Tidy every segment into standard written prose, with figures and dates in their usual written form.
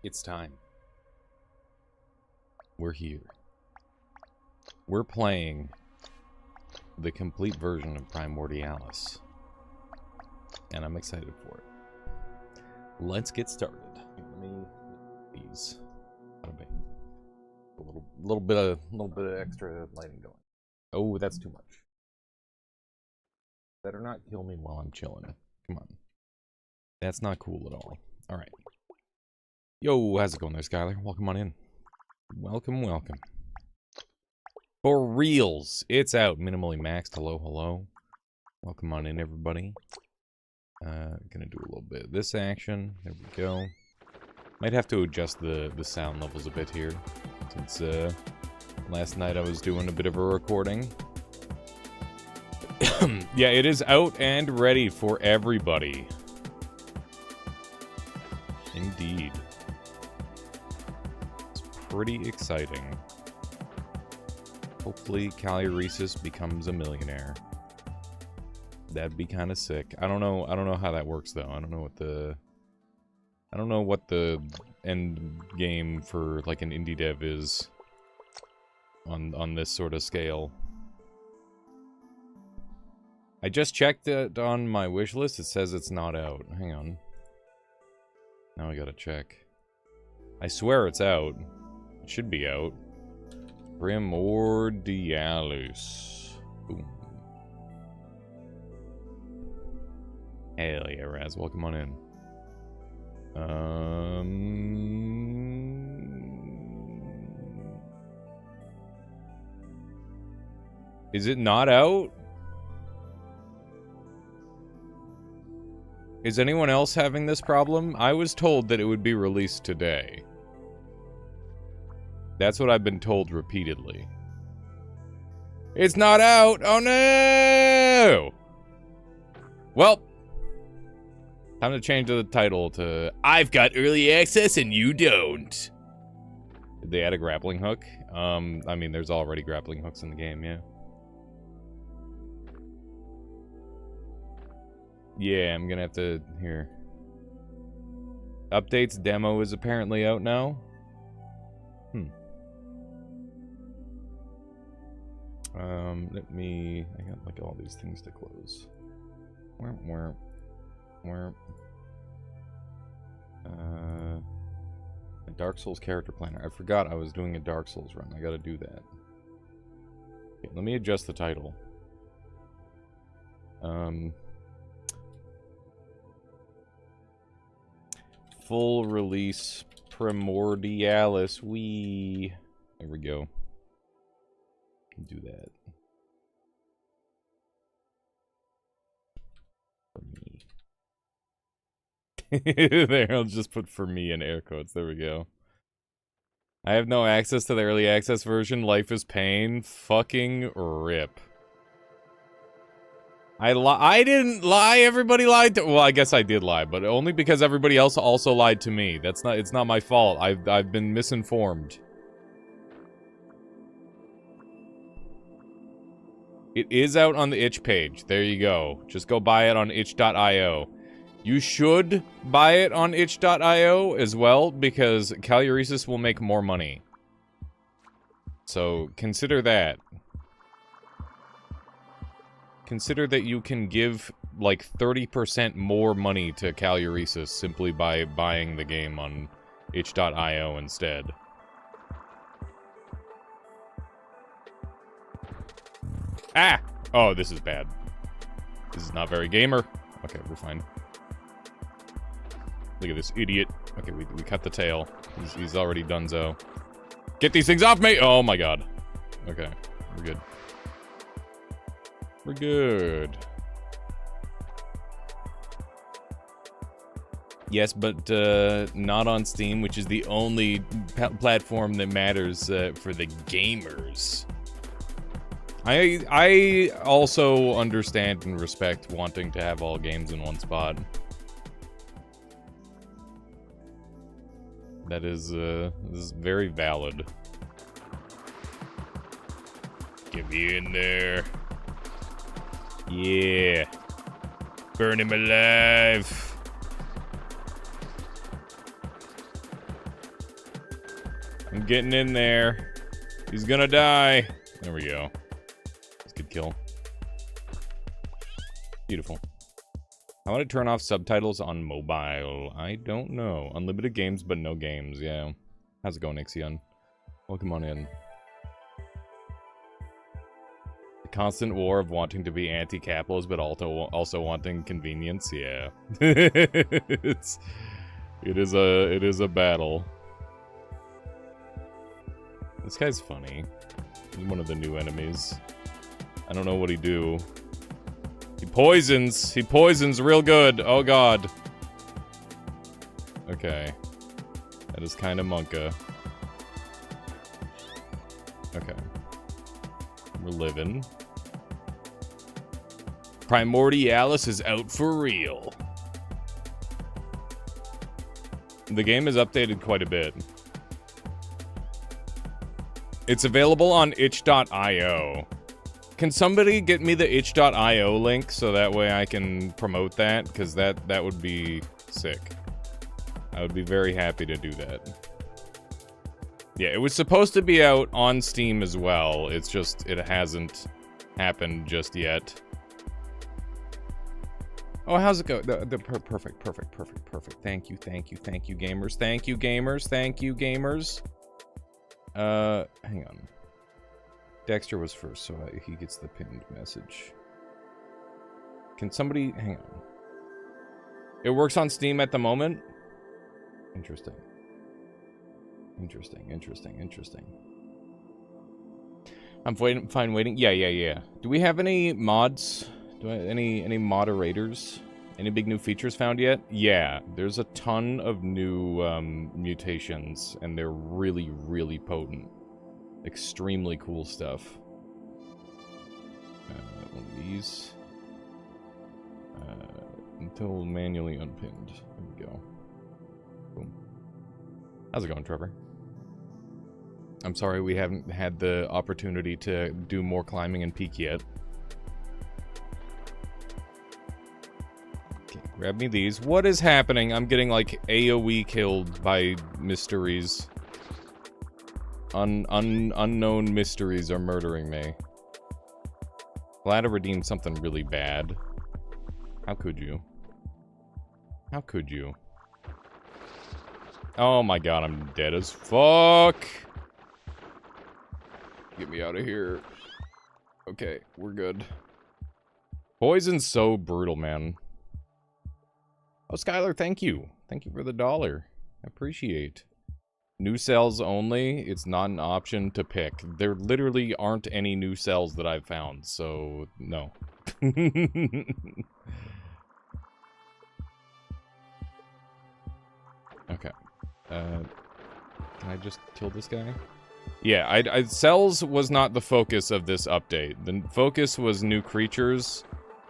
It's time. We're here. We're playing the complete version of Primordialis. And I'm excited for it. Let's get started. Let me these. A little bit of extra lighting going. Oh, that's too much. Better not kill me while I'm chilling. Come on. That's not cool at all. Alright. Yo, how's it going there, Skylar? Welcome on in. Welcome, welcome. For reals, it's out. Minimally maxed. Hello, hello. Welcome on in, everybody. Gonna do a little bit of this action. There we go. Might have to adjust the sound levels a bit here, since last night I was doing a bit of a recording. Yeah, it is out and ready for everybody. Indeed. It's pretty exciting. Hopefully Calyresis becomes a millionaire. That'd be kind of sick. I don't know how that works though. I don't know what the end game for like an indie dev is on this sort of scale. I just checked it on my wish list. It says it's not out. Hang on. Now I gotta check. I swear it's out. It should be out. Primordialis. Boom. Hell yeah, Raz. Welcome on in. Is it not out? Is anyone else having this problem? I was told that it would be released today. That's what I've been told repeatedly. It's not out! Oh no! Well, time to change the title to I've got early access and you don't. Did they add a grappling hook? I mean, there's already grappling hooks in the game, yeah. Yeah, I'm gonna have to, here. Updates demo is apparently out now. I got like all these things to close. A Dark Souls character planner. I forgot I was doing a Dark Souls run. I gotta do that. Okay, let me adjust the title. Full release Primordialis. Wheee. There we go. Do that. For me. There, I'll just put for me in air quotes. There we go. I have no access to the early access version. Life is pain. Fucking rip. I didn't lie. Everybody lied to. Well, I guess I did lie, but only because everybody else also lied to me. It's not my fault. I've been misinformed. It is out on the itch page. There you go. Just go buy it on itch.io. You should buy it on itch.io as well, because Calyresis will make more money. So, consider that. Consider that you can give, like, 30% more money to Calyresis simply by buying the game on itch.io instead. Ah! Oh, this is bad. This is not very gamer. Okay, we're fine. Look at this idiot. Okay, we cut the tail. He's already donezo. Get these things off me! Oh my god. Okay, we're good. We're good. Yes, but not on Steam, which is the only platform that matters for the gamers. I also understand and respect wanting to have all games in one spot. That is very valid. Get me in there. Yeah. Burn him alive. I'm getting in there. He's gonna die. There we go. That's a good kill. Beautiful. How would I turn off subtitles on mobile? I don't know. Unlimited games, but no games. Yeah. How's it going, Ixion? Welcome on in. The constant war of wanting to be anti-capitalist, but also wanting convenience. Yeah. It is a battle. This guy's funny. He's one of the new enemies. I don't know what he do. He poisons! He poisons real good! Oh god. Okay. That is kinda monka. Okay. We're living. Primordialis is out for real. The game is updated quite a bit. It's available on itch.io. Can somebody get me the itch.io link so that way I can promote that? Because that would be sick. I would be very happy to do that. Yeah, it was supposed to be out on Steam as well. It's just, it hasn't happened just yet. Oh, how's it go? Perfect. Thank you, gamers. Thank you, gamers. Hang on. Dexter was first, so he gets the pinned message. Can somebody... hang on. It works on Steam at the moment? Interesting. I'm fine waiting. Yeah. Do we have any mods? Any moderators? Any big new features found yet? Yeah, there's a ton of new mutations, and they're really, really potent. Extremely cool stuff. One of these. Until manually unpinned. There we go. Boom. How's it going, Trevor? I'm sorry we haven't had the opportunity to do more climbing and peak yet. Okay, grab me these. What is happening? I'm getting, like, AoE killed by mysteries. Unknown mysteries are murdering me. Glad I redeemed something really bad. How could you? How could you? Oh my god, I'm dead as fuck! Get me out of here. Okay, we're good. Poison's so brutal, man. Oh, Skylar, thank you. Thank you for the $1. I appreciate. New cells only. It's not an option to pick. There literally aren't any new cells that I've found, so no. Okay. Can I just kill this guy? Yeah, cells was not the focus of this update. The focus was new creatures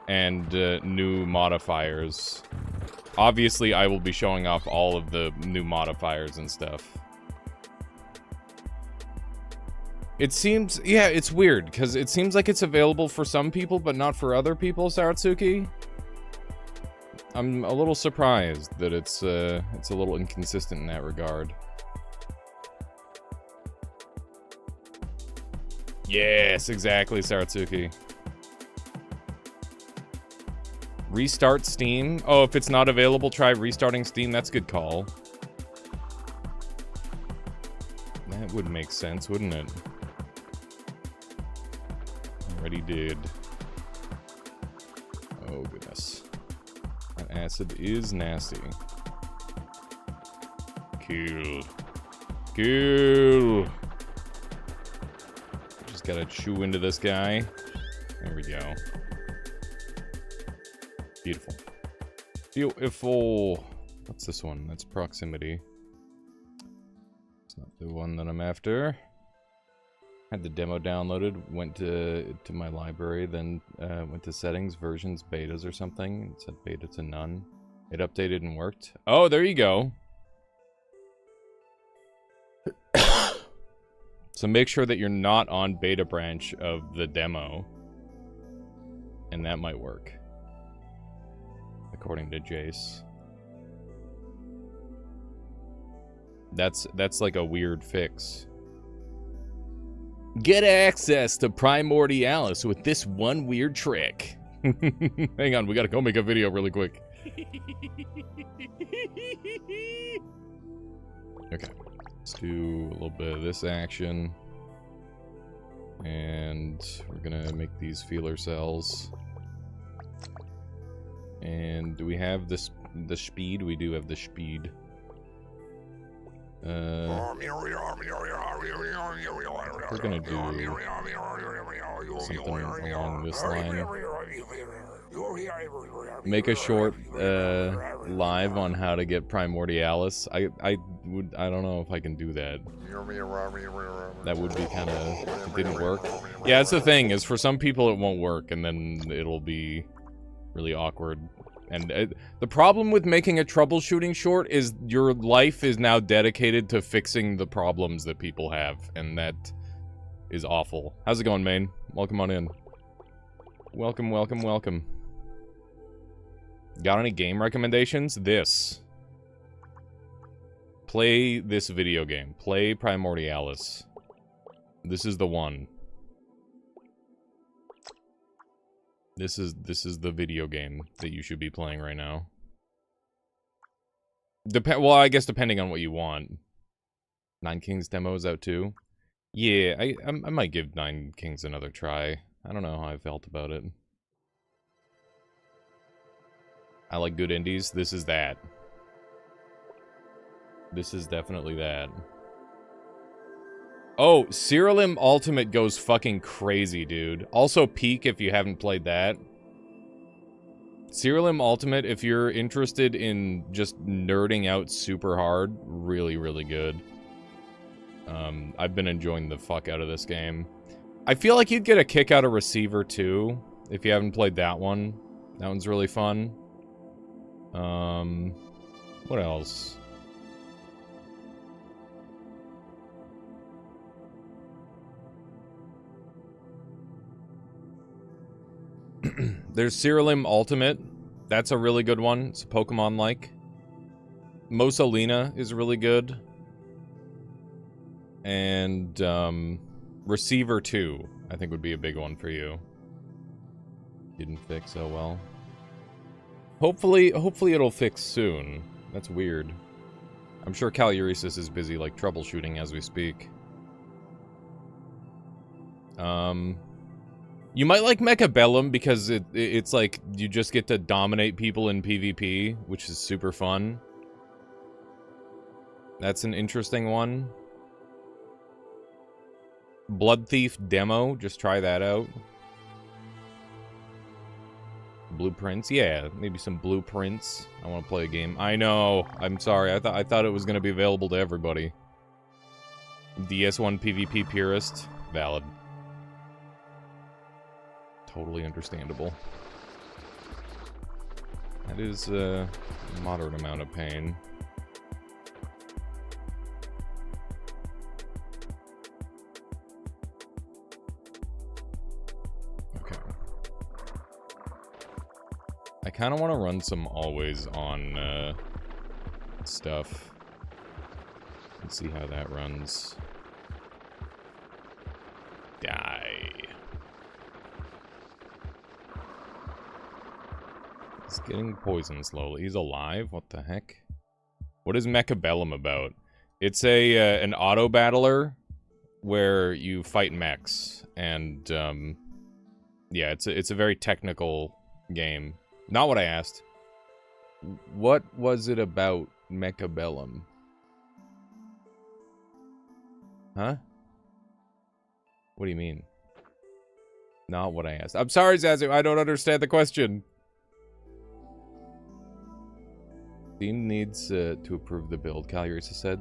and new modifiers. Obviously, I will be showing off all of the new modifiers and stuff. It seems... yeah, it's weird, because it seems like it's available for some people, but not for other people, Saratsuki. I'm a little surprised that it's a little inconsistent in that regard. Yes, exactly, Saratsuki. Restart Steam? Oh, if it's not available, try restarting Steam. That's a good call. That would make sense, wouldn't it? Already did. Oh, goodness. That acid is nasty. Cool. Cool. Just gotta chew into this guy. There we go. Beautiful. Beautiful. What's this one? That's proximity. It's not the one that I'm after. Had the demo downloaded, went to my library, then went to settings, versions, betas or something. It said beta to none. It updated and worked. Oh, there you go. So make sure that you're not on beta branch of the demo. And that might work. According to Jace. That's like a weird fix. Get access to Primordialis with this one weird trick. Hang on, we gotta go make a video really quick. Okay, let's do a little bit of this action. And we're gonna make these feeler cells. And do we have this, the speed? We do have the speed. We're gonna do something along this line. Make a short live on how to get Primordialis. I don't know if I can do that. That would be kind of, it didn't work. Yeah, that's the thing, is for some people it won't work, and then it'll be really awkward. And the problem with making a troubleshooting short is your life is now dedicated to fixing the problems that people have, and that is awful. How's it going, Maine? Welcome on in. Welcome, welcome, welcome. Got any game recommendations? This. Play this video game. Play Primordialis. This is the one. This is the video game that you should be playing right now. Well, I guess depending on what you want. Nine Kings demo is out too. Yeah, I might give Nine Kings another try. I don't know how I felt about it. I like good indies. This is that. This is definitely that. Oh, Serialim Ultimate goes fucking crazy, dude. Also, Peak if you haven't played that. Serialim Ultimate, if you're interested in just nerding out super hard, really, really good. I've been enjoying the fuck out of this game. I feel like you'd get a kick out of Receiver, too, if you haven't played that one. That one's really fun. What else? There's Serialim Ultimate. That's a really good one. It's Pokemon-like. Mosalina is really good. And, Receiver 2, I think would be a big one for you. Didn't fix, oh well. Hopefully it'll fix soon. That's weird. I'm sure Caluresis is busy, like, troubleshooting as we speak. You might like Mechabellum because it's like you just get to dominate people in PvP, which is super fun. That's an interesting one. Blood Thief demo, just try that out. Blueprints, yeah, maybe some blueprints. I want to play a game. I know. I'm sorry. I thought it was going to be available to everybody. DS1 PvP purist, valid. Totally understandable. That is a moderate amount of pain. Okay. I kind of want to run some always on stuff and see how that runs. Die. He's getting poisoned slowly. He's alive? What the heck? What is Mechabellum about? It's an auto battler where you fight mechs, and yeah, it's a very technical game. Not what I asked. What was it about Mechabellum? Huh? What do you mean? Not what I asked. I'm sorry, Zazu. I don't understand the question. Dean needs to approve the build, Caluresis said.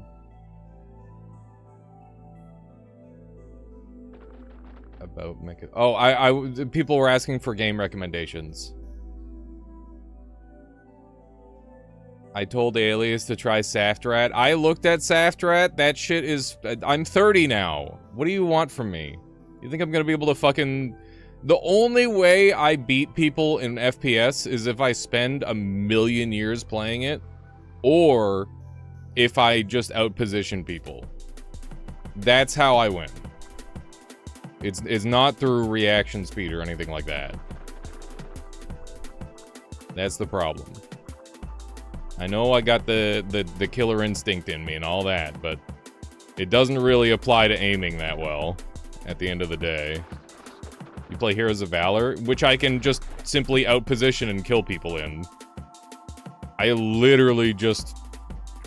About Mecha... Oh, people were asking for game recommendations. I told Alias to try Saftrat. I looked at Saftrat. That shit is... I'm 30 now. What do you want from me? You think I'm gonna be able to fucking... The only way I beat people in FPS is if I spend a million years playing it, or if I just outposition people. That's how I win. It's not through reaction speed or anything like that. That's the problem. I know I got the killer instinct in me and all that, but it doesn't really apply to aiming that well at the end of the day. You play Heroes of Valor, which I can just simply outposition and kill people in. I literally just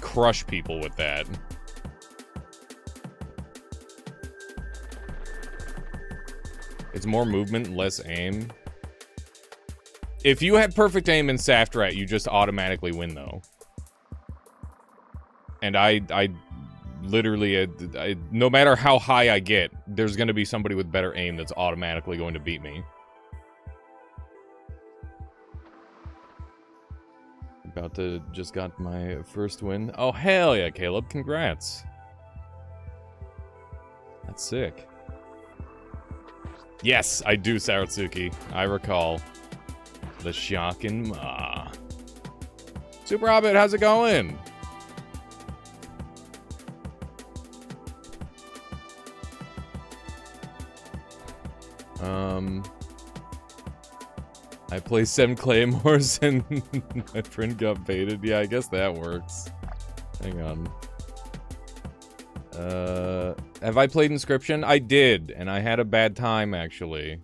crush people with that. It's more movement, less aim. If you had perfect aim in Saftrat, you just automatically win, though. And I literally, no matter how high I get, there's going to be somebody with better aim that's automatically going to beat me. About to just got my first win. Oh, hell yeah, Caleb. Congrats. That's sick. Yes, I do, Saratsuki. I recall. The Shockin' Ma. Super Hobbit, how's it going? I play 7 Claymores and my friend got baited. Yeah, I guess that works. Hang on. Have I played Inscription? I did, and I had a bad time, actually.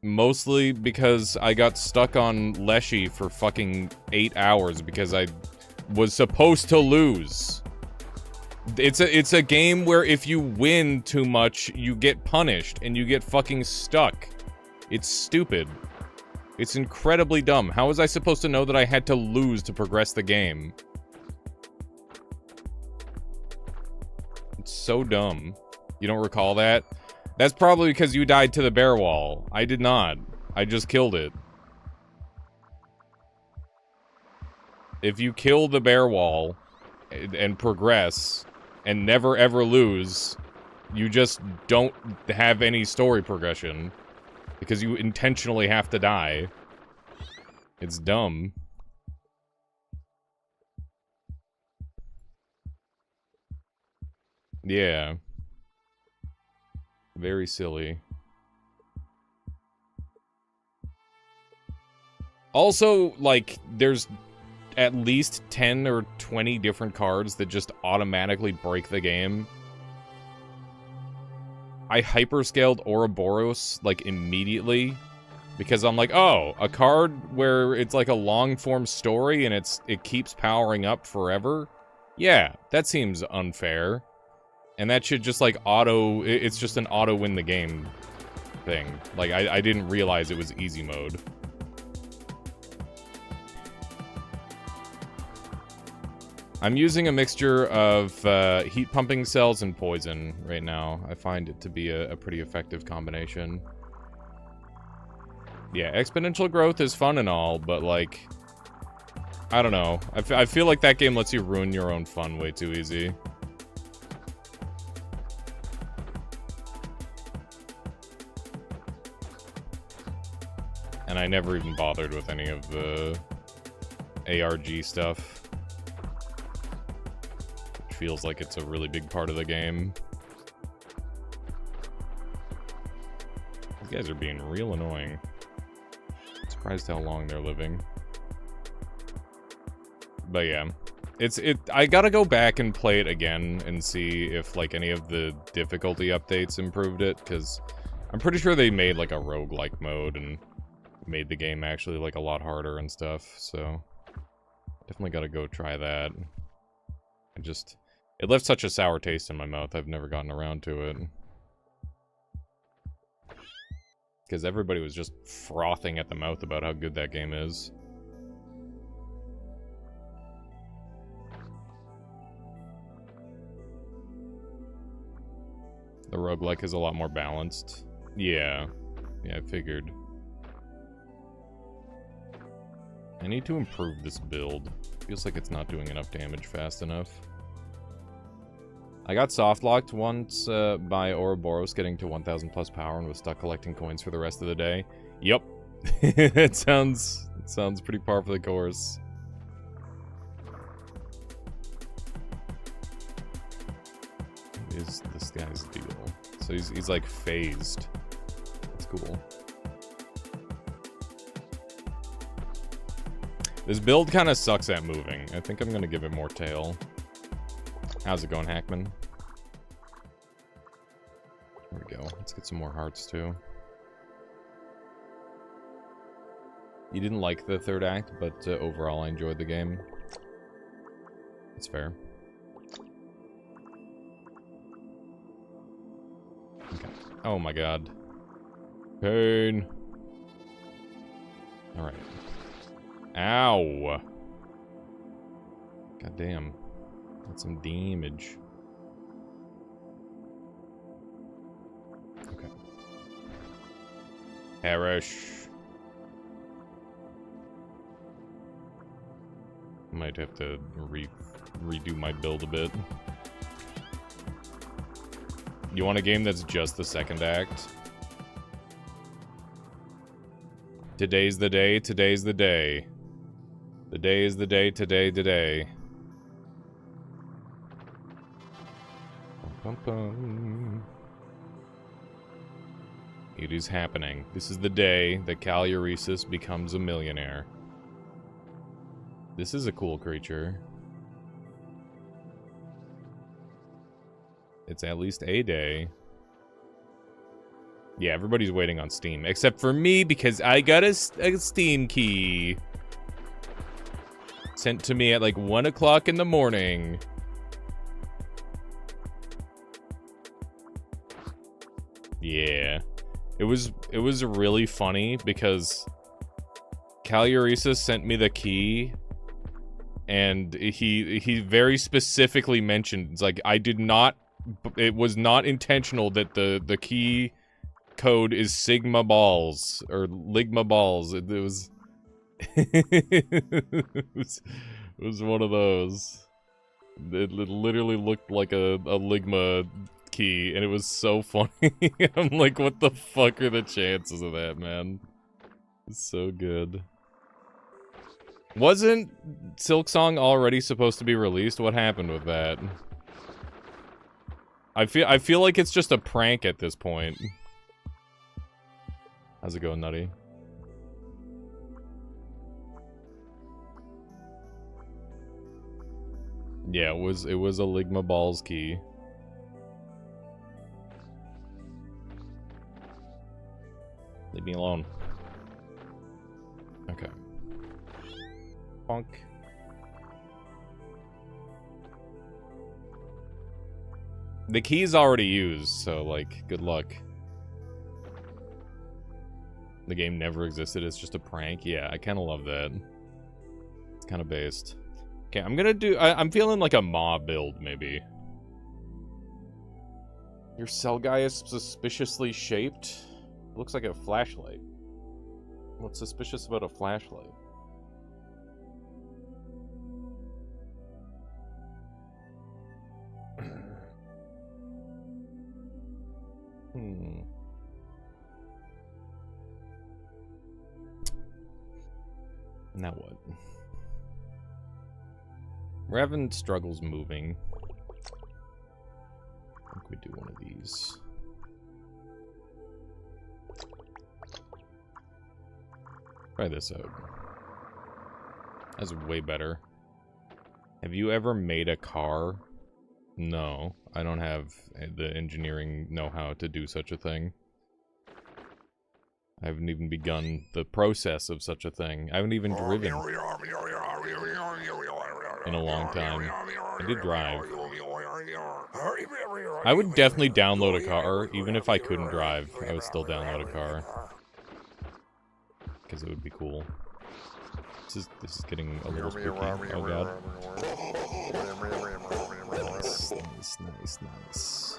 Mostly because I got stuck on Leshy for fucking 8 hours because I was supposed to lose. It's a game where if you win too much, you get punished and you get fucking stuck. It's stupid. It's incredibly dumb. How was I supposed to know that I had to lose to progress the game? It's so dumb. You don't recall that? That's probably because you died to the bear wall. I did not. I just killed it. If you kill the bear wall and progress and never ever lose, you just don't have any story progression because you intentionally have to die. It's dumb. Yeah. Very silly. Also, like, there's at least 10 or 20 different cards that just automatically break the game. I hyperscaled Ouroboros, like, immediately. Because I'm like, oh, a card where it's like a long-form story and it keeps powering up forever? Yeah, that seems unfair. And that should just, like, it's just an auto-win the game thing. Like, I didn't realize it was easy mode. I'm using a mixture of heat pumping cells and poison right now. I find it to be a pretty effective combination. Yeah, exponential growth is fun and all, but, like, I don't know. I feel like that game lets you ruin your own fun way too easy. And I never even bothered with any of the ARG stuff. Which feels like it's a really big part of the game. These guys are being real annoying. Surprised how long they're living. But yeah. I gotta go back and play it again and see if, like, any of the difficulty updates improved it, because I'm pretty sure they made, like, a roguelike mode and made the game actually, like, a lot harder and stuff, so definitely gotta go try that. It left such a sour taste in my mouth, I've never gotten around to it. Because everybody was just frothing at the mouth about how good that game is. The roguelike is a lot more balanced. Yeah. Yeah, I figured. I need to improve this build. Feels like it's not doing enough damage fast enough. I got soft-locked once by Ouroboros getting to 1,000 plus power and was stuck collecting coins for the rest of the day. Yep. It sounds pretty par for the course. is this guy's deal? So he's like phased. That's cool. This build kind of sucks at moving. I think I'm gonna give it more tail. How's it going, Hackman? There we go. Let's get some more hearts too. You didn't like the third act, but overall I enjoyed the game. That's fair. Okay. Oh my god. Pain. Alright. Ow! God damn. That's some damage. Okay. Perish. Might have to redo my build a bit. You want a game that's just the second act? Today's the day, today's the day. The day is the day, today. Bum, bum, bum. It is happening. This is the day that Calyresis becomes a millionaire. This is a cool creature. It's at least a day. Yeah, everybody's waiting on Steam. Except for me, because I got a Steam key. Sent to me at like 1 o'clock in the morning. Yeah. It was really funny because Calyresis sent me the key. And he very specifically mentioned, it's like, it was not intentional that the key code is Sigma balls or Ligma balls. It was it was one of those. It literally looked like a Ligma key, and it was so funny. I'm like, what the fuck are the chances of that, man? It's so good. Wasn't Silksong already supposed to be released? What happened with that? I feel like it's just a prank at this point. How's it going, Nutty? Yeah, it was a Ligma Balls key. Leave me alone. Okay. Bonk. The key's already used, so, like, good luck. The game never existed, it's just a prank. Yeah, I kind of love that. It's kind of based. Okay, I'm gonna do... I'm feeling like a Maw build, maybe. Your cell guy is suspiciously shaped? Looks like a flashlight. What's suspicious about a flashlight? Now what? We're having struggles moving. I think we do one of these. Try this out. That's way better. Have you ever made a car? No, I don't have the engineering know-how to do such a thing. I haven't even begun the process of such a thing. I haven't even driven in a long time. I did drive. I would definitely download a car, even if I couldn't drive. I would still download a car. Because it would be cool. This is getting a little spooky. Oh god. Nice.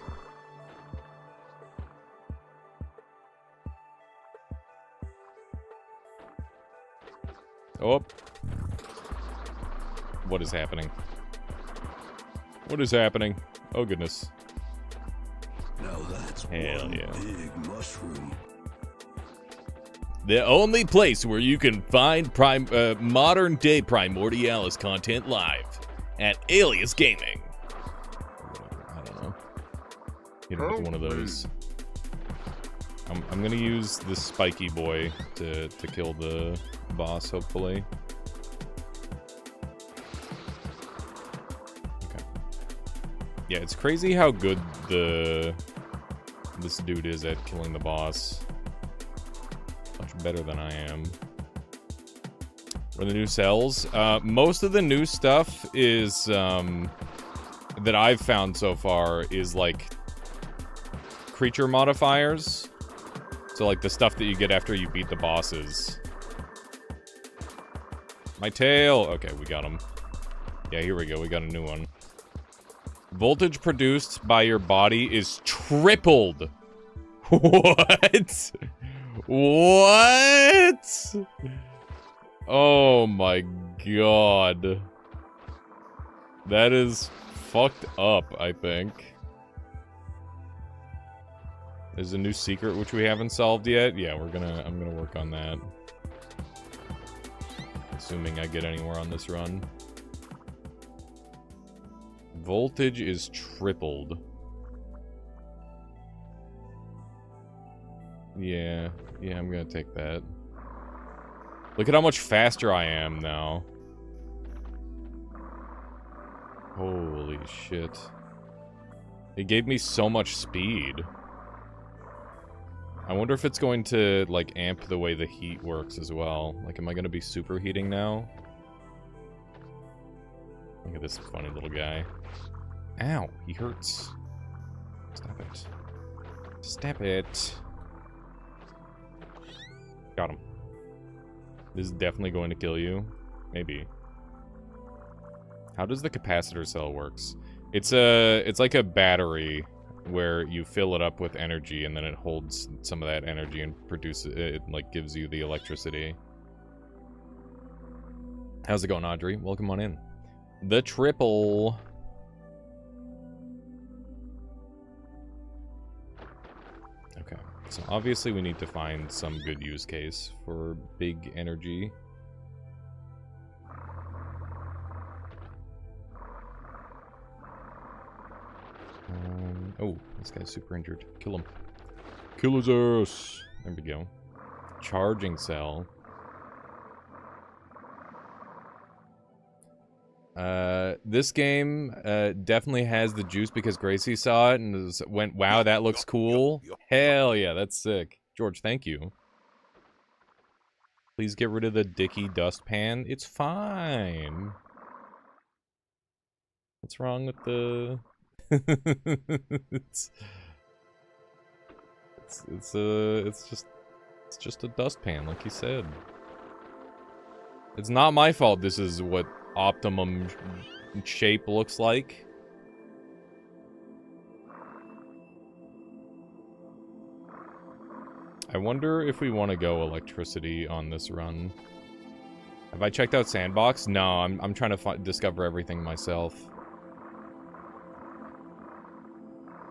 Oh. What is happening? What is happening? Oh goodness. Now that's hell yeah. Big mushroom. The only place where you can find modern day Primordialis content live at Alias Gaming. I don't know. Hit him with one of those. I'm gonna use this spiky boy to kill the boss, hopefully. Okay. Yeah, it's crazy how good this dude is at killing the boss. Much better than I am. What are the new cells? Most of the new stuff is that I've found so far is like creature modifiers. So like the stuff that you get after you beat the bosses. My tail! Okay, we got him. Yeah, here we go, we got a new one. Voltage produced by your body is tripled! What? What? Oh my god. That is fucked up, I think. There's a new secret which we haven't solved yet. Yeah, I'm gonna work on that. Assuming I get anywhere on this run. Voltage is tripled. Yeah, I'm gonna take that. Look at how much faster I am now. Holy shit. It gave me so much speed. I wonder if it's going to, like, amp the way the heat works as well. Like, am I gonna be superheating now? Look at this funny little guy. Ow, he hurts. Stop it. Stop it. Got him. This is definitely going to kill you. Maybe. How does the capacitor cell works? It's like a battery where you fill it up with energy and then it holds some of that energy and produces it, like gives you the electricity. How's it going, Audrey? Welcome on in. The triple. Okay, so obviously we need to find some good use case for big energy. Oh, this guy's super injured. Kill him. Kill his ass. There we go. Charging cell. This game definitely has the juice because Gracie saw it and went, wow, that looks cool. Hell yeah, that's sick. George, thank you. Please get rid of the dicky dustpan. It's fine. What's wrong with the... it's just a dustpan, like you said. It's not my fault this is what optimum shape looks like. I wonder if we want to go electricity on this run. Have I checked out Sandbox? No, I'm trying to discover everything myself.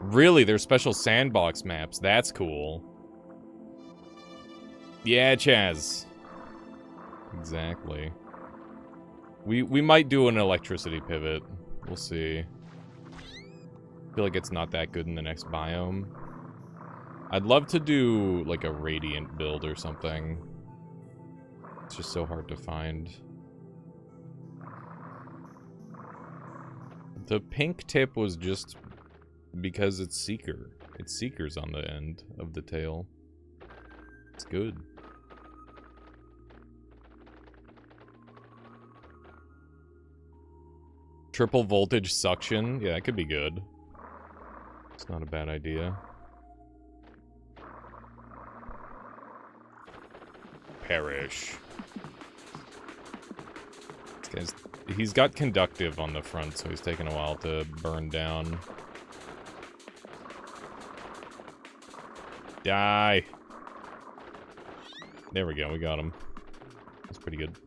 Really, there's special Sandbox maps. That's cool. Yeah, Chaz. Exactly. We might do an electricity pivot. We'll see. I feel like it's not that good in the next biome. I'd love to do, like, a radiant build or something. It's just so hard to find. The pink tip was just because it's Seeker. It's Seekers on the end of the tail. It's good. Triple voltage suction. Yeah, that could be good. It's not a bad idea. Perish. This guy's... He's got conductive on the front, so he's taking a while to burn down. Die! There we go, we got him. That's pretty good.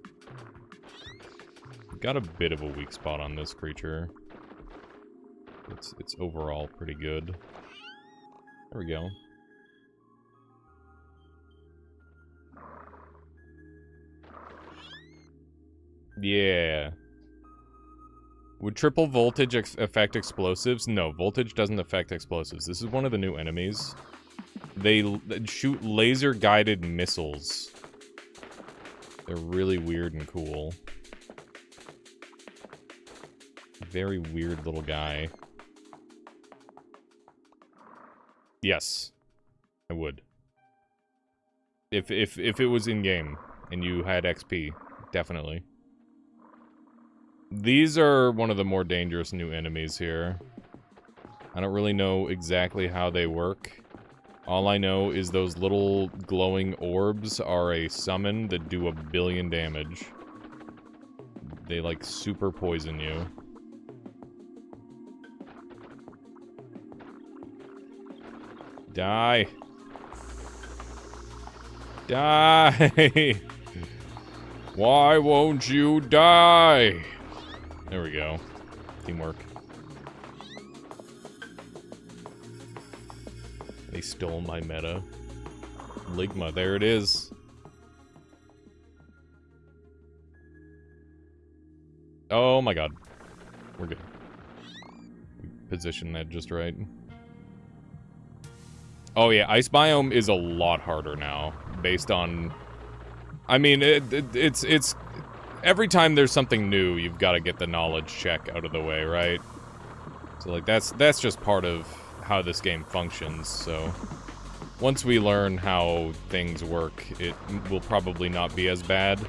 Got a bit of a weak spot on this creature. It's overall pretty good. There we go. Yeah. Would triple voltage affect explosives? No, voltage doesn't affect explosives. This is one of the new enemies. They shoot laser-guided missiles. They're really weird and cool. Very weird little guy. Yes, I would. If it was in-game and you had XP, definitely. These are one of the more dangerous new enemies here. I don't really know exactly how they work. All I know is those little glowing orbs are a summon that do 1 billion damage. They, like, super poison you. Die! Die! Why won't you die? There we go. Teamwork. They stole my meta. Ligma, there it is. Oh my god. We're good. We positioned that just right. Oh yeah, Ice Biome is a lot harder now, based on... I mean, it's... Every time there's something new, you've got to get the knowledge check out of the way, right? So, like, that's just part of how this game functions, so... Once we learn how things work, it will probably not be as bad.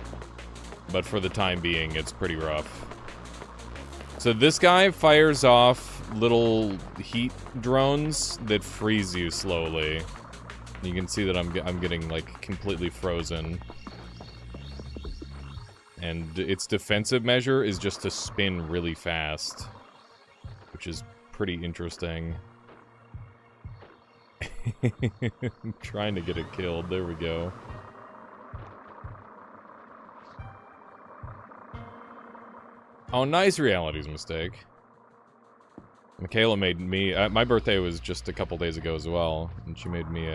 But for the time being, it's pretty rough. So this guy fires off little heat drones that freeze you slowly. You can see that I'm getting, like, completely frozen. And its defensive measure is just to spin really fast, which is pretty interesting. I'm trying to get it killed. There we go. Oh, nice Reality's mistake. Michaela made me... my birthday was just a couple days ago as well, and she made me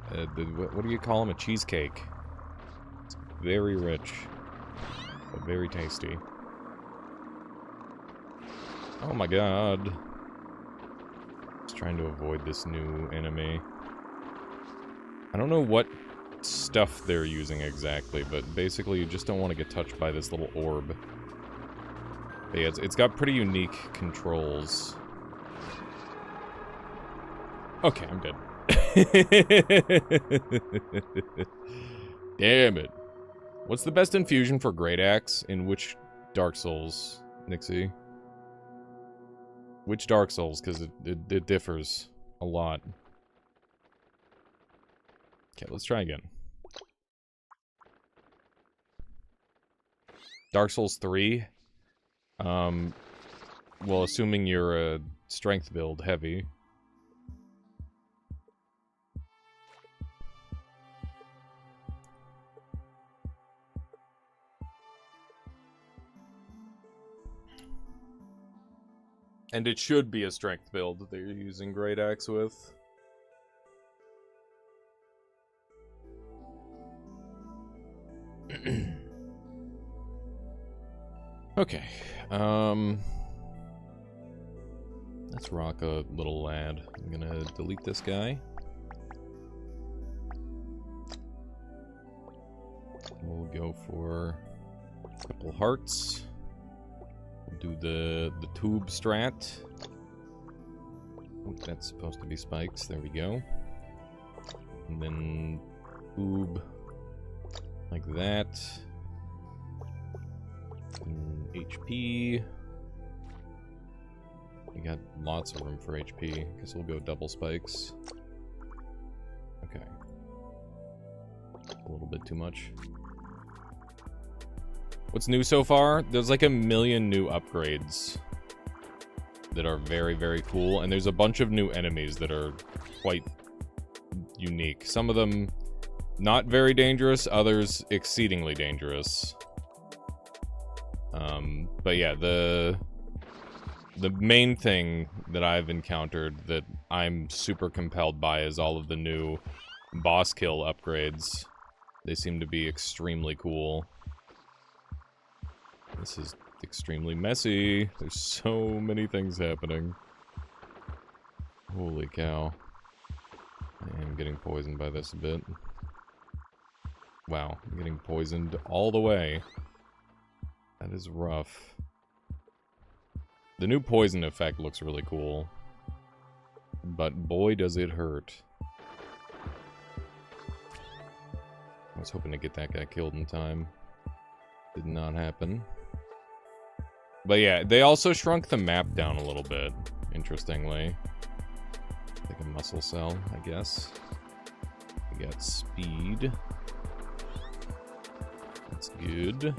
what do you call them? A cheesecake. It's very rich, but very tasty. Oh my god. Just trying to avoid this new enemy. I don't know what stuff they're using exactly, but basically you just don't want to get touched by this little orb. But yeah, it's got pretty unique controls. Okay, I'm dead. Damn it. What's the best infusion for Great Axe in which Dark Souls, Nixie? Which Dark Souls? Because it differs a lot. Okay, let's try again. Dark Souls 3. Well, assuming you're a strength build heavy. And it should be a strength build that you're using Great Axe with. Okay, let's rock a little lad. I'm gonna delete this guy. We'll go for a couple hearts. We'll do the tube strat. Oops, that's supposed to be spikes. There we go. And then tube like that. And HP. We got lots of room for HP. Guess we'll go double spikes. Okay. A little bit too much. What's new so far? There's like 1 million new upgrades that are very, very cool. And there's a bunch of new enemies that are quite unique. Some of them not very dangerous, others exceedingly dangerous. But yeah, the main thing that I've encountered that I'm super compelled by is all of the new boss kill upgrades. They seem to be extremely cool. This is extremely messy. There's so many things happening. Holy cow. I am getting poisoned by this a bit. Wow, I'm getting poisoned all the way. That is rough. The new poison effect looks really cool. But boy does it hurt. I was hoping to get that guy killed in time. Did not happen. But yeah, they also shrunk the map down a little bit, interestingly. Like a muscle cell, I guess. We got speed. That's good.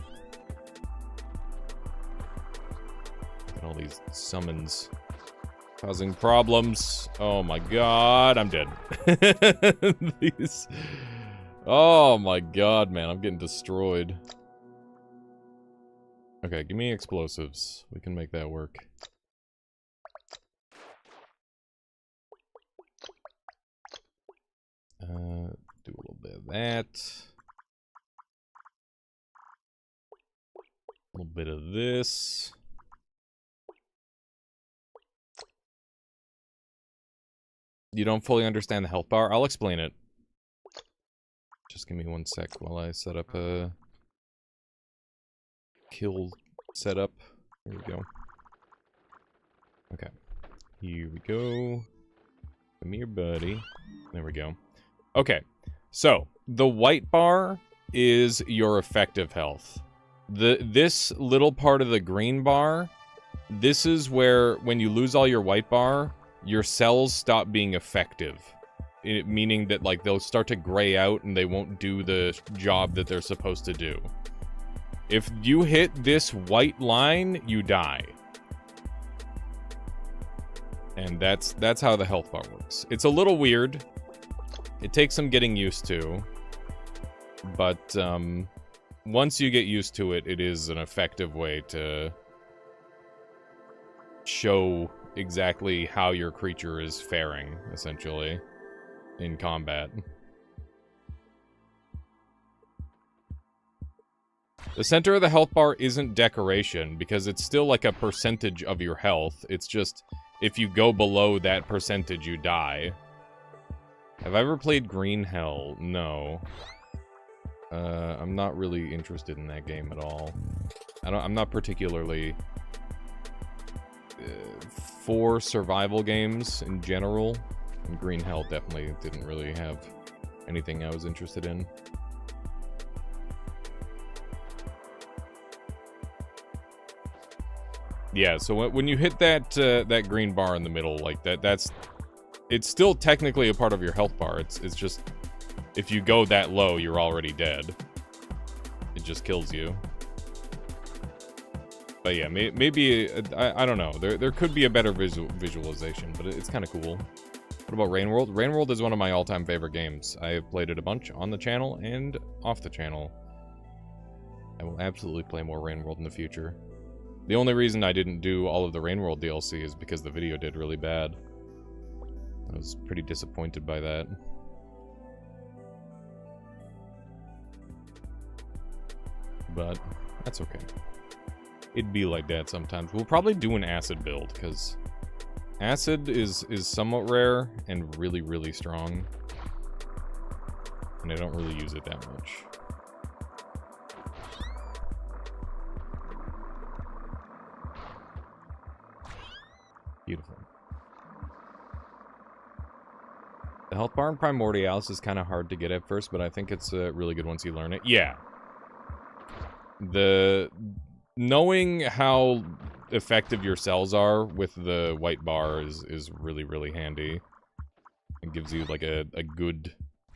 Got all these summons causing problems. Oh my god, I'm dead. These... Oh my god, man, I'm getting destroyed. Okay, give me explosives. We can make that work. Do a little bit of that. A little bit of this. You don't fully understand the health bar? I'll explain it. Just give me one sec while I set up a kill setup. Here we go. Okay. Here we go. Come here, buddy. There we go. Okay. So, the white bar is your effective health. This little part of the green bar, this is where, when you lose all your white bar, your cells stop being effective. Meaning that, like, they'll start to gray out and they won't do the job that they're supposed to do. If you hit this white line, you die. And that's how the health bar works. It's a little weird. It takes some getting used to. But, once you get used to it, it is an effective way to show exactly how your creature is faring, essentially, in combat. The center of the health bar isn't decoration, because it's still like a percentage of your health. It's just, if you go below that percentage, you die. Have I ever played Green Hell? No. I'm not really interested in that game at all. I'm not particularly for survival games in general. And Green Hell definitely didn't really have anything I was interested in. Yeah, so when you hit that that green bar in the middle, like it's still technically a part of your health bar. It's just, if you go that low, you're already dead. It just kills you. But yeah, maybe I don't know. There could be a better visualization, but it's kind of cool. What about Rain World? Rain World is one of my all-time favorite games. I have played it a bunch on the channel and off the channel. I will absolutely play more Rain World in the future. The only reason I didn't do all of the Rain World DLC is because the video did really bad. I was pretty disappointed by that. But that's okay. It'd be like that sometimes. We'll probably do an acid build, because acid is somewhat rare and really, really strong. And I don't really use it that much. Beautiful. The health bar in Primordialis is kind of hard to get at first, but I think it's really good once you learn it. Yeah. Knowing how effective your cells are with the white bar is really, really handy. It gives you like a good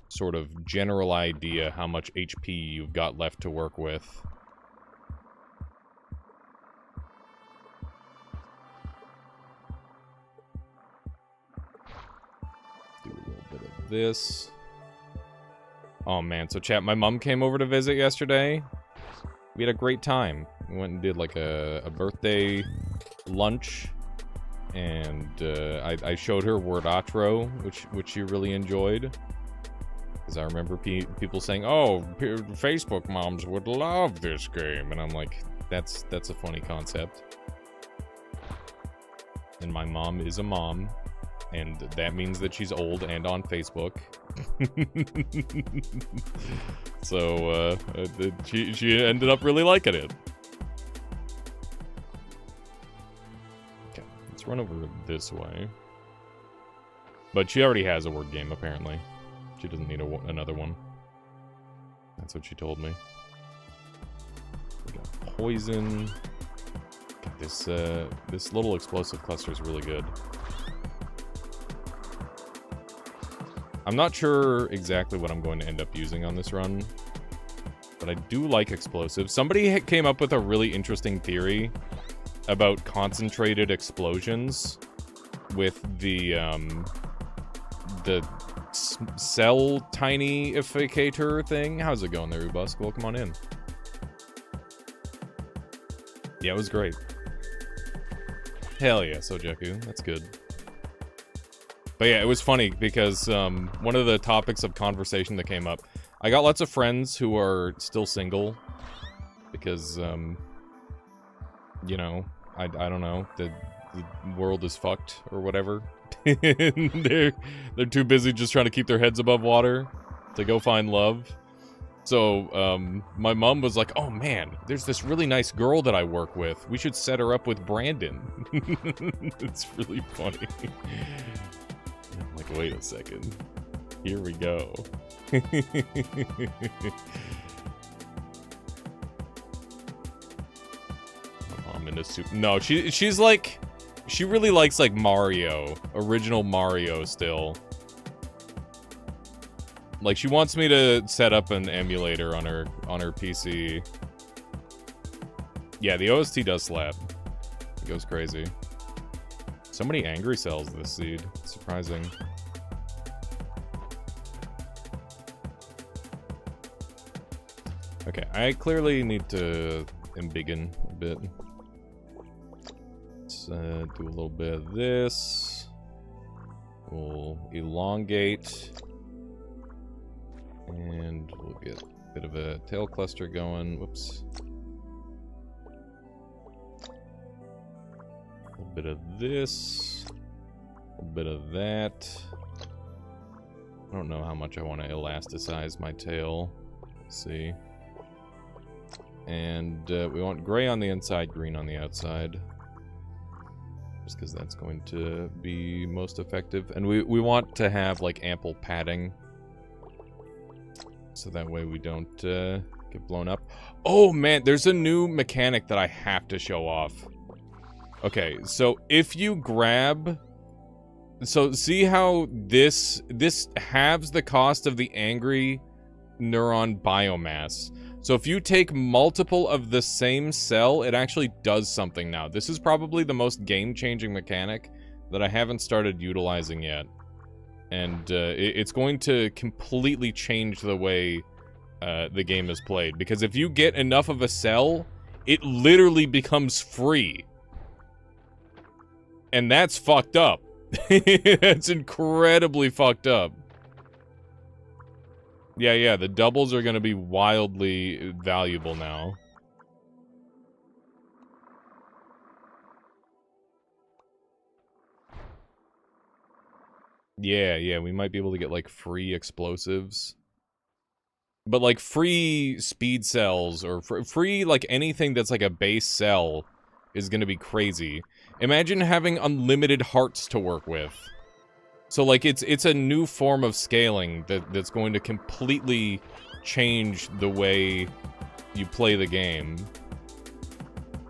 sort of general idea how much HP you've got left to work with. Do a little bit of this. Oh man, so chat, my mom came over to visit yesterday. We had a great time. We went and did like a birthday lunch, and I showed her Word Outro, which she really enjoyed. Because I remember people saying, "Oh, Facebook moms would love this game," and I'm like, "That's a funny concept." And my mom is a mom, and that means that she's old and on Facebook. So she ended up really liking it. Okay, let's run over this way. But she already has a word game, apparently. She doesn't need another one. That's what she told me. We got poison. God, this little explosive cluster is really good. I'm not sure exactly what I'm going to end up using on this run, but I do like explosives. Somebody came up with a really interesting theory about concentrated explosions with the cell tiny-ificator thing. How's it going there, Ubusk? Welcome on in. Yeah, it was great. Hell yeah, Sojaku. That's good. But yeah, it was funny because one of the topics of conversation that came up, I got lots of friends who are still single because, you know, I don't know, the world is fucked or whatever. they're too busy just trying to keep their heads above water to go find love. So my mom was like, "Oh man, there's this really nice girl that I work with. We should set her up with Brandon." It's really funny. I'm like, wait a second. Here we go. Mom in a suit. No, she's like, she really likes like Mario, original Mario still. Like she wants me to set up an emulator on her PC. Yeah, the OST does slap. It goes crazy. So many angry cells this seed. Surprising. Okay, I clearly need to embiggen a bit. Let's do a little bit of this. We'll elongate. And we'll get a bit of a tail cluster going. Whoops. A little bit of this. A little bit of that. I don't know how much I want to elasticize my tail. Let's see. And we want gray on the inside, green on the outside. Just because that's going to be most effective. And we want to have like ample padding. So that way we don't get blown up. Oh man, there's a new mechanic that I have to show off. Okay, so if you grab... So see how this halves the cost of the angry neuron biomass. So if you take multiple of the same cell, it actually does something now. This is probably the most game-changing mechanic that I haven't started utilizing yet. And it's going to completely change the way the game is played. Because if you get enough of a cell, it literally becomes free. And that's fucked up. That's incredibly fucked up. Yeah, the doubles are going to be wildly valuable now. Yeah, we might be able to get, like, free explosives. But, like, free speed cells, or free, like, anything that's, like, a base cell is gonna be crazy. Imagine having unlimited hearts to work with. So, like, it's a new form of scaling that's going to completely change the way you play the game.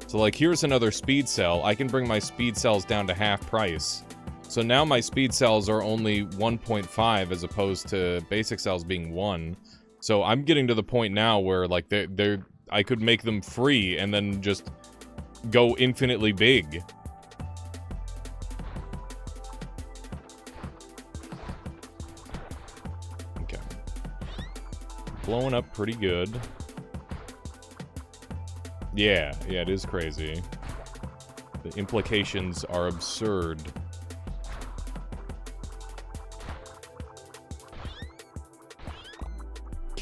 So, like, here's another speed cell. I can bring my speed cells down to half price. So now my speed cells are only 1.5 as opposed to basic cells being 1. So I'm getting to the point now where, like, I could make them free and then just go infinitely big. Okay. Blowing up pretty good. Yeah, it is crazy. The implications are absurd.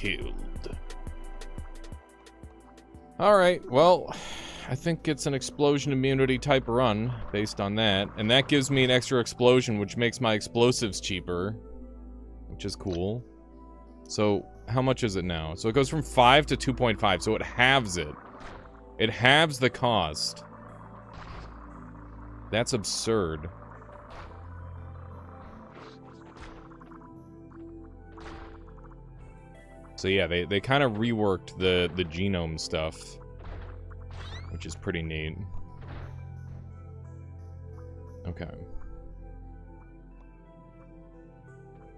killed. Alright, well, I think it's an explosion immunity type run based on that. And that gives me an extra explosion, which makes my explosives cheaper. Which is cool. So, how much is it now? So it goes from 5 to 2.5, so it halves it. It halves the cost. That's absurd. So yeah, they kind of reworked the genome stuff, which is pretty neat. Okay.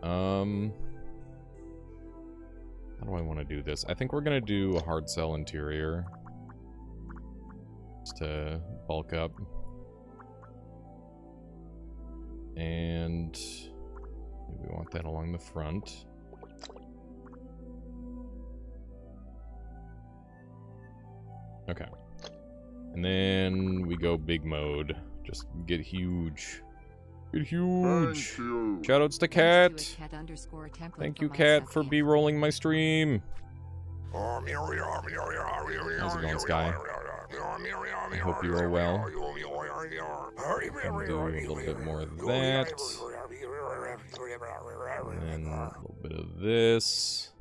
How do I want to do this? I think we're gonna do a hard cell interior. Just to bulk up. And we want that along the front. Okay. And then we go big mode. Just get huge. Get huge. Shoutouts to Cat. Thank you, Cat, for b-rolling my stream. How's it going, Sky? I hope you are well. I'm doing a little bit more of that. And then a little bit of this.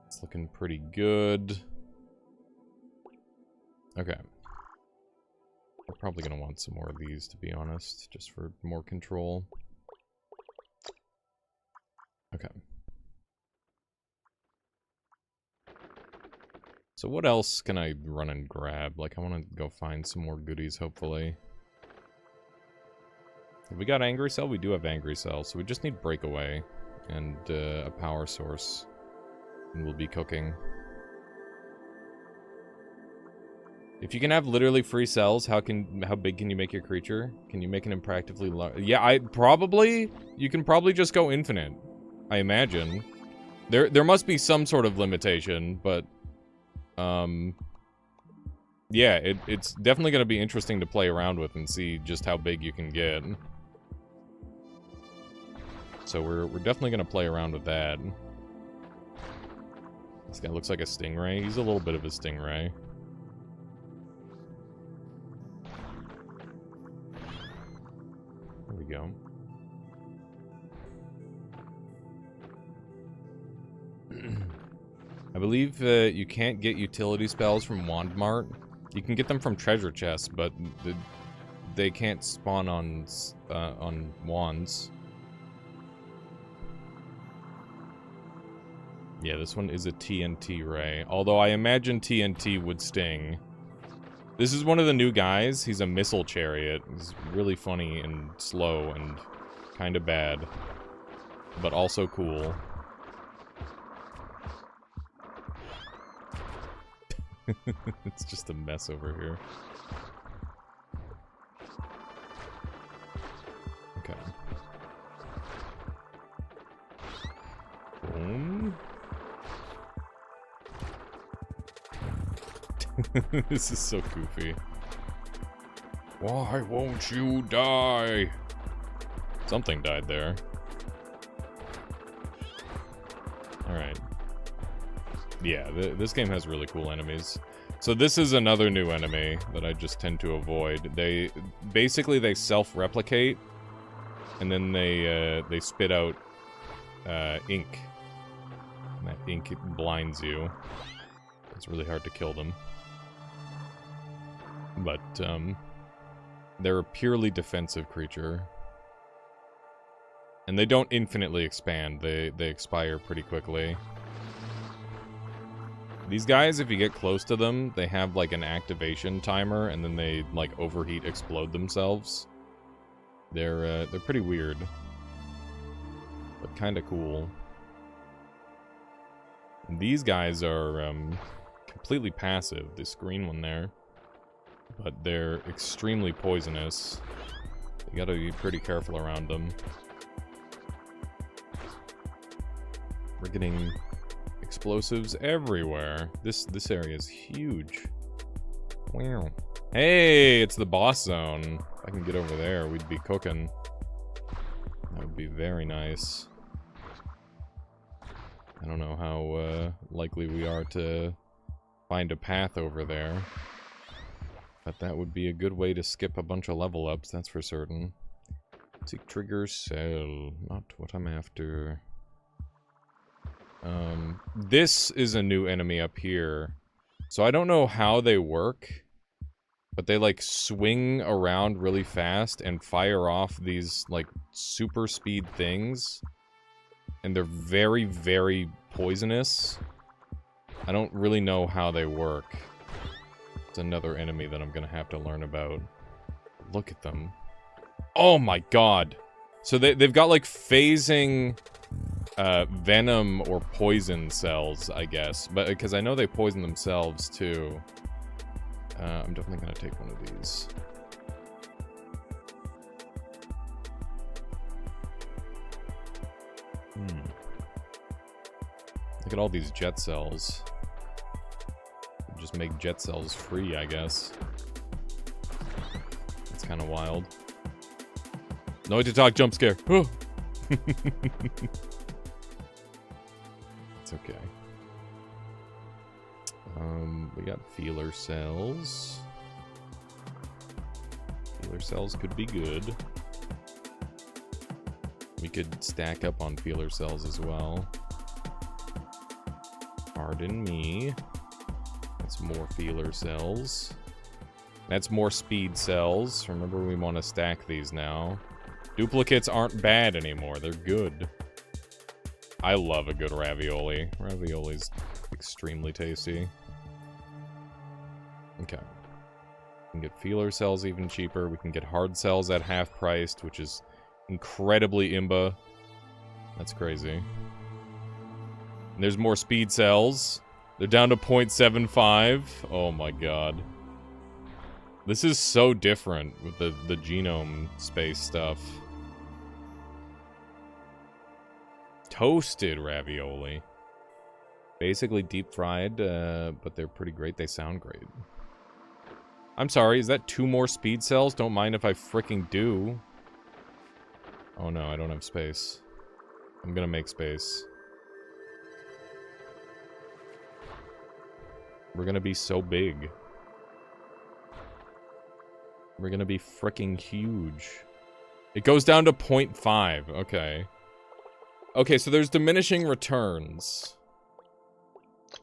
It's looking pretty good. Okay. We're probably going to want some more of these, to be honest, just for more control. Okay. So what else can I run and grab? Like, I want to go find some more goodies, hopefully. Have we got Angry Cell? We do have Angry Cell, so we just need Breakaway and a power source. And we'll be cooking. If you can have literally free cells, how big can you make your creature? Can you make an impractically large? Yeah, you can probably just go infinite, I imagine. There must be some sort of limitation, but yeah, it's definitely going to be interesting to play around with and see just how big you can get. So we're definitely going to play around with that. This guy looks like a stingray. He's a little bit of a stingray. There we go. I believe you can't get utility spells from Wand Mart. You can get them from treasure chests, but they can't spawn on wands. Yeah, this one is a TNT ray. Although I imagine TNT would sting. This is one of the new guys. He's a missile chariot. He's really funny and slow and kind of bad. But also cool. It's just a mess over here. Okay. Boom. This is so goofy. Why won't you die? Something died there. Alright. Yeah, this game has really cool enemies. So this is another new enemy that I just tend to avoid. They self-replicate, and then they spit out ink. And that ink blinds you. It's really hard to kill them. But they're a purely defensive creature. And they don't infinitely expand. They expire pretty quickly. These guys, if you get close to them, they have like an activation timer, and then they like overheat, explode themselves. They're pretty weird, but kind of cool. And these guys are completely passive. This green one there, but they're extremely poisonous. You gotta be pretty careful around them. We're getting explosives everywhere. This area is huge. Wow. Hey, it's the boss zone. If I can get over there, we'd be cooking. That would be very nice. I don't know how likely we are to find a path over there. But that would be a good way to skip a bunch of level ups, that's for certain. Seek trigger cell, not what I'm after. This is a new enemy up here. So I don't know how they work, but they like swing around really fast and fire off these like super speed things. And they're very, very poisonous. I don't really know how they work. It's another enemy that I'm gonna have to learn about. Look at them. Oh my god! So they've got like phasing venom or poison cells, I guess. But because I know they poison themselves too. I'm definitely gonna take one of these. Look at all these jet cells. Just make jet cells free, I guess. That's kind of wild. No way to talk, jump scare. Oh. It's okay. We got feeler cells. Feeler cells could be good. We could stack up on feeler cells as well. Pardon me. That's more feeler cells. That's more speed cells. Remember, we want to stack these now. Duplicates aren't bad anymore. They're good. I love a good ravioli. Ravioli's extremely tasty. Okay. We can get feeler cells even cheaper. We can get hard cells at half priced, which is incredibly imba. That's crazy. And there's more speed cells. They're down to 0.75. Oh my god. This is so different with the genome space stuff. Toasted ravioli. Basically deep fried, but they're pretty great. They sound great. I'm sorry, is that 2 more speed cells? Don't mind if I freaking do. Oh no, I don't have space. I'm gonna make space. We're gonna be so big. We're gonna be freaking huge. It goes down to 0.5. Okay. Okay, so there's diminishing returns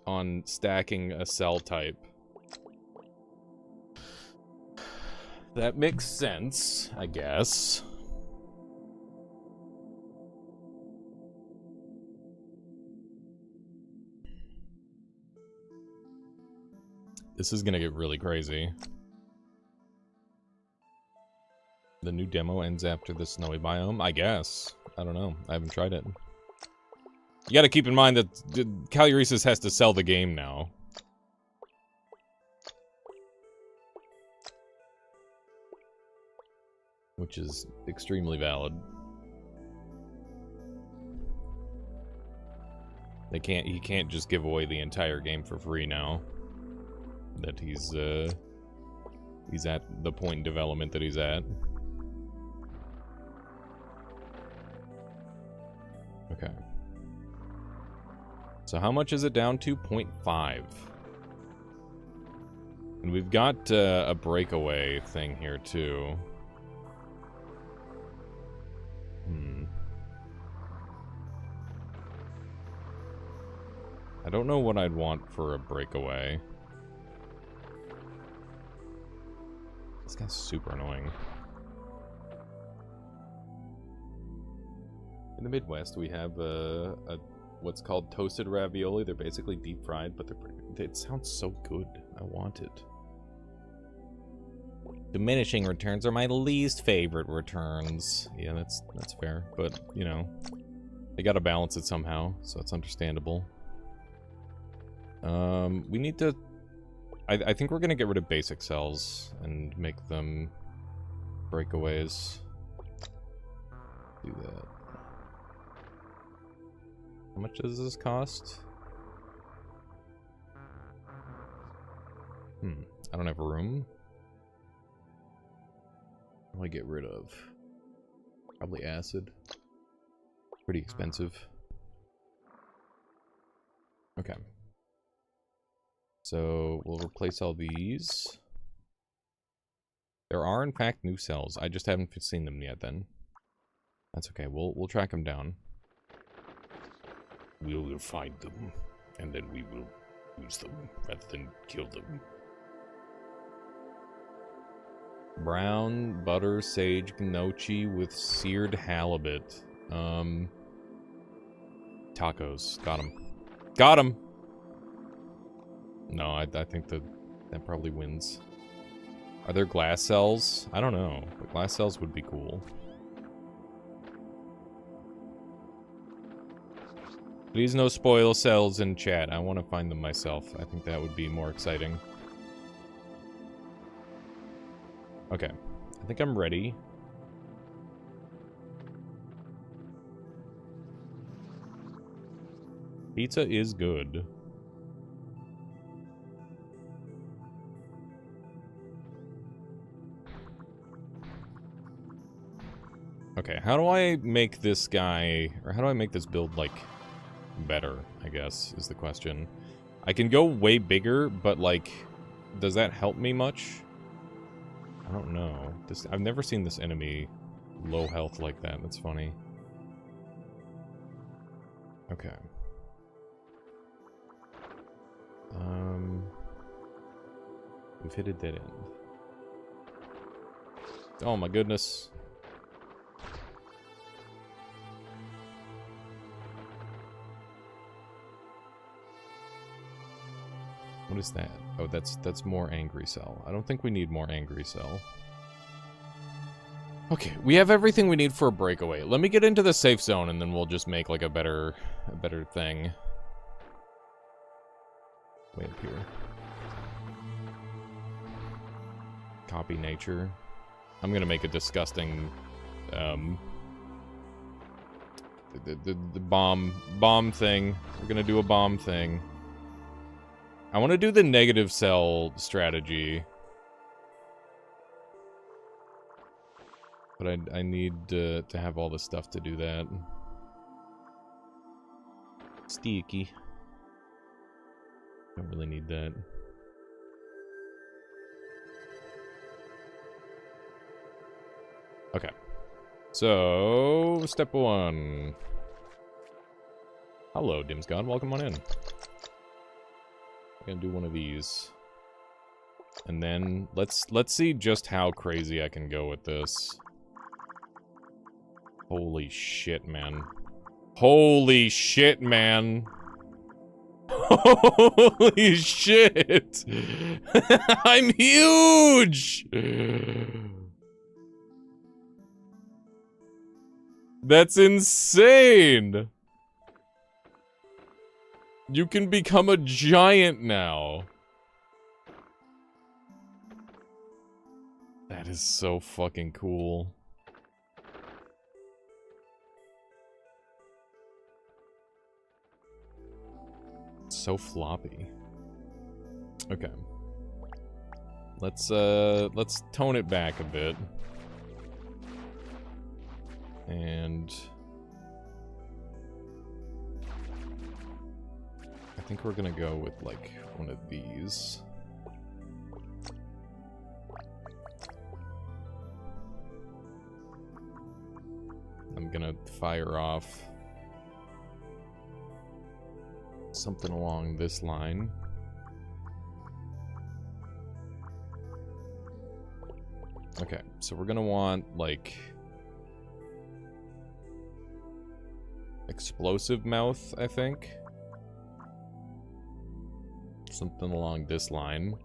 on stacking a cell type. That makes sense, I guess. This is gonna get really crazy. The new demo ends after the snowy biome? I guess. I don't know. I haven't tried it. You gotta keep in mind that Caluresis has to sell the game now. Which is extremely valid. He can't just give away the entire game for free now. That he's at the point in development that he's at. Okay. So how much is it down to? 0.5. And we've got a breakaway thing here too. I don't know what I'd want for a breakaway. This guy's super annoying. In the Midwest, we have what's called toasted ravioli. They're basically deep fried, but it sounds so good. I want it. Diminishing returns are my least favorite returns. Yeah, that's fair, but you know, they gotta balance it somehow, so it's understandable. We need to. I think we're gonna get rid of basic cells and make them breakaways. Do that. How much does this cost? I don't have room. What do I get rid of? Probably acid. Pretty expensive. Okay. So we'll replace all these. There are in fact new cells. I just haven't seen them yet then. That's okay. We'll track them down. We will find them, and then we will use them rather than kill them. Brown butter sage gnocchi with seared halibut. Tacos. Got him. Got him! No, I think that probably wins. Are there glass cells? I don't know, but glass cells would be cool. Please no spoil cells in chat. I want to find them myself. I think that would be more exciting. Okay. I think I'm ready. Pizza is good. Okay, how do I make this guy, or how do I make this build, like, better, I guess, is the question. I can go way bigger, but, like, does that help me much? I don't know. I've never seen this enemy low health like that. That's funny. Okay. We've hit a dead end. Oh my goodness. What is that? Oh, that's more angry cell. I don't think we need more angry cell. Okay, we have everything we need for a breakaway. Let me get into the safe zone and then we'll just make like a better thing. Way up here. Copy nature. I'm gonna make a disgusting the bomb thing. We're gonna do a bomb thing. I want to do the negative cell strategy. But I need to have all the stuff to do that. Sticky. Don't really need that. Okay. So, step one. Hello, Dimsgod. Welcome on in. I'm gonna do one of these. And then, let's see just how crazy I can go with this. Holy shit, man. Holy shit, man. Holy shit. I'm huge. That's insane. You can become a giant now. That is so fucking cool. So floppy. Okay. Let's tone it back a bit. And I think we're gonna go with like one of these. I'm gonna fire off something along this line. Okay, so we're gonna want like explosive mouth, I think. Something along this line.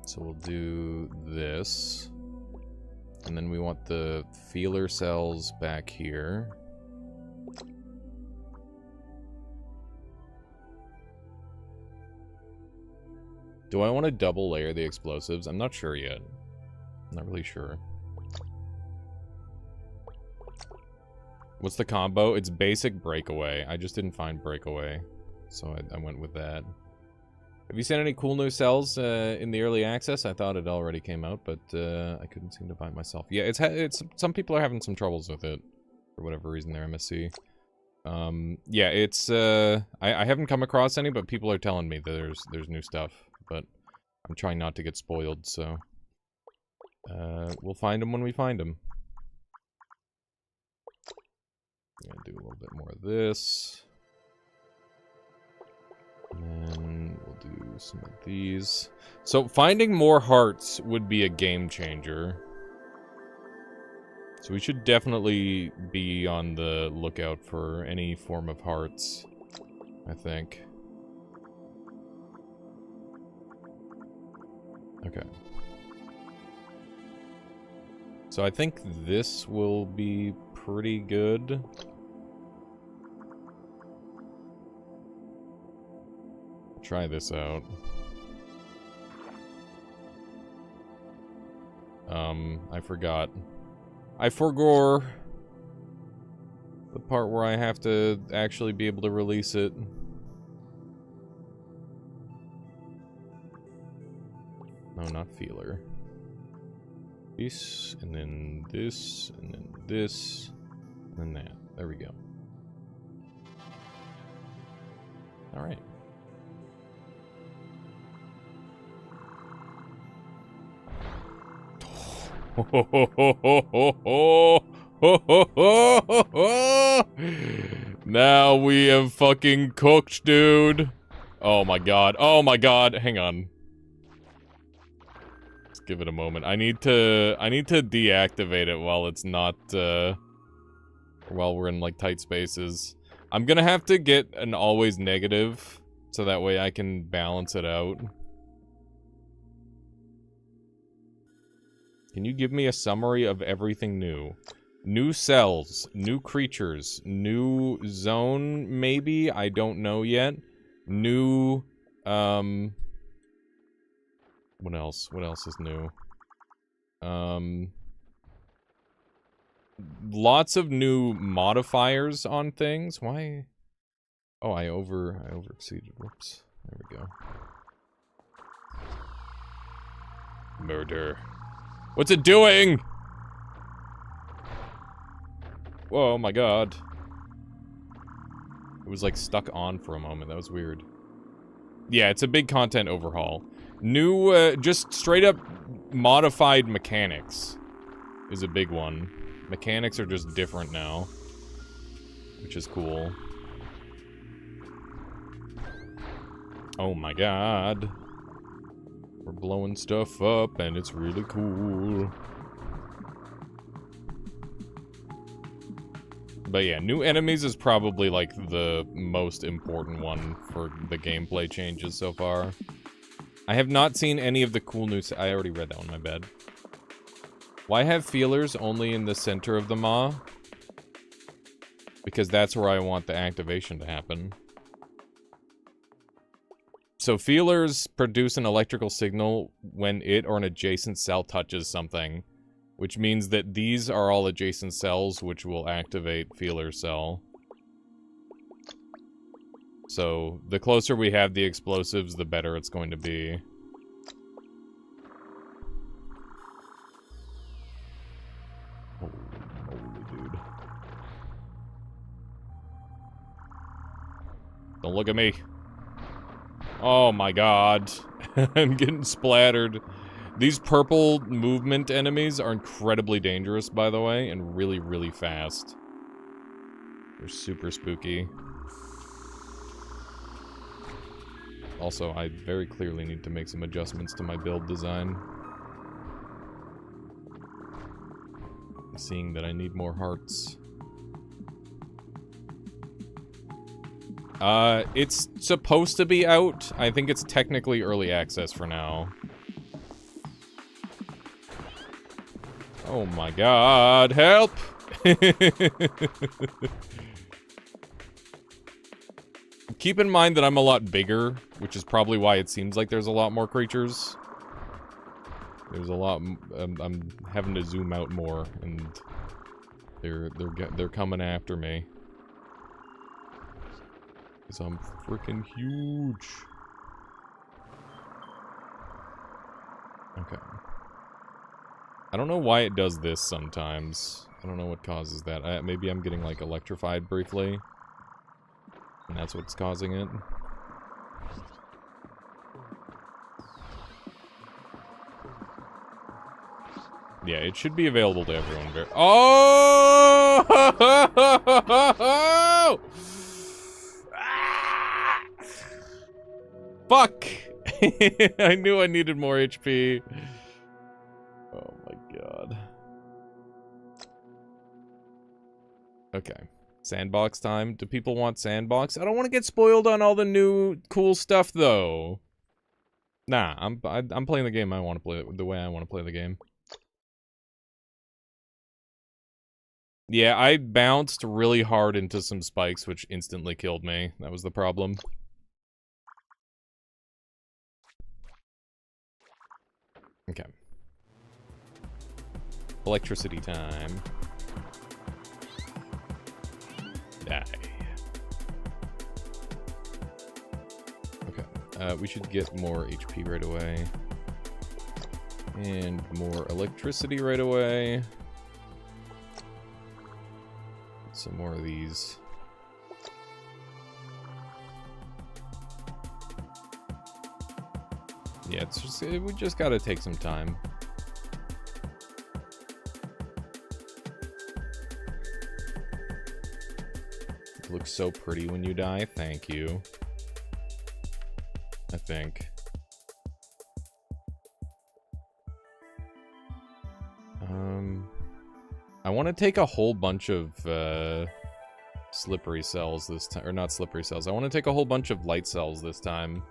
So we'll do this. And then we want the feeler cells back here. Do I want to double layer the explosives? I'm not sure yet. I'm not really sure. What's the combo? It's basic breakaway. I just didn't find breakaway. So I went with that. Have you seen any cool new cells in the early access? I thought it already came out, but I couldn't seem to find myself. Yeah, it's some people are having some troubles with it for whatever reason. Their MSC. Yeah, it's I haven't come across any, but people are telling me that there's new stuff. But I'm trying not to get spoiled, so we'll find them when we find them. I'm gonna do a little bit more of this. And then we'll do some of these. So finding more hearts would be a game changer. So we should definitely be on the lookout for any form of hearts, I think. Okay. So I think this will be pretty good. Try this out. I forgot. I forgore the part where I have to actually be able to release it. No, not feeler. This, and then this, and then this, and then that. There we go. Alright. Now we have fucking cooked, dude. Oh my god. Oh my god. Hang on. Let's give it a moment. I need to deactivate it while it's not while we're in like tight spaces. I'm gonna have to get an always negative so that way I can balance it out. Can you give me a summary of everything new? New cells, new creatures, new zone, maybe? I don't know yet. New, what else? What else is new? Lots of new modifiers on things. Why? Oh, I over exceeded. Whoops. There we go. Murder. What's it doing? Whoa, oh my god. It was like stuck on for a moment. That was weird. Yeah, it's a big content overhaul. New, just straight up modified mechanics is a big one. Mechanics are just different now, which is cool. Oh my god. We're blowing stuff up, and it's really cool. But yeah, new enemies is probably, like, the most important one for the gameplay changes so far. I have not seen any of the cool new... I already read that one, my bad. Why have feelers only in the center of the maw? Because that's where I want the activation to happen. So feelers produce an electrical signal when it or an adjacent cell touches something, which means that these are all adjacent cells which will activate feeler cell. So the closer we have the explosives, the better it's going to be. Holy dude. Don't look at me. Oh my god. I'm getting splattered. These purple movement enemies are incredibly dangerous, by the way, and really, really fast. They're super spooky. Also, I very clearly need to make some adjustments to my build design. I'm seeing that I need more hearts. It's supposed to be out. I think it's technically early access for now. Oh my god, help! Keep in mind that I'm a lot bigger, which is probably why it seems like there's a lot more creatures. There's a lot... I'm having to zoom out more, and they're coming after me. Because I'm freaking huge. Okay. I don't know why it does this sometimes. I don't know what causes that. Maybe I'm getting, like, electrified briefly. And that's what's causing it. Yeah, it should be available to everyone. Oh! Ah! Fuck! I knew I needed more HP. Oh my god. Okay. Sandbox time. Do people want sandbox? I don't want to get spoiled on all the new cool stuff though. Nah, I'm playing the game I want to play it the way I want to play the game. Yeah, I bounced really hard into some spikes, which instantly killed me. That was the problem. Okay. Electricity time. Die. Okay. We should get more HP right away. And more electricity right away. Some more of these. Yeah, it's just, we just gotta take some time. It looks so pretty when you die. Thank you. I think. I want to take a whole bunch of slippery cells this time, or not slippery cells. I want to take a whole bunch of light cells this time,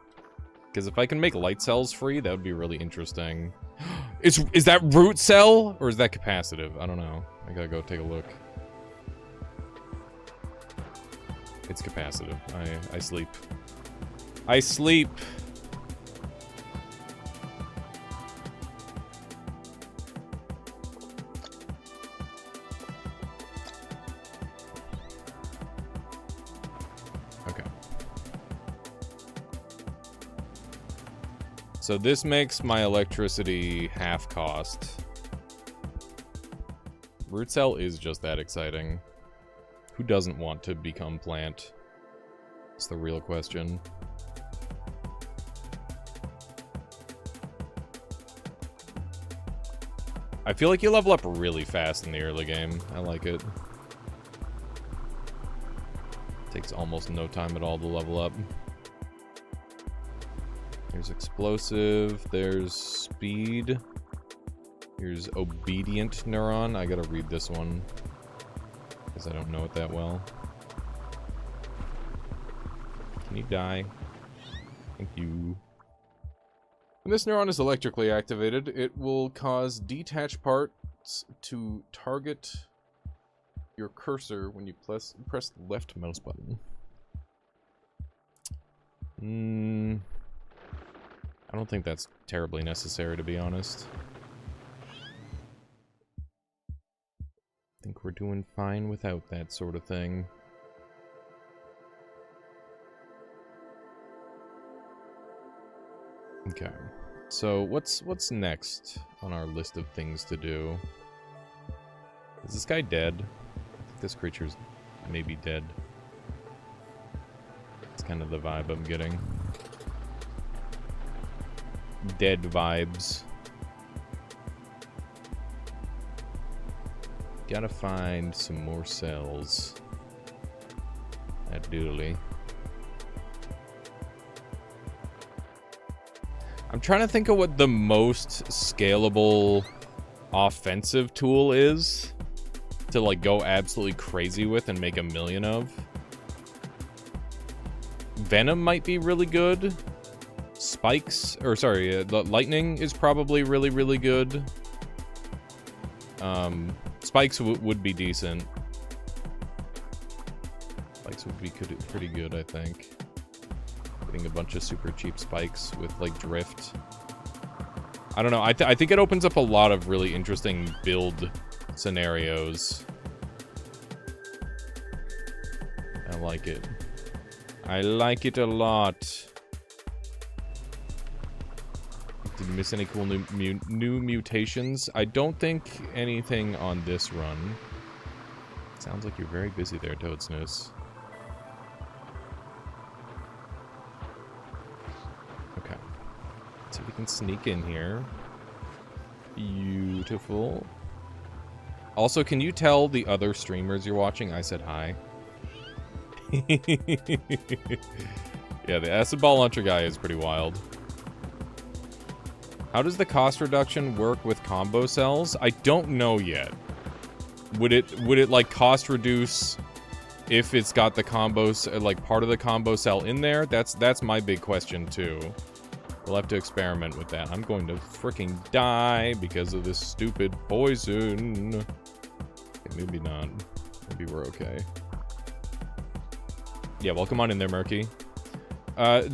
because if I can make light cells free, that would be really interesting. Is that root cell or is that capacitive? I don't know. I gotta go take a look. It's capacitive. I sleep. I sleep. So this makes my electricity half cost. Root cell is just that exciting. Who doesn't want to become plant? It's the real question. I feel like you level up really fast in the early game. I like it. Takes almost no time at all to level up. There's explosive, there's speed, here's obedient neuron. I gotta read this one, because I don't know it that well. Can you die? Thank you. When this neuron is electrically activated, it will cause detached parts to target your cursor when you press the left mouse button. I don't think that's terribly necessary, to be honest. I think we're doing fine without that sort of thing. Okay. So, what's next on our list of things to do? Is this guy dead? I think this creature's maybe dead. It's kind of the vibe I'm getting. Dead vibes. Gotta find some more cells. That doodly. I'm trying to think of what the most scalable offensive tool is to like go absolutely crazy with and make a million of. Venom might be really good. Spikes, or sorry, the lightning is probably really, really good. Spikes would be decent. Spikes would be pretty good, I think. Getting a bunch of super cheap spikes with, like, drift. I don't know, I think it opens up a lot of really interesting build scenarios. I like it. I like it a lot. Did you miss any cool new mutations? I don't think anything on this run. Sounds like you're very busy there, Toadsnooze. Okay. So we can sneak in here. Beautiful. Also, can you tell the other streamers you're watching I said hi? Yeah, the acid ball launcher guy is pretty wild. How does the cost reduction work with combo cells? I don't know yet. Would it like cost reduce if it's got the combos, like part of the combo cell in there? That's my big question too. We'll have to experiment with that. I'm going to freaking die because of this stupid poison. Okay, maybe not. Maybe we're okay. Yeah, welcome on in there, Murky.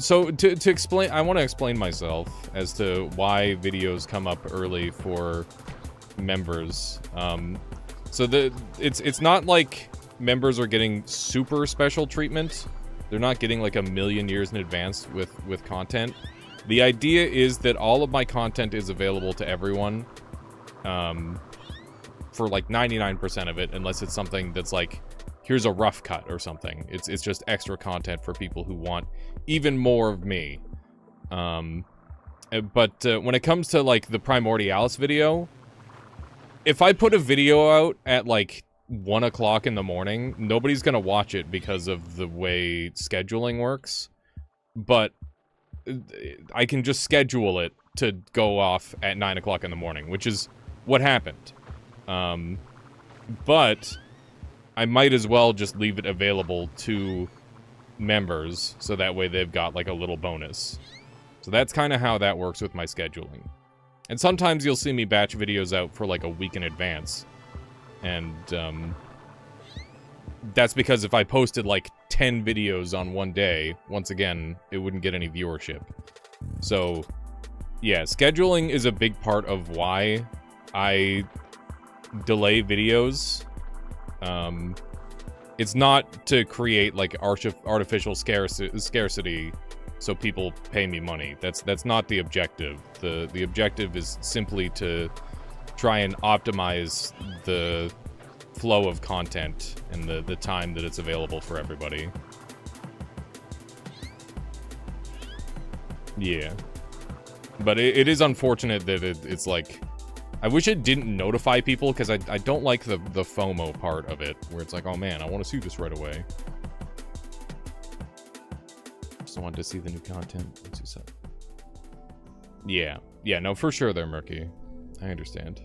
So to explain, I want to explain myself as to why videos come up early for members. So it's not like members are getting super special treatment. They're not getting like a million years in advance with content. The idea is that all of my content is available to everyone, for like 99% of it, unless it's something that's like, here's a rough cut or something. It's just extra content for people who want even more of me. But when it comes to like the Primordialis video, if I put a video out at like 1 o'clock in the morning, nobody's gonna watch it because of the way scheduling works. But I can just schedule it to go off at 9 o'clock in the morning, which is what happened. But I might as well just leave it available to members, so that way they've got like a little bonus. So that's kind of how that works with my scheduling. And sometimes you'll see me batch videos out for like a week in advance. And that's because if I posted like 10 videos on one day, once again, it wouldn't get any viewership. So yeah, scheduling is a big part of why I delay videos. It's not to create like artificial scarcity so people pay me money. That's not the objective. The objective is simply to try and optimize the flow of content and the time that it's available for everybody. Yeah. But it is unfortunate that it's like, I wish it didn't notify people, because I don't like the FOMO part of it, where it's like, oh man, I want to see this right away. Just wanted to see the new content. What's he say? Yeah. Yeah, no, for sure they're murky. I understand.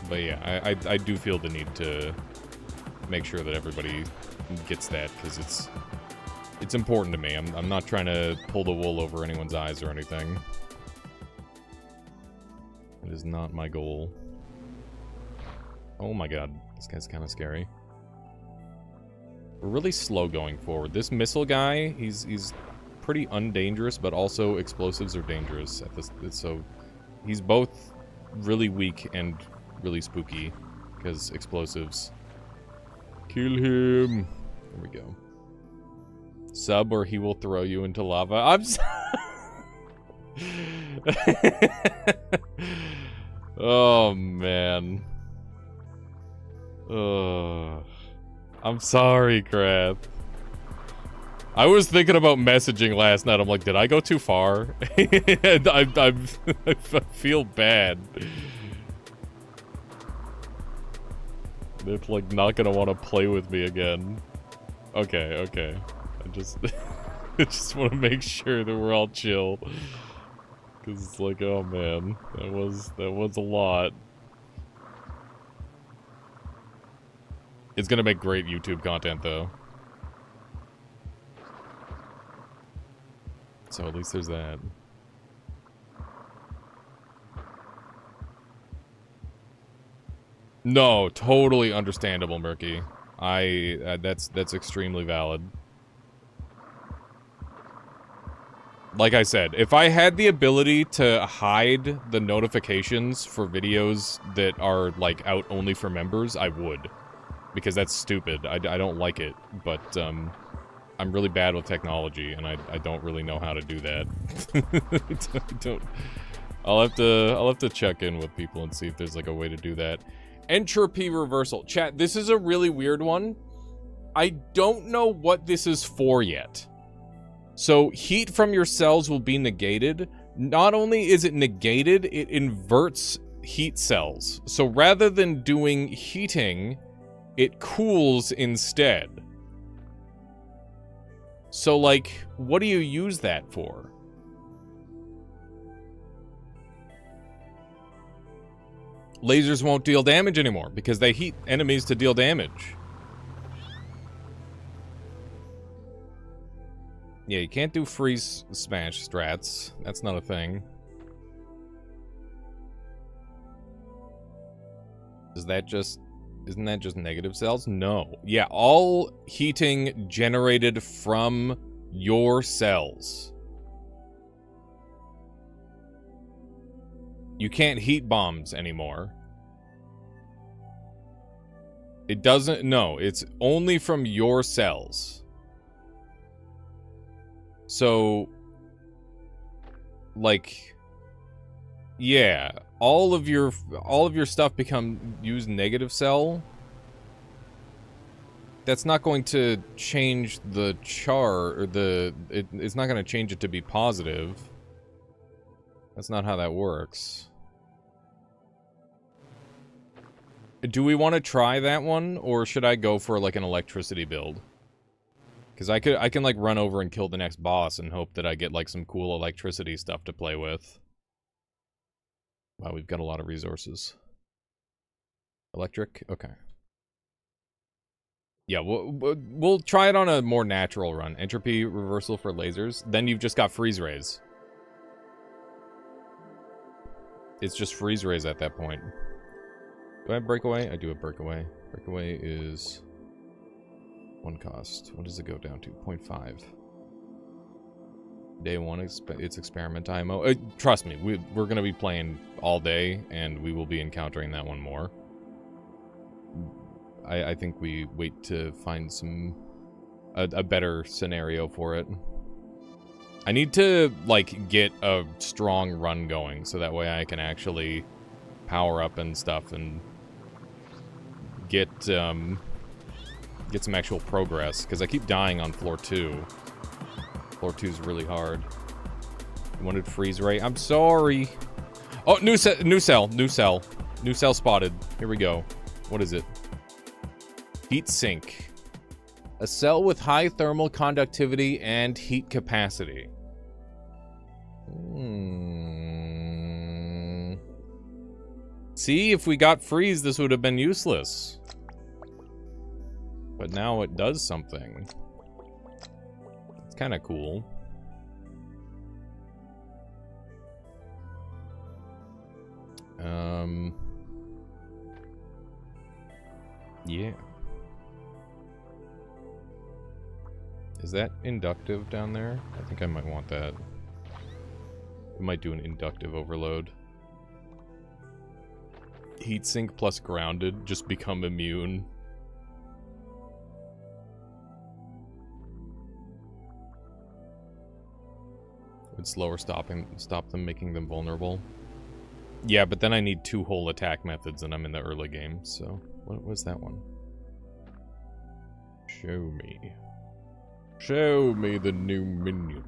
But yeah, I do feel the need to make sure that everybody gets that, because it's important to me. I'm not trying to pull the wool over anyone's eyes or anything. It is not my goal. Oh my god, this guy's kind of scary. We're really slow going forward. This missile guy, he's pretty undangerous, but also explosives are dangerous at this. So he's both really weak and really spooky, because explosives. Kill him. There we go. Sub or he will throw you into lava. I'm oh man. I'm sorry, Crap. I was thinking about messaging last night. I'm like, did I go too far? And I feel bad. They're like not gonna want to play with me again. Okay. I just want to make sure that we're all chill. Cause it's like, oh man, that was a lot. It's gonna make great YouTube content though. So at least there's that. No, totally understandable, Murky. That's extremely valid. Like I said, if I had the ability to hide the notifications for videos that are, like, out only for members, I would. because that's stupid. I don't like it, but I'm really bad with technology, and I don't really know how to do that. I don't. I'll have to check in with people and see if there's like a way to do that. Entropy reversal. Chat, this is a really weird one. I don't know what this is for yet. So heat from your cells will be negated. Not only is it negated, it inverts heat cells. So rather than doing heating, it cools instead. So like, what do you use that for? Lasers won't deal damage anymore because they heat enemies to deal damage. Yeah, you can't do freeze smash strats. That's not a thing. Isn't that just negative cells? No. Yeah, all heating generated from your cells. You can't heat bombs anymore. It doesn't, no, it's only from your cells. So, like, yeah, all of your stuff use negative cell. That's not going to change the char, or it's not going to change it to be positive. That's not how that works. Do we want to try that one, or should I go for like an electricity build? Because I can like run over and kill the next boss and hope that I get like some cool electricity stuff to play with. Wow, we've got a lot of resources. Electric? Okay. Yeah, we'll try it on a more natural run. Entropy reversal for lasers. Then you've just got freeze rays. It's just freeze rays at that point. Do I have breakaway? I do have breakaway. Breakaway is 1 cost. What does it go down to? 0.5. Day 1, it's experiment IMO. Trust me, we're going to be playing all day, and we will be encountering that one more. I think we wait to find a better scenario for it. I need to, like, get a strong run going, so that way I can actually power up and stuff, and get some actual progress, because I keep dying on floor 2. Floor 2 is really hard. You wanted freeze ray? I'm sorry. Oh, new cell spotted. Here we go. What is it? Heat sink. A cell with high thermal conductivity and heat capacity. See, if we got freeze, this would have been useless. But now it does something. It's kind of cool. Yeah. Is that inductive down there? I think I might want that. We might do an inductive overload. Heatsink plus grounded, just become immune. Would slower stop them, making them vulnerable. Yeah, but then I need 2 whole attack methods, and I'm in the early game, so... What was that one? Show me. Show me the new minion.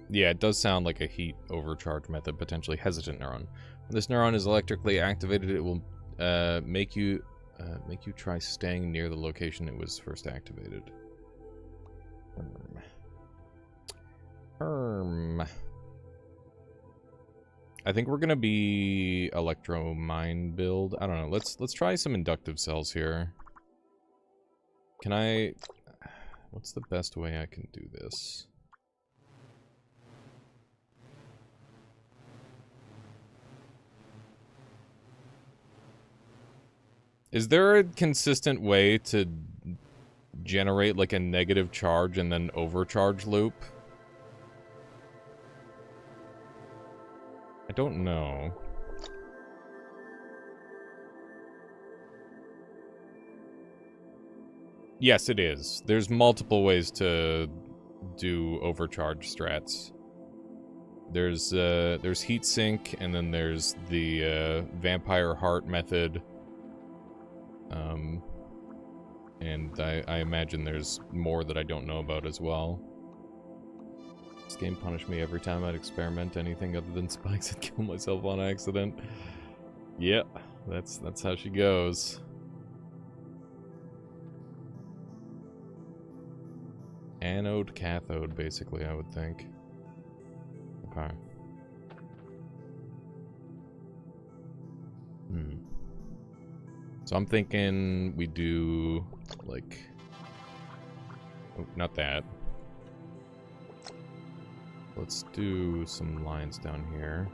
Yeah, it does sound like a heat overcharge method, potentially hesitant neuron. When this neuron is electrically activated, it will make you try staying near the location it was first activated. I think we're gonna be electromine build. I don't know. Let's try some inductive cells here. Can I? What's the best way I can do this? Is there a consistent way to generate like a negative charge and then overcharge loop? I don't know. Yes, it is. There's multiple ways to do overcharge strats. There's heat sink, and then there's the vampire heart method. And I imagine there's more that I don't know about as well. This game punished me every time I'd experiment anything other than spikes and kill myself on accident. Yep, that's how she goes. Anode, cathode, basically, I would think. Okay. So I'm thinking we do, like... Oh, not that. Let's do some lines down here.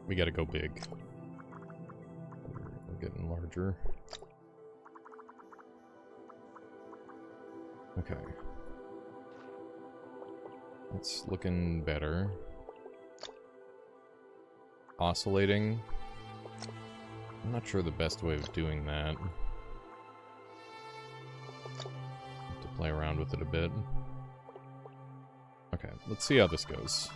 We gotta go big. We're getting larger. Okay. That's looking better. Oscillating. I'm not sure the best way of doing that. Have to play around with it a bit. Okay, let's see how this goes.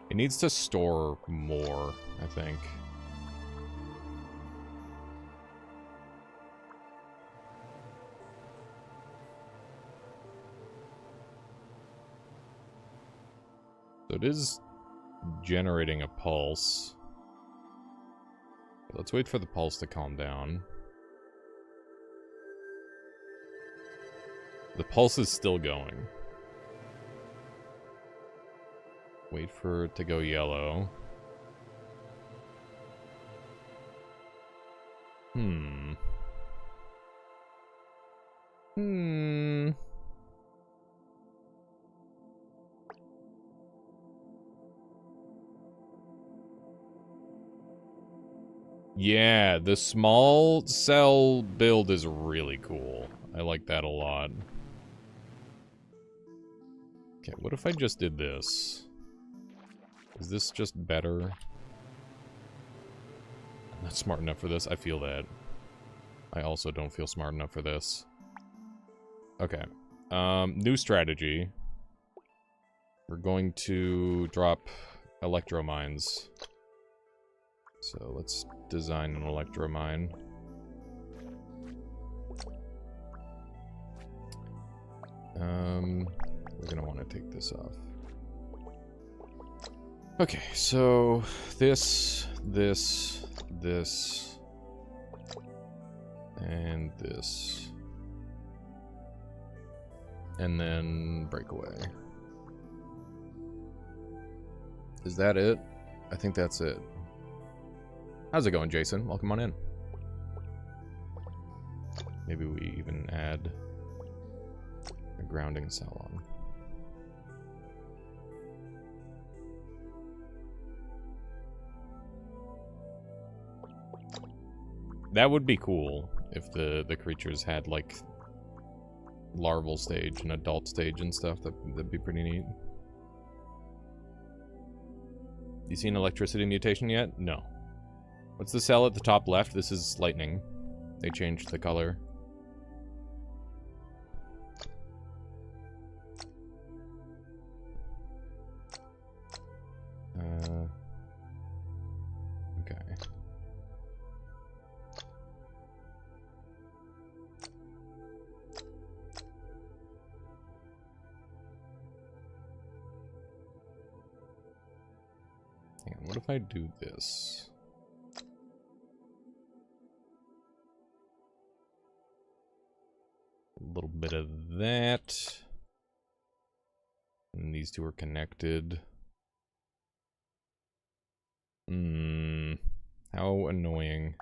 It needs to store more, I think. So it is generating a pulse. Let's wait for the pulse to calm down. The pulse is still going. Wait for it to go yellow. Yeah, the small cell build is really cool. I like that a lot. Okay, what if I just did this? Is this just better? I'm not smart enough for this. I feel that. I also don't feel smart enough for this. Okay. New strategy. We're going to drop electromines. So let's design an electromine. We're gonna want to take this off. Okay, so this, and this. And then breakaway. Is that it? I think that's it. How's it going, Jason? Welcome on in. Maybe we even add a grounding cell on. That would be cool if the creatures had, like, larval stage and adult stage and stuff. That'd be pretty neat. You seen electricity mutation yet? No. What's the cell at the top left? This is lightning. They changed the color. Okay. Hang on, what if I do this? A little bit of that. And these two are connected. How annoying.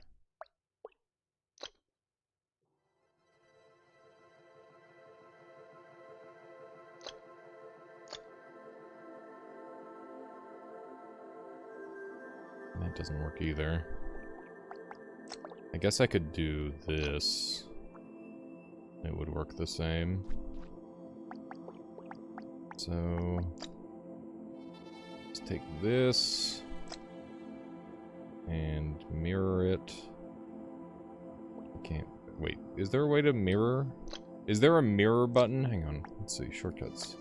That doesn't work either. I guess I could do this. It would work the same. So... let's take this... and mirror it. I can't... wait, is there a way to mirror? Is there a mirror button? Hang on, let's see, shortcuts.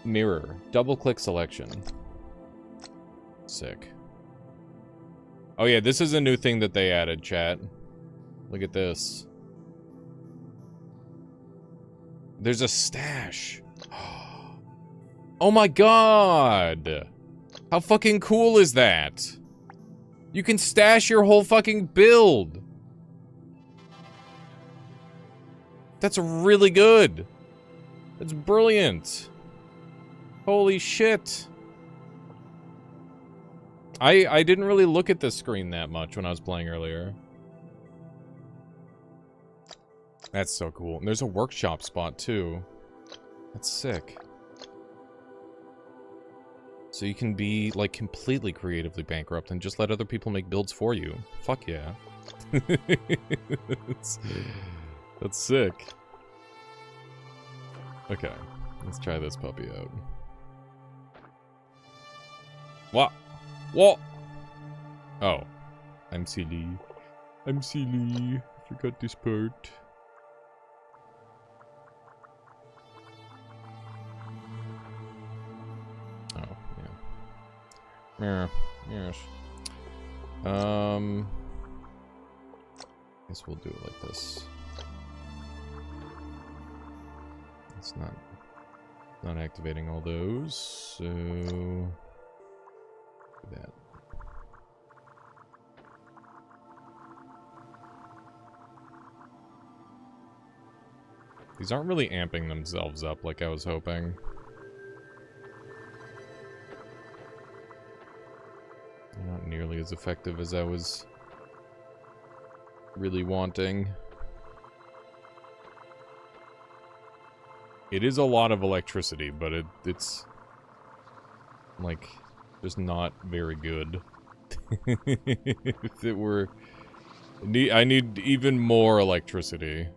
Mirror. Double-click selection. Sick. Oh yeah, this is a new thing that they added, chat. Look at this. There's a stash. Oh my god! How fucking cool is that? You can stash your whole fucking build! That's really good! That's brilliant! Holy shit! I didn't really look at this screen that much when I was playing earlier. That's so cool. And there's a workshop spot, too. That's sick. So you can be, like, completely creatively bankrupt and just let other people make builds for you. Fuck yeah. That's sick. Okay. Let's try this puppy out. What? What? Oh. I'm silly. I'm silly. Forgot this part. Oh, yeah. Yeah. Yes. Guess we'll do it like this. It's not activating all those, so do that. These aren't really amping themselves up like I was hoping. They're not nearly as effective as I was really wanting. It is a lot of electricity, but it's like just not very good. If it were, I need even more electricity.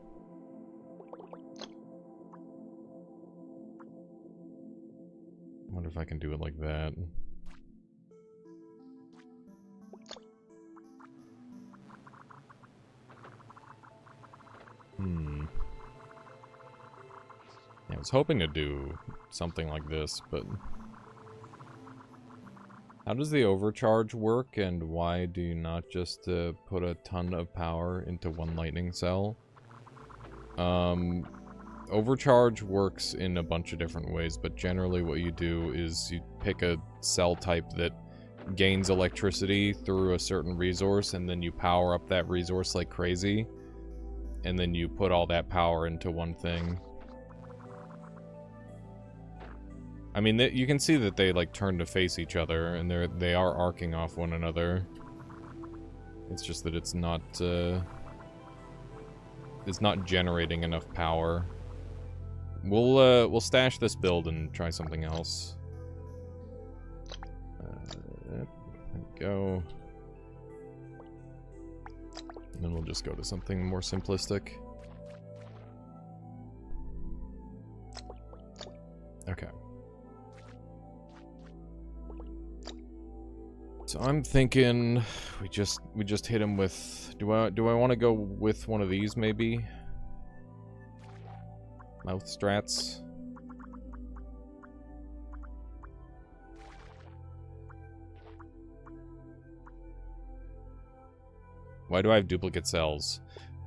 I wonder if I can do it like that. Yeah, I was hoping to do something like this, but... how does the overcharge work, and why do you not just put a ton of power into one lightning cell? Overcharge works in a bunch of different ways, but generally what you do is you pick a cell type that gains electricity through a certain resource, and then you power up that resource like crazy, and then you put all that power into one thing. I mean, you can see that they, like, turn to face each other, and they are arcing off one another. It's just that it's not generating enough power. We'll stash this build and try something else. There we go. And then we'll just go to something more simplistic. Okay. So I'm thinking we just hit him with, do I want to go with one of these maybe? Mouth strats. Why do I have duplicate cells?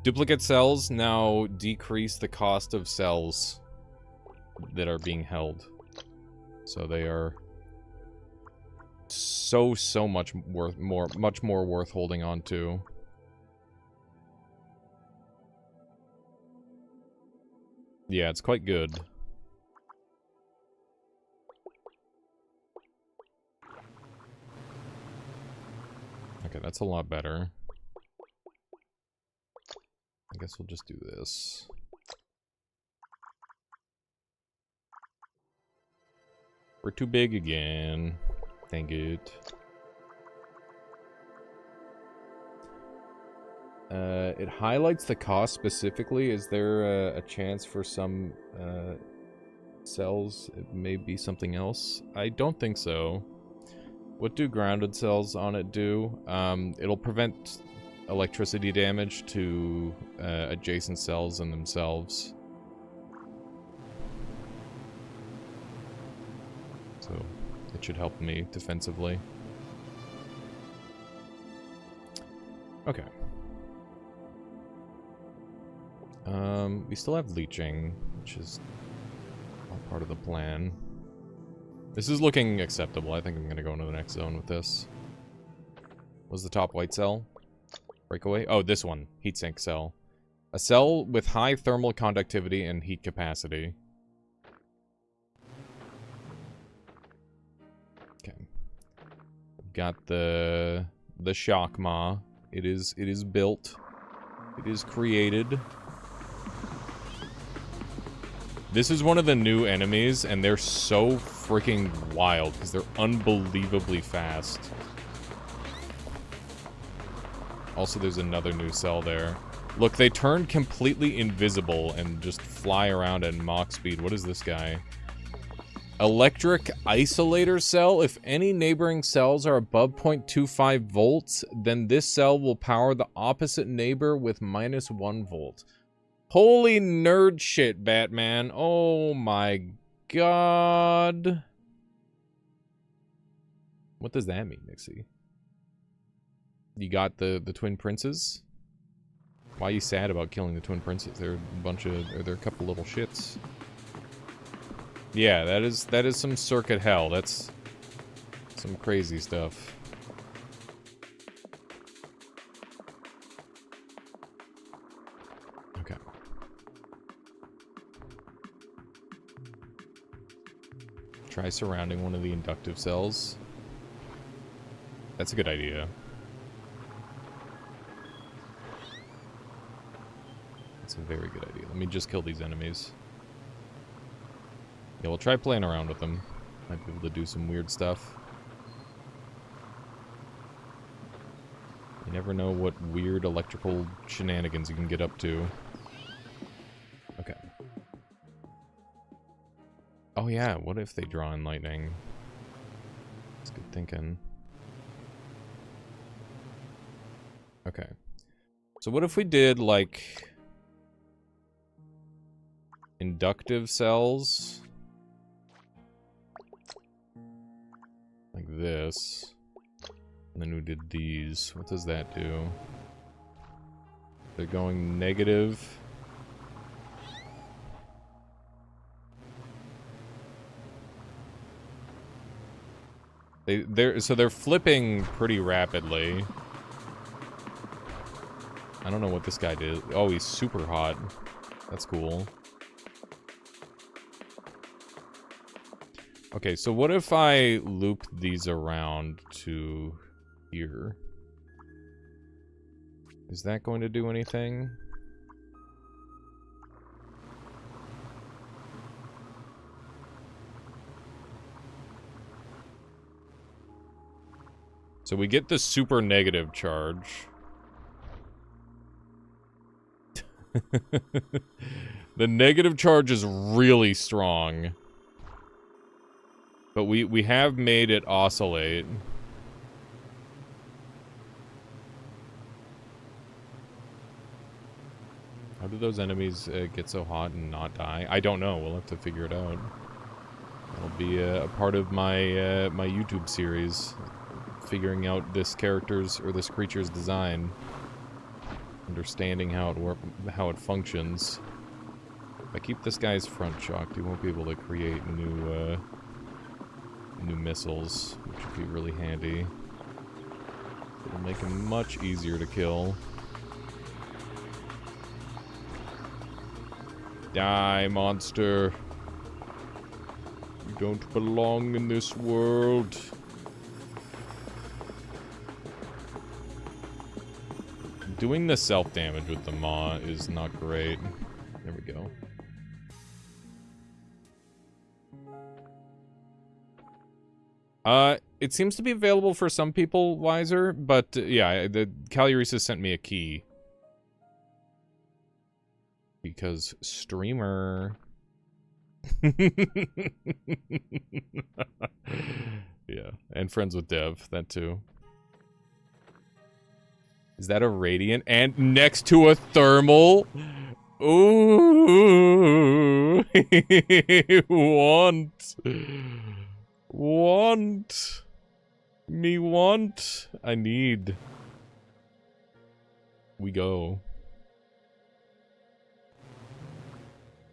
Duplicate cells now decrease the cost of cells that are being held. So they are so much much more worth holding on to. Yeah, it's quite good. Okay, that's a lot better. I guess we'll just do this. We're too big again. Dang it. It highlights the cost specifically. Is there a chance for some cells it may be something else? I don't think so. What do grounded cells on it do? It'll prevent electricity damage to adjacent cells and themselves. So it should help me defensively. Okay. We still have leeching, which is all part of the plan. This is looking acceptable. I think I'm gonna go into the next zone with this. Was the top white cell? Breakaway? Oh, this one. Heatsink cell. A cell with high thermal conductivity and heat capacity. Okay. Got the shock maw. It is built. It is created. This is one of the new enemies, and they're so freaking wild, because they're unbelievably fast. Also, there's another new cell there. Look, they turn completely invisible and just fly around at Mach speed. What is this guy? Electric isolator cell. If any neighboring cells are above 0.25 volts, then this cell will power the opposite neighbor with -1 volt. Holy nerd shit, Batman. Oh my god. What does that mean, Nixie? You got the twin princes? Why are you sad about killing the twin princes? They're a bunch of... They're a couple little shits. Yeah, that is some circuit hell. That's some crazy stuff. Okay. Try surrounding one of the inductive cells. That's a good idea. That's a very good idea. Let me just kill these enemies. Yeah, we'll try playing around with them. Might be able to do some weird stuff. You never know what weird electrical shenanigans you can get up to. Okay. Oh yeah, what if they draw in lightning? That's good thinking. Okay. So what if we did, like... inductive cells? Like this. And then we did these. What does that do? They're going negative. So they're flipping pretty rapidly. I don't know what this guy did. Oh, he's super hot. That's cool. Okay, so what if I loop these around to here? Is that going to do anything? So we get the super negative charge. The negative charge is really strong. But we have made it oscillate. How do those enemies get so hot and not die? I don't know. We'll have to figure it out. That'll be a part of my my YouTube series, figuring out this character's or this creature's design, understanding how it functions. If I keep this guy's front shocked, he won't be able to create new missiles, which would be really handy. It'll make him much easier to kill. Die, monster. You don't belong in this world. Doing the self-damage with the maw is not great. There we go. It seems to be available for some people, Wiser, but yeah, the Caluresis sent me a key Because streamer. Yeah, and friends with Dev, that too. Is that a radiant? And next to a thermal? Ooh. Want. Want. Me want. I need. We go.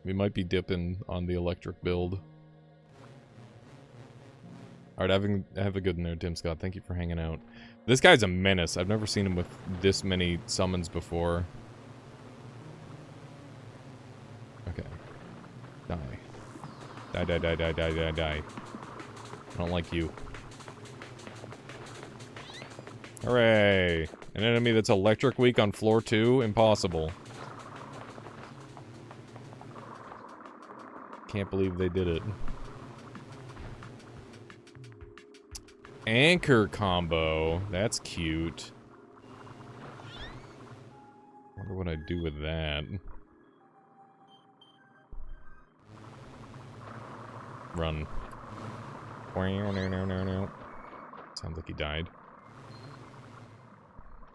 We might be dipping on the electric build. Alright, have a good note, Tim Scott. Thank you for hanging out. This guy's a menace. I've never seen him with this many summons before. Okay. Die. Die, die, die, die, die, die, die. I don't like you. Hooray! An enemy that's electric weak on floor 2? Impossible. Can't believe they did it. Anchor combo. That's cute. Wonder what I'd do with that. Run. Sounds like he died.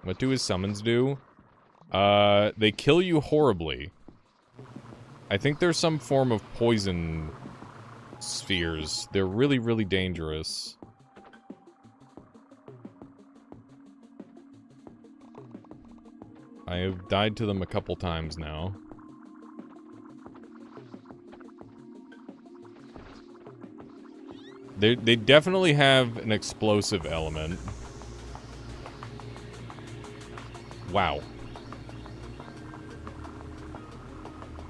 What do his summons do? They kill you horribly. I think there's some form of poison spheres. They're really, really dangerous. I have died to them a couple times now. They definitely have an explosive element. Wow.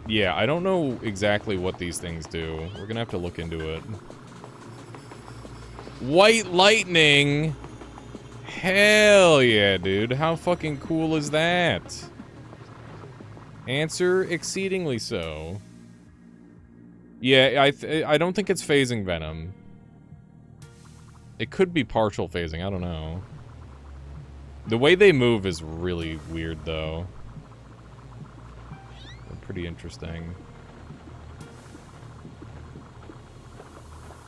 Yeah, I don't know exactly what these things do. We're gonna have to look into it. White lightning! Hell yeah, dude. How fucking cool is that? Answer, exceedingly so. Yeah, I don't think it's phasing venom. It could be partial phasing, I don't know. The way they move is really weird, though. Pretty interesting.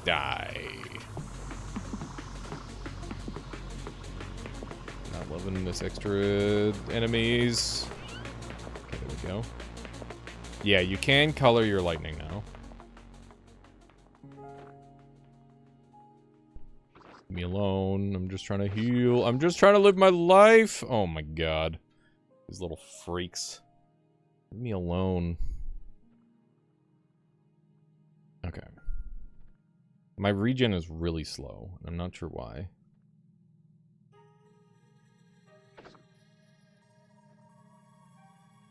Die. Not loving this extra enemies. Okay, there we go. Yeah, you can color your lightning now. Leave me alone. I'm just trying to heal. I'm just trying to live my life. Oh my god. These little freaks. Leave me alone. Okay. My regen is really slow. I'm not sure why.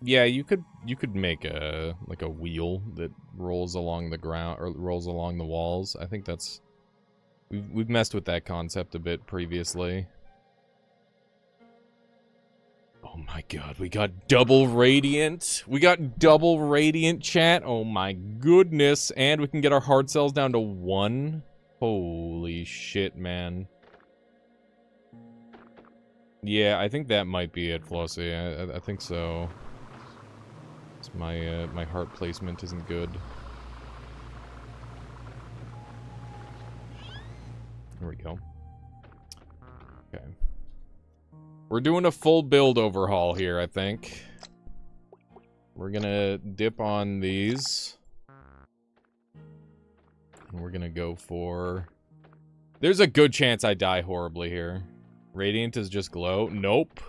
Yeah, you could make a like a wheel that rolls along the ground or rolls along the walls. I think that's we've messed with that concept a bit previously. Oh my god, we got double radiant. We got double radiant, chat. Oh my goodness. And we can get our heart cells down to 1. Holy shit, man. Yeah, I think that might be it, Flossie. I think so. It's my heart placement isn't good. There we go. Okay. We're doing a full build overhaul here, I think. We're gonna dip on these. And we're gonna go for... There's a good chance I die horribly here. Radiant is just glow. Nope.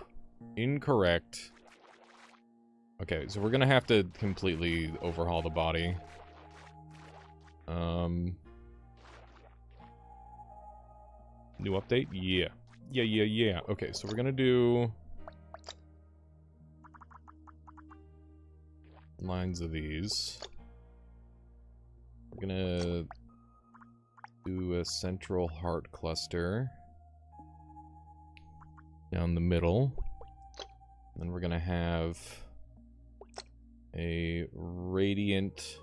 Incorrect. Okay, so we're gonna have to completely overhaul the body. New update? Yeah. Yeah. Okay, so we're gonna do... lines of these. We're gonna do a central heart cluster down the middle. Then we're gonna have a radiant...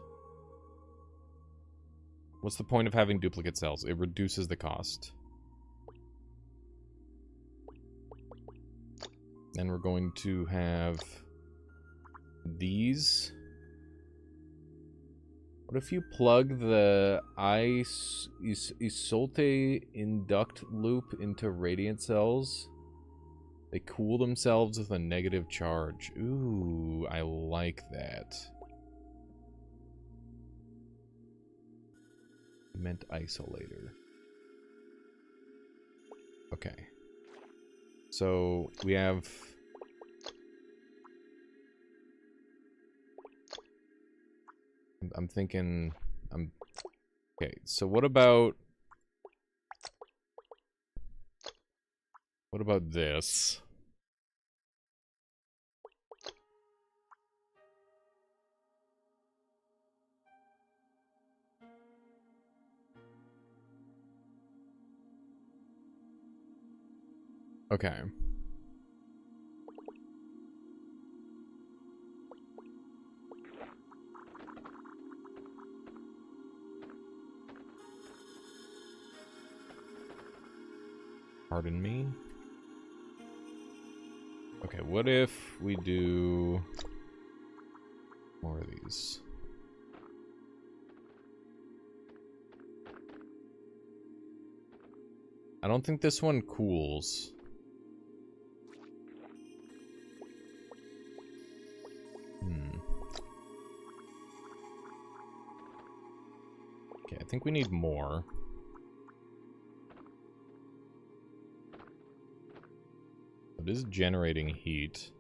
What's the point of having duplicate cells? It reduces the cost. Then we're going to have these What if you plug the isolte induct loop into radiant cells? They cool themselves with a negative charge. Ooh, I like that. Meant isolator. Okay. So we have... I'm thinking... Okay, so what about... What about this? Okay. Pardon me? Okay, what if we do more of these? I don't think this one cools. Okay, I think we need more. It is generating heat.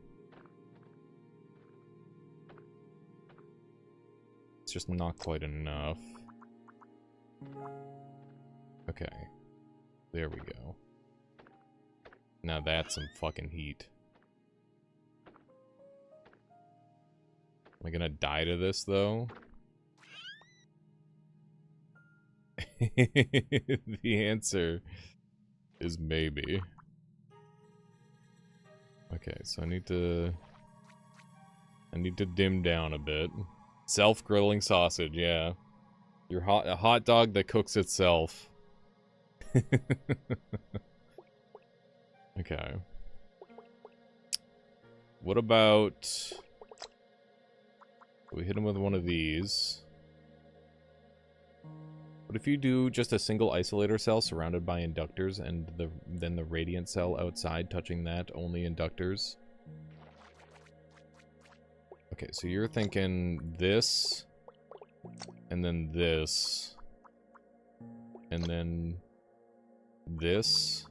It's just not quite enough. Okay. There we go. Now that's some fucking heat. Am I gonna die to this, though? The answer is maybe. Okay, so I need to dim down a bit. Self-grilling sausage, yeah. A hot dog that cooks itself. Okay. What about... We hit him with one of these. What if you do just a single isolator cell surrounded by inductors and then the radiant cell outside touching that, only inductors? Okay, so you're thinking this, and then this, and then this.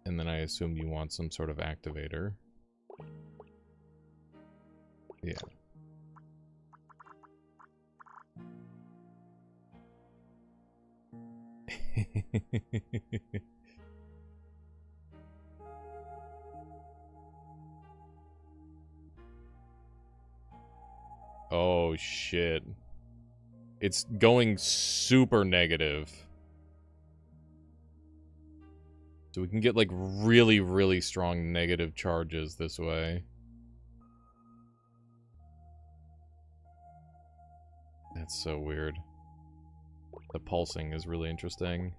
And then I assume you want some sort of activator. Yeah. Oh, shit. It's going super negative. So we can get, like, really, really strong negative charges this way. That's so weird. The pulsing is really interesting.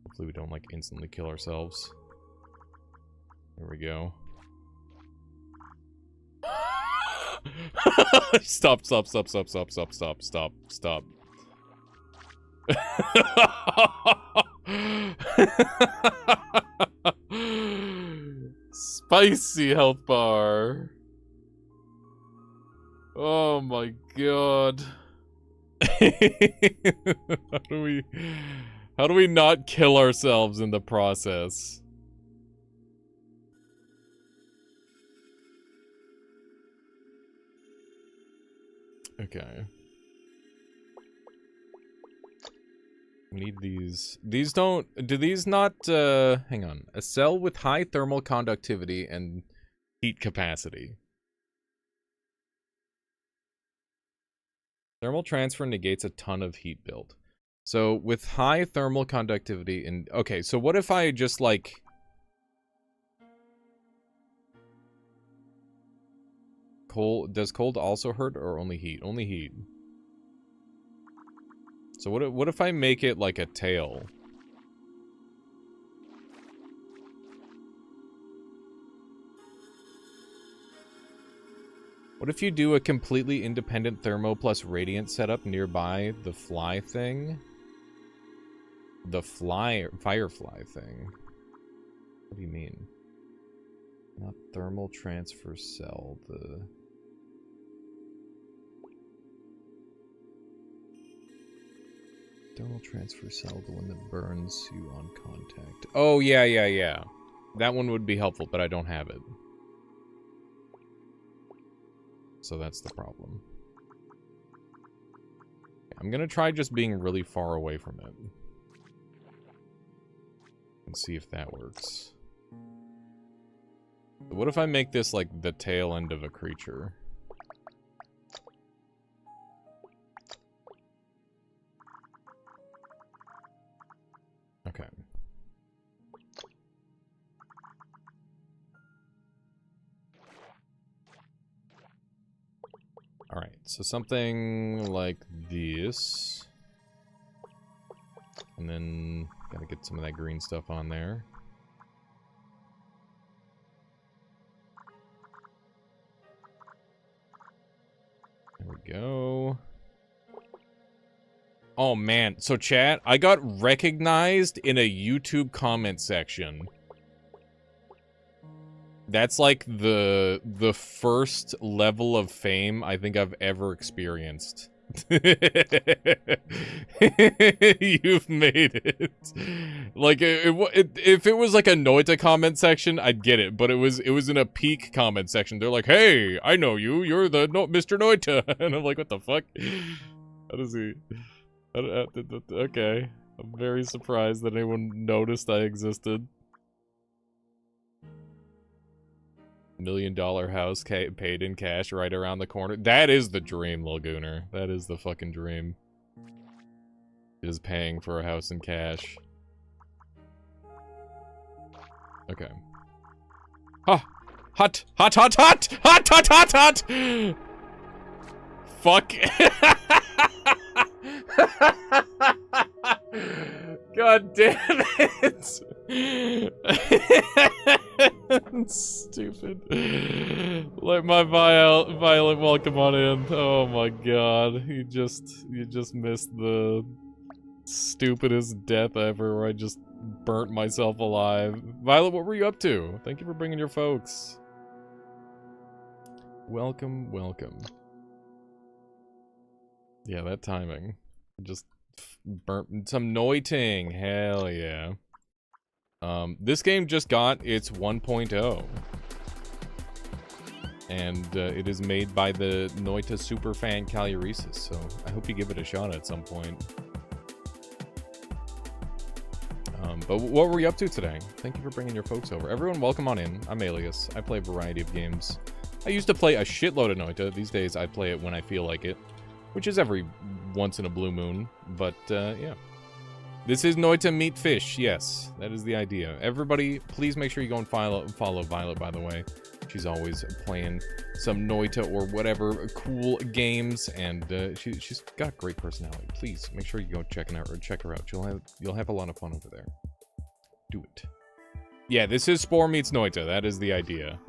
Hopefully we don't, like, instantly kill ourselves. There we go. Stop. Spicy health bar. Oh my god. How do we not kill ourselves in the process? Okay. We need these. These don't... Do these not... hang on. A cell with high thermal conductivity and heat capacity. Thermal transfer negates a ton of heat build. So, with high thermal conductivity and... Okay, so what if I just, like... Cold... Does cold also hurt or only heat? Only heat. So what if I make it like a tail? What if you do a completely independent thermo plus radiant setup nearby the fly thing? The firefly thing. What do you mean? Not thermal transfer cell, the... Thermal transfer cell, the one that burns you on contact. Oh, yeah. That one would be helpful, but I don't have it. So that's the problem. I'm gonna try just being really far away from it. And see if that works. What if I make this like the tail end of a creature? Okay. Alright, so something like this. And then gotta get some of that green stuff on there. There we go. Oh man, so chat, I got recognized in a YouTube comment section. That's like the first level of fame I think I've ever experienced. You've made it. Like if it was like a Noita comment section, I'd get it, but it was in a peak comment section. They're like, "Hey, I know you. You're the Mr. Noita," and I'm like, "What the fuck? How does he?" Okay, I'm very surprised that anyone noticed I existed. $1 million house paid in cash right around the corner. That is the dream, Lagooner. That is the fucking dream. Is paying for a house in cash. Okay. Ah! Hot! Hot, hot, hot! Hot, hot, hot, hot! Fuck. God damn it! Stupid. Let my Violet welcome on in. Oh my god. You just missed the stupidest death ever where I just burnt myself alive. Violet, what were you up to? Thank you for bringing your folks. Welcome, welcome. Yeah, that timing. Just burnt some noiting. Hell yeah. This game just got its 1.0. And it is made by the Noita superfan Caluresis, so I hope you give it a shot at some point. But what were you up to today? Thank you for bringing your folks over. Everyone, welcome on in. I'm Alias. I play a variety of games. I used to play a shitload of Noita. These days I play it when I feel like it, which is every once in a blue moon, but yeah. This is Noita Meat Fish, yes, that is the idea. Everybody, please make sure you go and follow Violet, by the way. She's always playing some Noita or whatever cool games, and she's got great personality. Please make sure you go check her out. You'll have a lot of fun over there. Do it. Yeah, this is Spore meets Noita. That is the idea.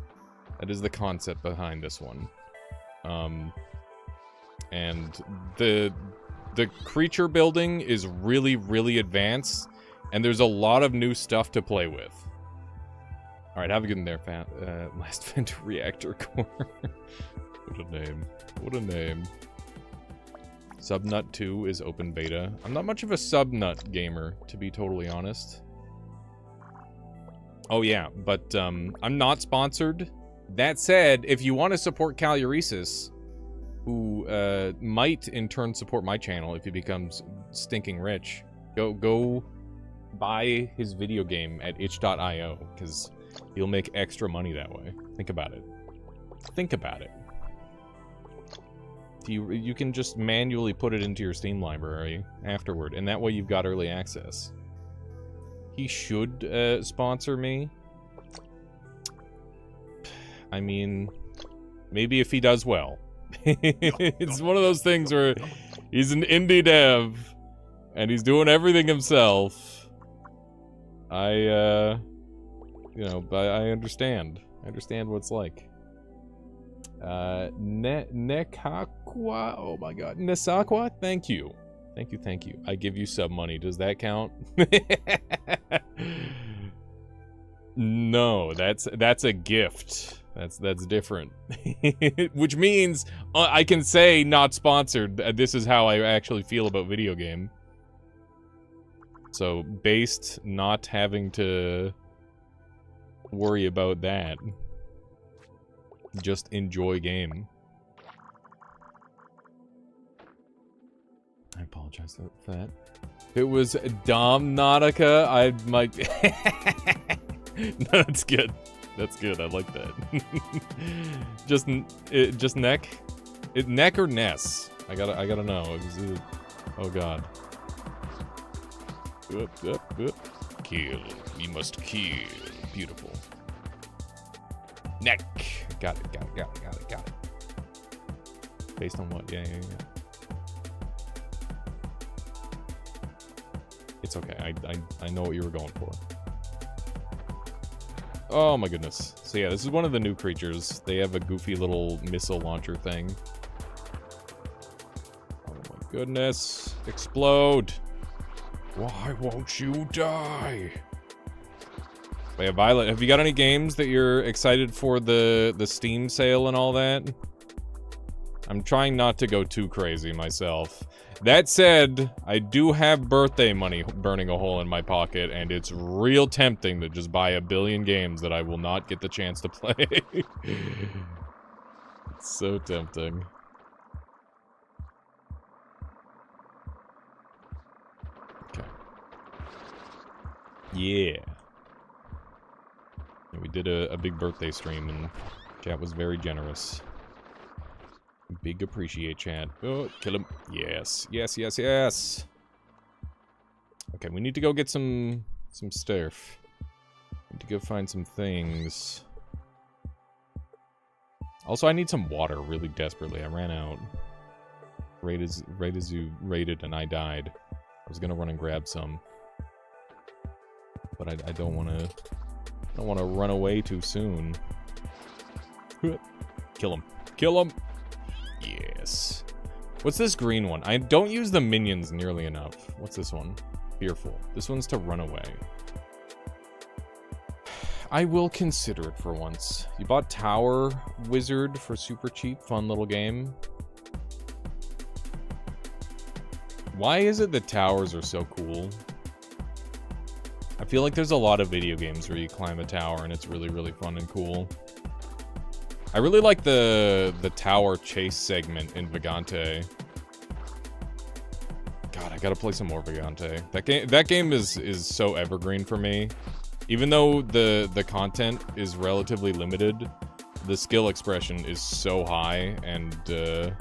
That is the concept behind this one. And the creature building is really, really advanced, and there's a lot of new stuff to play with. Alright, have a good one there, Last Vent Reactor Core. What a name. What a name. Subnut 2 is open beta. I'm not much of a Subnut gamer, to be totally honest. Oh yeah, but I'm not sponsored. That said, if you want to support Caluresis, who might in turn support my channel if he becomes stinking rich, go buy his video game at itch.io, because you'll make extra money that way. Think about it. Think about it. You can just manually put it into your Steam library afterward, and that way you've got early access. He should sponsor me. I mean, maybe if he does well. It's one of those things where he's an indie dev and he's doing everything himself. You know, but I understand. I understand what it's like. Nekakwa, oh my god, Nesakwa, thank you. Thank you, thank you. I give you sub money, does that count? No, that's a gift. That's different. Which means I can say not sponsored. This is how I actually feel about video game. So, based not having to worry about that. Just enjoy game. I apologize for that. If it was Dom Nautica, I might... No, that's good. That's good. I like that. just neck? Neck or Ness? I gotta know. Oh god. Up. Kill. We must kill. Beautiful. Neck. Got it. Based on what? Yeah. It's okay. I know what you were going for. Oh my goodness. So yeah, this is one of the new creatures. They have a goofy little missile launcher thing. Oh my goodness. Explode. Why won't you die? But yeah, Violet, have you got any games that you're excited for the Steam sale and all that? I'm trying not to go too crazy myself. That said, I do have birthday money burning a hole in my pocket, and it's real tempting to just buy a billion games that I will not get the chance to play. It's so tempting. Okay. Yeah. We did a big birthday stream, and chat was very generous. Big appreciate, chat. Oh, kill him. Yes. Okay, we need to go get some stuff. Need to go find some things. Also, I need some water really desperately. I ran out. Right as you raided and I died. I was gonna run and grab some. But I don't wanna run away too soon. Kill him. Kill him! Yes. What's this green one? I don't use the minions nearly enough. What's this one? Fearful. This one's to run away. I will consider it for once. You bought Tower Wizard for super cheap, fun little game. Why is it that towers are so cool? I feel like there's a lot of video games where you climb a tower and it's really, really fun and cool. I really like the tower chase segment in Vagante. God, I gotta play some more Vagante. That game is so evergreen for me. Even though the content is relatively limited, the skill expression is so high, and the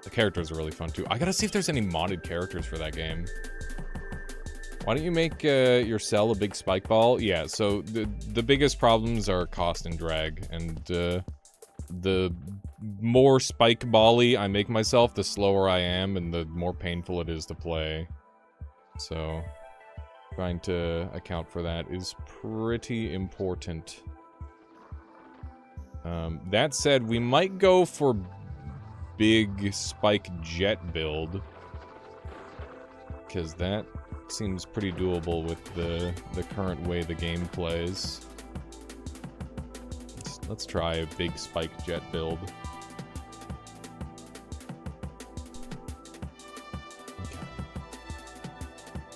characters are really fun too. I gotta see if there's any modded characters for that game. Why don't you make your cell a big spike ball? Yeah, so the biggest problems are cost and drag, and the more spike ball-y I make myself, the slower I am, and the more painful it is to play. So, trying to account for that is pretty important. That said, we might go for big spike jet build, because that seems pretty doable with the current way the game plays. Let's try a big spike jet build. Okay.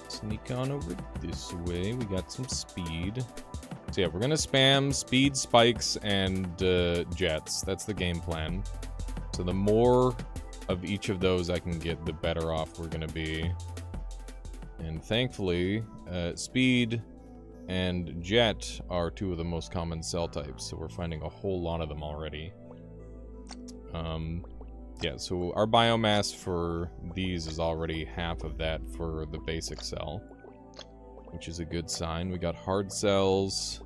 Sneak on over this way. We got some speed. So yeah, we're gonna spam speed, spikes, and jets. That's the game plan. So the more of each of those I can get, the better off we're gonna be. And thankfully, speed and jet are two of the most common cell types, so we're finding a whole lot of them already. Yeah, so our biomass for these is already half of that for the basic cell, which is a good sign. We got hard cells,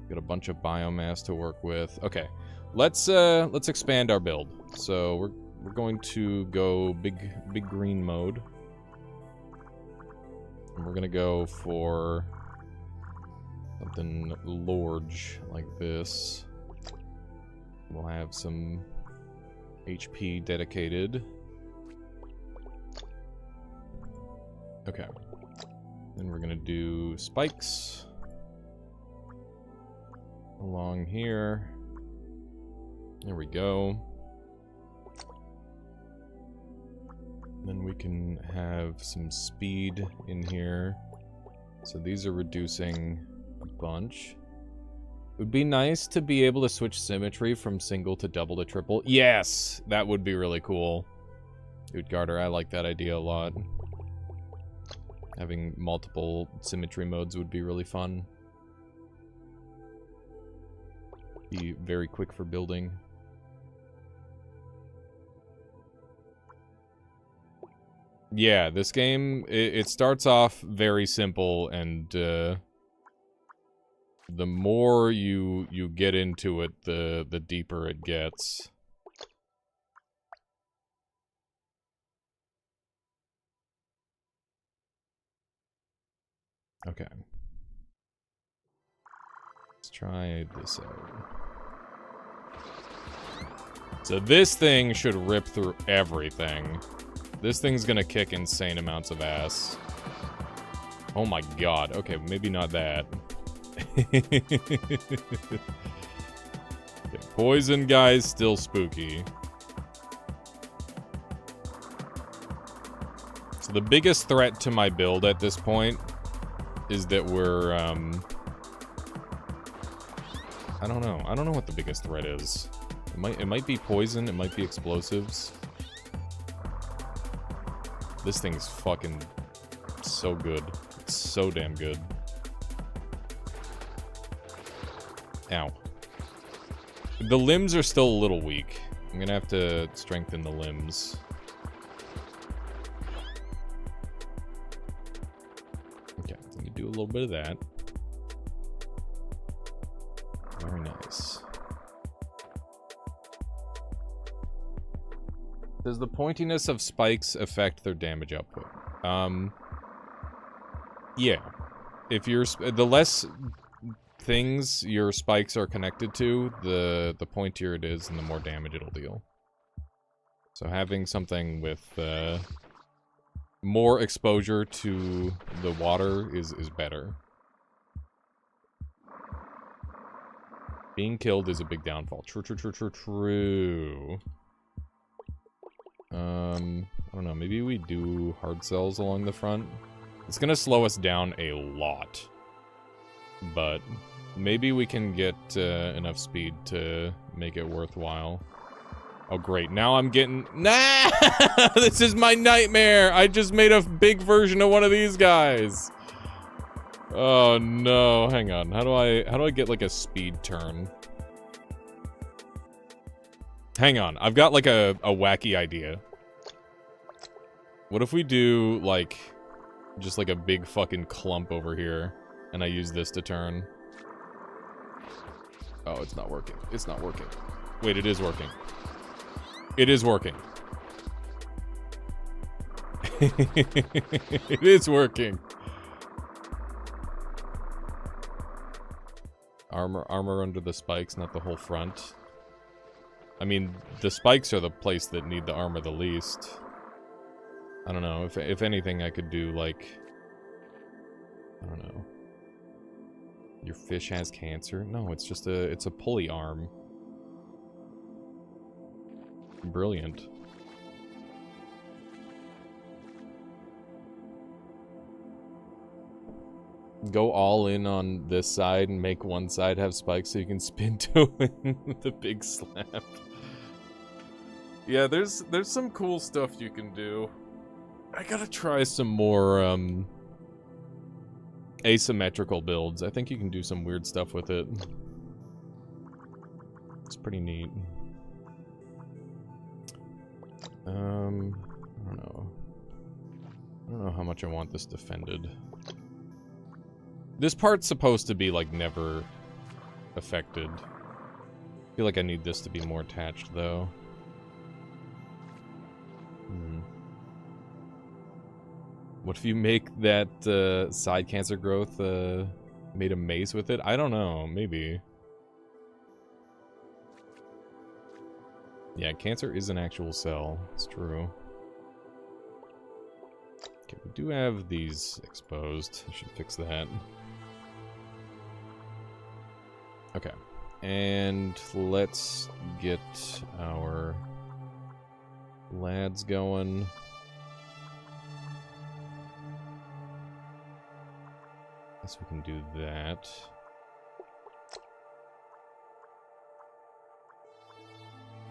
got a bunch of biomass to work with. Okay, let's expand our build. So we're going to go big green mode, and we're gonna go for something large like this. We'll have some HP dedicated. Okay. Then we're gonna do spikes along here. There we go. Then we can have some speed in here. So these are reducing a bunch. It would be nice to be able to switch symmetry from single to double to triple. Yes! That would be really cool. Dude, Garter, I like that idea a lot. Having multiple symmetry modes would be really fun. Be very quick for building. Yeah, this game, it starts off very simple, and the more you get into it, the deeper it gets. Okay. Let's try this out. So this thing should rip through everything. This thing's gonna kick insane amounts of ass. Oh my god. Okay, maybe not that. Okay, poison guy's still spooky. So the biggest threat to my build at this point is that we're, I don't know. I don't know what the biggest threat is. It might be poison, it might be explosives. This thing's fucking so good. It's so damn good. Ow. The limbs are still a little weak. I'm gonna have to strengthen the limbs. Okay, let me do a little bit of that. Very nice. Does the pointiness of spikes affect their damage output? Yeah. If you're the less things your spikes are connected to, the pointier it is and the more damage it'll deal. So having something with more exposure to the water is better. Being killed is a big downfall. True. I don't know, maybe we do hard cells along the front. It's gonna slow us down a lot. But maybe we can get enough speed to make it worthwhile. Oh great, now I'm getting... Nah! This is my nightmare! I just made a big version of one of these guys! Oh no, hang on. How do I get like a speed turn? Hang on, I've got like a wacky idea. What if we do like just like a big fucking clump over here and I use this to turn? Oh, it's not working. It's not working. Wait, it is working. It is working. It is working. Armor under the spikes, not the whole front. I mean, the spikes are the place that need the armor the least. I don't know, if anything I could do, like... I don't know. Your fish has cancer? No, it's just it's a pulley arm. Brilliant. Go all in on this side and make one side have spikes so you can spin to win with a big slap. Yeah, there's some cool stuff you can do. I gotta try some more asymmetrical builds. I think you can do some weird stuff with it. It's pretty neat. I don't know. I don't know how much I want this defended. This part's supposed to be, like, never affected. I feel like I need this to be more attached, though. What if you make that side cancer growth made a mace with it? I don't know. Maybe. Yeah, cancer is an actual cell. It's true. Okay, we do have these exposed. I should fix that. Okay. And let's get our lads going. Guess we can do that.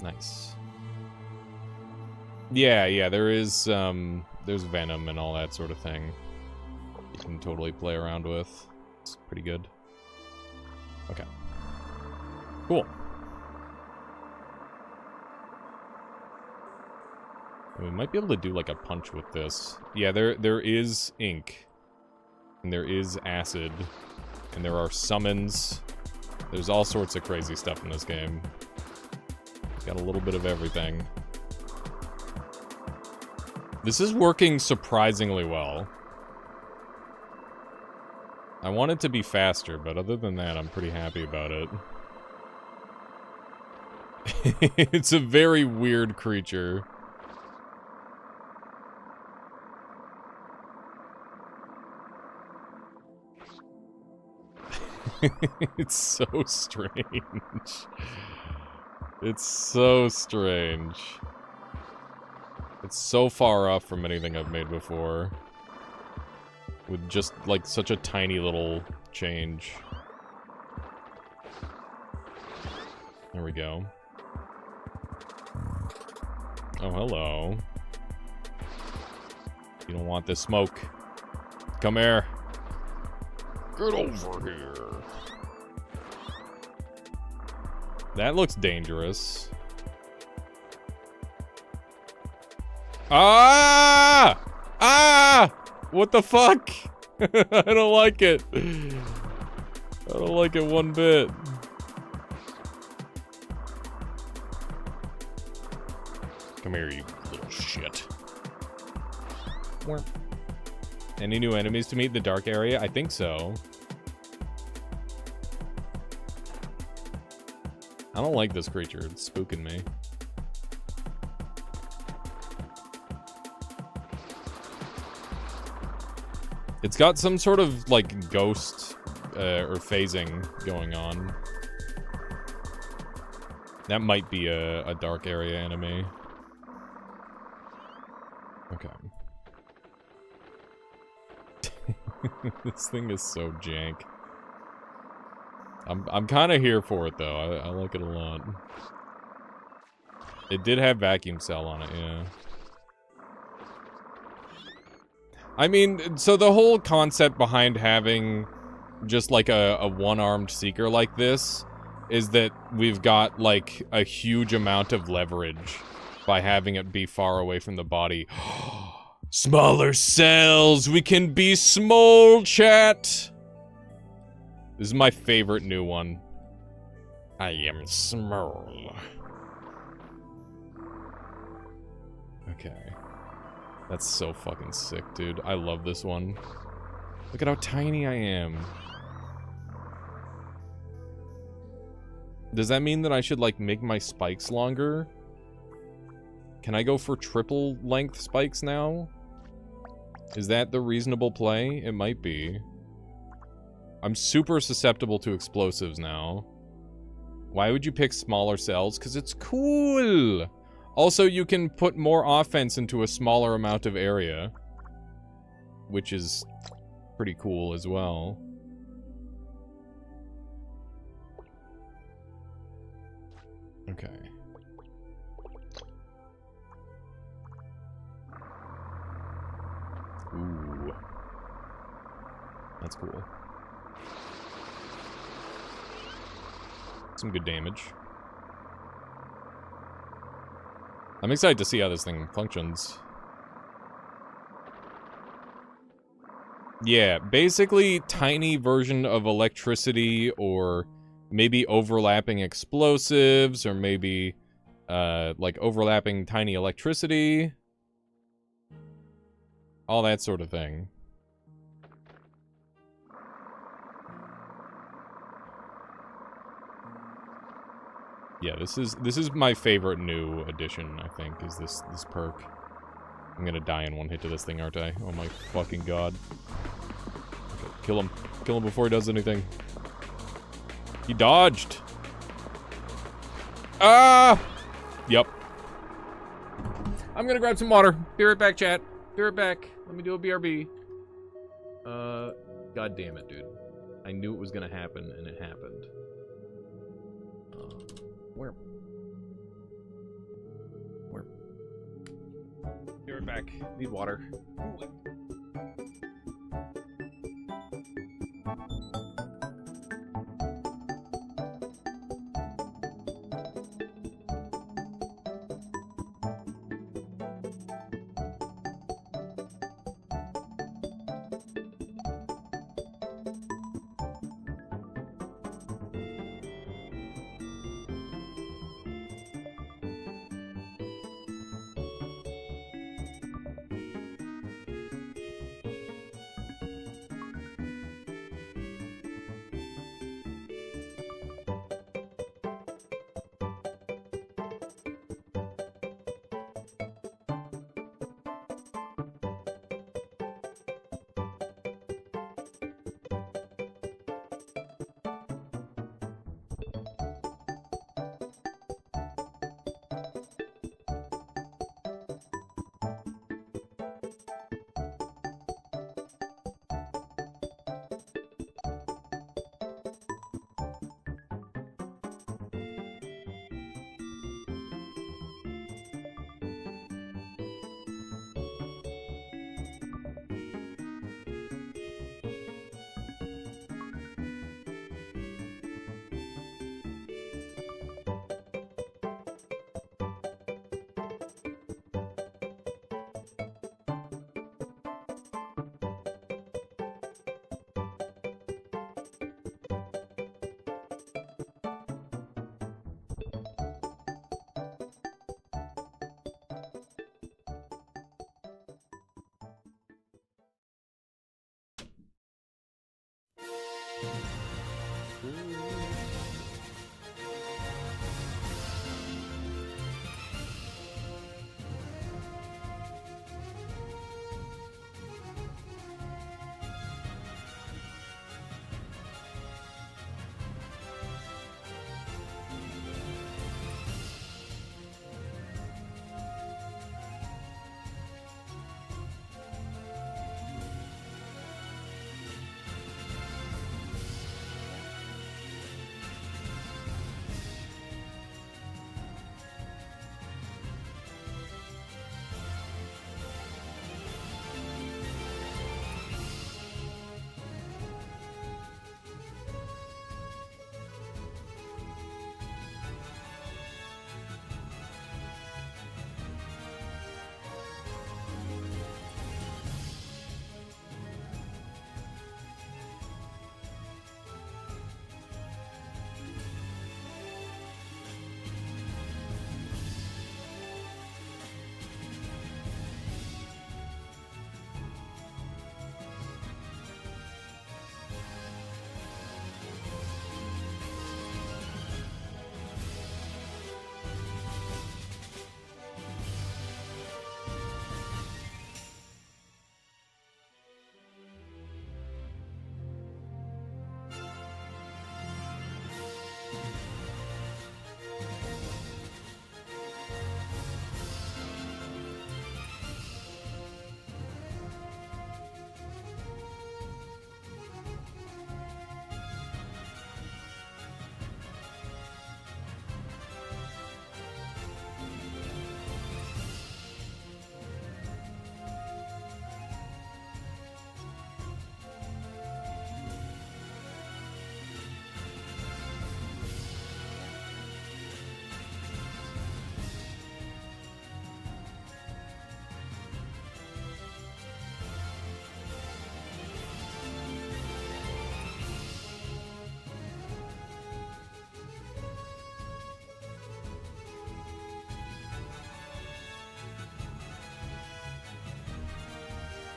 Nice. Yeah, there is, there's venom and all that sort of thing. You can totally play around with. It's pretty good. Okay. Cool. We might be able to do like a punch with this. Yeah, there is ink. And there is acid. And there are summons. There's all sorts of crazy stuff in this game. Got a little bit of everything. This is working surprisingly well. I want it to be faster, but other than that, I'm pretty happy about it. It's a very weird creature. It's so strange. It's so strange. It's so far off from anything I've made before. With just, like, such a tiny little change. There we go. Oh, hello. You don't want this smoke. Come here. Get over here. That looks dangerous. Ah! Ah! What the fuck? I don't like it. I don't like it one bit. Come here, you little shit. Any new enemies to meet in the dark area? I think so. I don't like this creature. It's spooking me. It's got some sort of, like, ghost, or phasing going on. That might be a dark area enemy. Okay. This thing is so jank. I'm kind of here for it, though. I like it a lot. It did have vacuum cell on it, yeah. I mean, so the whole concept behind having just like a one-armed seeker like this is that we've got like a huge amount of leverage by having it be far away from the body. Smaller cells, we can be small, chat. This is my favorite new one. I am small. Okay. That's so fucking sick, dude. I love this one. Look at how tiny I am. Does that mean that I should, like, make my spikes longer? Can I go for triple length spikes now? Is that the reasonable play? It might be. I'm super susceptible to explosives now. Why would you pick smaller cells? Because it's cool! Also, you can put more offense into a smaller amount of area. Which is pretty cool as well. Okay. Ooh. That's cool. Some good damage. I'm excited to see how this thing functions. Yeah, basically tiny version of electricity, or maybe overlapping explosives, or maybe like overlapping tiny electricity. All that sort of thing. Yeah, this is my favorite new addition, I think, is this perk. I'm gonna die in one hit to this thing, aren't I? Oh my fucking god. Okay, kill him. Kill him before he does anything. He dodged! Ah! Yep. I'm gonna grab some water. Be right back, chat. Be right back. Let me do a BRB. God damn it, dude. I knew it was gonna happen, and it happened. Where? Be right back. Need water.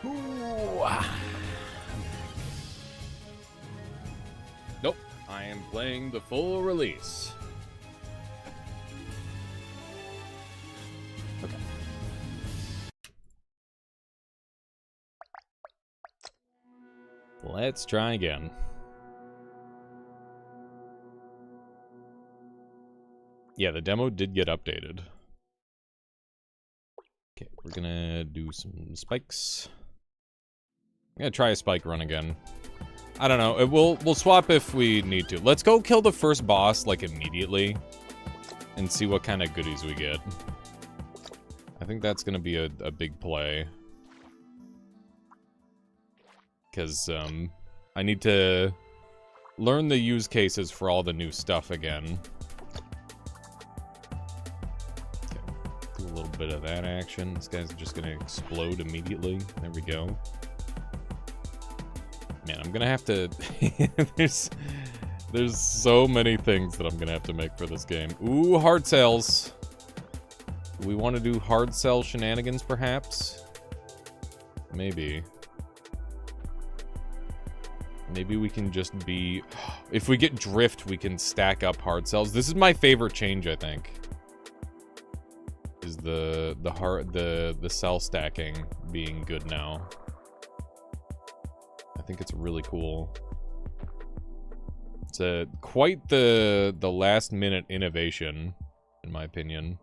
Ooh. Nope, I am playing the full release. Let's try again. Yeah, the demo did get updated. Okay, we're gonna do some spikes. I'm gonna try a spike run again. I don't know. We'll swap if we need to. Let's go kill the first boss, like, immediately. And see what kind of goodies we get. I think that's gonna be a big play. Because, I need to learn the use cases for all the new stuff again. Okay, do a little bit of that action. This guy's just gonna explode immediately. There we go. Man, I'm gonna have to... There's so many things that I'm gonna have to make for this game. Ooh, hard cells. Do we want to do hard cell shenanigans, perhaps? Maybe. Maybe we can just be... If we get drift, we can stack up hard cells. This is my favorite change, I think. Is the cell stacking being good now. I think it's really cool. It's quite the last minute innovation, in my opinion.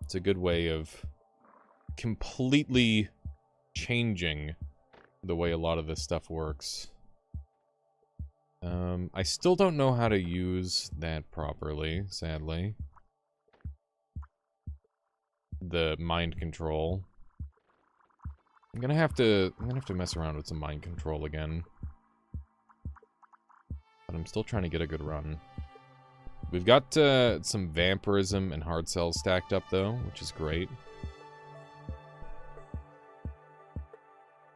It's a good way of completely changing the way a lot of this stuff works. I still don't know how to use that properly, sadly. The mind control. I'm gonna have to mess around with some mind control again. But I'm still trying to get a good run. We've got some vampirism and hard cells stacked up though, which is great.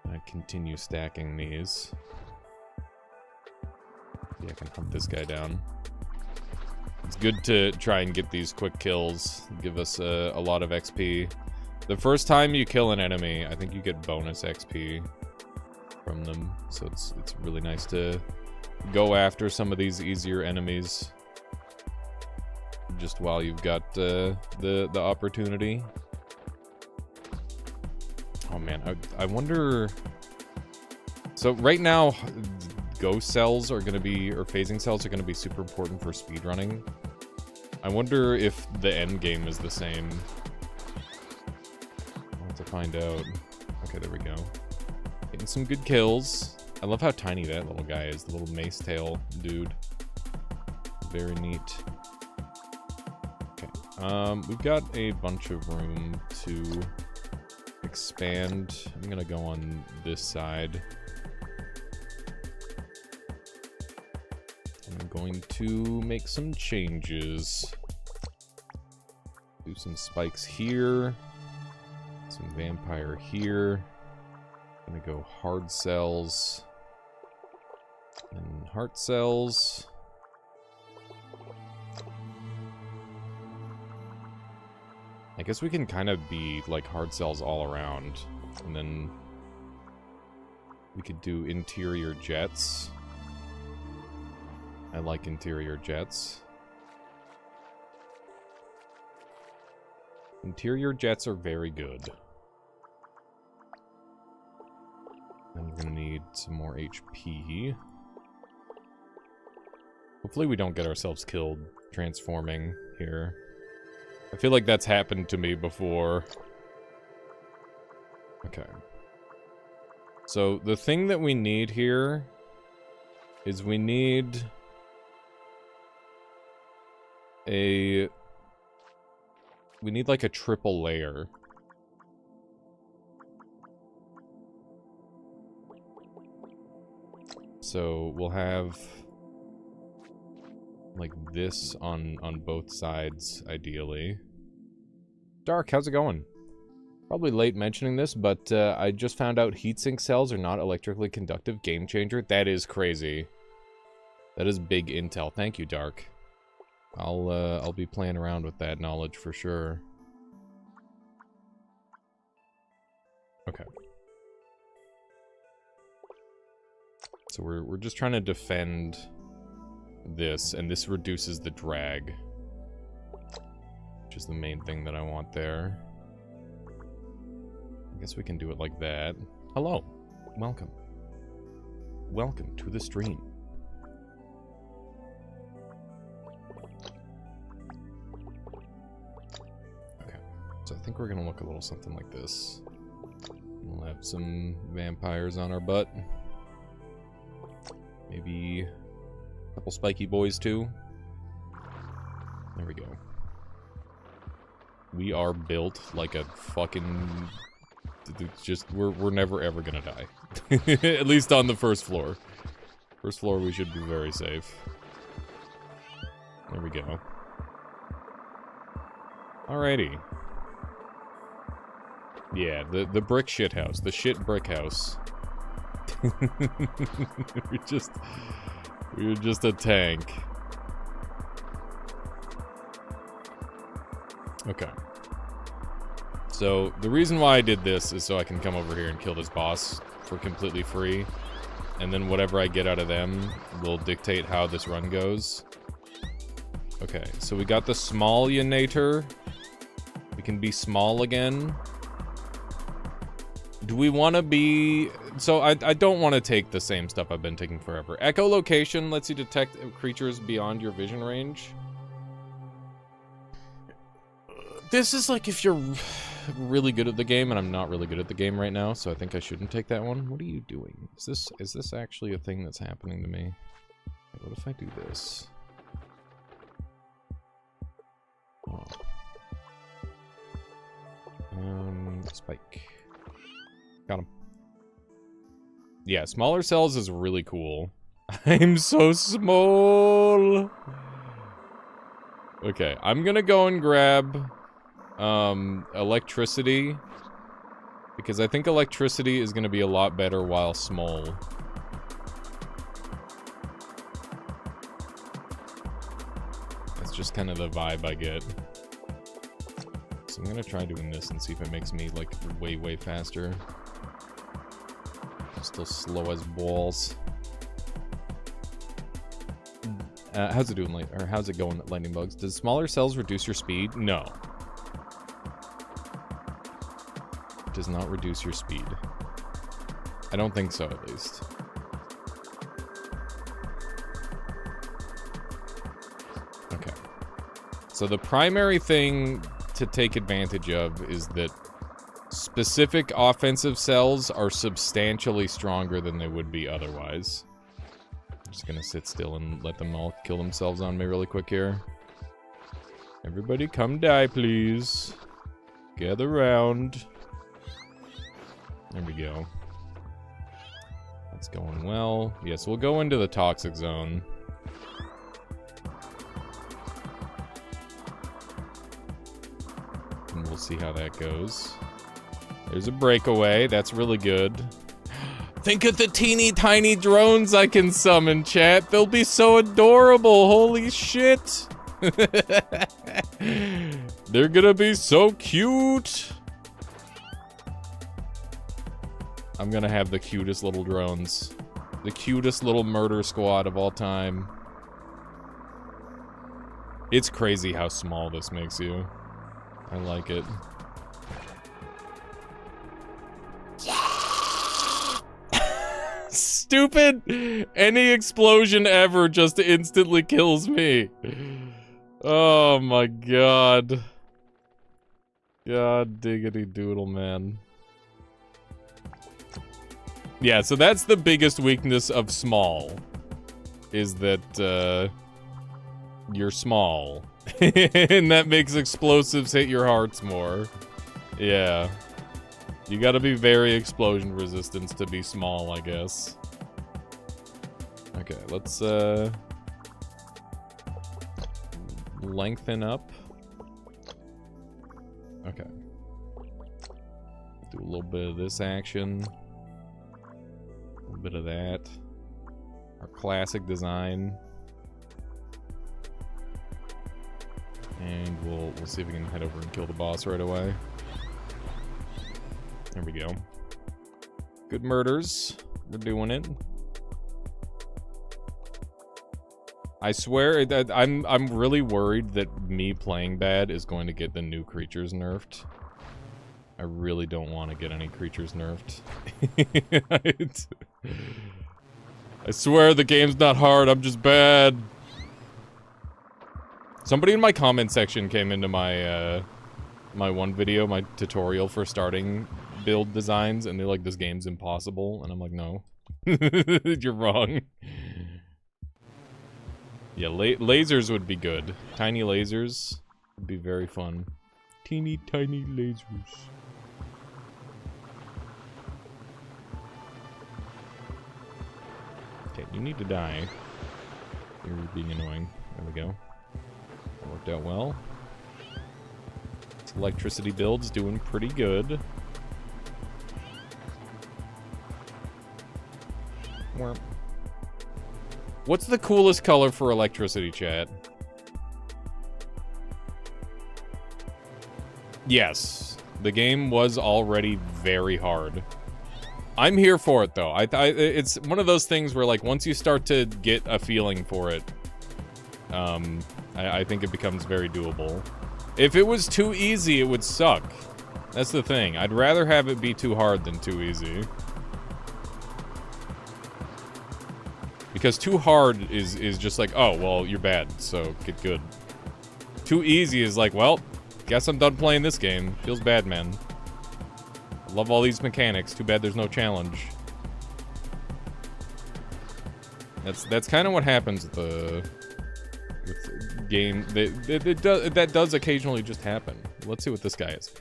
I continue stacking these. Yeah, I can hunt this guy down. It's good to try and get these quick kills. Give us a lot of XP. The first time you kill an enemy, I think you get bonus XP from them. So it's really nice to go after some of these easier enemies just while you've got the opportunity. Oh man, I wonder... So right now, ghost cells are going to be, or phasing cells are going to be super important for speedrunning. I wonder if the end game is the same. I'll have to find out. Okay, there we go. Getting some good kills. I love how tiny that little guy is, the little mace tail dude. Very neat. Okay, we've got a bunch of room to expand. I'm gonna go on this side. I'm going to make some changes. Do some spikes here. Some vampire here. Gonna go hard cells. And heart cells. I guess we can kind of be like hard cells all around. And then we could do interior jets. I like interior jets. Interior jets are very good. And we're gonna need some more HP. Hopefully we don't get ourselves killed transforming here. I feel like that's happened to me before. Okay. So the thing that we need here is we need like a triple layer. So we'll have like this on both sides, ideally. Dark, how's it going? Probably late mentioning this, but I just found out heatsink cells are not electrically conductive. Game changer. That is crazy. That is big intel. Thank you, Dark. I'll be playing around with that knowledge for sure. Okay. So we're just trying to defend this, and this reduces the drag, which is the main thing that I want there. I guess we can do it like that. Hello. Welcome. welcome to the stream. Okay, so I think we're gonna look a little something like this. We'll have some vampires on our butt. Maybe a couple spiky boys too. There we go. We are built like a fucking... It's just, we're never ever gonna die. At least on the first floor. First floor we should be very safe. There we go. Alrighty. Yeah, the brick shit house. The shit brick house. we're just a tank. Okay. So, the reason why I did this is so I can come over here and kill this boss for completely free. And then whatever I get out of them will dictate how this run goes. Okay, so we got the small Yanator. We can be small again. Do we want to be... So, I don't want to take the same stuff I've been taking forever. Echolocation lets you detect creatures beyond your vision range. This is like if you're really good at the game, and I'm not really good at the game right now, so I think I shouldn't take that one. What are you doing? Is this actually a thing that's happening to me? What if I do this? Oh. Spike. Got him. Yeah, smaller cells is really cool. I'm so small. Okay, I'm gonna go and grab electricity, because I think electricity is gonna be a lot better while small. That's just kind of the vibe I get. So I'm gonna try doing this and see if it makes me like way faster. I'm still slow as balls. How's it doing, or how's it going, lightning bugs? Does smaller cells reduce your speed? No. It does not reduce your speed. I don't think so, at least. Okay. So the primary thing to take advantage of is that specific offensive cells are substantially stronger than they would be otherwise. Just gonna sit still and let them all kill themselves on me really quick here. Everybody come die, please. Gather round. There we go. That's going well. Yes, we'll go into the toxic zone. And we'll see how that goes. There's a breakaway. That's really good. Think of the teeny tiny drones I can summon, chat. They'll be so adorable. Holy shit. They're gonna be so cute. I'm gonna have the cutest little drones. The cutest little murder squad of all time. It's crazy how small this makes you. I like it. Stupid! Any explosion ever just instantly kills me. Oh my god. God diggity doodle, man. Yeah, so that's the biggest weakness of small. Is that, you're small. And that makes explosives hit your hearts more. Yeah. You gotta be very explosion resistant to be small, I guess. Okay, let's, lengthen up. Okay. Do a little bit of this action. A little bit of that. Our classic design. And we'll see if we can head over and kill the boss right away. There we go. Good murders. We're doing it. I swear that I'm really worried that me playing bad is going to get the new creatures nerfed. I really don't want to get any creatures nerfed. I swear the game's not hard, I'm just bad. Somebody in my comment section came into my, my one video, my tutorial for starting build designs, and they're like, this game's impossible, and I'm like, no. You're wrong. Yeah, lasers would be good. Tiny lasers would be very fun. Teeny tiny lasers. Okay, you need to die. You're being annoying. There we go. That worked out well. This electricity build's doing pretty good. What's the coolest color for electricity, chat? Yes, the game was already very hard. I'm here for it, though. It's one of those things where, like, once you start to get a feeling for it, I think it becomes very doable. If it was too easy, it would suck. That's the thing. I'd rather have it be too hard than too easy. Because too hard is just like, oh, well, you're bad, so get good. Too easy is like, well, guess I'm done playing this game. Feels bad, man. I love all these mechanics. Too bad there's no challenge. That's kind of what happens with game. That does occasionally just happen. Let's see what this guy is.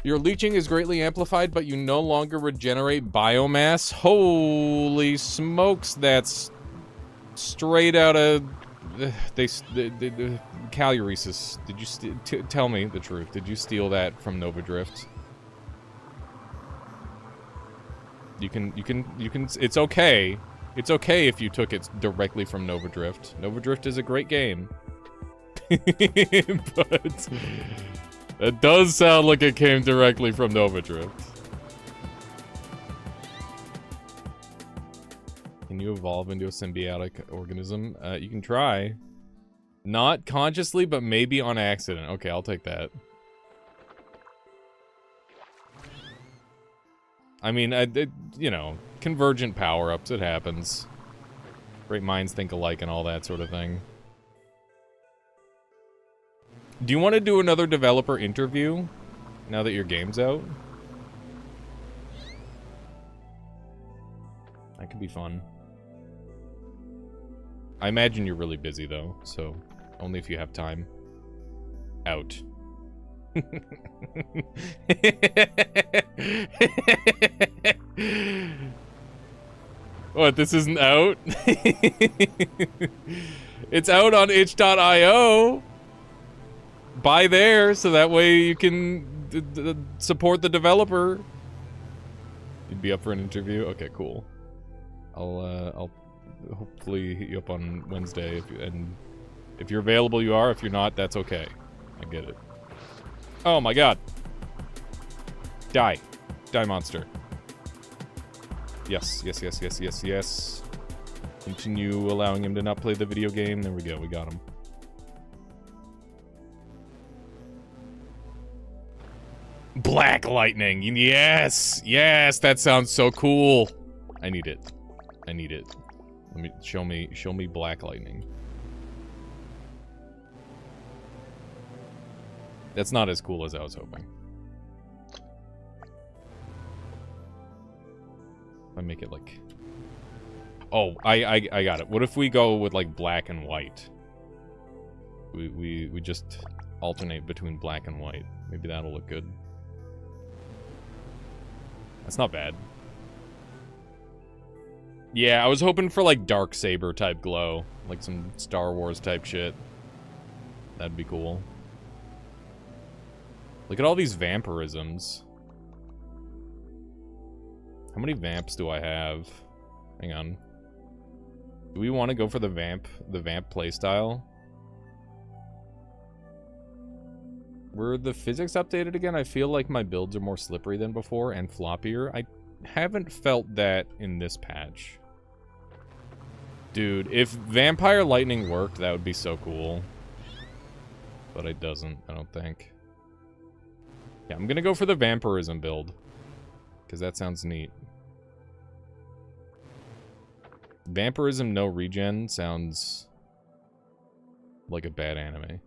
Your leeching is greatly amplified, but you no longer regenerate biomass. Holy smokes, that's straight out of the Caluresis. Did you tell me the truth? Did you steal that from Nova Drift? You can. It's okay. It's okay if you took it directly from Nova Drift. Nova Drift is a great game, but. It does sound like it came directly from Nova Drift. Can you evolve into a symbiotic organism? You can try. Not consciously, but maybe on accident. Okay, I'll take that. I mean, you know, convergent power-ups, it happens. Great minds think alike and all that sort of thing. Do you want to do another developer interview now that your game's out? That could be fun. I imagine you're really busy though, so only if you have time. Out. What, this isn't out? It's out on itch.io. Buy there, so that way you can support the developer. You'd be up for an interview? Okay, cool. I'll hopefully hit you up on Wednesday, and if you're available, you are. If you're not, that's okay. I get it. Oh my god. Die. Die, monster. Yes, yes, yes, yes, yes, yes. Continue allowing him to not play the video game. There we go, we got him. Black lightning. Yes. Yes, that sounds so cool. I need it. I need it. Let me show me black lightning. That's not as cool as I was hoping. I make it like, oh, I got it. What if we go with like black and white? We just alternate between black and white. Maybe that'll look good. That's not bad. Yeah, I was hoping for like dark saber type glow, like some Star Wars type shit. That'd be cool. Look at all these vampirisms. How many vamps do I have? Hang on. Do we want to go for the vamp playstyle? Were the physics updated again? I feel like my builds are more slippery than before and floppier. I haven't felt that in this patch. Dude, if Vampire Lightning worked, that would be so cool. But it doesn't, I don't think. Yeah, I'm gonna go for the Vampirism build. Because that sounds neat. Vampirism, no regen sounds like a bad anime.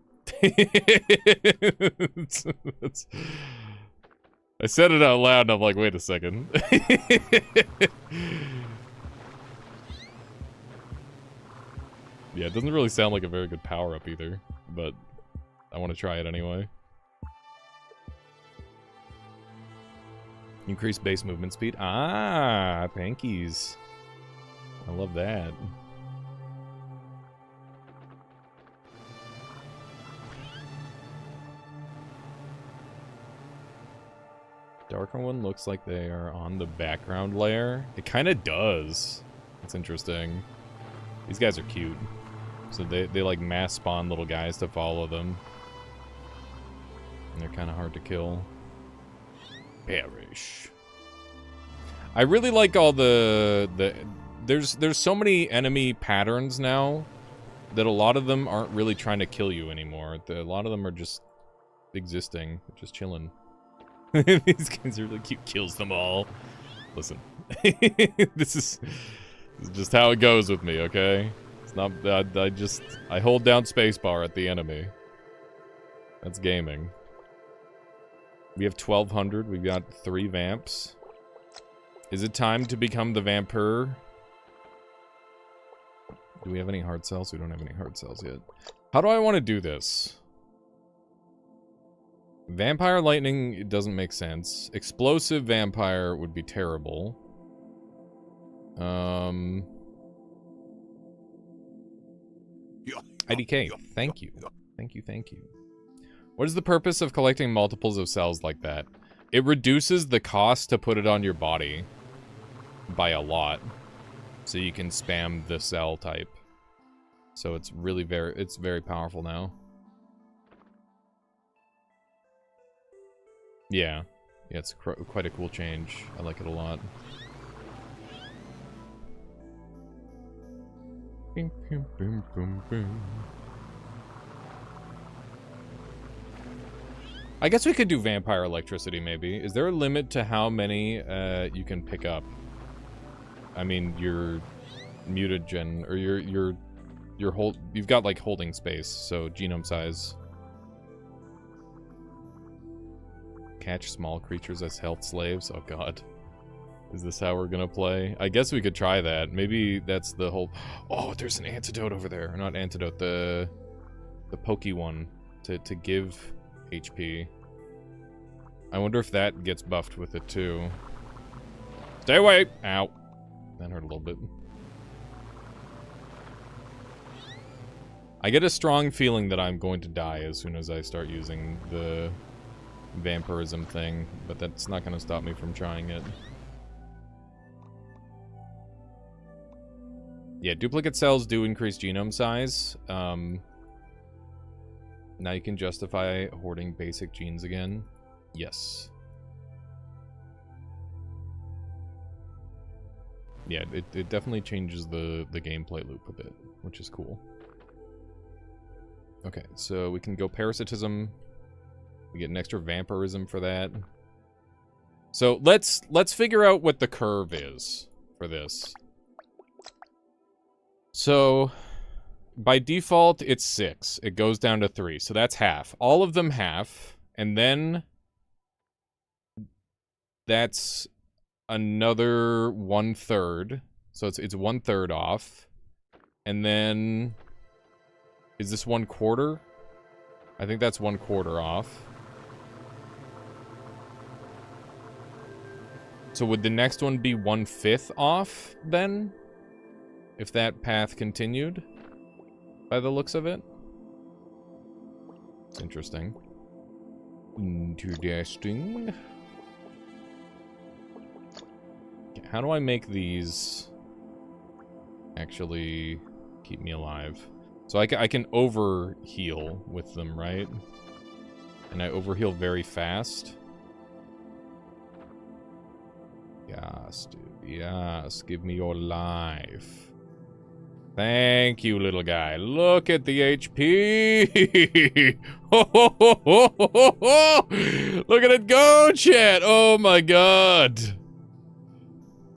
I said it out loud and I'm like, wait a second. Yeah, it doesn't really sound like a very good power-up either, but I want to try it anyway. Increase base movement speed. Ah, thank yous. I love that. Darker one looks like they are on the background layer. It kind of does. That's interesting. These guys are cute. So they like mass spawn little guys to follow them. And they're kind of hard to kill. Perish. I really like all the there's so many enemy patterns now that a lot of them aren't really trying to kill you anymore. A lot of them are just existing, just chilling. These guys are really cute. Kills them all. Listen, this is just how it goes with me, okay? It's not. I hold down spacebar at the enemy. That's gaming. We have 1,200. We've got 3 vamps. Is it time to become the vampire? Do we have any hard cells? We don't have any hard cells yet. How do I want to do this? Vampire lightning, it doesn't make sense. Explosive vampire would be terrible. IDK, thank you. Thank you, thank you. What is the purpose of collecting multiples of cells like that? It reduces the cost to put it on your body by a lot. So you can spam the cell type. So it's really very powerful now. Yeah. Yeah, it's quite a cool change. I like it a lot. Boom, boom, boom, boom, boom. I guess we could do vampire electricity, maybe. Is there a limit to how many you can pick up? I mean, your mutagen, or you've got like holding space, so genome size. Catch small creatures as health slaves. Oh god. Is this how we're gonna play? I guess we could try that. Maybe that's the whole... Oh, there's an antidote over there. Or not antidote, the pokey one to give HP. I wonder if that gets buffed with it too. Stay away! Ow. That hurt a little bit. I get a strong feeling that I'm going to die as soon as I start using the vampirism thing, but that's not going to stop me from trying it. Yeah, duplicate cells do increase genome size. Now you can justify hoarding basic genes again. Yes. Yeah, it definitely changes the gameplay loop a bit, which is cool. Okay, so we can go parasitism. We get an extra vampirism for that. So let's figure out what the curve is for this. So by default it's 6. It goes down to 3. So that's half. All of them half, and then that's another 1/3. So it's 1/3 off. And then is this 1/4? I think that's 1/4 off. So would the next one be 1/5 off then? If that path continued? By the looks of it? It's interesting. Interesting. Okay, how do I make these actually keep me alive? So I can overheal with them, right? And I overheal very fast. Yes, dude. Yes, give me your life. Thank you, little guy. Look at the HP. Look at it go, chat. Oh my god.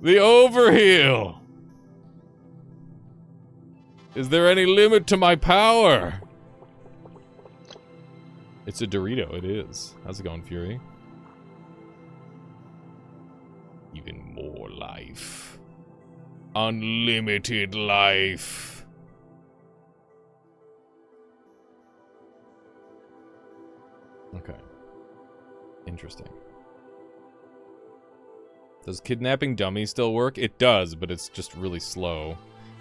The overheal. Is there any limit to my power? It's a Dorito, it is. How's it going, Fury? Even more life. Unlimited life. Okay. Interesting. Does kidnapping dummies still work? It does, but it's just really slow.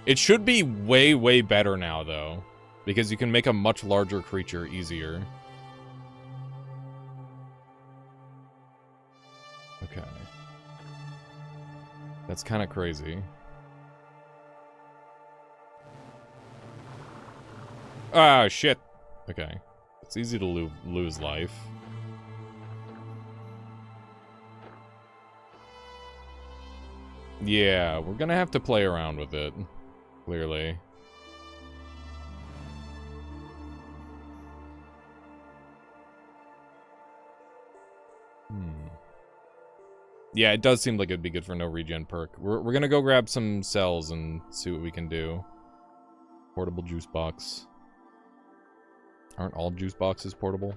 It should be way, way better now, though. Because you can make a much larger creature easier. Okay. That's kind of crazy. Ah, shit. Okay. It's easy to lose life. Yeah, we're gonna have to play around with it. Clearly. Yeah, it does seem like it'd be good for no regen perk. We're gonna go grab some cells and see what we can do. Portable juice box. Aren't all juice boxes portable?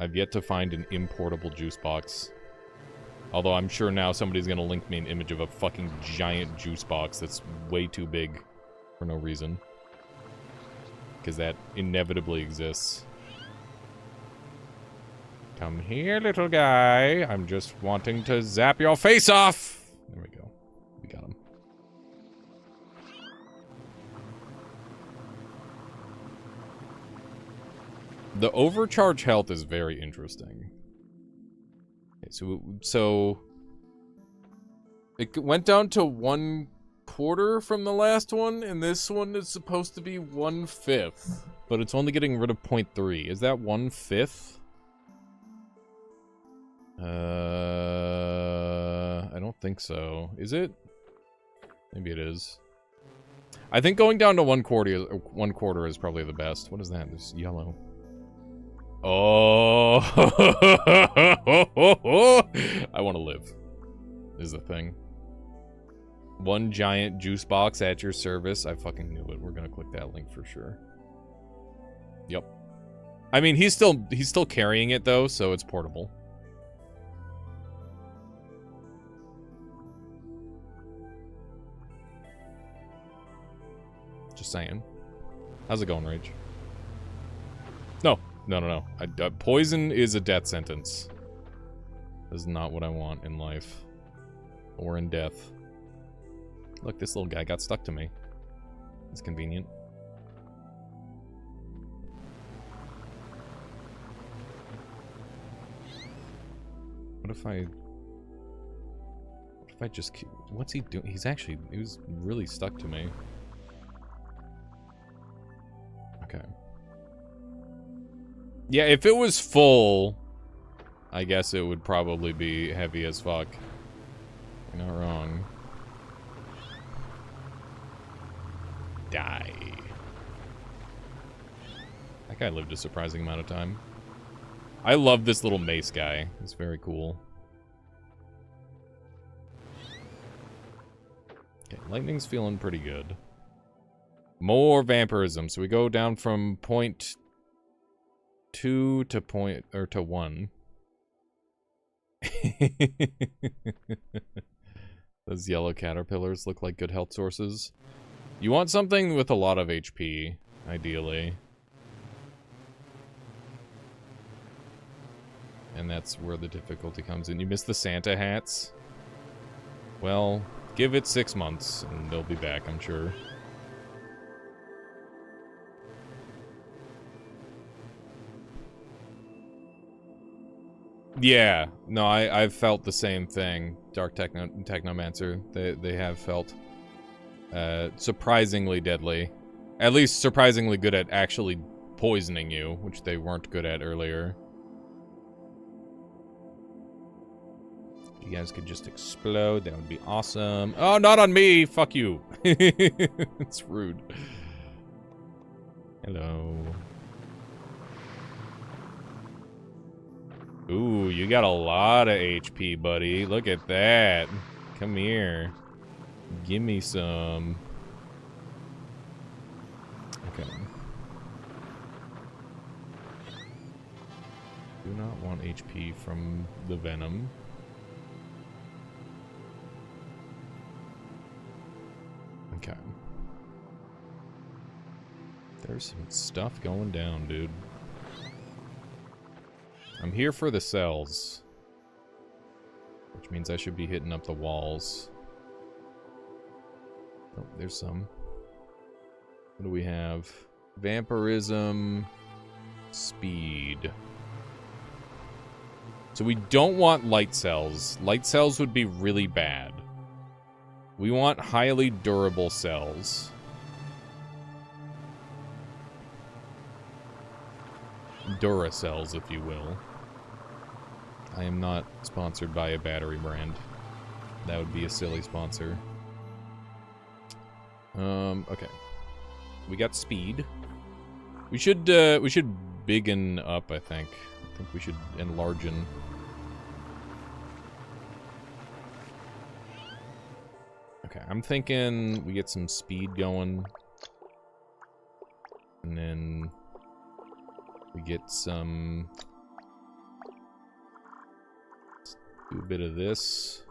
I've yet to find an importable juice box. Although I'm sure now somebody's gonna link me an image of a fucking giant juice box that's way too big for no reason. Because that inevitably exists. Come here, little guy. I'm just wanting to zap your face off. There we go. We got him. The overcharge health is very interesting. Okay, so it went down to 1/4 from the last one, and this one is supposed to be 1/5, but it's only getting rid of 0.3. Is that 1/5? I don't think so. Is it? Maybe it is. I think going down to 1/4 is probably the best. What is that? It's yellow. Oh, I want to live, is the thing. One giant juice box at your service. I fucking knew it. We're gonna click that link for sure. Yep. I mean, he's still carrying it though, so it's portable. Just saying. How's it going, Rage? No. No. Poison is a death sentence. That's not what I want in life. Or in death. Look, this little guy got stuck to me. It's convenient. What if I just... What's he doing? He was really stuck to me. Okay. Yeah, if it was full, I guess it would probably be heavy as fuck. You're not wrong. Die. That guy lived a surprising amount of time. I love this little mace guy. It's very cool. Okay, lightning's feeling pretty good. More vampirism. So we go down from 0.2 to 1. Those yellow caterpillars look like good health sources. You want something with a lot of HP, ideally. And that's where the difficulty comes in. You missed the Santa hats? Well, give it 6 months and they'll be back, I'm sure. Yeah, no, I've felt the same thing, Dark Technomancer. They have felt surprisingly deadly. At least surprisingly good at actually poisoning you, which they weren't good at earlier. If you guys could just explode, that would be awesome. Oh, not on me! Fuck you! It's rude. Hello. Ooh, you got a lot of HP, buddy. Look at that. Come here. Give me some. Okay. Do not want HP from the venom. Okay. There's some stuff going down, dude. I'm here for the cells. Which means I should be hitting up the walls. Oh, there's some. What do we have? Vampirism. Speed. So we don't want light cells. Light cells would be really bad. We want highly durable cells. Duracells, if you will. I am not sponsored by a battery brand. That would be a silly sponsor. Okay. We got speed. We should biggin up, I think. I think we should enlargen. Okay, I'm thinking we get some speed going. And then we get some... Let's do a bit of this.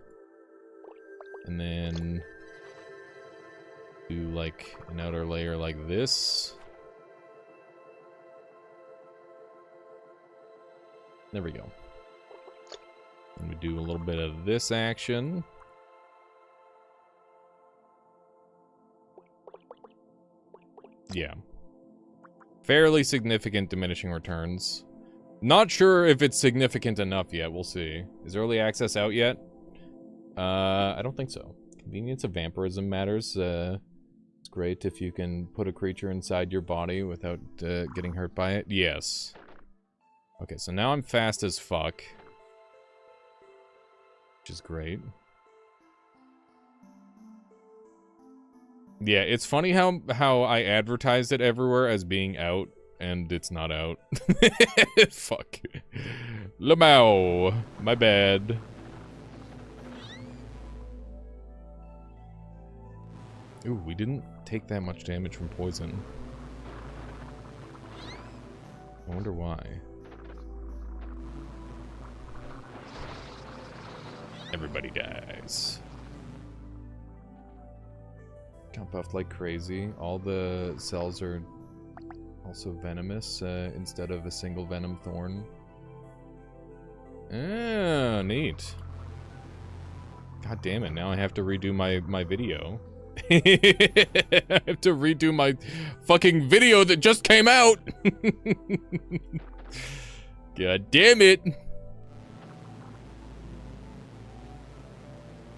And then do like an outer layer like this. There we go. And we do a little bit of this action. Yeah. Fairly significant diminishing returns. Not sure if it's significant enough yet. We'll see. Is early access out yet? I don't think so. Convenience of vampirism matters. It's great if you can put a creature inside your body without getting hurt by it. Yes. Okay, so now I'm fast as fuck. Which is great. Yeah, it's funny how I advertised it everywhere as being out, and it's not out. Fuck. Lamau. My bad. Ooh, we didn't take that much damage from poison. I wonder why. Everybody dies. Got buffed like crazy. All the cells are also venomous instead of a single venom thorn. Ah, neat. God damn it, now I have to redo my video. I have to redo my fucking video that just came out! God damn it!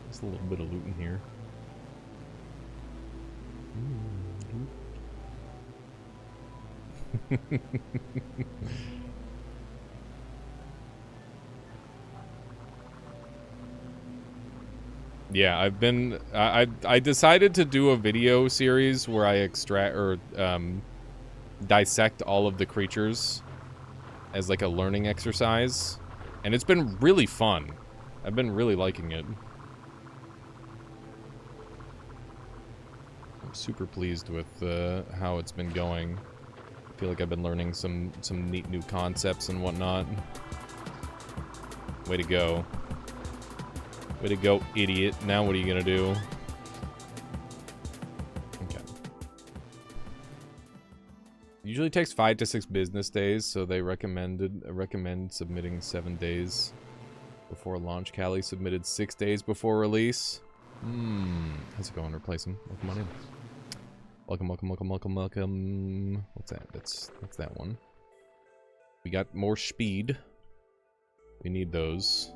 There's a little bit of loot in here. Yeah, I've been... I decided to do a video series where I extract or dissect all of the creatures as like a learning exercise, and it's been really fun. I've been really liking it. I'm super pleased with how it's been going. I feel like I've been learning some neat new concepts and whatnot. Way to go. Way to go, idiot. Now what are you gonna do? Okay. Usually takes 5 to 6 business days, so they recommend submitting 7 days before launch. Callie submitted 6 days before release. How's it going? Replace him. Welcome on in. Welcome, welcome, welcome, welcome, welcome. What's that? That's that one. We got more speed. We need those.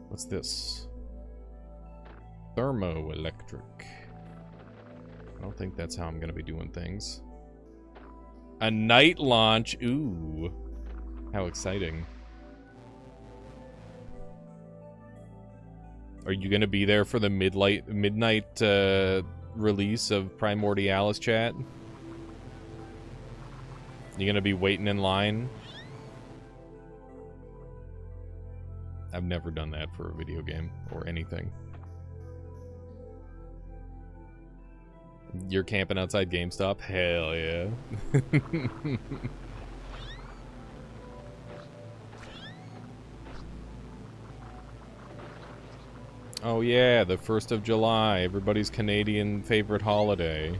What's this? Thermoelectric. I don't think that's how I'm gonna be doing things. A night launch. Ooh. How exciting. Are you gonna be there for the midnight release of Primordialis, chat? You gonna be waiting in line? I've never done that for a video game or anything. You're camping outside GameStop? Hell yeah. Oh yeah, the 1st of July, everybody's Canadian favorite holiday.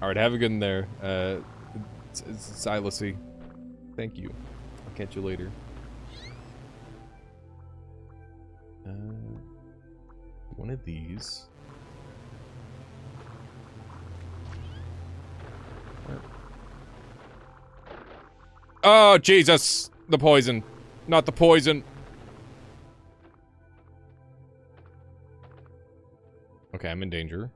Alright, have a good one there, Silasy. Thank you. I'll catch you later. One of these. Oh, Jesus! The poison. Not the poison. Okay, I'm in danger.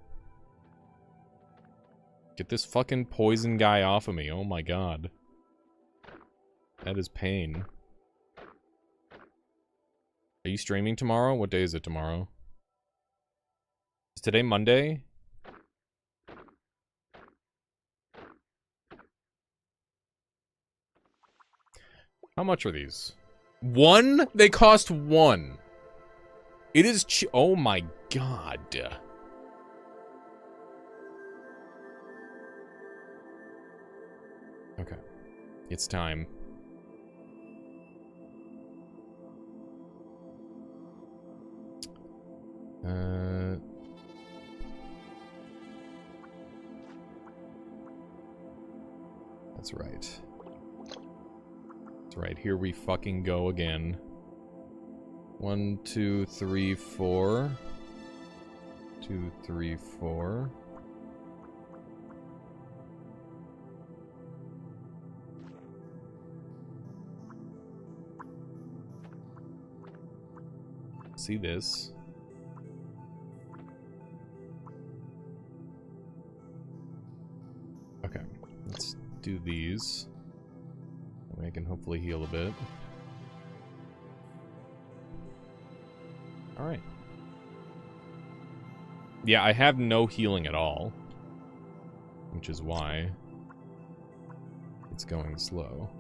Get this fucking poison guy off of me. Oh my god. That is pain. Are you streaming tomorrow? What day is it tomorrow? Is today Monday? How much are these? 1? They cost 1. It is oh my god. Okay. It's time. That's right. That's right. Here we fucking go again. 1, 2, 3, 4. 2, 3, 4. See this. Okay, let's do these. I can hopefully heal a bit. Alright. Yeah, I have no healing at all. Which is why it's going slow.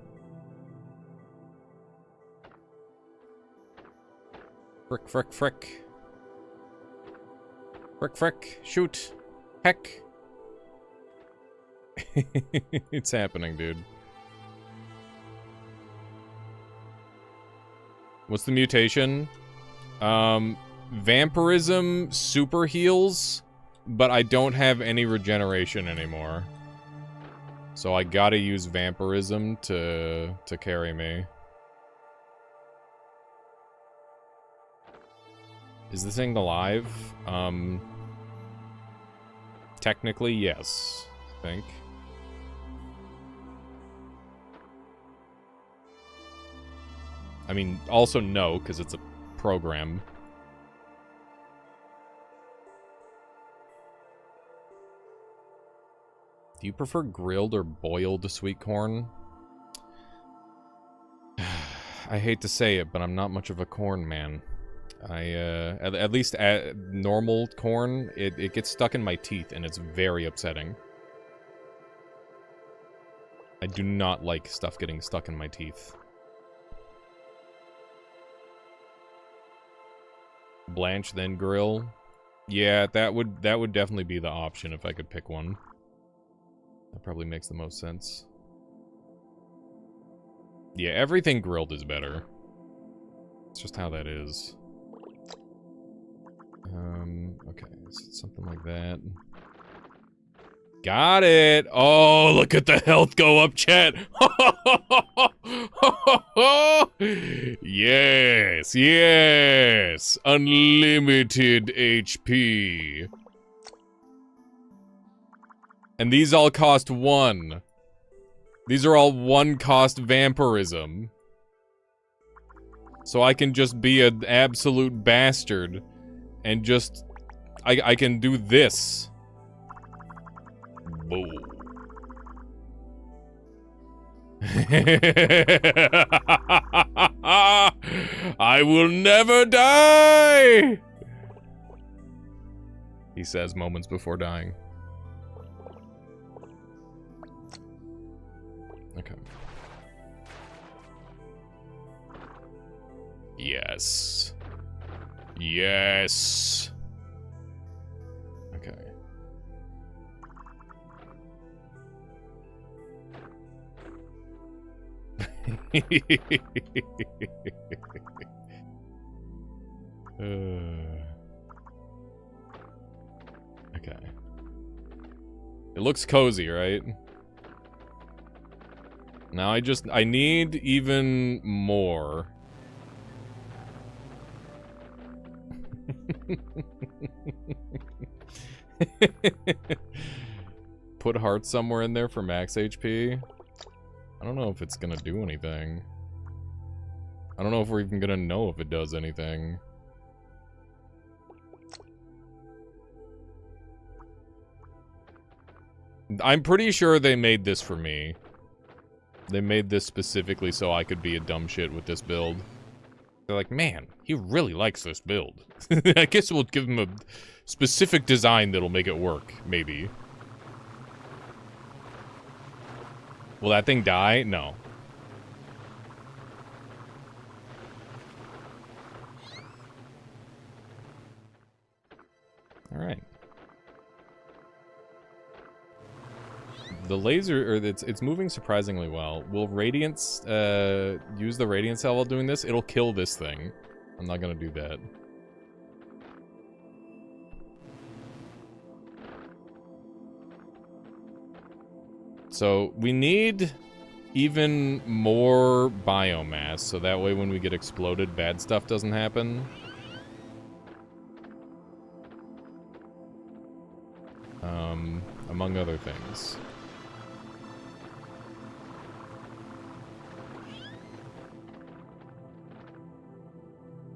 Frick, frick, frick. Frick, frick. Shoot. Heck. It's happening, dude. What's the mutation? Vampirism super heals, but I don't have any regeneration anymore. So I gotta use vampirism to carry me. Is this thing alive? Technically, yes, I think. I mean, also no, because it's a program. Do you prefer grilled or boiled sweet corn? I hate to say it, but I'm not much of a corn man. At least normal corn, it gets stuck in my teeth, and it's very upsetting. I do not like stuff getting stuck in my teeth. Blanch, then grill. Yeah, that would definitely be the option if I could pick one. That probably makes the most sense. Yeah, everything grilled is better. It's just how that is. Okay, something like that. Got it! Oh, look at the health go up, chat! Yes, yes! Unlimited HP. And these all cost 1. These are all 1 cost vampirism. So I can just be an absolute bastard. And just... I can do this. Boom. I will never die! He says moments before dying. Okay. Yes. Yes! Okay. Okay. It looks cozy, right? Now I need even more. Put heart somewhere in there for max HP. I don't know if it's gonna do anything. I don't know if we're even gonna know if it does anything. I'm pretty sure they made this for me. They made this specifically so I could be a dumb shit with this build. They're like, man, he really likes this build. I guess we'll give him a specific design that'll make it work, maybe. Will that thing die? No. Alright. The laser, or it's moving surprisingly well. Will Radiance, use the Radiant Cell while doing this? It'll kill this thing. I'm not gonna do that. So, we need even more biomass, so that way when we get exploded, bad stuff doesn't happen. Among other things.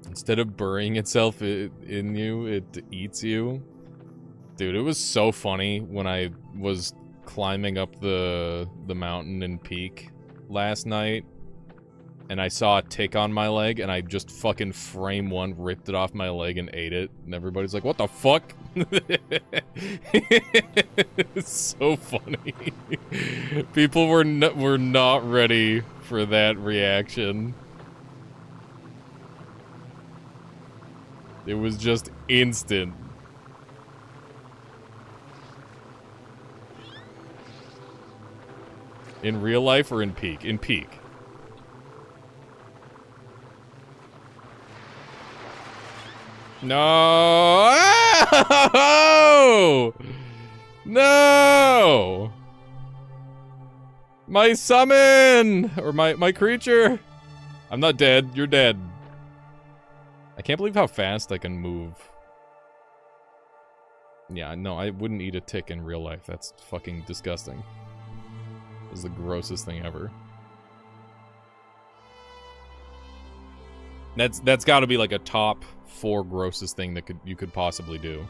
Instead of burying itself in you, it eats you. Dude, it was so funny when I was climbing up the mountain in Peak last night, and I saw a tick on my leg, and I just fucking frame one, ripped it off my leg, and ate it. And everybody's like, what the fuck? It's so funny. People were not ready for that reaction. It was just instant. In real life or in Peak? In Peak. No! Oh! No! My summon! Or my creature! I'm not dead. You're dead. I can't believe how fast I can move. Yeah, no, I wouldn't eat a tick in real life. That's fucking disgusting. This is the grossest thing ever. That's got to be like a top 4 grossest thing that you could possibly do.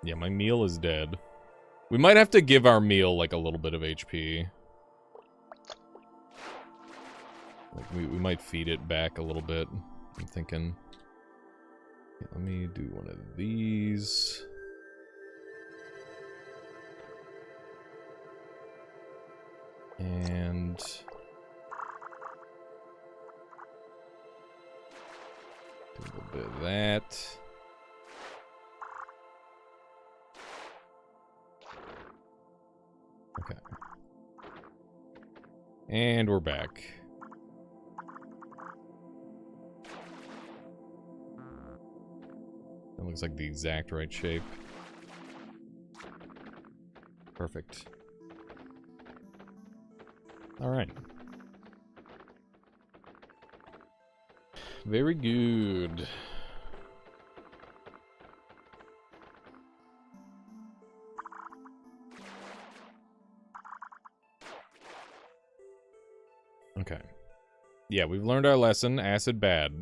Yeah, my meal is dead. We might have to give our meal like a little bit of HP. Like we might feed it back a little bit. I'm thinking. Okay, let me do one of these. And do a little bit of that. Okay. And we're back. That looks like the exact right shape. Perfect. All right. Very good. Okay. Yeah, we've learned our lesson. Acid bad.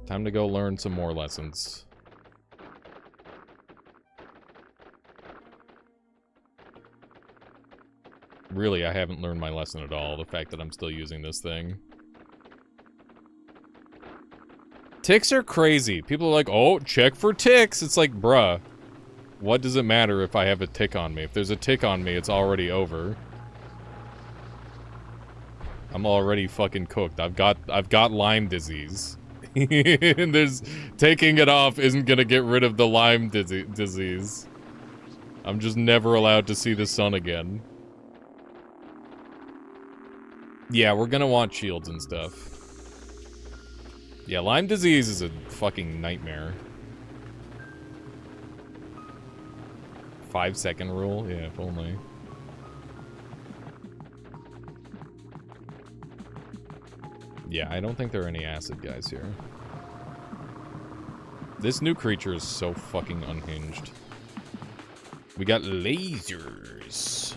Time to go learn some more lessons. Really, I haven't learned my lesson at all. The fact that I'm still using this thing. Ticks are crazy. People are like, oh, check for ticks. It's like, bruh. What does it matter if I have a tick on me? If there's a tick on me, it's already over. I'm already fucking cooked. I've got Lyme disease. And taking it off isn't gonna get rid of the Lyme disease. I'm just never allowed to see the sun again. Yeah, we're gonna want shields and stuff. Yeah, Lyme disease is a fucking nightmare. 5-second rule? Yeah, if only. Yeah, I don't think there are any acid guys here. This new creature is so fucking unhinged. We got lasers.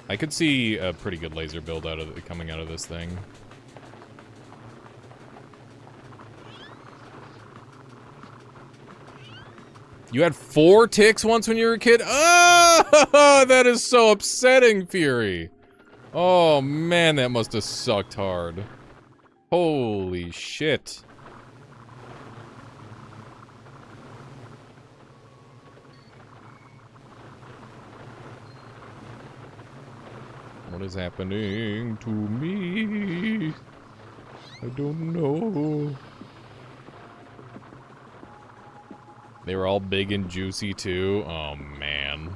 I could see a pretty good laser build coming out of this thing. You had 4 ticks once when you were a kid? Oh, that is so upsetting, Fury. Oh man, that must have sucked hard. Holy shit. What is happening to me? I don't know. They were all big and juicy too. Oh man.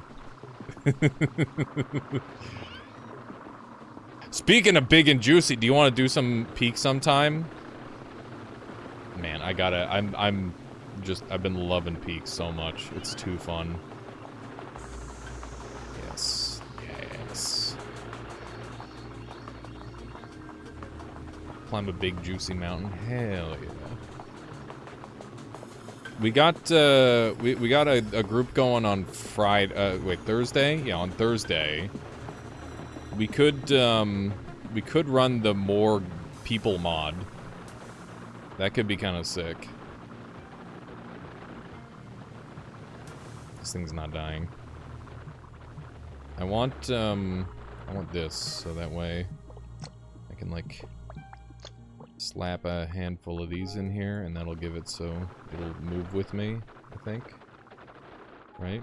Speaking of big and juicy, do you want to do some peak sometime? Man, I've been loving peak so much. It's too fun. Yes. Yes. Climb a big juicy mountain. Hell yeah. We got a group going on Thursday? Yeah, on Thursday. We could run the more people mod. That could be kind of sick. This thing's not dying. I want this, so that way I can, like, slap a handful of these in here, and that'll give it so it'll move with me, I think. Right?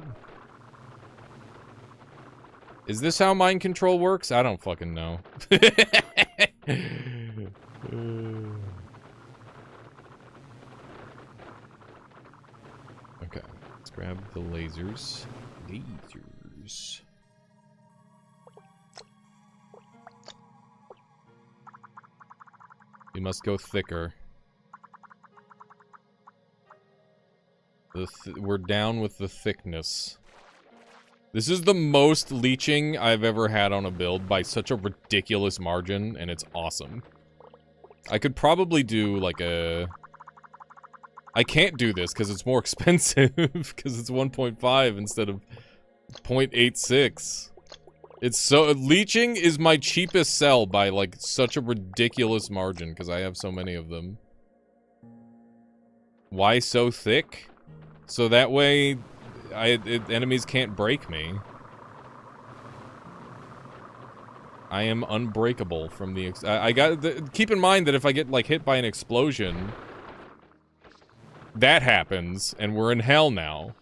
Is this how mind control works? I don't fucking know. Okay, let's grab the lasers. Lasers. You must go thicker. We're down with the thickness. This is the most leeching I've ever had on a build by such a ridiculous margin, and it's awesome. I could probably do, like, a... I can't do this, because it's more expensive, because it's 1.5 instead of 0.86. It's so... Leeching is my cheapest sell by, like, such a ridiculous margin, because I have so many of them. Why so thick? So that way... enemies can't break me. I am unbreakable from the... keep in mind that if I get, like, hit by an explosion... That happens, and we're in hell now.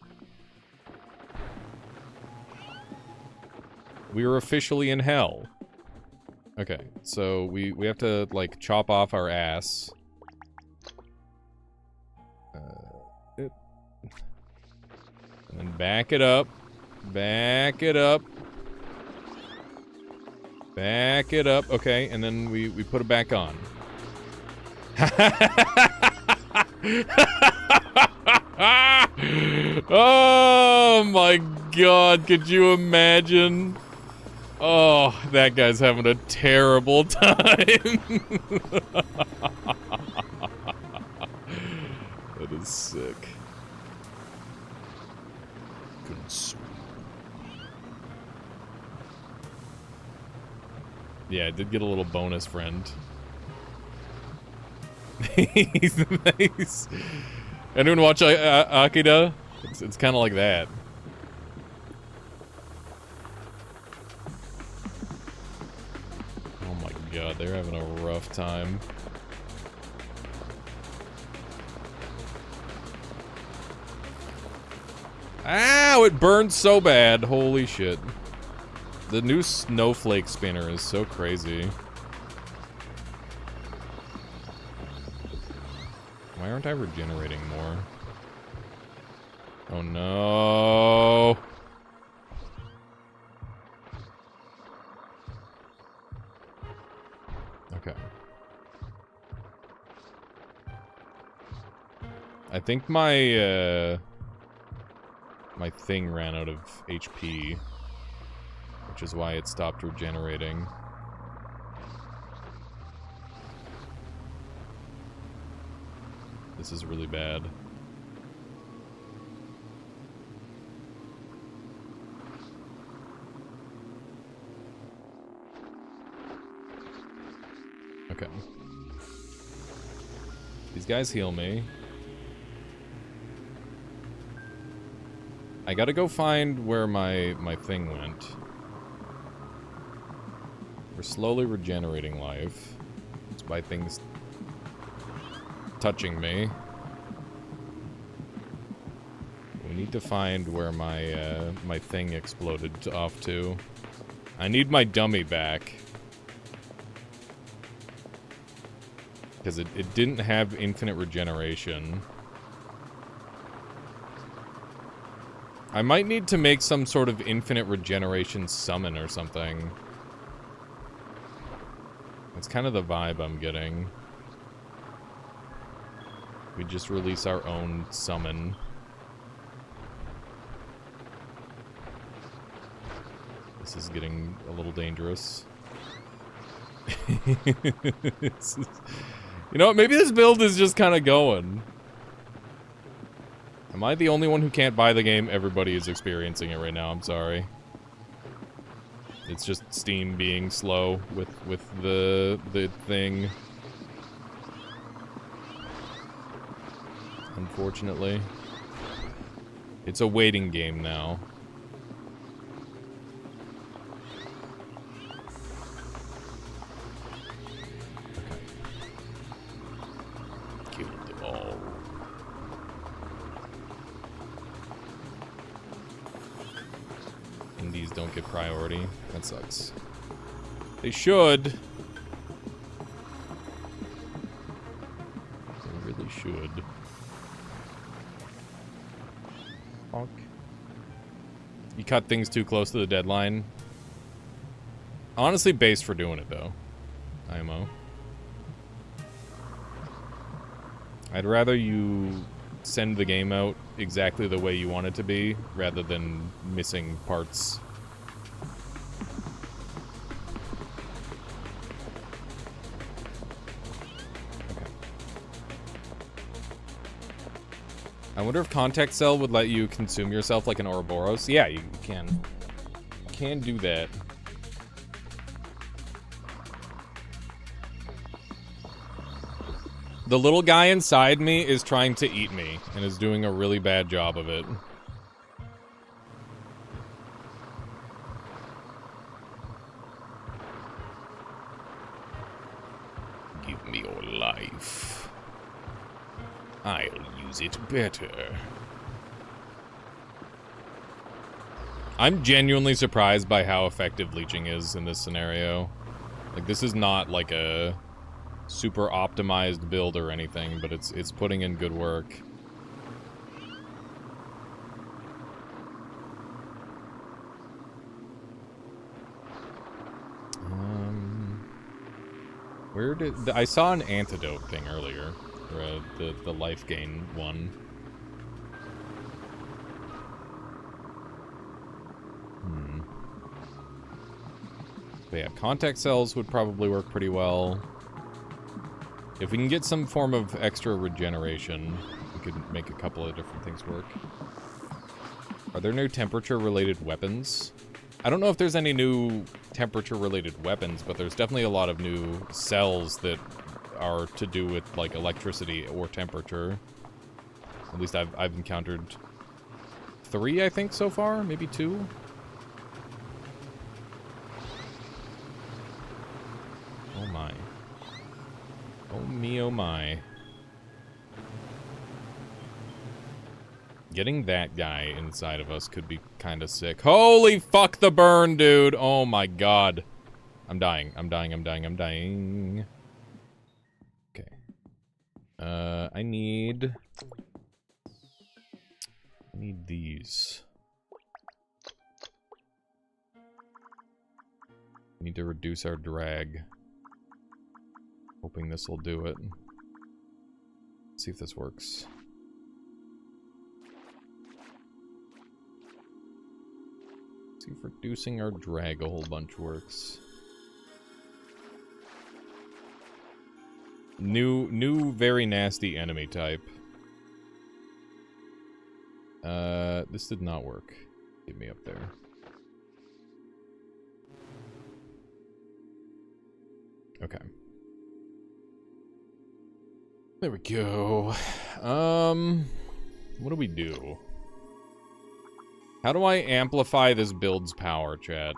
We are officially in hell. Okay, so we have to, like, chop off our ass. And then back it up. Back it up. Back it up. Okay, and then we put it back on. Oh my god, could you imagine? Oh, that guy's having a terrible time. That is sick. Yeah, I did get a little bonus friend. He's nice. Anyone watch Akira? It's kind of like that. Oh my god, they're having a rough time. Ow, it burns so bad. Holy shit. The new snowflake spinner is so crazy. Why aren't I regenerating more? Oh no. Okay. I think my my thing ran out of HP, which is why it stopped regenerating. This is really bad. Okay. These guys heal me. I gotta go find where my thing went. We're slowly regenerating life. It's by things touching me. We need to find where my my thing exploded off to. I need my dummy back. Because it didn't have infinite regeneration. I might need to make some sort of infinite regeneration summon or something. That's kind of the vibe I'm getting. We just release our own summon. This is getting a little dangerous. You know what, maybe this build is just kind of going. Am I the only one who can't buy the game? Everybody is experiencing it right now, I'm sorry. It's just Steam being slow with the thing. Unfortunately. It's a waiting game now. Okay. Killed them all. Indies don't get priority. That sucks. They should. They really should. Fuck. You cut things too close to the deadline. Honestly, base for doing it, though. IMO. I'd rather you send the game out exactly the way you want it to be, rather than missing parts. Okay. I wonder if Contact Cell would let you consume yourself like an Ouroboros. Yeah, you can. You can do that. The little guy inside me is trying to eat me, and is doing a really bad job of it. Give me your life. I'll use it better. I'm genuinely surprised by how effective leeching is in this scenario. Like, this is not like a super optimized build or anything, but it's putting in good work. Where did I saw an antidote thing earlier, or the life gain one. But yeah, contact cells would probably work pretty well. If we can get some form of extra regeneration, we could make a couple of different things work. Are there new temperature-related weapons? I don't know if there's any new temperature-related weapons, but there's definitely a lot of new cells that are to do with, like, electricity or temperature. At least I've encountered 3, I think, so far? Maybe 2? Oh my. Oh me, oh my. Getting that guy inside of us could be kind of sick. Holy fuck the burn, dude! Oh my god. I'm dying. I'm dying. I'm dying. I'm dying. Okay. I need these. Need to reduce our drag. Hoping this will do it. Let's see if this works. See if reducing our drag a whole bunch works. New very nasty enemy type. This did not work. Get me up there. Okay. There we go. What do we do? How do I amplify this build's power, chat?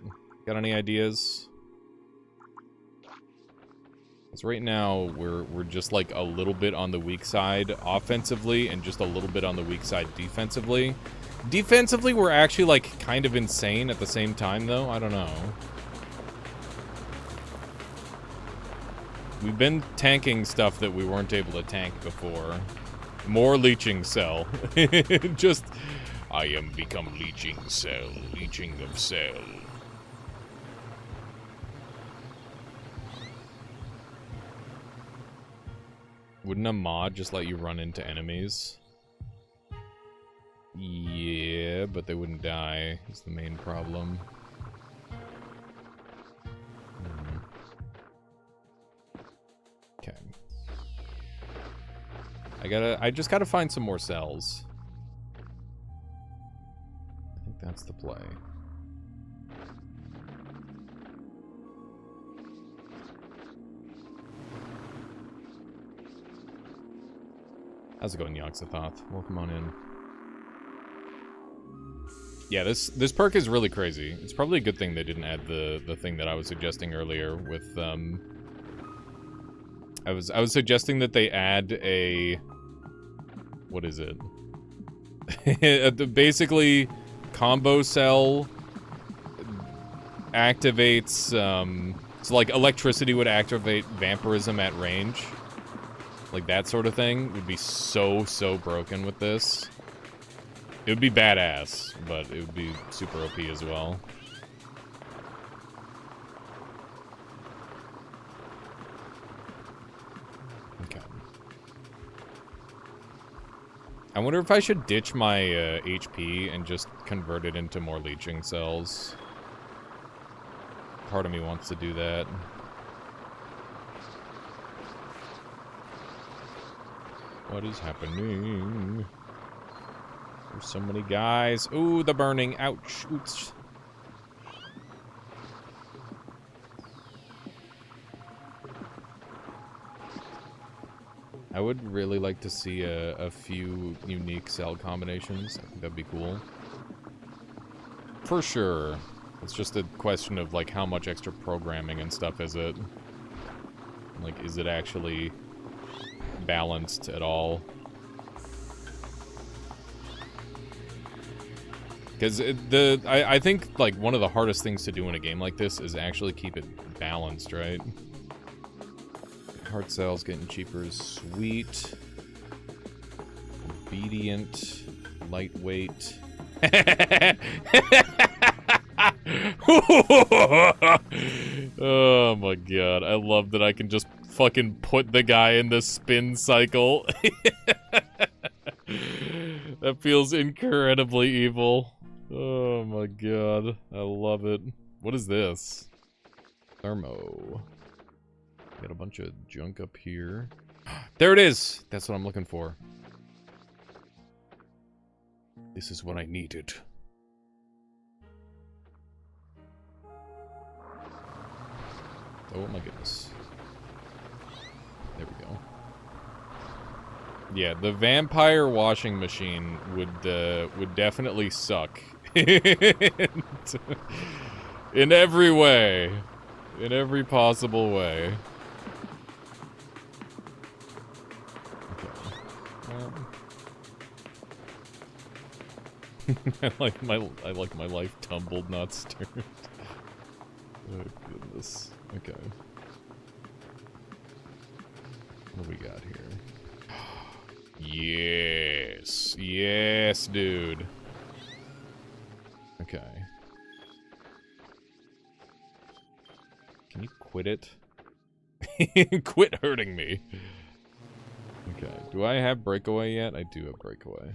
Got any ideas? Because right now, we're just like a little bit on the weak side offensively and just a little bit on the weak side defensively. Defensively, we're actually like kind of insane at the same time, though. I don't know. We've been tanking stuff that we weren't able to tank before. More leeching cell. Just, I am become leeching cell. Leeching of cell. Wouldn't a mod just let you run into enemies? Yeah, but they wouldn't die. Is the main problem. Okay. I just gotta find some more cells. I think that's the play. How's it going, Yoxathoth? Welcome on in. Yeah, this perk is really crazy. It's probably a good thing they didn't add the thing that I was suggesting earlier with I was suggesting that they add a, what is it? Basically, combo cell activates, so like electricity would activate vampirism at range. Like that sort of thing would be so broken with this. It would be badass, but it would be super OP as well. Okay. I wonder if I should ditch my HP and just convert it into more leeching cells. Part of me wants to do that. What is happening? There's so many guys. Ooh, the burning. Ouch. Oops. I would really like to see a few unique cell combinations. I think that'd be cool. For sure. It's just a question of, like, how much extra programming and stuff is it? Like, is it actually balanced at all? Because I think, like, one of the hardest things to do in a game like this is actually keep it balanced, right? Heart cells getting cheaper is sweet. Obedient. Lightweight. Oh my god. I love that I can just fucking put the guy in the spin cycle. That feels incredibly evil. Oh my god. I love it. What is this? Thermo. Got a bunch of junk up here. There it is! That's what I'm looking for. This is what I needed. Oh my goodness. There we go. Yeah, the vampire washing machine would definitely suck. In every way. In every possible way. Okay. I like my life tumbled, not stirred. Oh goodness. Okay. What do we got here? Yes. Yes, dude. Okay. Can you quit it? Quit hurting me. Okay. Do I have breakaway yet? I do have breakaway.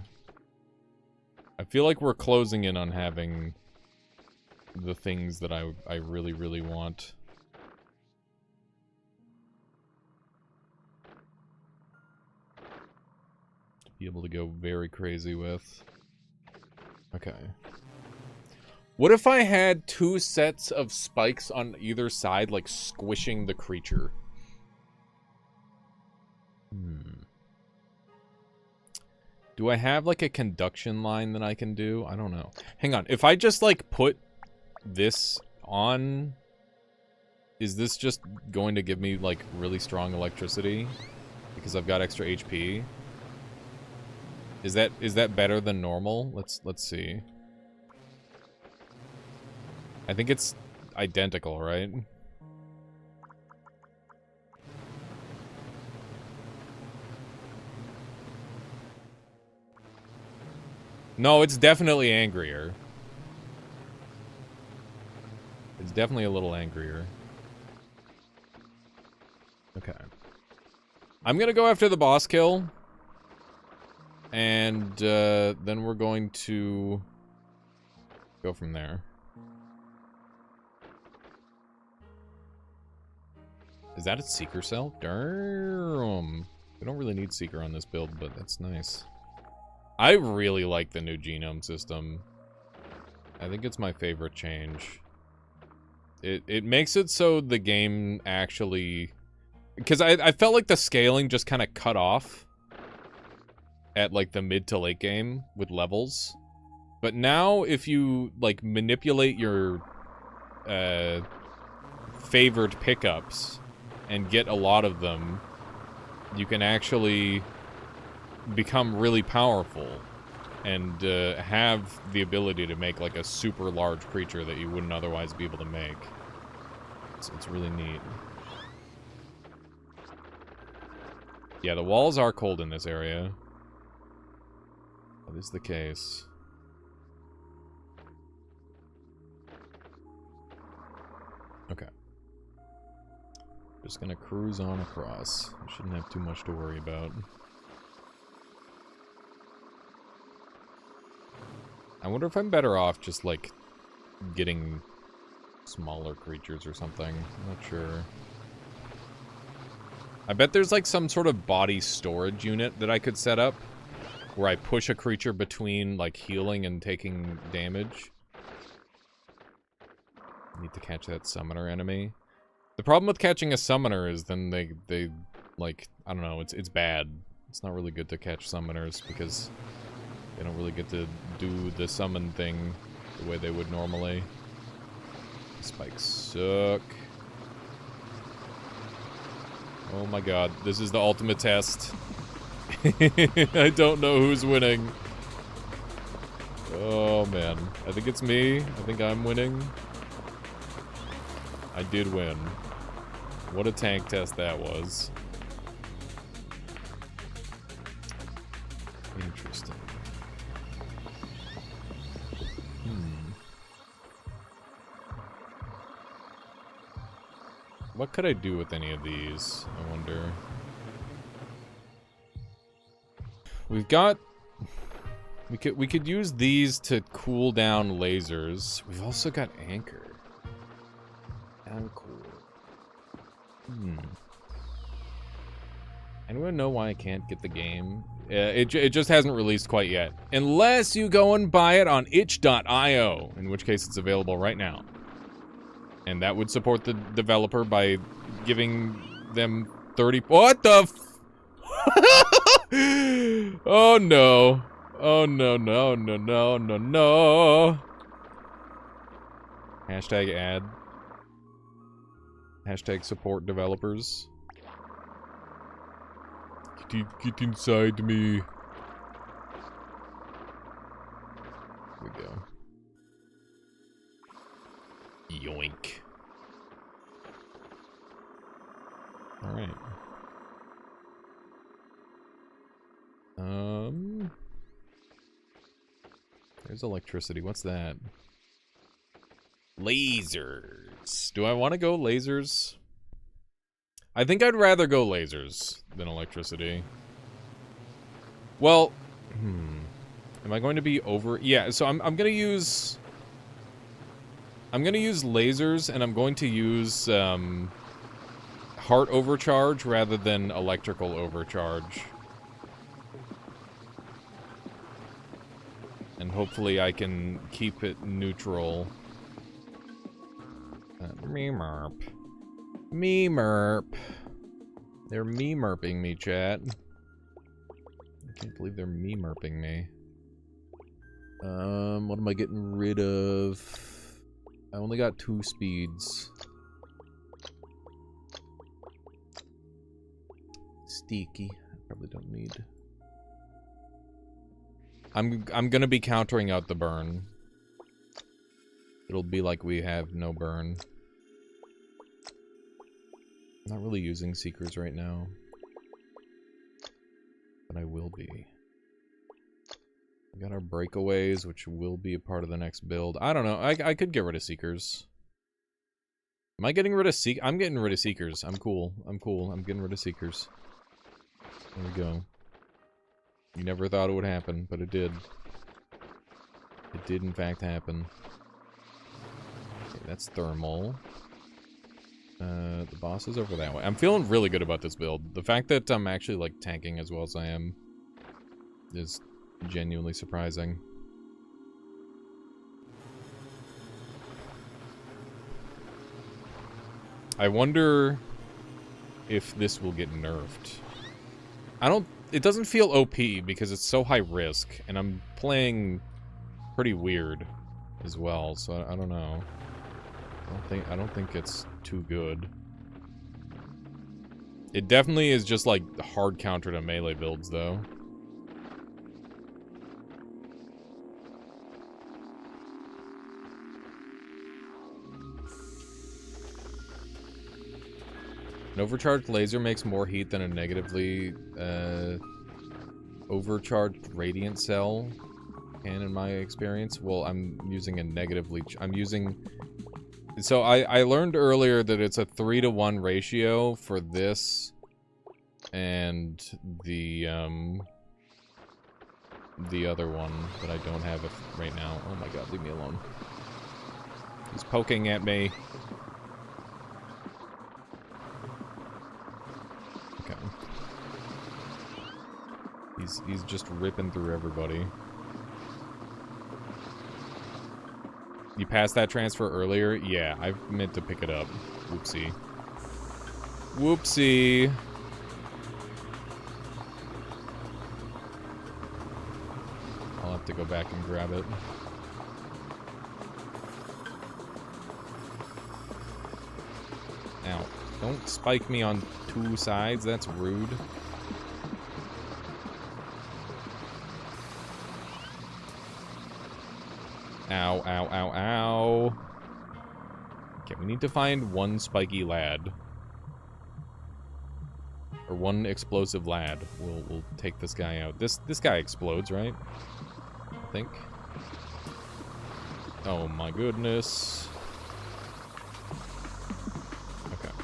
I feel like we're closing in on having the things that I really, really want. To be able to go very crazy with. Okay. What if I had 2 sets of spikes on either side, like squishing the creature? Do I have like a conduction line that I can do? I don't know. Hang on. If I just like put this on, is this just going to give me like really strong electricity because I've got extra HP? Is that better than normal? Let's see. I think it's identical, right? No, it's definitely angrier. It's definitely a little angrier. Okay. I'm gonna go after the boss kill. And then we're going to go from there. Is that a Seeker cell? Damn. We don't really need Seeker on this build, but that's nice. I really like the new Genome system. I think it's my favorite change. It makes it so the game actually... Because I felt like the scaling just kind of cut off at like the mid to late game with levels. But now if you like manipulate your favored pickups and get a lot of them, you can actually become really powerful and have the ability to make like a super large creature that you wouldn't otherwise be able to make. It's really neat. Yeah, the walls are cold in this area. That is the case. Okay. Just gonna cruise on across. I shouldn't have too much to worry about. I wonder if I'm better off just, like, getting smaller creatures or something. I'm not sure. I bet there's, like, some sort of body storage unit that I could set up where I push a creature between, like, healing and taking damage. Need to catch that summoner enemy. The problem with catching a summoner is then they like, I don't know, it's bad. It's not really good to catch summoners because they don't really get to do the summon thing the way they would normally. Spikes suck. Oh my god, this is the ultimate test. I don't know who's winning. Oh man, I think it's me. I think I'm winning. I did win. What a tank test that was. Interesting. What could I do with any of these, I wonder? We've got... We could use these to cool down lasers. We've also got Anchor. And cool. Anyone know why I can't get the game? It just hasn't released quite yet. Unless you go and buy it on itch.io, in which case it's available right now. And that would support the developer by giving them 30... What the f... Oh no. Oh no, no, no, no, no, no. Hashtag ad. Hashtag support developers. Get inside me. we go. Yoink. Alright. There's electricity. What's that? Lasers. Do I want to go lasers? I think I'd rather go lasers than electricity. Well, am I going to be over? Yeah, so I'm gonna use lasers, and I'm going to use heart overcharge rather than electrical overcharge. And hopefully I can keep it neutral. Me-merp. Me-merp. They're me-merping me, chat. I can't believe they're me-merping me. What am I getting rid of? I only got 2 speeds. Sticky. I probably don't need. I'm gonna be countering out the burn. It'll be like we have no burn. I'm not really using seekers right now. But I will be. We got our breakaways, which will be a part of the next build. I don't know. I could get rid of seekers. Am I getting rid of seekers? I'm getting rid of seekers. I'm cool. I'm cool. I'm getting rid of seekers. There we go. You never thought it would happen, but it did. It did in fact happen. Okay, that's thermal. The boss is over that way. I'm feeling really good about this build. The fact that I'm actually, like, tanking as well as I am is genuinely surprising. I wonder if this will get nerfed. It doesn't feel OP because it's so high risk, and I'm playing pretty weird as well, so I don't know. I don't think it's too good. It definitely is just like hard counter to melee builds though. An overcharged laser makes more heat than a negatively overcharged radiant cell can, in my experience. Well, I'm using a negatively... I'm using... So I learned earlier that it's a 3-to-1 ratio for this and the other one, but I don't have it right now. Oh my god, leave me alone. He's poking at me. Okay. He's just ripping through everybody. You passed that transfer earlier? Yeah, I meant to pick it up. Whoopsie. Whoopsie. I'll have to go back and grab it. Ow. Don't spike me on 2 sides, that's rude. Ow, ow, ow, ow. Okay, we need to find 1 spiky lad. Or 1 explosive lad. We'll take this guy out. This guy explodes, right? I think. Oh my goodness. Okay.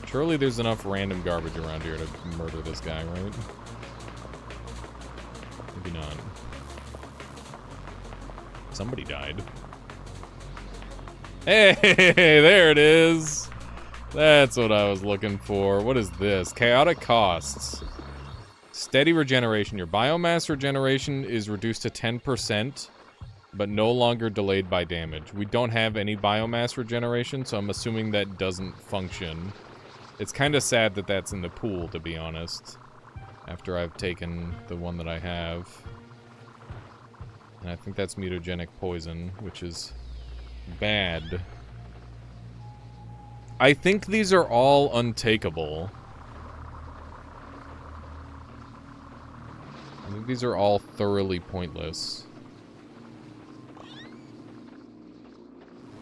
Surely there's enough random garbage around here to murder this guy, right? Maybe not. Somebody died. Hey, there it is. That's what I was looking for. What is this? Chaotic costs. Steady regeneration. Your biomass regeneration is reduced to 10%, but no longer delayed by damage. We don't have any biomass regeneration, so I'm assuming that doesn't function. It's kind of sad that that's in the pool, to be honest, after I've taken the one that I have. And I think that's mutagenic poison, which is bad. I think these are all untakeable. I think these are all thoroughly pointless.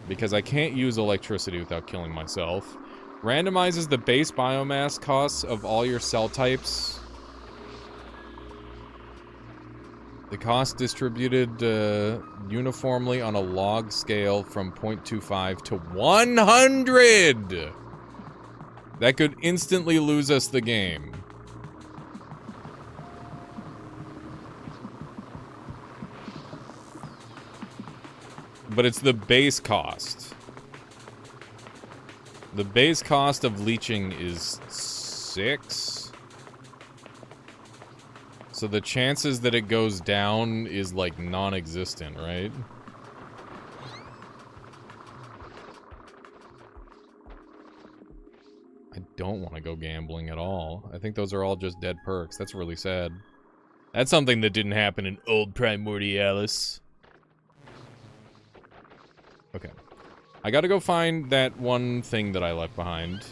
because I can't use electricity without killing myself. Randomizes the base biomass costs of all your cell types. The cost distributed uniformly on a log scale from 0.25 to 100! That could instantly lose us the game. But it's the base cost. The base cost of leeching is 6. So the chances that it goes down is like non-existent, right? I don't want to go gambling at all. I think those are all just dead perks. That's really sad. That's something that didn't happen in old Primordialis. Okay. I gotta go find that one thing that I left behind.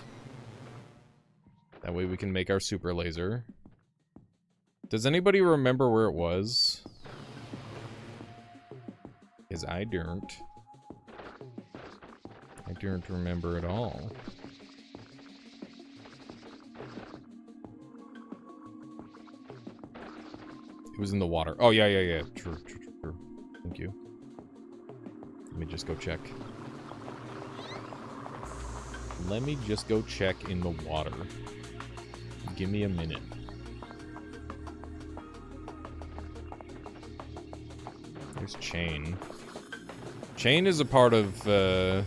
That way we can make our super laser. Does anybody remember where it was? Because I don't. I don't remember at all. It was in the water. Oh, yeah. True. Thank you. Let me just go check. Let me just go check in the water. Give me a minute. There's chain. Chain is a part of the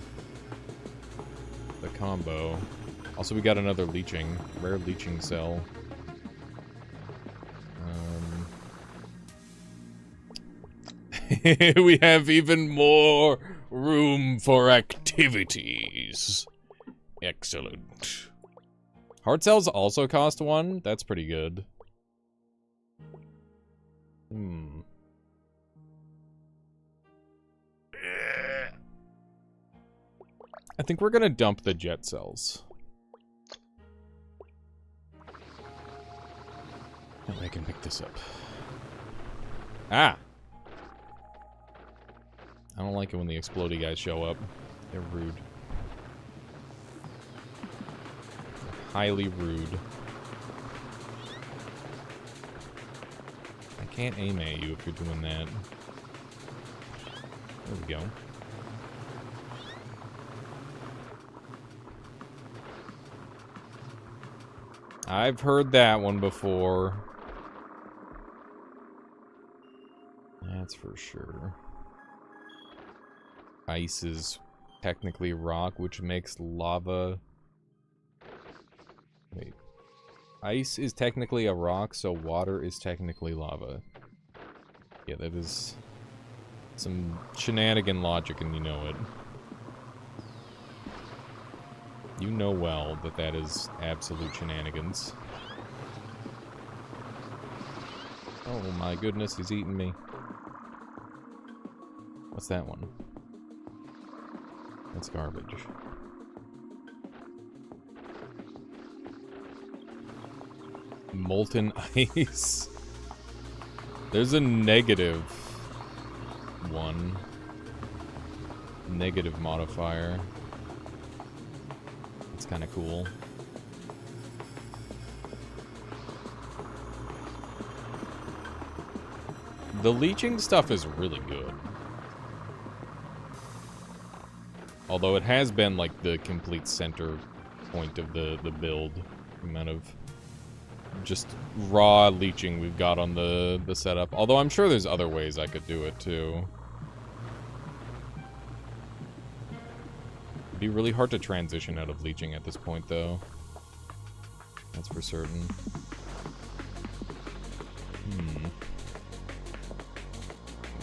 combo. Also, we got another leeching. Rare leeching cell. We have even more room for activities. Excellent. Heart cells also cost 1? That's pretty good. I think we're gonna dump the jet cells. That way I can pick this up. Ah! I don't like it when the explodey guys show up. They're rude. They're highly rude. I can't aim at you if you're doing that. There we go. I've heard that one before. That's for sure. Ice is technically rock, which makes lava... Wait. Ice is technically a rock, so water is technically lava. Yeah, that is some shenanigan logic, and you know it. You know well that that is absolute shenanigans. Oh my goodness, he's eating me. What's that one? That's garbage. Molten ice. There's a negative one. Negative modifier. It's kind of cool. The leeching stuff is really good. Although it has been like the complete center point of the build. The amount of just raw leeching we've got on the setup. Although I'm sure there's other ways I could do it too. It'd be really hard to transition out of leeching at this point though. That's for certain.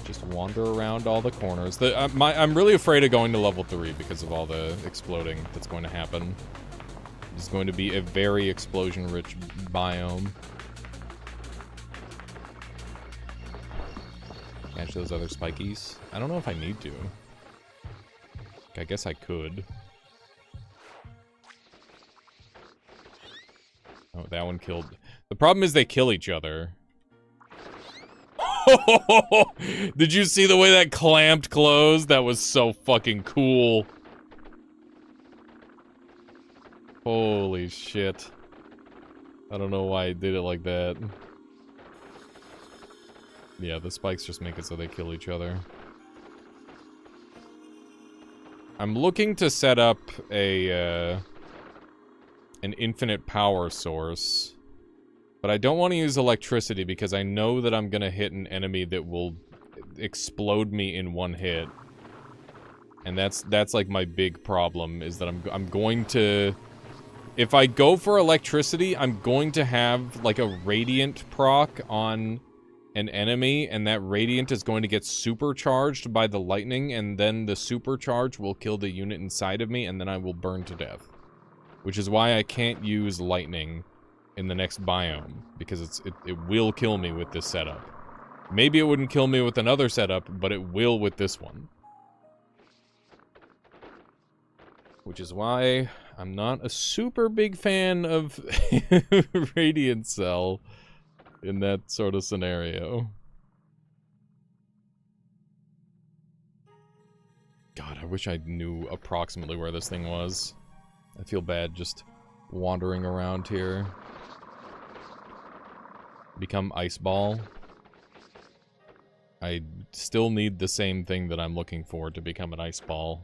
Just wander around all the corners. I'm really afraid of going to level 3 because of all the exploding that's going to happen. It's going to be a very explosion-rich biome. Catch those other spikies. I don't know if I need to. I guess I could. Oh, that one killed. The problem is they kill each other. Did you see the way that clamped closed? That was so fucking cool. Holy shit. I don't know why I did it like that. Yeah, the spikes just make it so they kill each other. I'm looking to set up a, an infinite power source. But I don't want to use electricity because I know that I'm gonna hit an enemy that will explode me in one hit. And that's like my big problem, is that I'm going to... If I go for electricity, I'm going to have, like, a radiant proc on an enemy, and that radiant is going to get supercharged by the lightning, and then the supercharge will kill the unit inside of me, and then I will burn to death. Which is why I can't use lightning in the next biome, because it will kill me with this setup. Maybe it wouldn't kill me with another setup, but it will with this one. Which is why I'm not a super big fan of Radiant Cell in that sort of scenario. God, I wish I knew approximately where this thing was. I feel bad just wandering around here. Become Ice Ball. I still need the same thing that I'm looking for to become an Ice Ball.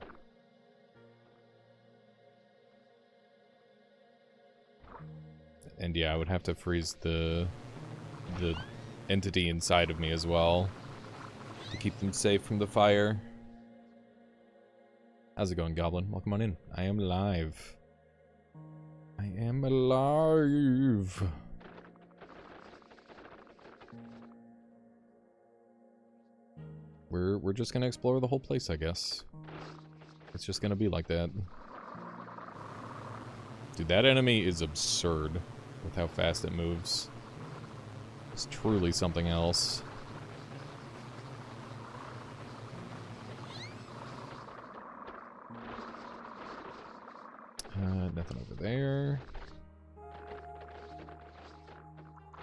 And yeah, I would have to freeze the entity inside of me as well to keep them safe from the fire. How's it going, Goblin? Welcome on in. I am live. I am alive. We're just gonna explore the whole place, I guess. It's just gonna be like that. Dude, that enemy is absurd with how fast it moves. It's truly something else. Nothing over there.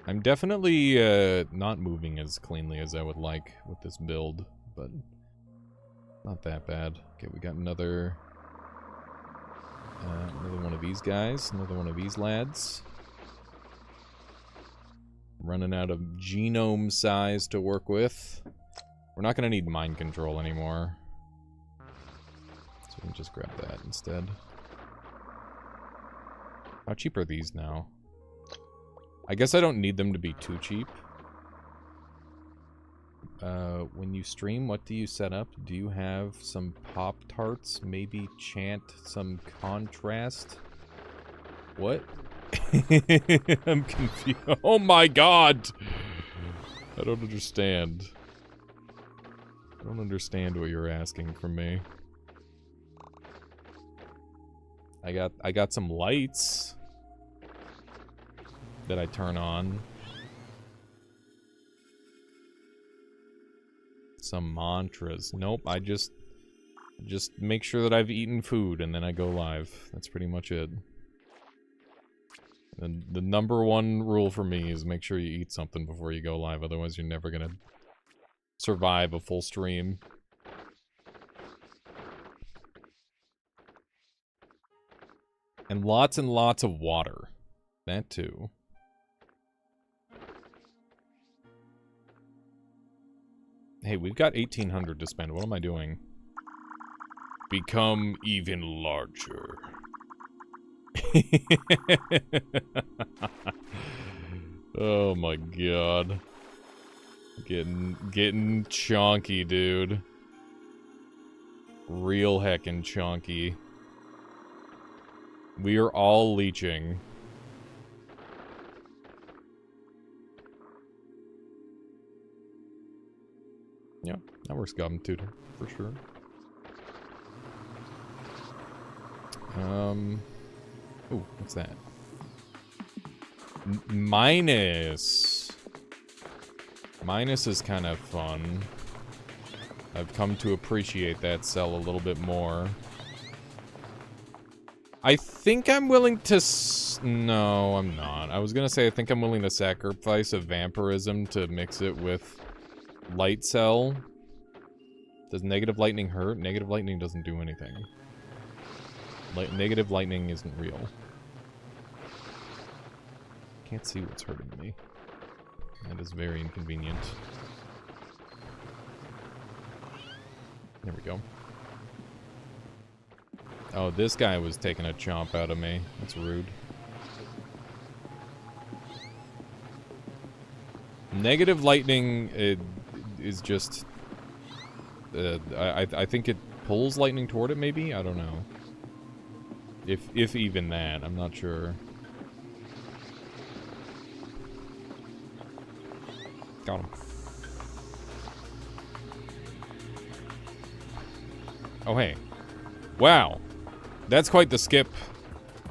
I'm definitely not moving as cleanly as I would like with this build, but not that bad. Okay, we got another one of these guys, another one of these lads. Running out of genome size to work with. We're not going to need mind control anymore. So we can just grab that instead. How cheap are these now? I guess I don't need them to be too cheap. When you stream, what do you set up? Do you have some Pop-Tarts? Maybe chant some contrast? What? I'm confused. Oh my god! I don't understand. I don't understand what you're asking from me. I got some lights that I turn on. Some mantras. Nope, I just make sure that I've eaten food and then I go live. That's pretty much it. And the number one rule for me is make sure you eat something before you go live, otherwise you're never gonna survive a full stream. And lots of water. That too. Hey, we've got 1,800 to spend. What am I doing? Become even larger. Oh my god. Getting chonky, dude. Real heckin' chonky. We are all leeching. Yeah, that works Goblin Tutor, for sure. Ooh, what's that? Minus. Minus is kind of fun. I've come to appreciate that cell a little bit more. I think I'm willing to no, I'm not. I was gonna say I think I'm willing to sacrifice a vampirism to mix it with Light cell. Does negative lightning hurt? Negative lightning doesn't do anything. Negative lightning isn't real. Can't see what's hurting me. That is very inconvenient. There we go. Oh, this guy was taking a chomp out of me. That's rude. Negative lightning is just... I think it pulls lightning toward it, maybe? I don't know. If even that, I'm not sure. Got him. Oh, hey. Wow. That's quite the skip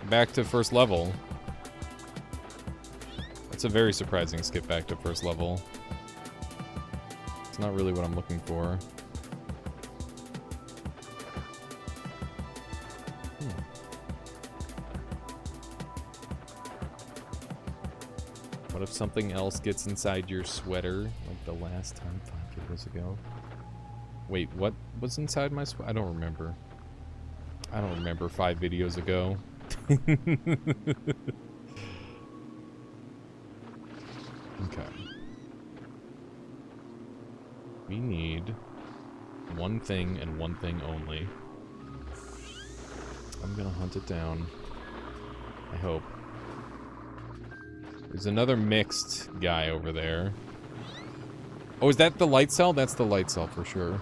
back to first level. That's a very surprising skip back to first level. It's not really what I'm looking for. What if something else gets inside your sweater, like the last time 5 videos ago? Wait, what was inside my sweater? I don't remember. I don't remember 5 videos ago. Okay. We need one thing and one thing only. I'm gonna hunt it down. I hope. There's another mixed guy over there. Oh, is that the light cell? That's the light cell for sure.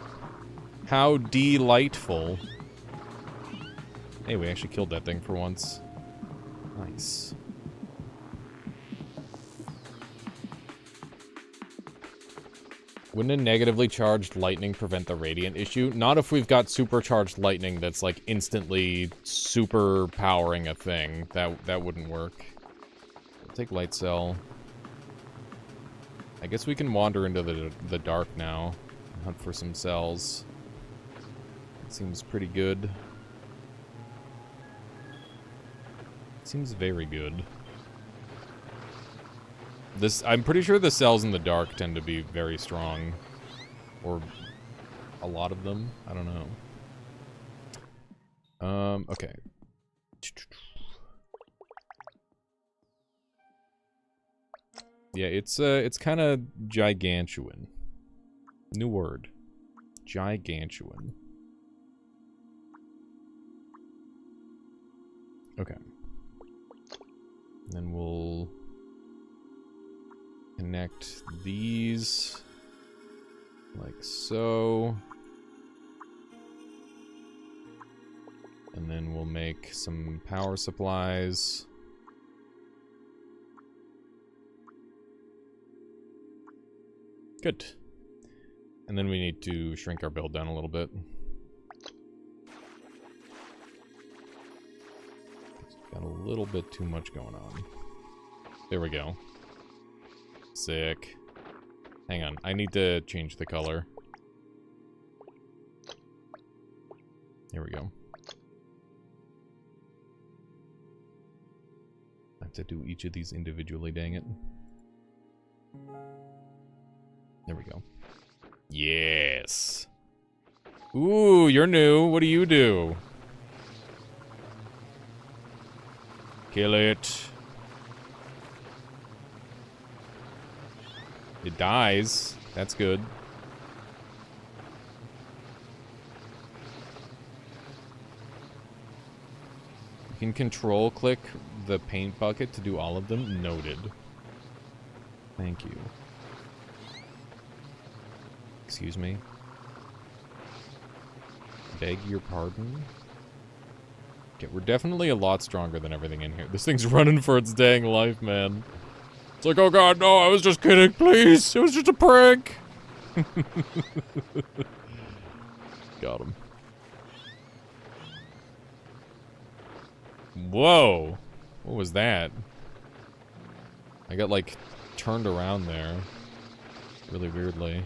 How delightful. Hey, we actually killed that thing for once. Nice. Wouldn't a negatively charged lightning prevent the radiant issue? Not if we've got supercharged lightning that's like instantly super powering a thing. That wouldn't work. We'll take light cell. I guess we can wander into the dark now and hunt for some cells. Seems pretty good. Seems very good. I'm pretty sure the cells in the dark tend to be very strong. Or a lot of them. I don't know. Okay. Yeah, it's kind of gigantuan. New word. Gigantuan. Okay. Then we'll connect these like so. And then we'll make some power supplies. Good. And then we need to shrink our build down a little bit. Got a little bit too much going on. There we go. Sick. Hang on, I need to change the color. There we go. I have to do each of these individually, dang it. There we go. Yes. Ooh, you're new. What do you do? Kill it. It dies. That's good. You can control click the paint bucket to do all of them. Noted. Thank you. Excuse me. Beg your pardon? Okay, we're definitely a lot stronger than everything in here. This thing's running for its dang life, man. It's like, oh god, no, I was just kidding, please. It was just a prank. Got him. Whoa. What was that? I got, like, turned around there. Really weirdly.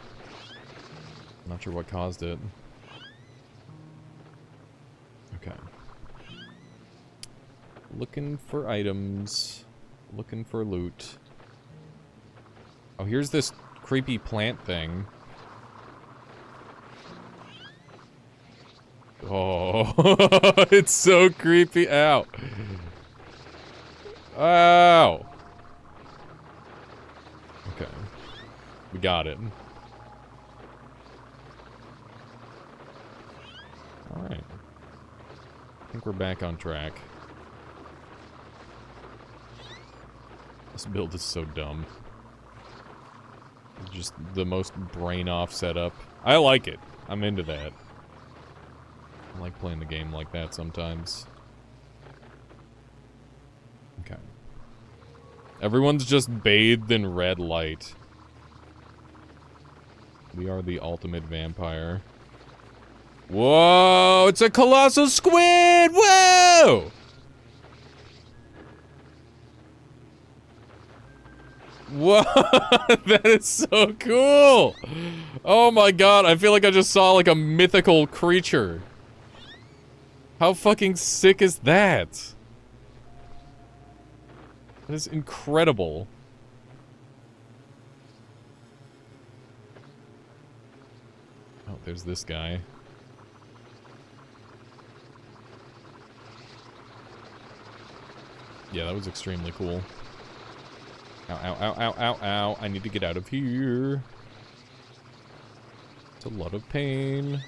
Not sure what caused it. Okay. Looking for items. Looking for loot. Oh, here's this creepy plant thing. Oh, it's so creepy. Ow. Ow. Okay. We got it. Alright. I think we're back on track. This build is so dumb. Just the most brain-off setup. I like it. I'm into that. I like playing the game like that sometimes. Okay. Everyone's just bathed in red light. We are the ultimate vampire. Whoa! It's a colossal squid! Whoa! Whoa! That is so cool! Oh my god, I feel like I just saw like a mythical creature. How fucking sick is that? That is incredible. Oh, there's this guy. Yeah, that was extremely cool. Ow, ow, ow, ow, ow, ow. I need to get out of here. It's a lot of pain.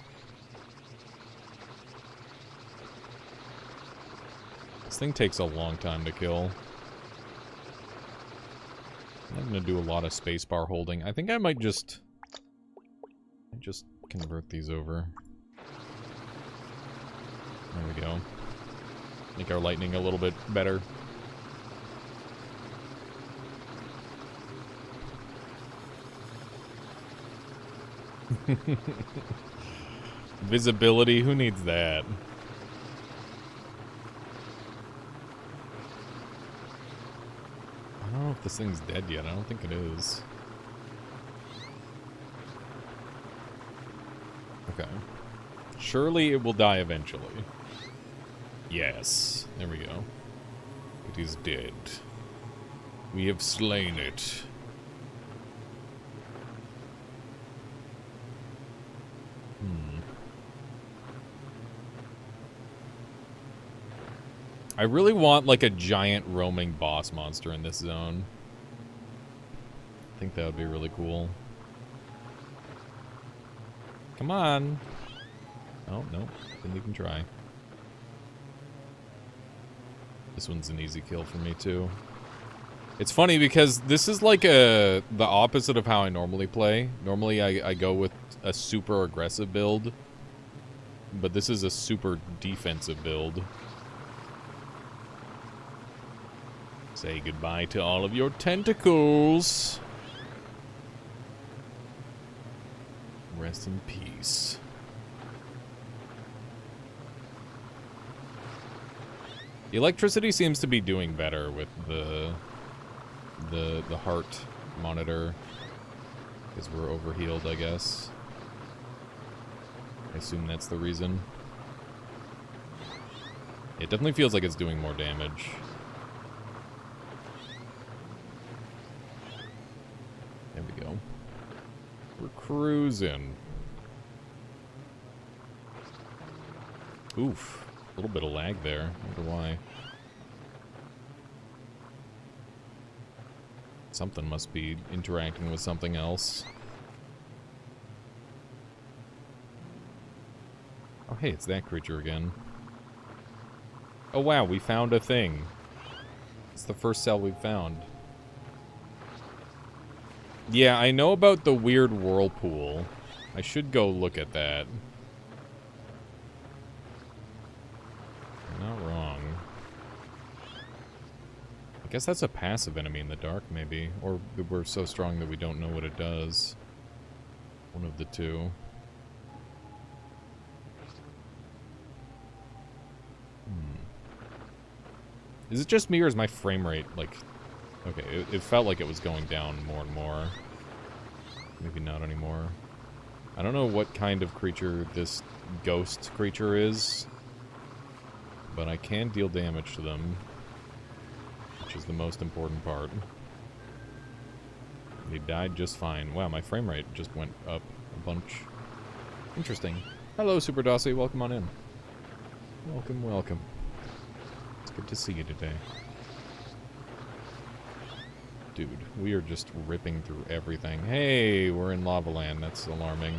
This thing takes a long time to kill. I'm gonna do a lot of spacebar holding. I think I might just convert these over. There we go. Make our lightning a little bit better. Visibility, who needs that? I don't know if this thing's dead yet. I don't think it is. Okay. Surely it will die eventually. Yes. There we go. It is dead. We have slain it. I really want, like, a giant roaming boss monster in this zone. I think that would be really cool. Come on. Oh, no. Didn't even try. This one's an easy kill for me, too. It's funny because this is like the opposite of how I normally play. Normally, I go with a super aggressive build. But this is a super defensive build. Say goodbye to all of your tentacles. Rest in peace. The electricity seems to be doing better with the heart monitor. Because we're overhealed, I guess. I assume that's the reason. It definitely feels like it's doing more damage. There we go. We're cruising. Oof. A little bit of lag there. I wonder why. Something must be interacting with something else. Oh, hey, it's that creature again. Oh, wow, we found a thing. It's the first cell we've found. Yeah, I know about the weird whirlpool. I should go look at that. You're not wrong. I guess that's a passive enemy in the dark, maybe. Or we're so strong that we don't know what it does. One of the two. Is it just me, or is my frame rate, like... Okay, it felt like it was going down more and more. Maybe not anymore. I don't know what kind of creature this ghost creature is. But I can deal damage to them. Which is the most important part. They died just fine. Wow, my frame rate just went up a bunch. Interesting. Hello, Super Dossie. Welcome on in. Welcome, welcome. It's good to see you today. Dude, we are just ripping through everything. Hey, we're in lava land. That's alarming.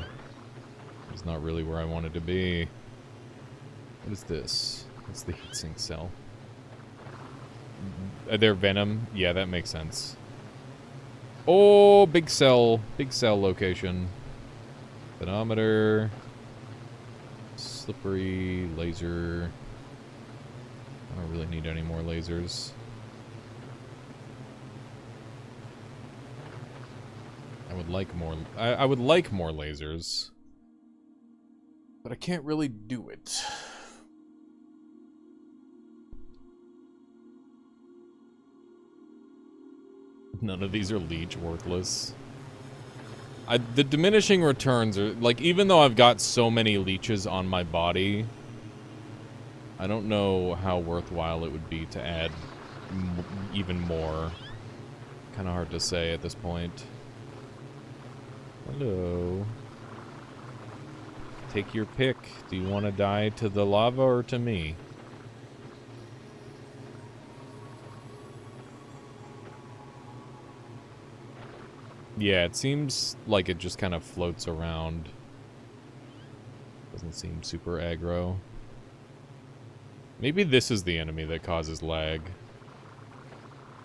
It's not really where I wanted to be. What is this? It's the heatsink cell. They're venom? Yeah, that makes sense. Oh, big cell location. Photometer. Slippery, laser. I don't really need any more lasers. I would like more. I would like more lasers, but I can't really do it. None of these are leech worthless. The diminishing returns are like, even though I've got so many leeches on my body, I don't know how worthwhile it would be to add even more. Kind of hard to say at this point. Hello. Take your pick. Do you want to die to the lava or to me? Yeah, it seems like it just kind of floats around. Doesn't seem super aggro. Maybe this is the enemy that causes lag.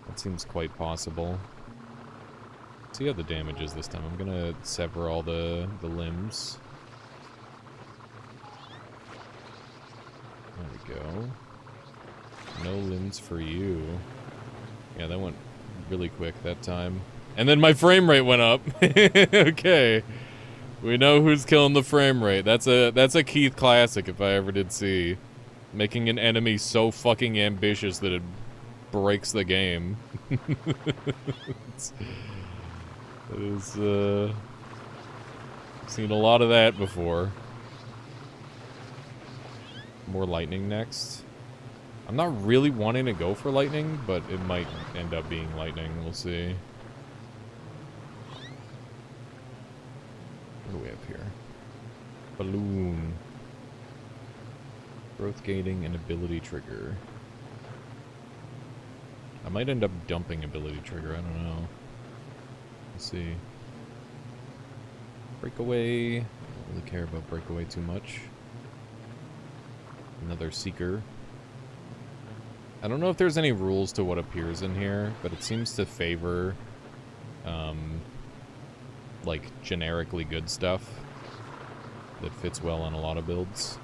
That seems quite possible. Let's see how the damage is this time. I'm gonna sever all the limbs. There we go. No limbs for you. Yeah, that went really quick that time. And then my frame rate went up. Okay. We know who's killing the frame rate. That's a Keith classic if I ever did see. Making an enemy so fucking ambitious that it breaks the game. I've seen a lot of that before. More lightning next. I'm not really wanting to go for lightning, but it might end up being lightning. We'll see. What do we have here? Balloon. Growth gating and ability trigger. I might end up dumping ability trigger, I don't know. Let's see. Breakaway. I don't really care about breakaway too much. Another seeker. I don't know if there's any rules to what appears in here, but it seems to favor like generically good stuff that fits well on a lot of builds,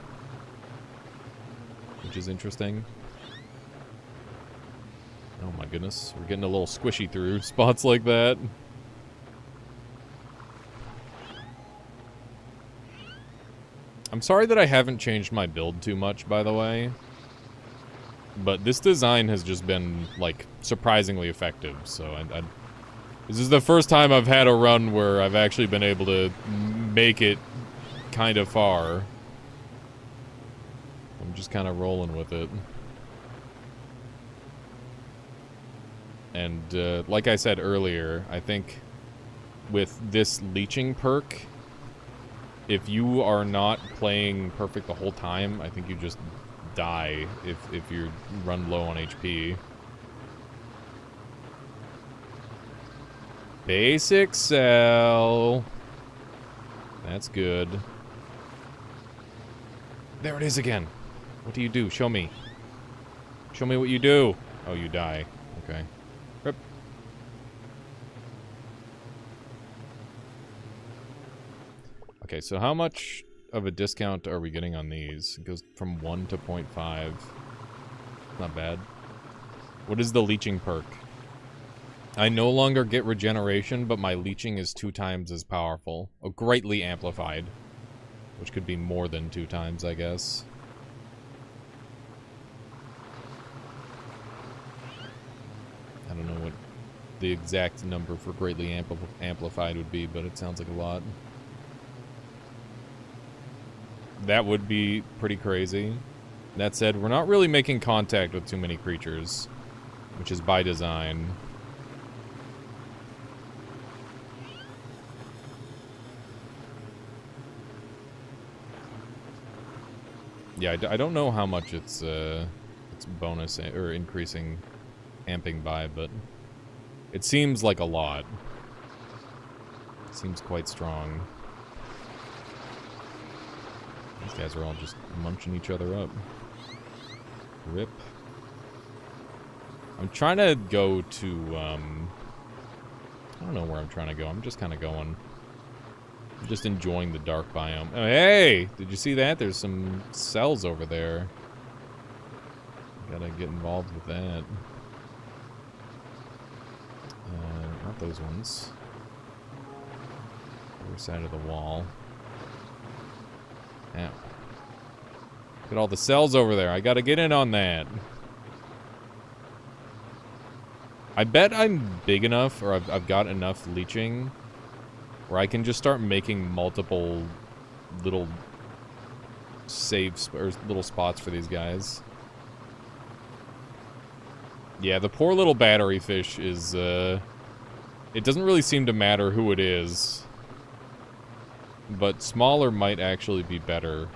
which is interesting. Oh my goodness, we're getting a little squishy through spots like that. I'm sorry that I haven't changed my build too much, by the way. But this design has just been, like, surprisingly effective, so this is the first time I've had a run where I've actually been able to make it kind of far. I'm just kind of rolling with it. And, like I said earlier, I think with this leeching perk, if you are not playing perfect the whole time, I think you just die if you run low on HP. Basic cell. That's good. There it is again. What do you do? Show me. Show me what you do. Oh, you die. Okay. Rip. Okay, so how much of a discount are we getting on these? It goes from 1 to 0.5. Not bad. What is the leeching perk? I no longer get regeneration, but my leeching is 2 times as powerful. Oh, greatly amplified. Which could be more than 2 times, I guess. I don't know what the exact number for greatly amplified would be, but it sounds like a lot. That would be pretty crazy. That said, we're not really making contact with too many creatures, which is by design. Yeah, I don't know how much it's bonus or increasing amping by, but it seems like a lot. It seems quite strong. These guys are all just munching each other up. Rip. I'm trying to go to, I don't know where I'm trying to go. I'm just kind of going. I'm just enjoying the dark biome. Oh, hey! Did you see that? There's some cells over there. Gotta get involved with that. Not those ones. Other side of the wall. Ow. Look at all the cells over there. I gotta get in on that. I bet I'm big enough, or I've got enough leeching, where I can just start making multiple little saves, or little spots for these guys. Yeah, the poor little battery fish is, it doesn't really seem to matter who it is. But smaller might actually be better,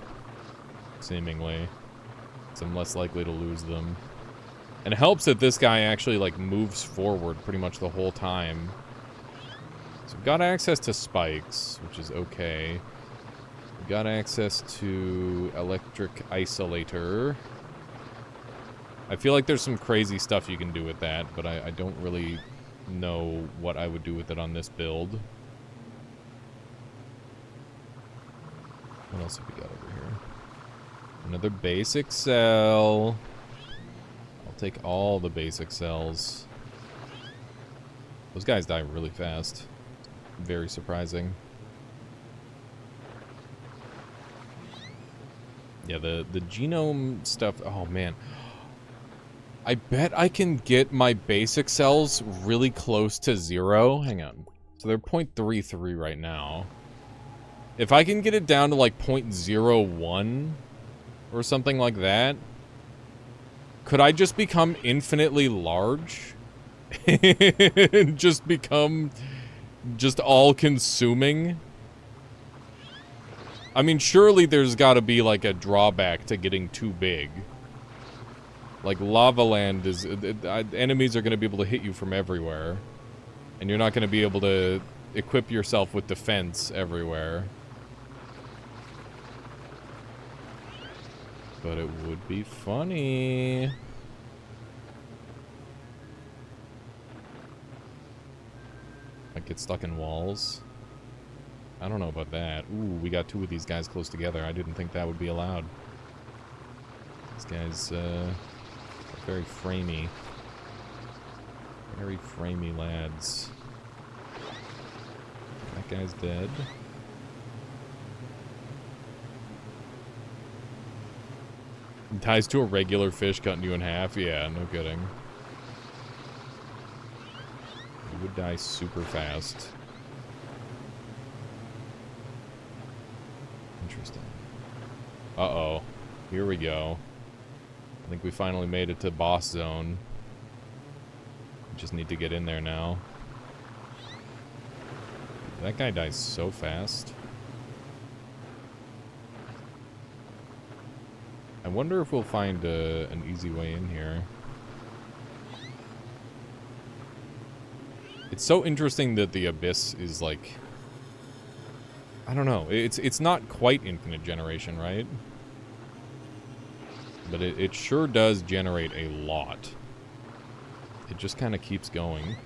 seemingly. So I'm less likely to lose them. And it helps that this guy actually, like, moves forward pretty much the whole time. So we've got access to spikes, which is okay. We've got access to electric isolator. I feel like there's some crazy stuff you can do with that, but I don't really know what I would do with it on this build. What else have we got over here? Another basic cell. I'll take all the basic cells. Those guys die really fast. Very surprising. Yeah, the genome stuff. Oh, man. I bet I can get my basic cells really close to 0. Hang on. So they're 0.33 right now. If I can get it down to like 0.01 or something like that, could I just become infinitely large? Just become just all-consuming? I mean, surely there's got to be like a drawback to getting too big. Like, Lava Land is... enemies are going to be able to hit you from everywhere. And you're not going to be able to equip yourself with defense everywhere. But it would be funny. Might get stuck in walls. I don't know about that. Ooh, we got 2 of these guys close together. I didn't think that would be allowed. These guys, very framey. Very framey lads. That guy's dead. Ties to a regular fish cutting you in half? Yeah, no kidding. You would die super fast. Interesting. Uh-oh. Here we go. I think we finally made it to boss zone. We just need to get in there now. That guy dies so fast. I wonder if we'll find an easy way in here. It's so interesting that the Abyss is like... I don't know. It's not quite infinite generation, right? But it sure does generate a lot. It just kind of keeps going.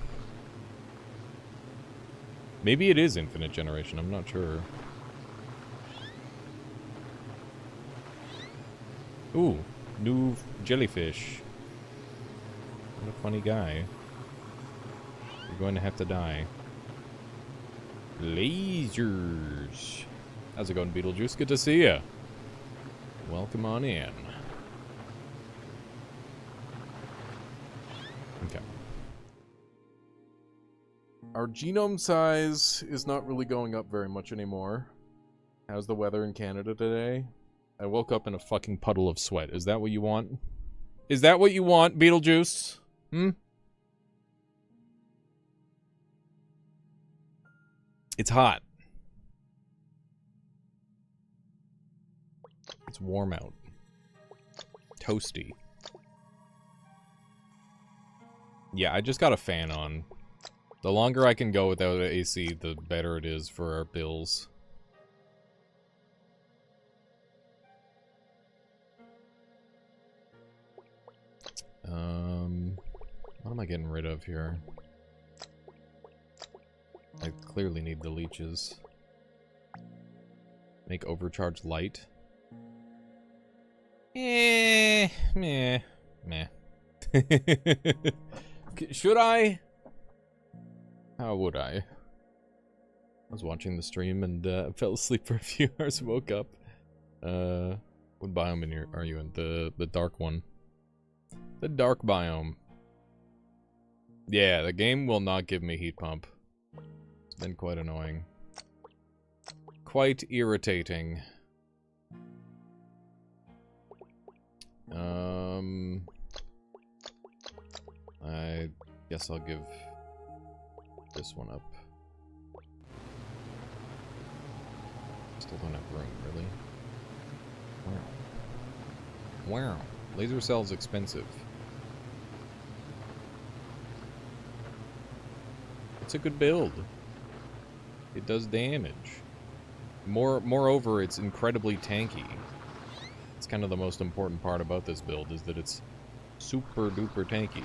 Maybe it is infinite generation, I'm not sure. Ooh, new jellyfish. What a funny guy. You're going to have to die. Lasers. How's it going, Beetlejuice? Good to see ya. Welcome on in. Okay. Our genome size is not really going up very much anymore. How's the weather in Canada today? I woke up in a fucking puddle of sweat. Is that what you want? Is that what you want, Beetlejuice? Hmm? It's hot. It's warm out. Toasty. Yeah, I just got a fan on. The longer I can go without AC, the better it is for our bills. What am I getting rid of here? I clearly need the leeches. Make overcharge light. Meh. Should I? How would I? I was watching the stream and fell asleep for a few hours, woke up. What biome are you in? The dark one. The dark biome. Yeah, the game will not give me heat pump. It's been quite annoying. Quite irritating. I guess I'll give this one up. Still don't have room, really. Wow. Wow. Laser cell's expensive. It's a good build. It does damage. Moreover, it's incredibly tanky. It's kind of the most important part about this build, is that it's super duper tanky.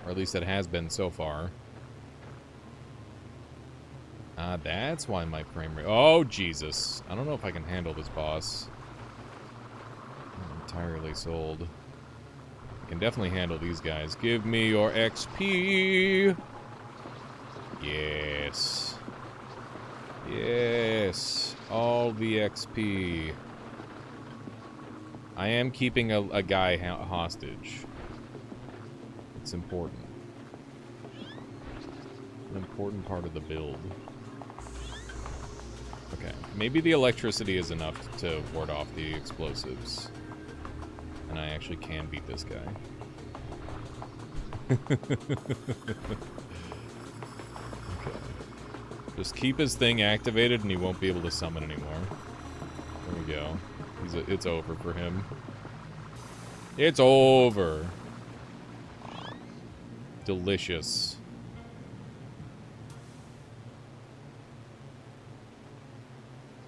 Or at least it has been so far. That's why my frame rate... Oh, Jesus. I don't know if I can handle this boss. I'm entirely sold. I can definitely handle these guys. Give me your XP! Yes. Yes. All the XP. I am keeping a guy hostage. It's important. An important part of the build. Okay, maybe the electricity is enough to ward off the explosives. And I actually can beat this guy. Okay. Just keep his thing activated and he won't be able to summon anymore. There we go. It's over for him. It's over. Delicious.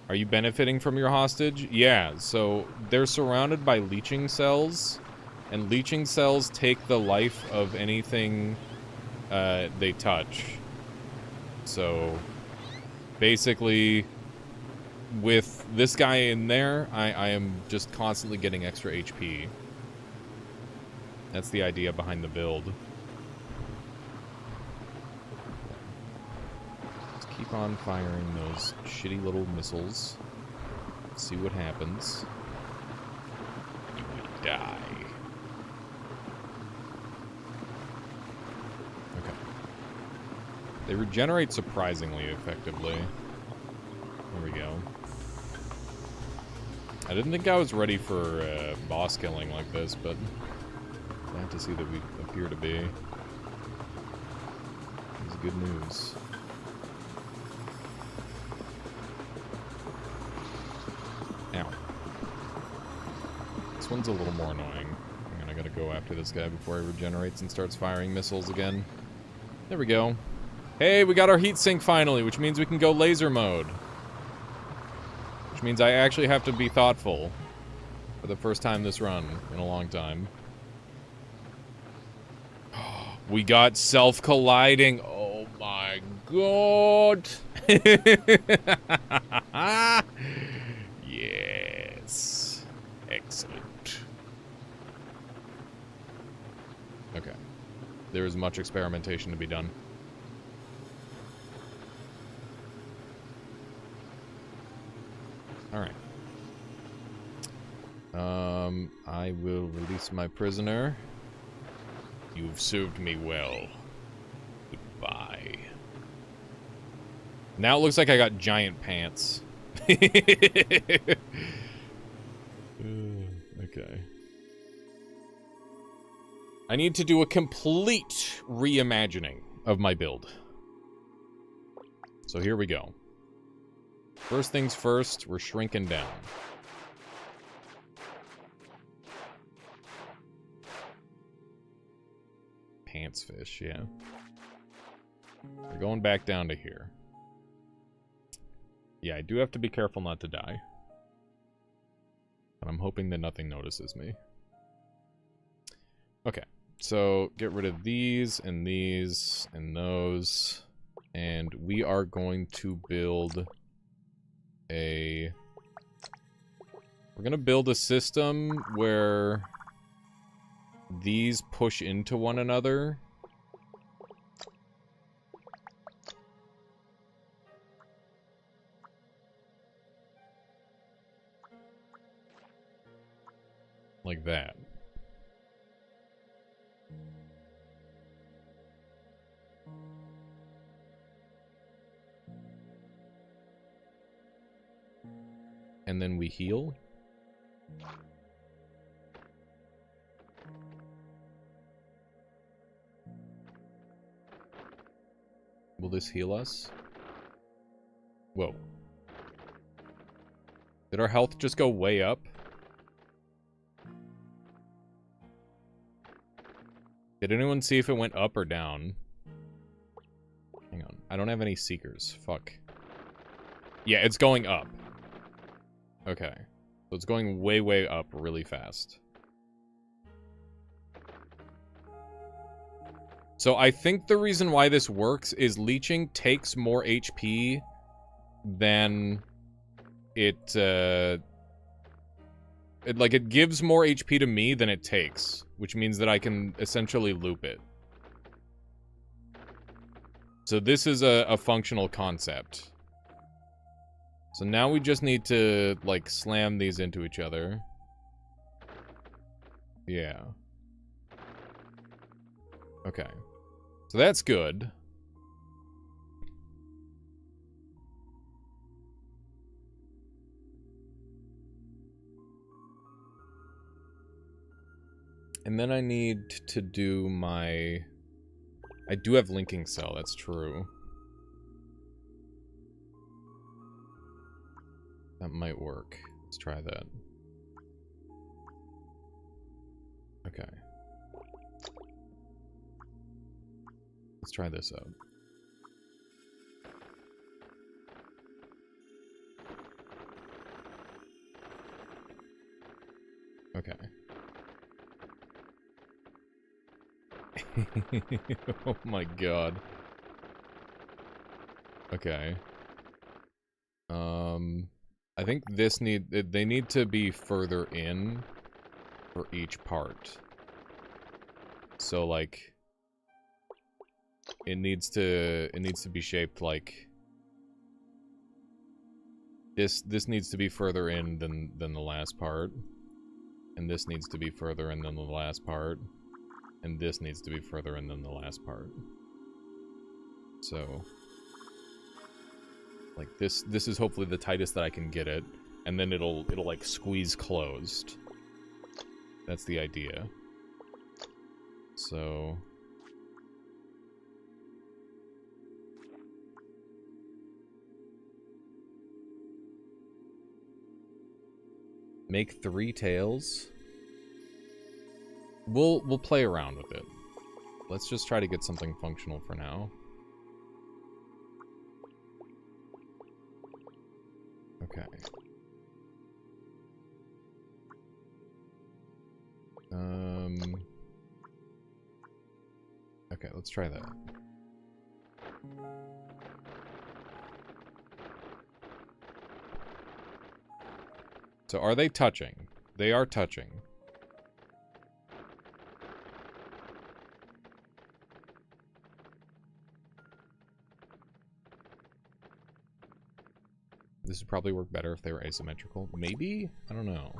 Are you benefiting from your hostage? Yeah, so they're surrounded by leeching cells, and leeching cells take the life of anything they touch. So, basically, with this guy in there, I am just constantly getting extra HP. That's the idea behind the build. Keep on firing those shitty little missiles. See what happens. You will die. Okay. They regenerate surprisingly effectively. There we go. I didn't think I was ready for boss killing like this, but glad to see that we appear to be. This is good news. Ow. This one's a little more annoying. And I gotta go after this guy before he regenerates and starts firing missiles again. There we go. Hey, we got our heatsink finally, which means we can go laser mode. Which means I actually have to be thoughtful for the first time this run in a long time. We got self-colliding. Oh my god. Yes. Excellent. Okay. There is much experimentation to be done. Alright. I will release my prisoner. You've served me well. Goodbye. Now it looks like I got giant pants. Okay. I need to do a complete reimagining of my build. So here we go. First things first, we're shrinking down. pants fish, yeah. We're going back down to here. Yeah, I do have to be careful not to die. But I'm hoping that nothing notices me. Okay, so get rid of these and those. And we are going to build a... We're going to build a system where these push into one another. Like that. And then we heal. Will this heal us? Whoa. Did our health just go way up? Did anyone see if it went up or down? Hang on. I don't have any seekers. Fuck. Yeah, it's going up. Okay. So it's going way, way up really fast. So I think the reason why this works is leeching takes more HP than it gives more HP to me than it takes, which means that I can essentially loop it. So this is a functional concept. So now we just need to, like, slam these into each other. Yeah. Okay. So that's good. And then I need to do my... I do have linking cell, that's true. That might work. Let's try that. Okay. Let's try this out. Okay. Oh my god. Okay. I think they need to be further in for each part. So like it needs to be shaped like this needs to be further in than the last part. And this needs to be further in than the last part. And this needs to be further in than the last part. So like this is hopefully the tightest that I can get it, and then it'll like squeeze closed. That's the idea. So make 3 tails. We'll play around with it. Let's just try to get something functional for now. Okay. Okay, let's try that. So are they touching? They are touching. This would probably work better if they were asymmetrical. Maybe? I don't know.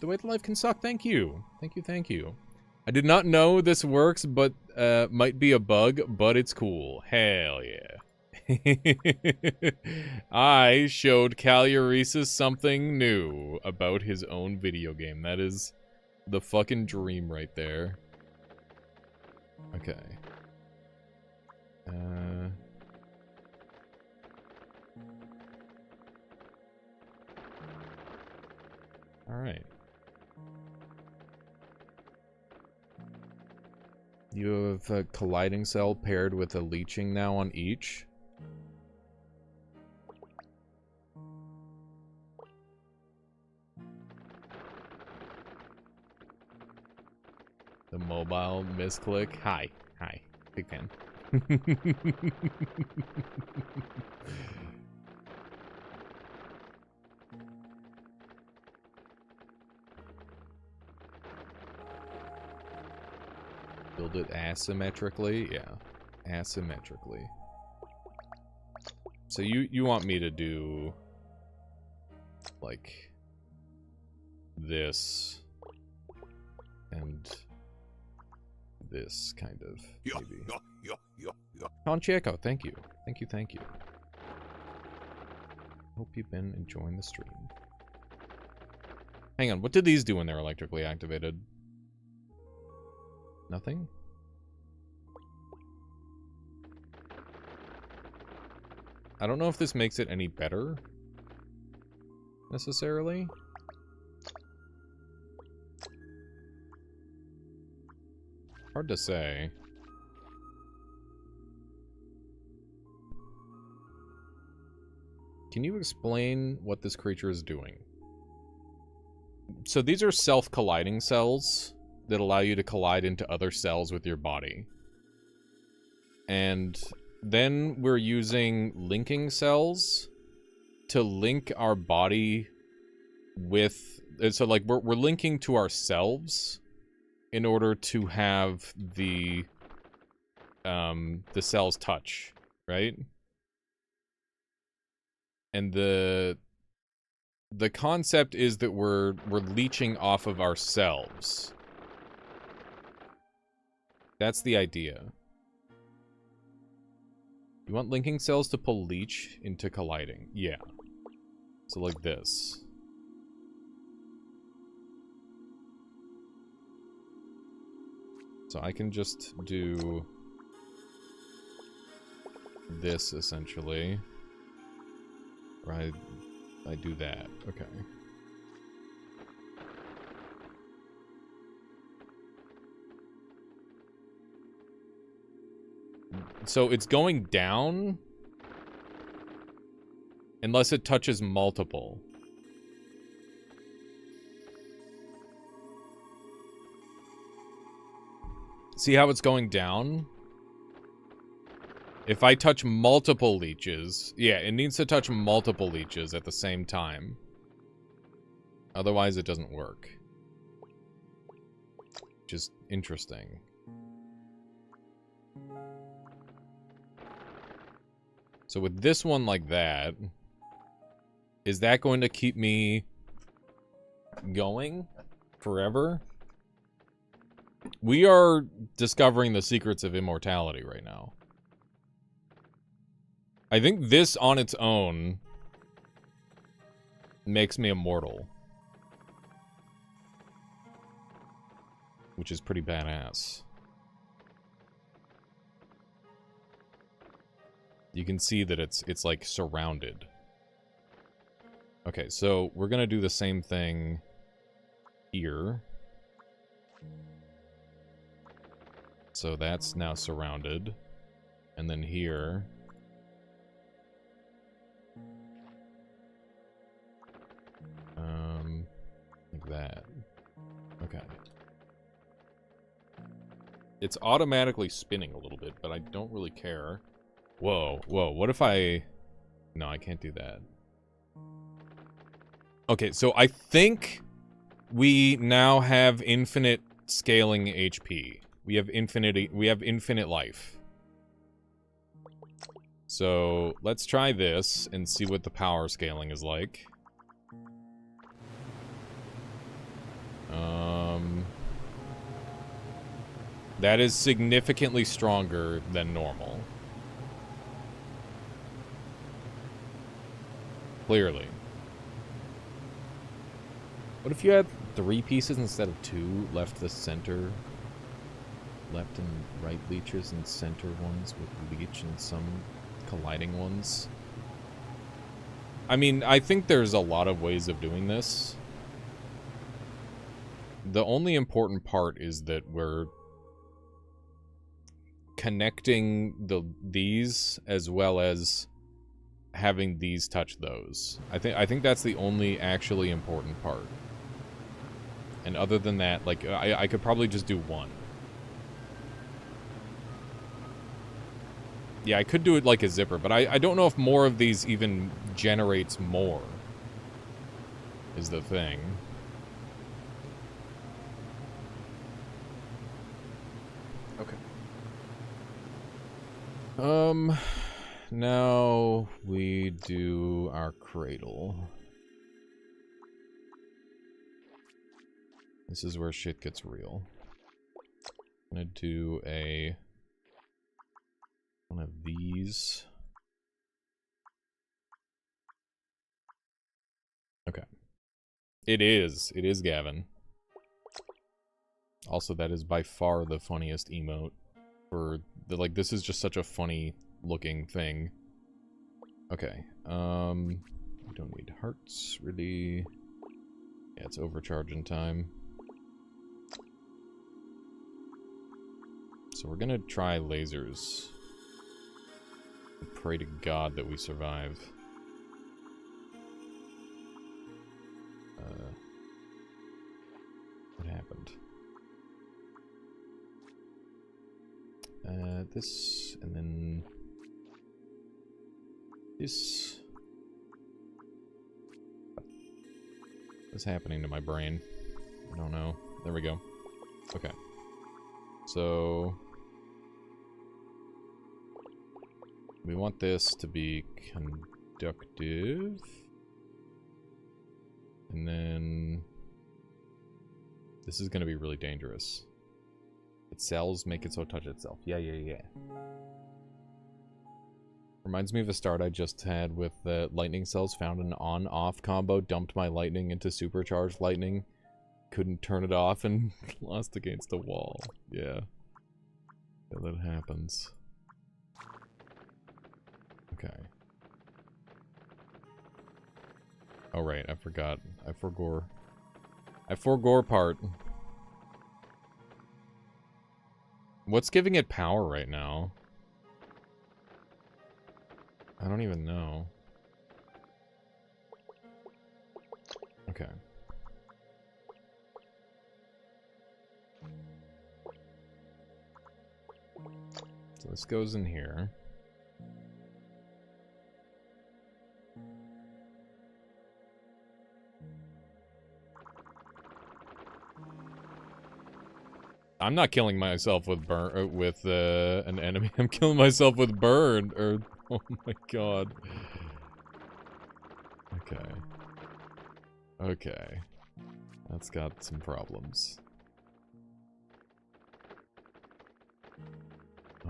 The way that life can suck. Thank you. Thank you, thank you. I did not know this works, but might be a bug, but it's cool. Hell yeah. I showed Caluresis something new about his own video game. That is the fucking dream right there. Okay. Alright. You have a colliding cell paired with a leeching now on each. The mobile misclick. Hi. Hi. Big fan. Build it asymmetrically? Yeah. Asymmetrically. So you want me to do like this and this kind of maybe. Concheco, thank you. Thank you, thank you. Hope you've been enjoying the stream. Hang on, what did these do when they're electrically activated? Nothing? I don't know if this makes it any better, necessarily. Hard to say. Can you explain what this creature is doing? So these are self-colliding cells that allow you to collide into other cells with your body. And then we're using linking cells to link our body with... So, like, we're linking to ourselves in order to have the cells touch, right? And the concept is that we're leeching off of ourselves. That's the idea. You want linking cells to pull leech into colliding. Yeah. So like this. So I can just do this, essentially. Or I do that. Okay. So it's going down unless it touches multiple. See how it's going down? If I touch multiple leeches... Yeah, it needs to touch multiple leeches at the same time. Otherwise, it doesn't work. Just interesting. So with this one like that... Is that going to keep me going forever? We are discovering the secrets of immortality right now. I think this on its own makes me immortal. Which is pretty badass. You can see that it's like surrounded. Okay, so we're gonna do the same thing here. So that's now surrounded. And then here. Like that. Okay. It's automatically spinning a little bit, but I don't really care. Whoa, whoa, what if I... No, I can't do that. Okay, so I think we now have infinite scaling HP. We have infinite life. So, let's try this and see what the power scaling is like. That is significantly stronger than normal. Clearly. What if you had 3 pieces instead of 2? Left the center, left and right leeches and center ones with leech and some colliding ones? I mean, I think there's a lot of ways of doing this. The only important part is that we're connecting these as well as having these touch those. I think that's the only actually important part. And other than that, like, I could probably just do one. Yeah, I could do it like a zipper, but I don't know if more of these even generates more, is the thing. Okay. Now we do our cradle. This is where shit gets real. I'm gonna do one of these. Okay. It is, Gavin. Also, that is by far the funniest emote for the, like, this is just such a funny looking thing. Okay, we don't need hearts, really. Yeah, it's overcharging time. So we're gonna try lasers. Pray to God that we survive. What happened? This, and then this. What's happening to my brain? I don't know. There we go. Okay. So we want this to be conductive. And then this is going to be really dangerous. Its cells make it so touch itself. Yeah. Reminds me of a start I just had with the lightning cells. Found an on-off combo. Dumped my lightning into supercharged lightning. Couldn't turn it off and lost against the wall. Yeah. That happens. Okay. Oh right, I forgot. I forgore part. What's giving it power right now? I don't even know. Okay. So this goes in here. I'm not killing myself with an enemy. I'm killing myself with burn. Or oh my god. Okay. Okay. That's got some problems.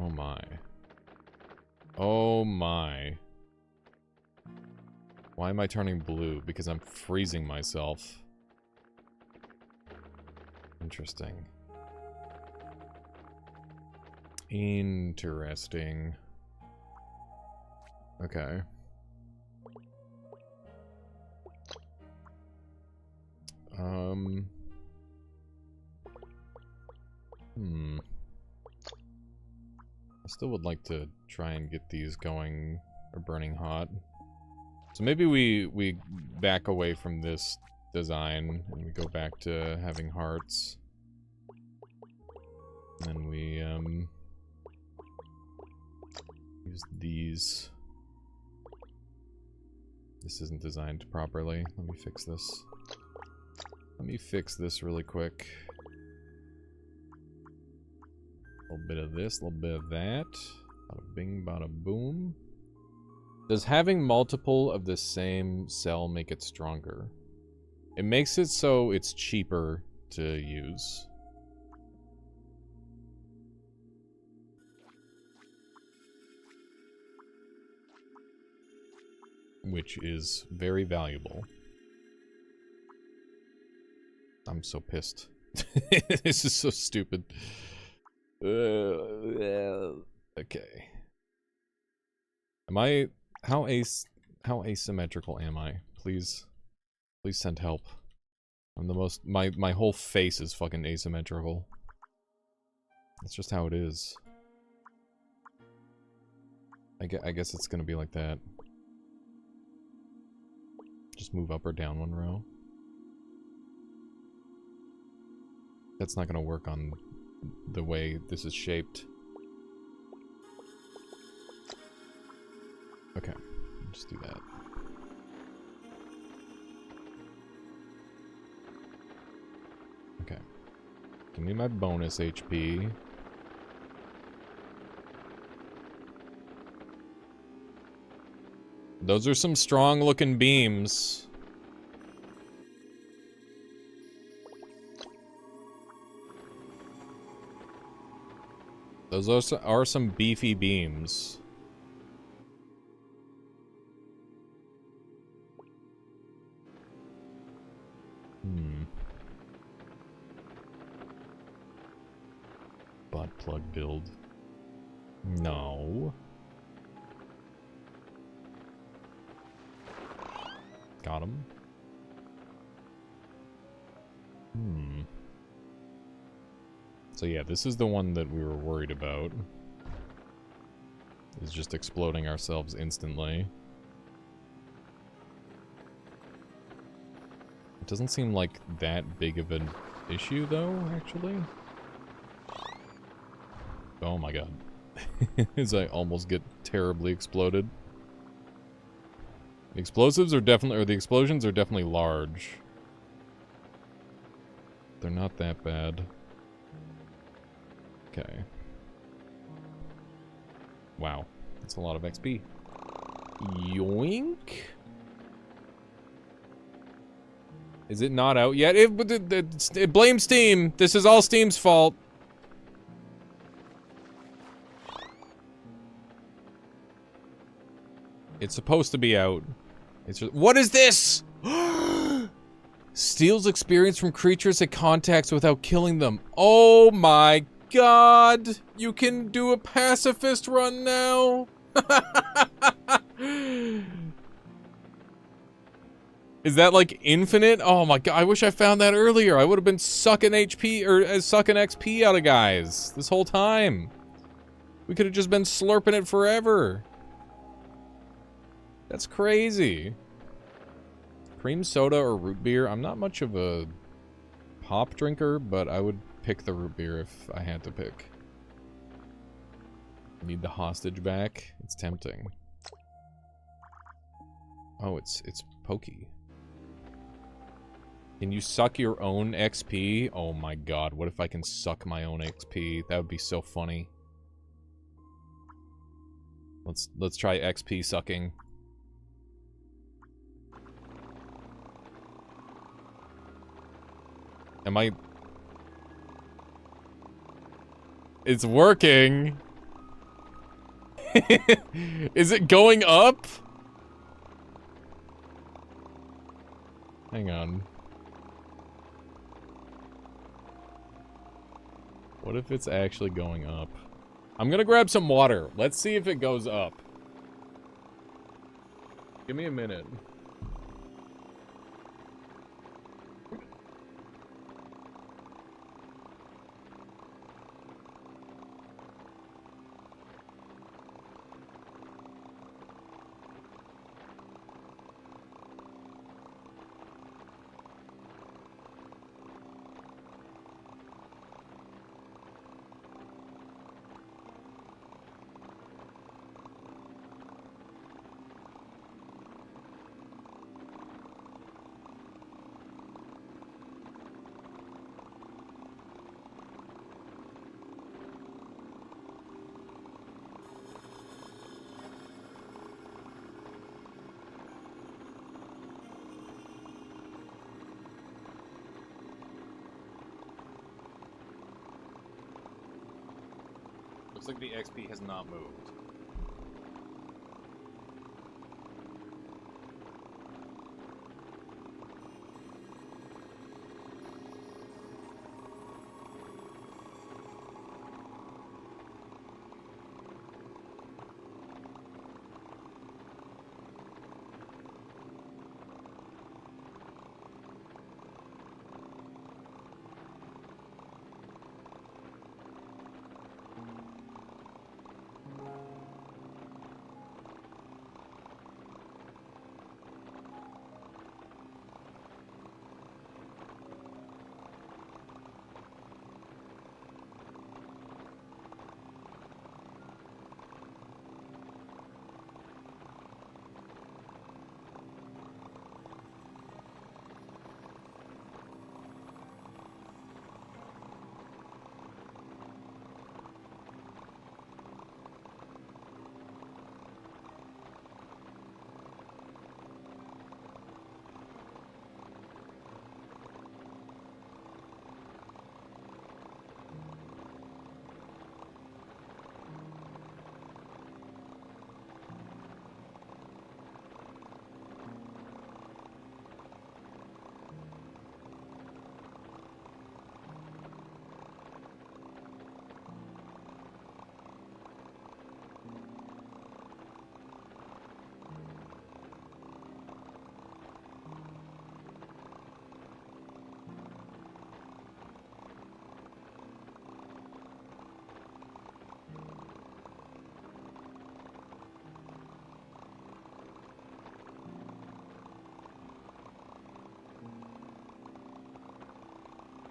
Oh my. Oh my. Why am I turning blue? Because I'm freezing myself. Interesting. Interesting. Okay. I still would like to try and get these going or burning hot. So maybe we back away from this design and we go back to having hearts. And then we use these. This isn't designed properly. Let me fix this. Let me fix this really quick. A little bit of this, a little bit of that. Bada bing, bada boom. Does having multiple of the same cell make it stronger? It makes it so it's cheaper to use. Which is very valuable. I'm so pissed. This is so stupid. Okay. Am I... How asymmetrical am I? Please send help. I'm the most... My whole face is fucking asymmetrical. That's just how it is. I guess it's gonna be like that. Just move up or down one row. That's not gonna work on the way this is shaped. Okay, just do that. Okay. Give me my bonus HP. Those are some strong looking beams. Those are some beefy beams. Butt plug build. No. Got him. So yeah, this is the one that we were worried about. Is just exploding ourselves instantly. It doesn't seem like that big of an issue though, actually. Oh my god. As I almost get terribly exploded. The explosives are definitely, or the explosions are definitely large. They're not that bad. Okay. Wow. That's a lot of XP. Yoink. Is it not out yet? It blames Steam. This is all Steam's fault. It's supposed to be out. It's just, what is this? Steals experience from creatures it contacts without killing them. Oh my god! You can do a pacifist run now? Is that like infinite? Oh my god, I wish I found that earlier. I would have been sucking HP, or sucking XP out of guys this whole time. We could have just been slurping it forever. That's crazy. Cream soda or root beer? I'm not much of a pop drinker, but I would pick the root beer if I had to pick. Need the hostage back? It's tempting. Oh, it's pokey. Can you suck your own XP? Oh my god, what if I can suck my own XP? That would be so funny. Let's try XP sucking. Am I... It's working! Is it going up? Hang on. What if it's actually going up? I'm gonna grab some water. Let's see if it goes up. Give me a minute. Looks like the XP has not moved.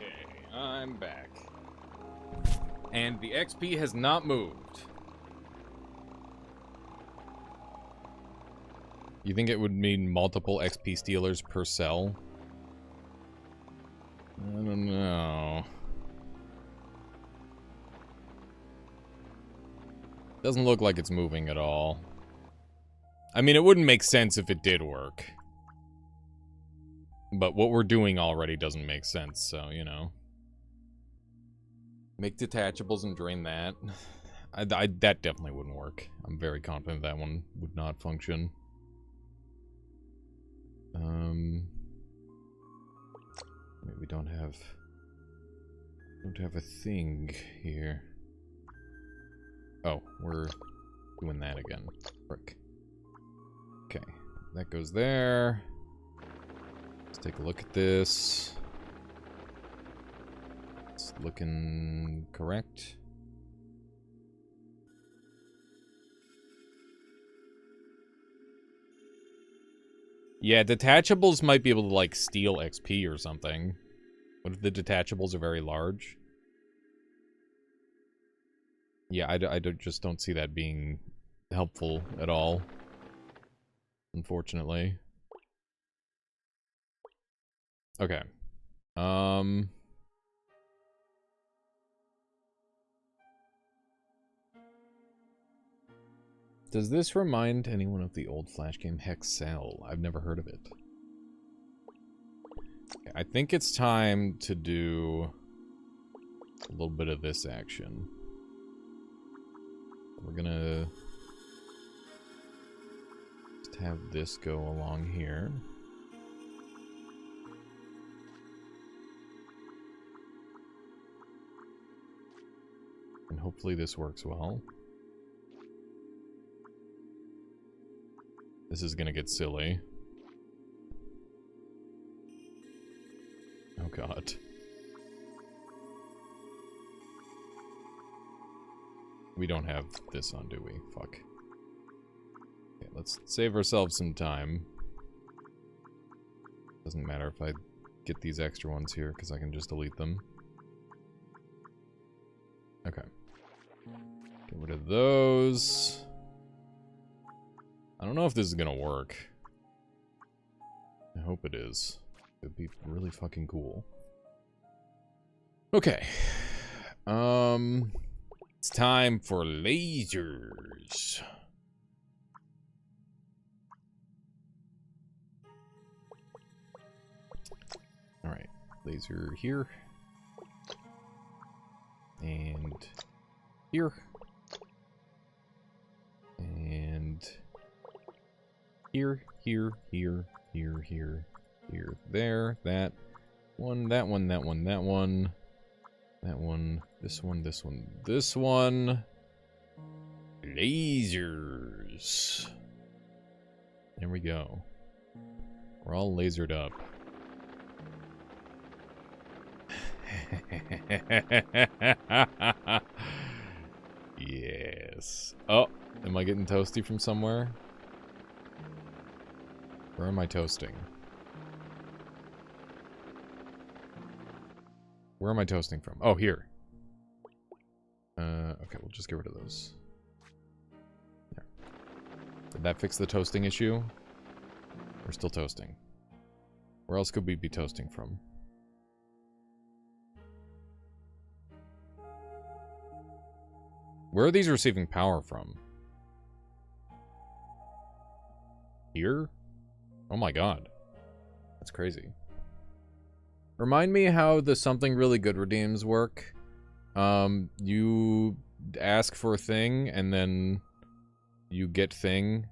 Okay, I'm back. And the XP has not moved. You think it would mean multiple XP stealers per cell? I don't know. Doesn't look like it's moving at all. I mean, it wouldn't make sense if it did work. But what we're doing already doesn't make sense, so, you know. Make detachables and drain that. That definitely wouldn't work. I'm very confident that one would not function. Maybe we don't have a thing here. Oh, we're doing that again. Frick. Okay, that goes there. Let's take a look at this. It's looking correct. Yeah, detachables might be able to, like, steal XP or something. What if the detachables are very large? Yeah, I just don't see that being helpful at all. Unfortunately. Okay. Does this remind anyone of the old Flash game Hexel? I've never heard of it. Okay, I think it's time to do a little bit of this action. We're gonna just have this go along here. And hopefully this works well. This is gonna get silly. Oh god. We don't have this on, do we? Fuck. Okay, let's save ourselves some time. Doesn't matter if I get these extra ones here, because I can just delete them. Okay. Get rid of those. I don't know if this is gonna work. I hope it is. It'd be really fucking cool. Okay. It's time for lasers. Alright. Laser here. And here. And here, here, here, here, here, here, there, that one, that one, that one, that one, that one, this one, this one, this one. Lasers. There we go. We're all lasered up. Yes. Oh, am I getting toasty from somewhere? Where am I toasting? Where am I toasting from? Oh, here. Okay, we'll just get rid of those. There. Did that fix the toasting issue? We're still toasting. Where else could we be toasting from? Where are these receiving power from? Here? Oh my god. That's crazy. Remind me how the something really good redeems work. You ask for a thing, and then you get thing,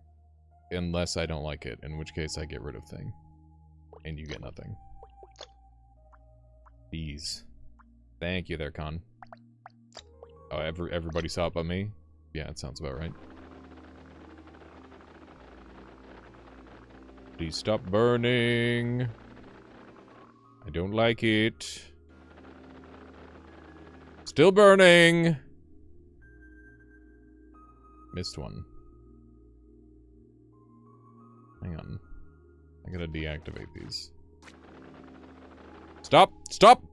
unless I don't like it, in which case I get rid of thing. And you get nothing. These. Thank you there, Con. Oh, everybody saw it but me? Yeah, it sounds about right. Please stop burning. I don't like it. Still burning. Missed one. Hang on. I gotta deactivate these. Stop! Stop!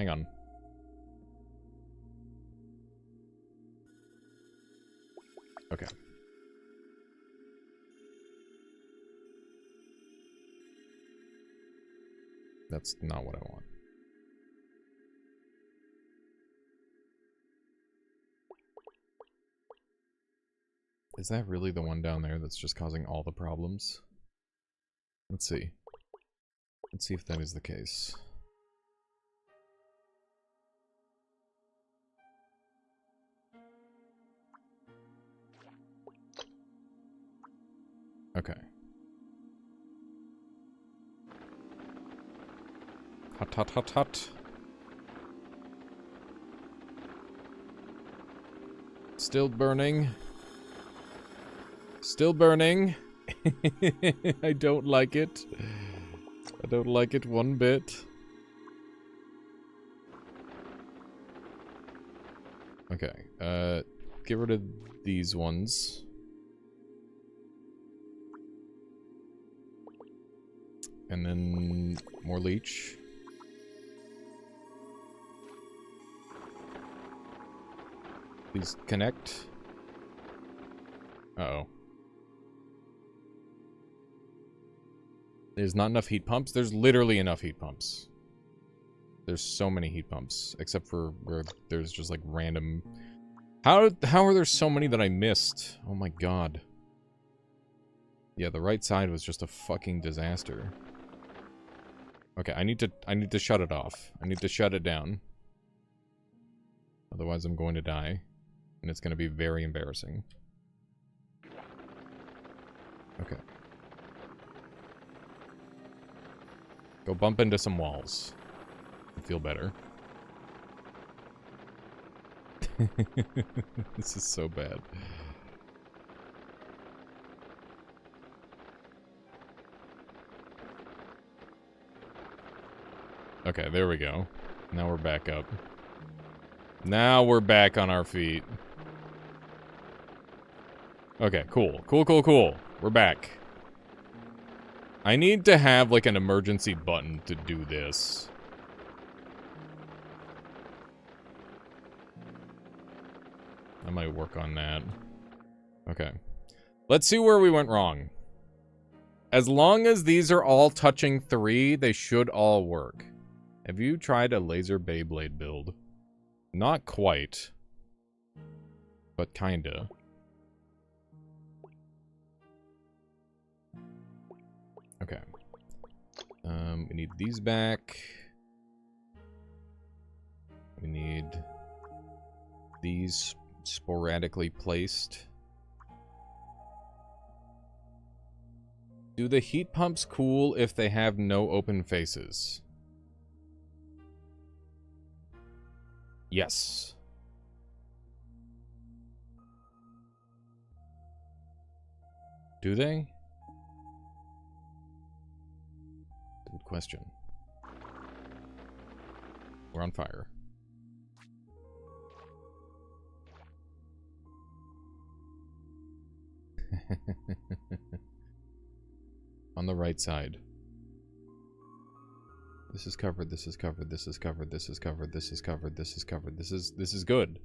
Hang on. Okay. That's not what I want. Is that really the one down there that's just causing all the problems? Let's see. Let's see if that is the case. Okay. Hot, hot, hot, hot. Still burning. Still burning. I don't like it. I don't like it one bit. Okay, get rid of these ones. And then more leech. Please connect. Uh-oh. There's not enough heat pumps? There's literally enough heat pumps. There's so many heat pumps. Except for where there's just like random... How are there so many that I missed? Oh my god. Yeah, the right side was just a fucking disaster. Okay, I need to shut it off. I need to shut it down. Otherwise I'm going to die. And it's going to be very embarrassing. Okay. Go bump into some walls. And feel better. This is so bad. Okay, there we go. Now we're back up. Now we're back on our feet. Okay, cool. Cool, cool, cool. We're back. I need to have, like, an emergency button to do this. I might work on that. Okay. Let's see where we went wrong. As long as these are all touching 3, they should all work. Have you tried a laser Beyblade build? Not quite. But kinda. Okay. We need these back. We need these sporadically placed. Do the heat pumps cool if they have no open faces? Yes. Do they? Good question. We're on fire. On the right side. This is covered, this is covered, this is covered, this is covered, this is covered, this is covered, this is good.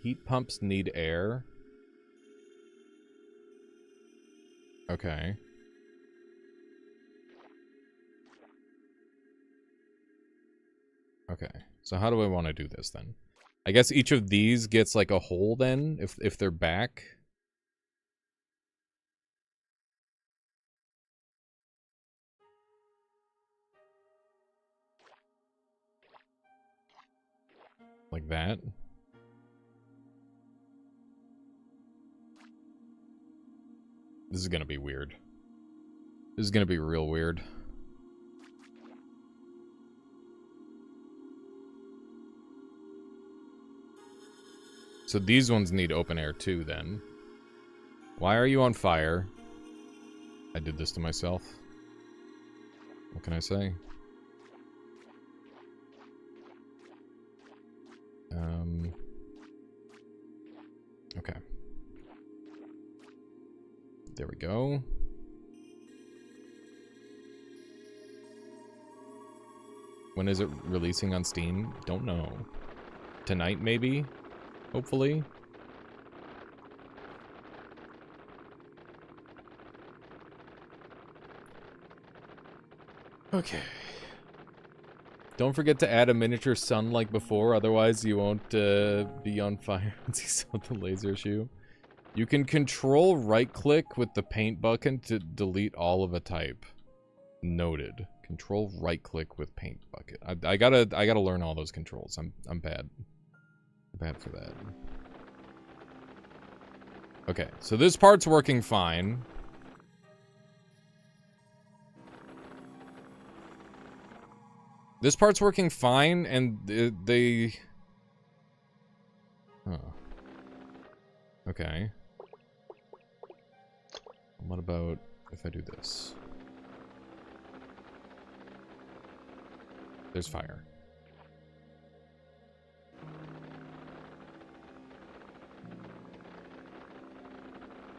Heat pumps need air. Okay. Okay, so how do I want to do this then? I guess each of these gets like a hole then, if they're back. Like that. This is gonna be weird. This is gonna be real weird. So these ones need open air too, then. Why are you on fire? I did this to myself. What can I say? Okay. There we go. When is it releasing on Steam? Don't know. Tonight, maybe? Hopefully? Okay. Don't forget to add a miniature sun like before, otherwise you won't be on fire once you saw the laser shoe. You can control right-click with the paint bucket to delete all of a type. Noted. Control right-click with paint bucket. I gotta learn all those controls. I'm bad. I'm bad for that. Okay, so this part's working fine. This part's working fine, and they... Huh. Okay. What about if I do this? There's fire.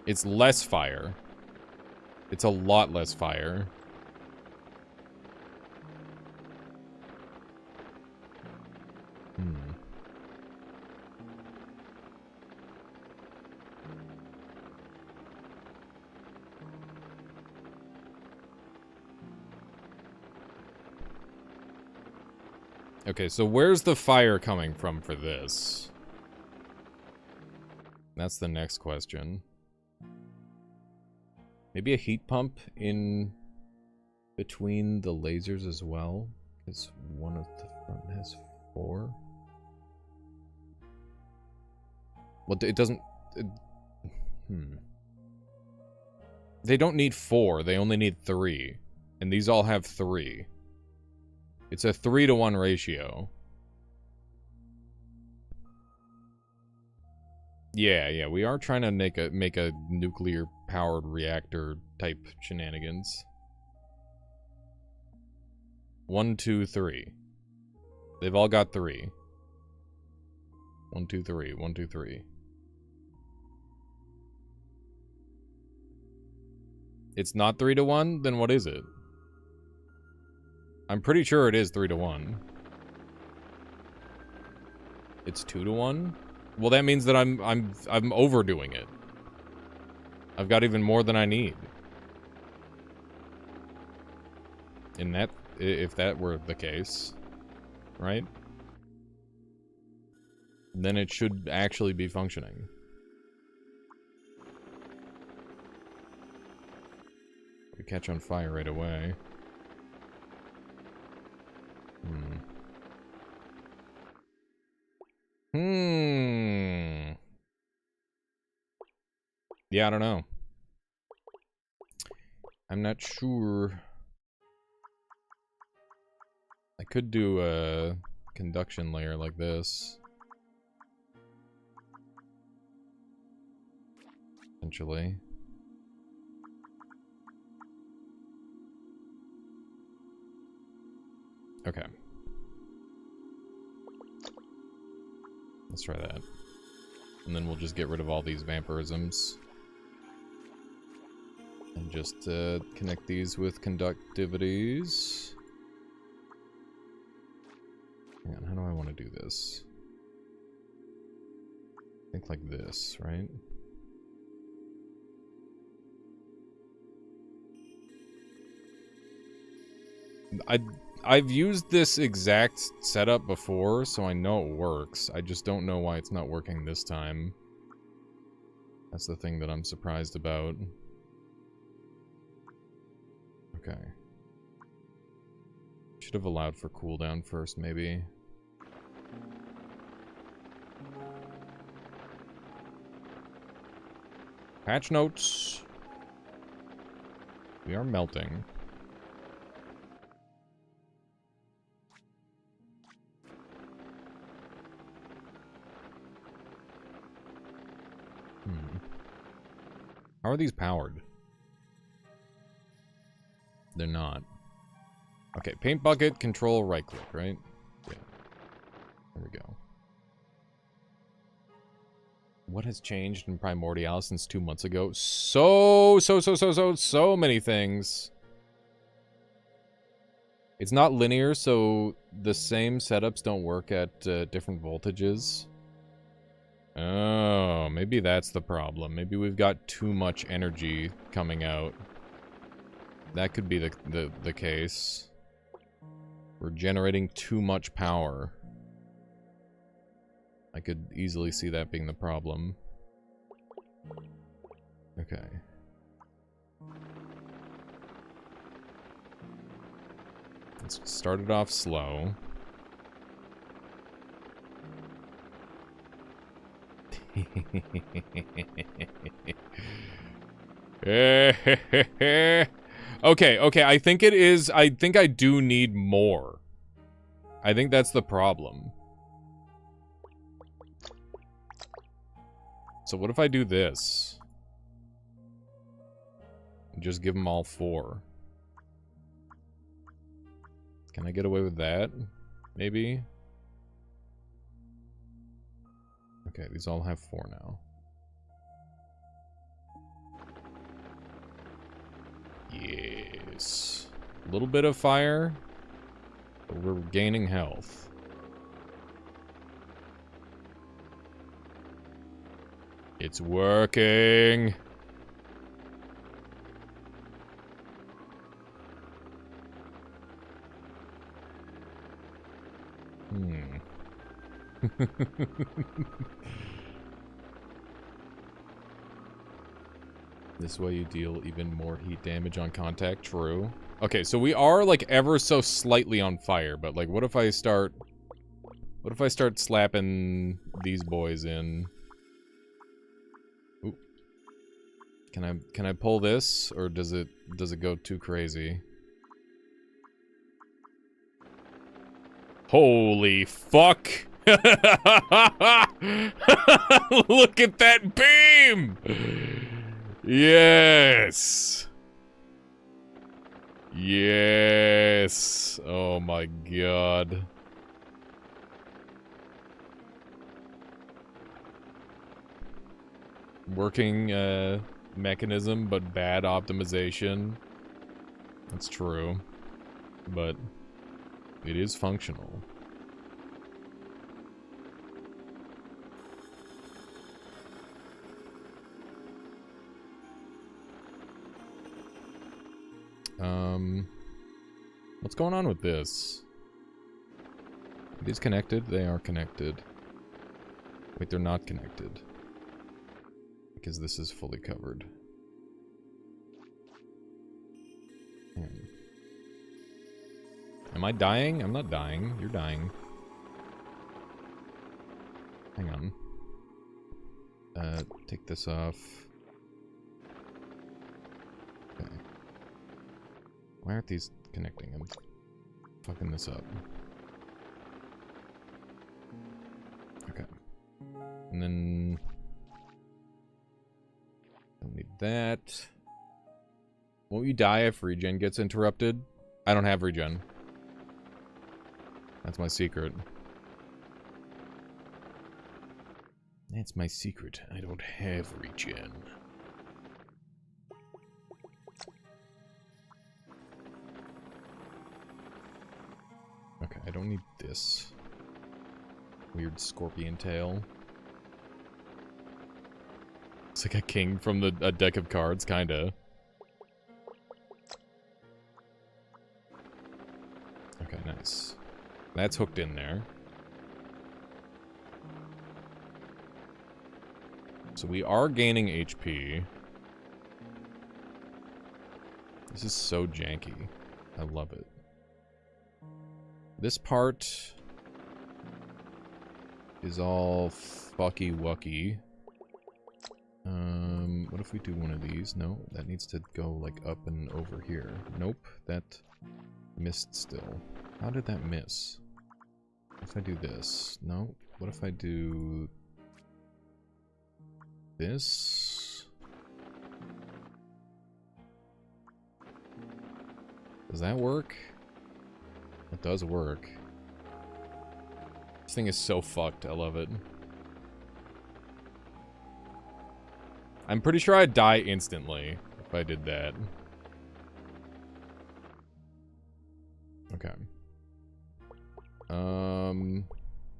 It's less fire. It's a lot less fire. Okay, so where's the fire coming from for this? That's the next question. Maybe a heat pump in between the lasers as well? Because one of the front has 4. Well, it doesn't... They don't need 4, they only need 3. And these all have 3. It's a 3-to-1 ratio. Yeah, we are trying to make a nuclear-powered reactor type shenanigans. 1, 2, 3. They've all got 3. 1, 2, 3. 1, 2, 3. It's not 3-to-1? Then what is it? I'm pretty sure it is 3-to-1. It's 2-to-1? Well, that means that I'm overdoing it. I've got even more than I need. In that, if that were the case, right? Then it should actually be functioning. We catch on fire right away. Yeah, I don't know. I'm not sure. I could do a conduction layer like this. Potentially. Okay. Let's try that. And then we'll just get rid of all these vampirisms. And just connect these with conductivities. Hang on, how do I want to do this? I think like this, right? I've used this exact setup before, so I know it works. I just don't know why it's not working this time. That's the thing that I'm surprised about. Okay. Should have allowed for cooldown first, maybe. Patch notes. We are melting. How are these powered? They're not. Okay, paint bucket, control, right click, right? Yeah. There we go. What has changed in Primordialis since 2 months ago? So many things. It's not linear, so the same setups don't work at different voltages. Oh, maybe that's the problem. Maybe we've got too much energy coming out. That could be the case. We're generating too much power. I could easily see that being the problem. Okay. Let's start it off slow. Okay, I think it is. I think I do need more. I think that's the problem. So what if I do this? Just give them all 4. Can I get away with that? Maybe? Okay, these all have 4 now. Yes. A little bit of fire, but we're gaining health. It's working! This way you deal even more heat damage on contact. True. Okay, so we are like ever so slightly on fire, but like what if I start slapping these boys in? Ooh. Can I pull this, or does it go too crazy? Holy fuck! Look at that beam! Yes! Yes! Oh my god. Working mechanism, but bad optimization. That's true. But it is functional. What's going on with this? Are these connected? They are connected. Wait, they're not connected. Because this is fully covered. Am I dying? I'm not dying. You're dying. Hang on. Take this off. Okay. Why aren't these connecting? I'm fucking this up. Okay. And then... don't need that. Won't you die if regen gets interrupted? I don't have regen. That's my secret. That's my secret. I don't have regen. Okay, I don't need this. Weird scorpion tail. It's like a king from a deck of cards, kinda. Okay, nice. That's hooked in there. So we are gaining HP. This is so janky. I love it. This part is all fucky-wucky. What if we do one of these? No, that needs to go, like, up and over here. Nope, that missed still. How did that miss? What if I do this? No. What if I do... this? Does that work? It does work. This thing is so fucked. I love it. I'm pretty sure I'd die instantly if I did that. Okay.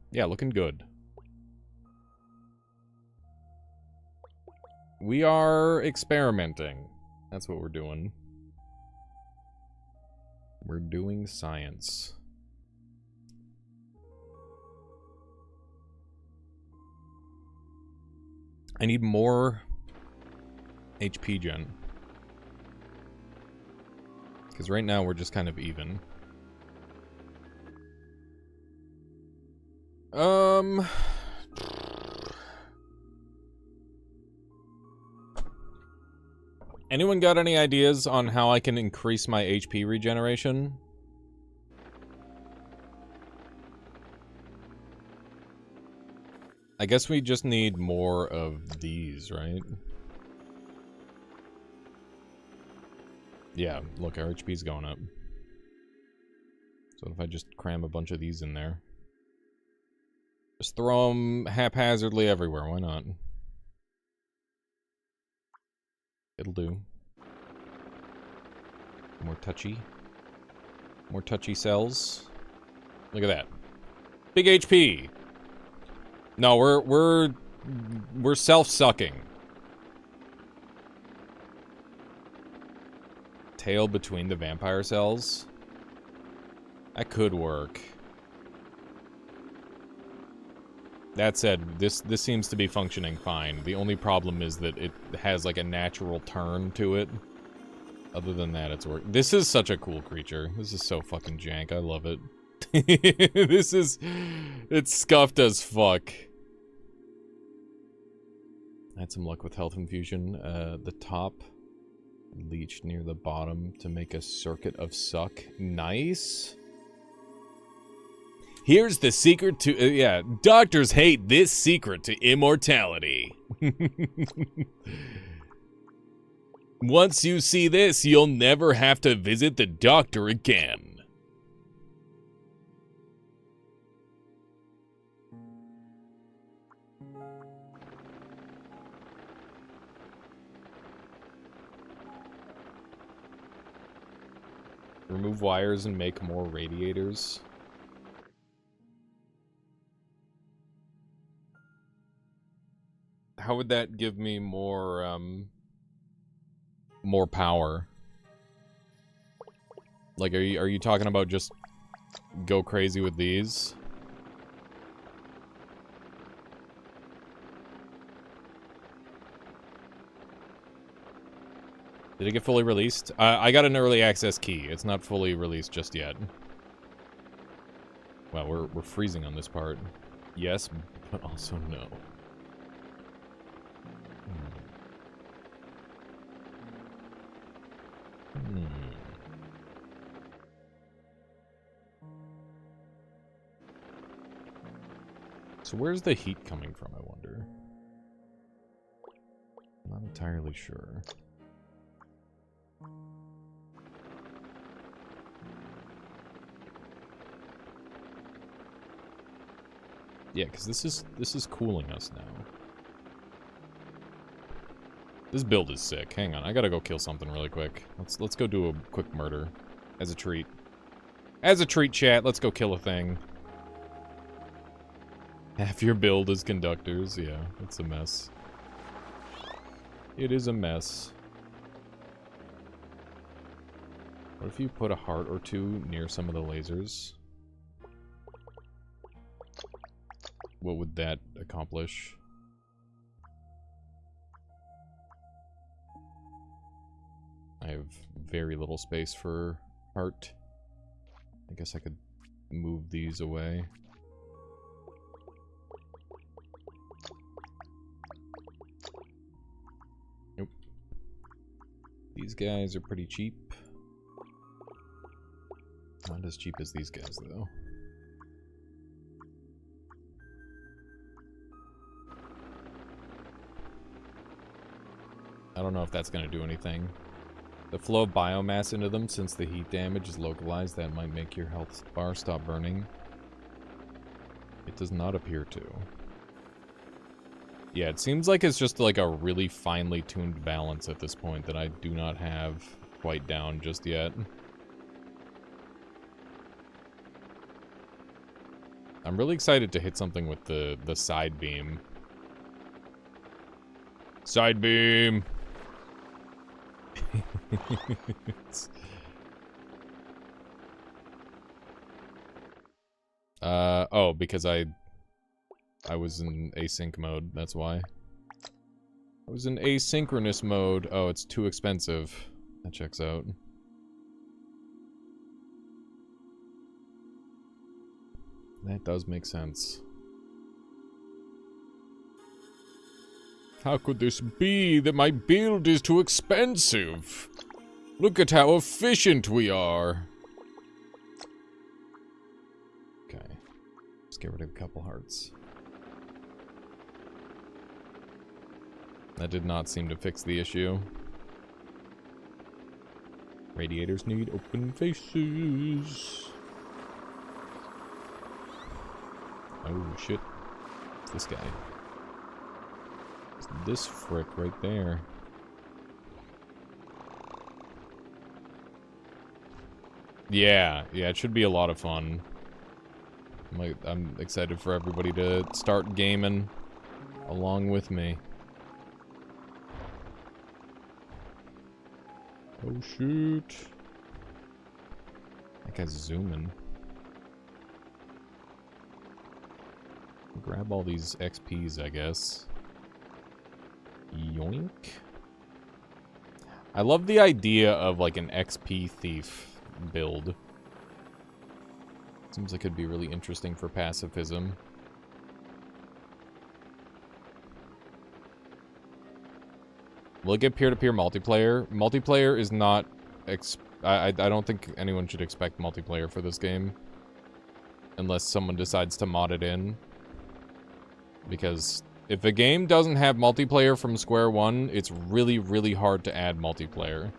Yeah, looking good. We are experimenting. That's what we're doing. We're doing science. I need more HP gen. Because right now we're just kind of even. Anyone got any ideas on how I can increase my HP regeneration? I guess we just need more of these, right? Yeah, look, our HP's going up. So if I just cram a bunch of these in there. Just throw them haphazardly everywhere, why not? It'll do. More touchy. More touchy cells. Look at that. Big HP! No, we're self-sucking. Tail between the vampire cells. That could work. That said, this seems to be functioning fine. The only problem is that it has like a natural turn to it. Other than that, it's working. This is such a cool creature. This is so fucking jank. I love it. It's scuffed as fuck. I had some luck with health infusion. The top leech near the bottom to make a circuit of suck. Nice. Here's the secret to, yeah, doctors hate this secret to immortality. Once you see this, you'll never have to visit the doctor again. Remove wires and make more radiators. How would that give me more, more power? Like, are you talking about just go crazy with these? Did it get fully released? I got an early access key. It's not fully released just yet. Well, we're freezing on this part. Yes, but also no. So where's the heat coming from, I wonder? I'm not entirely sure. Yeah, because this is cooling us now. This build is sick. Hang on, I gotta go kill something really quick. Let's go do a quick murder. As a treat. As a treat, chat, let's go kill a thing. Half your build is conductors, yeah, it's a mess. It is a mess. What if you put a heart or two near some of the lasers? What would that accomplish? I have very little space for heart. I guess I could move these away. Nope. These guys are pretty cheap. Not as cheap as these guys, though. I don't know if that's going to do anything. The flow of biomass into them, since the heat damage is localized, that might make your health bar stop burning. It does not appear to. Yeah, it seems like it's just like a really finely tuned balance at this point that I do not have quite down just yet. I'm really excited to hit something with the side beam. Side beam! Oh, because I was in async mode, that's why. I was in asynchronous mode. Oh, it's too expensive. That checks out. That does make sense. How could this be that my build is too expensive? Look at how efficient we are. Okay. Let's get rid of a couple hearts. That did not seem to fix the issue. Radiators need open faces. Oh, shit. It's this guy. It's this frick right there. Yeah, it should be a lot of fun. I'm excited for everybody to start gaming along with me. Oh, shoot. That guy's zooming. Grab all these XPs, I guess. Yoink. I love the idea of, like, an XP thief build. Seems like it'd be really interesting for pacifism. Look at peer-to-peer multiplayer. Multiplayer is not... I don't think anyone should expect multiplayer for this game. Unless someone decides to mod it in. Because if a game doesn't have multiplayer from square one, it's really, really hard to add multiplayer.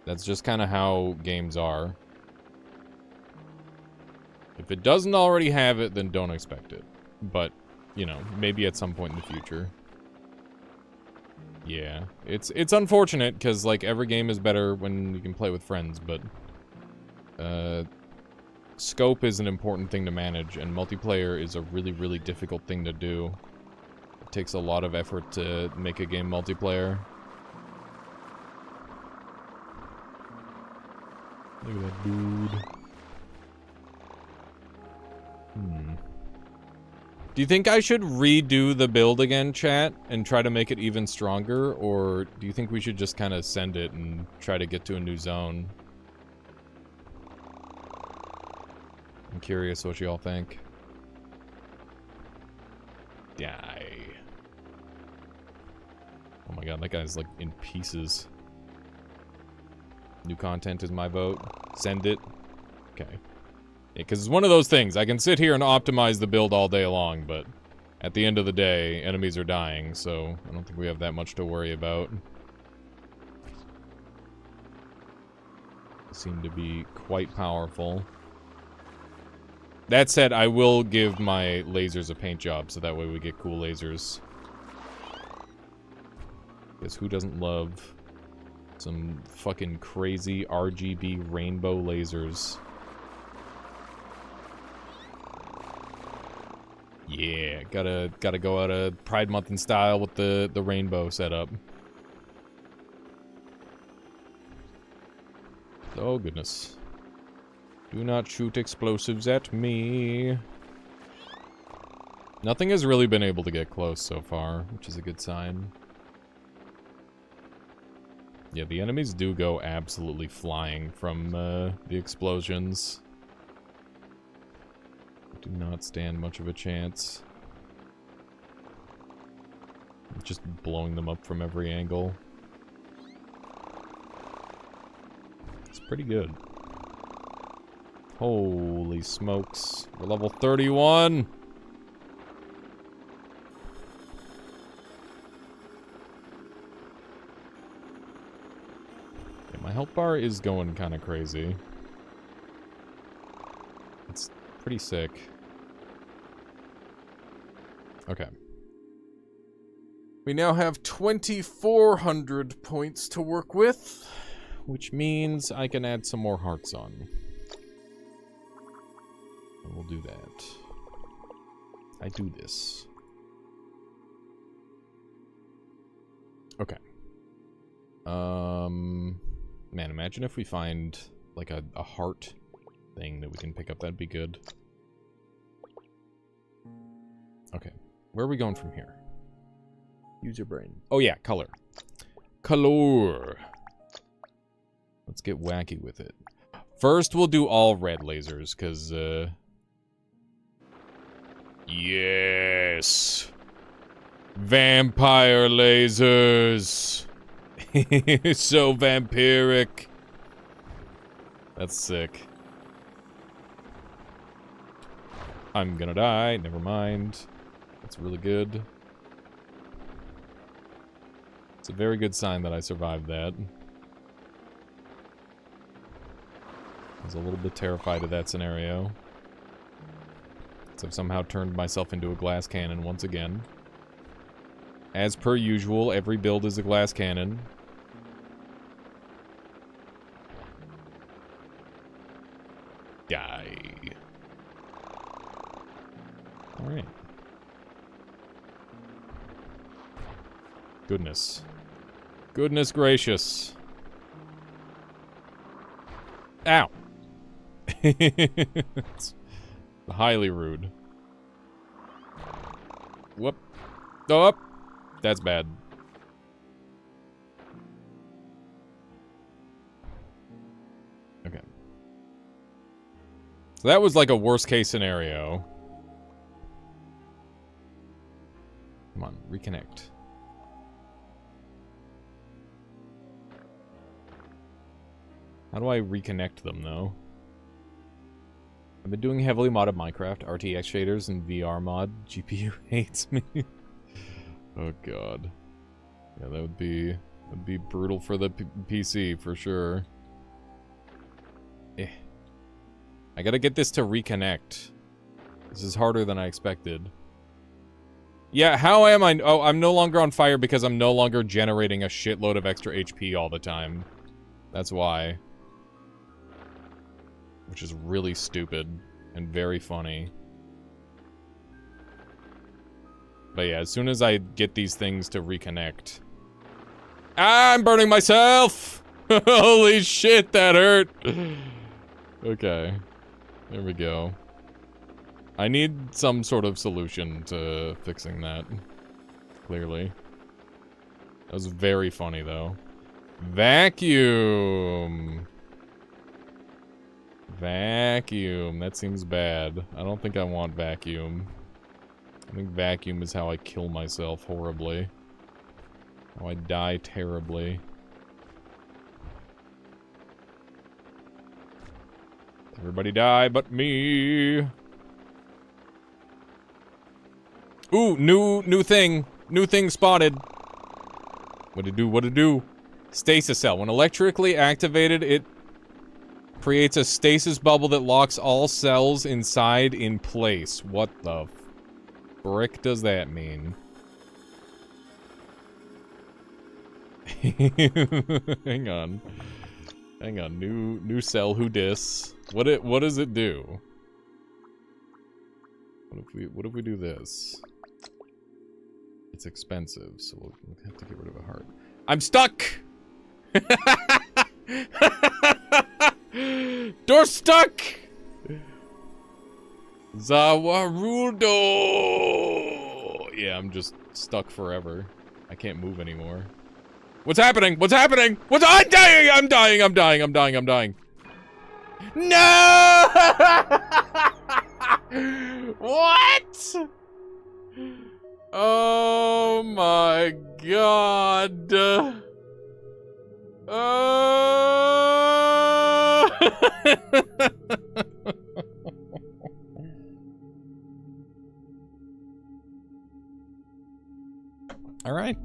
That's just kind of how games are. If it doesn't already have it, then don't expect it. But, you know, maybe at some point in the future. Yeah, it's unfortunate, because, like, every game is better when you can play with friends, but... scope is an important thing to manage, and multiplayer is a really, really difficult thing to do. It takes a lot of effort to make a game multiplayer. Look at that dude. Do you think I should redo the build again, chat, and try to make it even stronger, or do you think we should just kind of send it and try to get to a new zone? I'm curious what you all think. Die. Oh my god, that guy's like in pieces. New content is my vote. Send it. Okay. Yeah, because it's one of those things. I can sit here and optimize the build all day long, but at the end of the day, enemies are dying, so I don't think we have that much to worry about. They seem to be quite powerful. That said, I will give my lasers a paint job, so that way we get cool lasers. Because who doesn't love some fucking crazy RGB rainbow lasers? Yeah, gotta go out of Pride Month in style with the rainbow setup. Oh goodness. Do not shoot explosives at me. Nothing has really been able to get close so far, which is a good sign. Yeah, the enemies do go absolutely flying from the explosions. Do not stand much of a chance. Just blowing them up from every angle. It's pretty good. Holy smokes. We're level 31! Yeah, my health bar is going kind of crazy. It's pretty sick. Okay. We now have 2,400 points to work with, which means I can add some more hearts on. And we'll do that. I do this. Okay. Man, imagine if we find, like, a heart thing that we can pick up. That'd be good. Okay. Where are we going from here? Use your brain. Oh, yeah, color. Color. Let's get wacky with it. First, we'll do all red lasers, because, yes! Vampire lasers! So vampiric. That's sick. I'm gonna die. Never mind. That's really good. It's a very good sign that I survived that. I was a little bit terrified of that scenario. So I've somehow turned myself into a glass cannon once again. As per usual, every build is a glass cannon. Die. Alright. Goodness. Goodness gracious. Ow! It's highly rude. Whoop. Oh! That's bad. Okay. So that was like a worst case scenario. Come on, reconnect. How do I reconnect them, though? I've been doing heavily modded Minecraft, RTX shaders, and VR mod. GPU hates me. Oh god. Yeah, that'd be brutal for the PC, for sure. I gotta get this to reconnect. This is harder than I expected. Yeah, how am I? Oh, I'm no longer on fire because I'm no longer generating a shitload of extra HP all the time. That's why. Which is really stupid and very funny. But yeah, as soon as I get these things to reconnect... I'm burning myself! Holy shit, that hurt! Okay. There we go. I need some sort of solution to fixing that. Clearly. That was very funny, though. Vacuum! Vacuum. That seems bad. I don't think I want vacuum. I think vacuum is how I kill myself horribly. How I die terribly. Everybody die but me. Ooh, new thing. New thing spotted. What'd it do? What'd it do? Stasis cell. When electrically activated, it creates a stasis bubble that locks all cells inside in place. What the frick does that mean? Hang on. Hang on. New cell. Who dis? What does it do? What if we do this? It's expensive, so we'll have to get rid of a heart. I'm stuck! Door stuck! Zawarudo! Yeah, I'm just stuck forever. I can't move anymore. What's happening? What's happening? I'm dying! I'm dying! I'm dying! I'm dying! I'm dying! No! What? Oh my god. All right.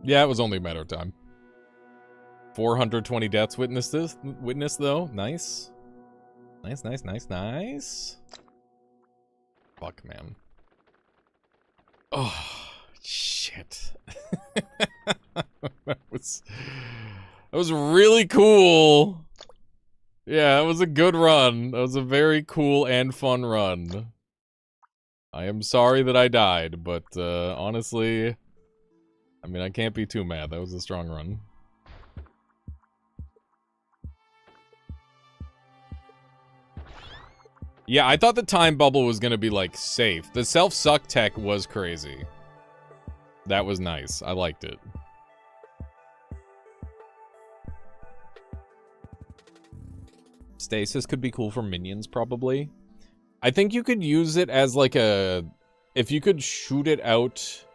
Yeah, it was only a matter of time. 420 deaths witnessed though. Nice. Nice, nice, nice, nice. Fuck, man. Oh, shit. That was really cool. Yeah, it was a good run. That was a very cool and fun run. I am sorry that I died, but honestly, I mean, I can't be too mad. That was a strong run. Yeah, I thought the time bubble was gonna be, like, safe. The self-suck tech was crazy. That was nice. I liked it. Stasis could be cool for minions, probably. I think you could use it as, like, a... If you could shoot it out...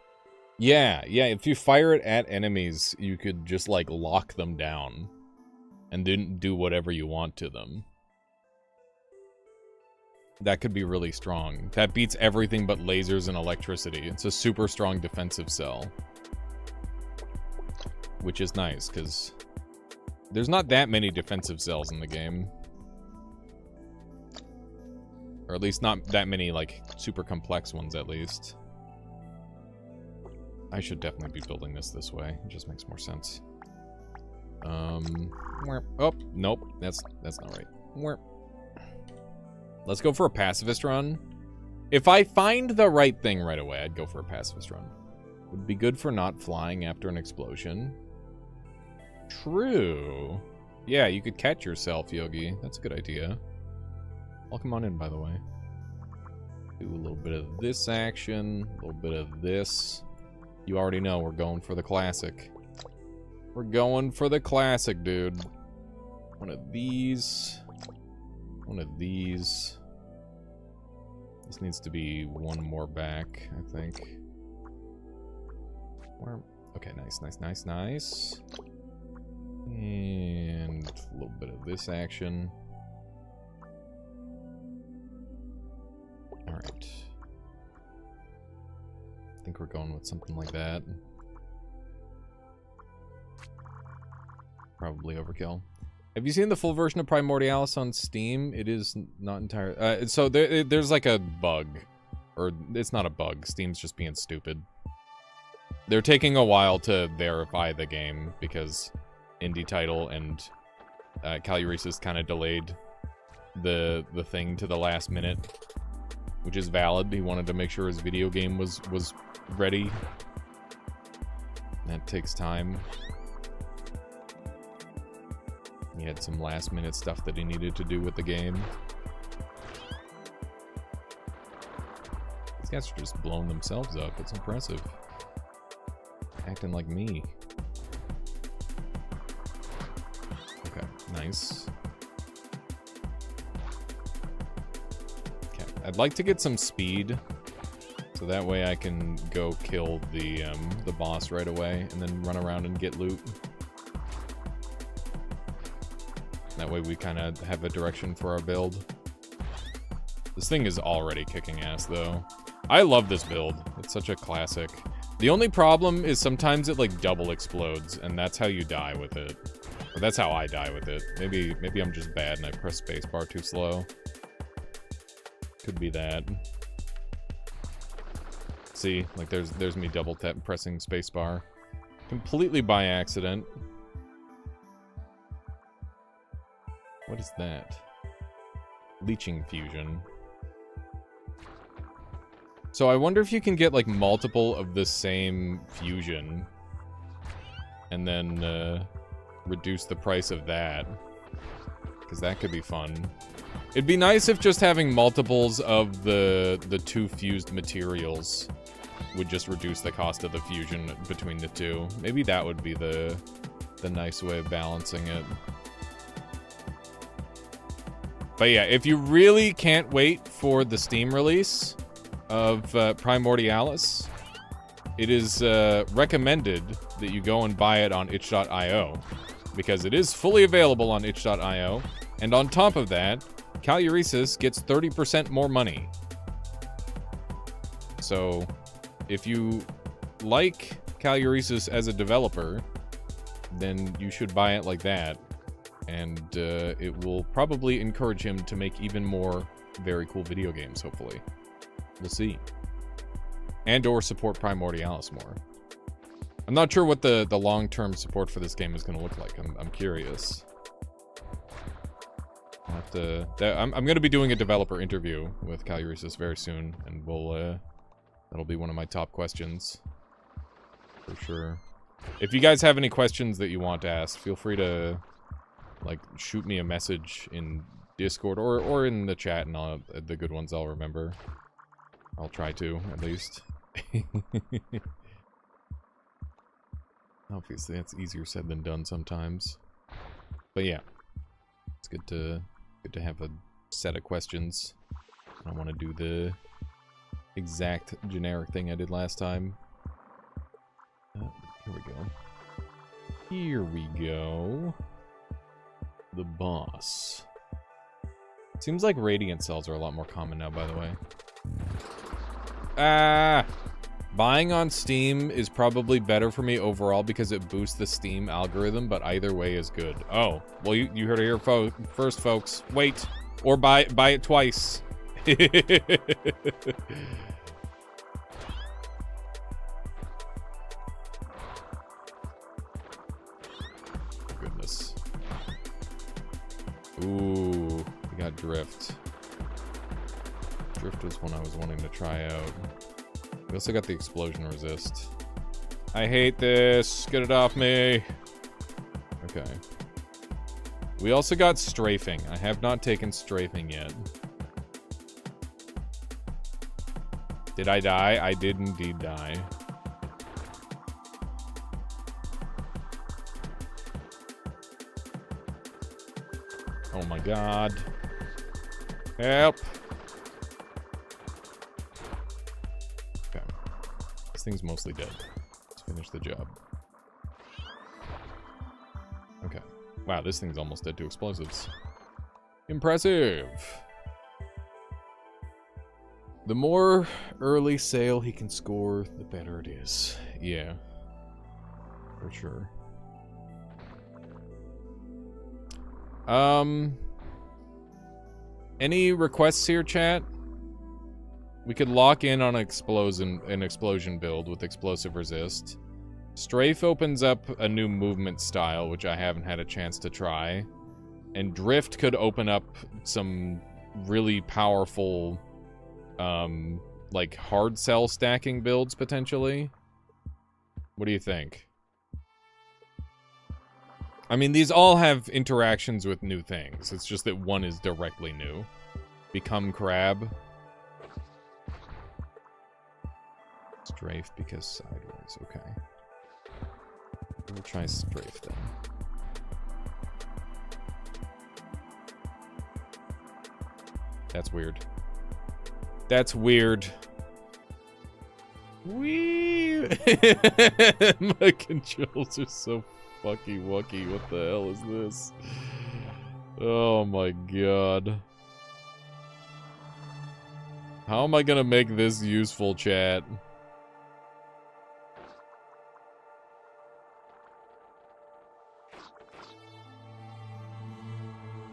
Yeah, if you fire it at enemies, you could just, like, lock them down. And then do whatever you want to them. That could be really strong. That beats everything but lasers and electricity. It's a super strong defensive cell. Which is nice, because there's not that many defensive cells in the game. Or at least not that many, like, super complex ones, at least. I should definitely be building this way. It just makes more sense. Oh, nope. That's not right. Let's go for a pacifist run. If I find the right thing right away, I'd go for a pacifist run. Would be good for not flying after an explosion. True. Yeah, you could catch yourself, Yogi. That's a good idea. I'll come on in, by the way. Do a little bit of this action, a little bit of this. You already know we're going for the classic. We're going for the classic, dude. One of these. One of these. This needs to be one more back, I think. Okay, nice. And a little bit of this action. Alright. I think we're going with something like that. Probably overkill. Have you seen the full version of Primordialis on Steam? It is not entirely... so there's like a bug. Or, it's not a bug. Steam's just being stupid. They're taking a while to verify the game, because indie title and Caluresis kind of delayed the thing to the last minute. Which is valid. He wanted to make sure his video game was ready. That takes time. He had some last minute stuff that he needed to do with the game. These guys are just blowing themselves up. It's impressive. Acting like me. Okay, nice. Okay, I'd like to get some speed, so that way I can go kill the boss right away, and then run around and get loot. That way we kind of have a direction for our build. This thing is already kicking ass, though. I love this build. It's such a classic. The only problem is sometimes it, like, double explodes, and that's how you die with it. Or that's how I die with it. Maybe I'm just bad and I press spacebar too slow. Could be that. See? Like, there's me double pressing spacebar. Completely by accident. What is that? Leeching fusion. So I wonder if you can get, like, multiple of the same fusion. And then, reduce the price of that. Because that could be fun. It'd be nice if just having multiples of the two fused materials would just reduce the cost of the fusion between the two. Maybe that would be the nice way of balancing it. But yeah, if you really can't wait for the Steam release of Primordialis, it is recommended that you go and buy it on itch.io, because it is fully available on itch.io, and on top of that, Caluresis gets 30% more money. So, if you like Caluresis as a developer, then you should buy it like that. And it will probably encourage him to make even more very cool video games, hopefully. We'll see. And or support Primordialis more. I'm not sure what the long-term support for this game is going to look like. I'm curious. I'll have to... I'm going to be doing a developer interview with Caluresis very soon, and we'll... that'll be one of my top questions. For sure. If you guys have any questions that you want to ask, feel free to, like, shoot me a message in Discord or in the chat, and the good ones I'll remember. I'll try to, at least. Obviously, that's easier said than done sometimes. But yeah, it's good to have a set of questions. I don't want to do the exact generic thing I did last time. Here we go. Here we go. The boss. Seems like radiant cells are a lot more common now, by the way. Buying on Steam is probably better for me overall because it boosts the Steam algorithm, but either way is good. Oh, well, you heard it here first, folks. Wait, or buy it twice. Goodness. Ooh, we got Drift. Drift was one I was wanting to try out. We also got the explosion resist. I hate this. Get it off me. Okay. We also got strafing. I have not taken strafing yet. Did I die? I did indeed die. Oh my god. Help! Okay. This thing's mostly dead. Let's finish the job. Okay. Wow, this thing's almost dead to explosives. Impressive! The more early sale he can score, the better it is. Yeah. For sure. Any requests here, chat? We could lock in on an explosion build with explosive resist. Strafe opens up a new movement style, which I haven't had a chance to try. And Drift could open up some really powerful, like hard cell stacking builds, potentially. What do you think? I mean, these all have interactions with new things. It's just that one is directly new. Become crab. Strafe because sideways. Okay. We'll try strafe then. That's weird. That's weird. Whee! My controls are so fucky wucky. What the hell is this? Oh my god. How am I gonna make this useful, chat?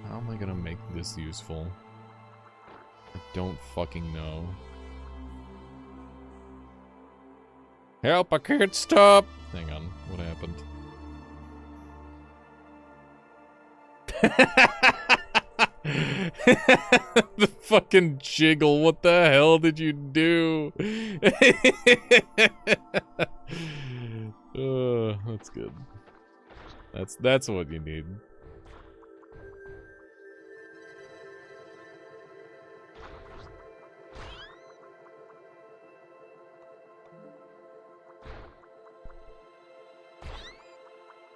How am I gonna make this useful? I don't fucking know. Help, I can't stop! Hang on, what happened? The fucking jiggle, what the hell did you do? That's good. That's what you need.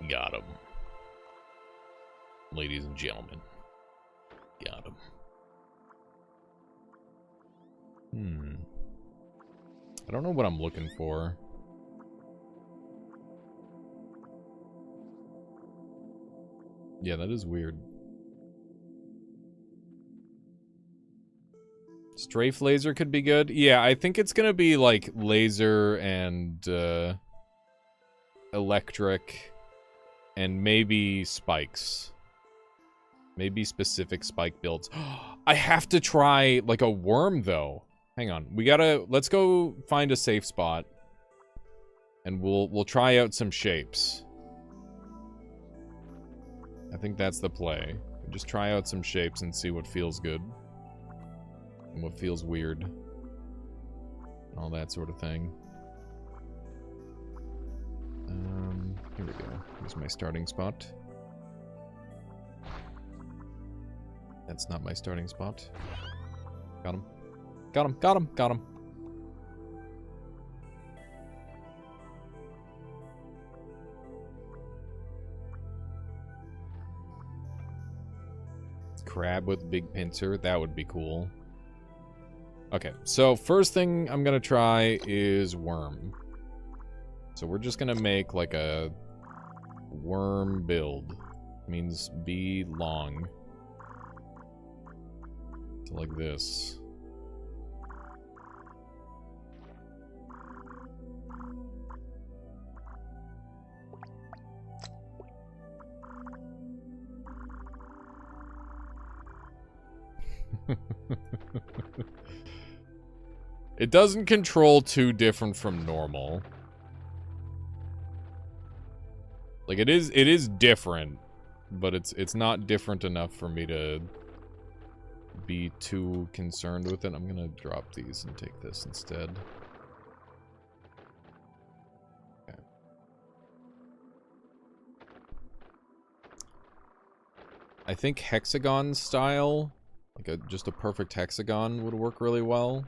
Got him. Ladies and gentlemen. Got him. I don't know what I'm looking for. Yeah, that is weird. Strafe laser could be good. Yeah, I think it's gonna be like laser and electric and maybe spikes. Maybe specific spike builds. I have to try like a worm though. Hang on. Let's go find a safe spot. And we'll try out some shapes. I think that's the play. Just try out some shapes and see what feels good. And what feels weird. And all that sort of thing. Here we go. Here's my starting spot. That's not my starting spot. Got him. Got him, got him, got him. Crab with big pincer, that would be cool. Okay, so first thing I'm gonna try is worm. So we're just gonna make like a worm build. Means be long. So like this. It doesn't control too different from normal. Like it is different, but it's not different enough for me to be too concerned with it. I'm gonna drop these and take this instead. Okay. I think hexagon style, like just a perfect hexagon would work really well.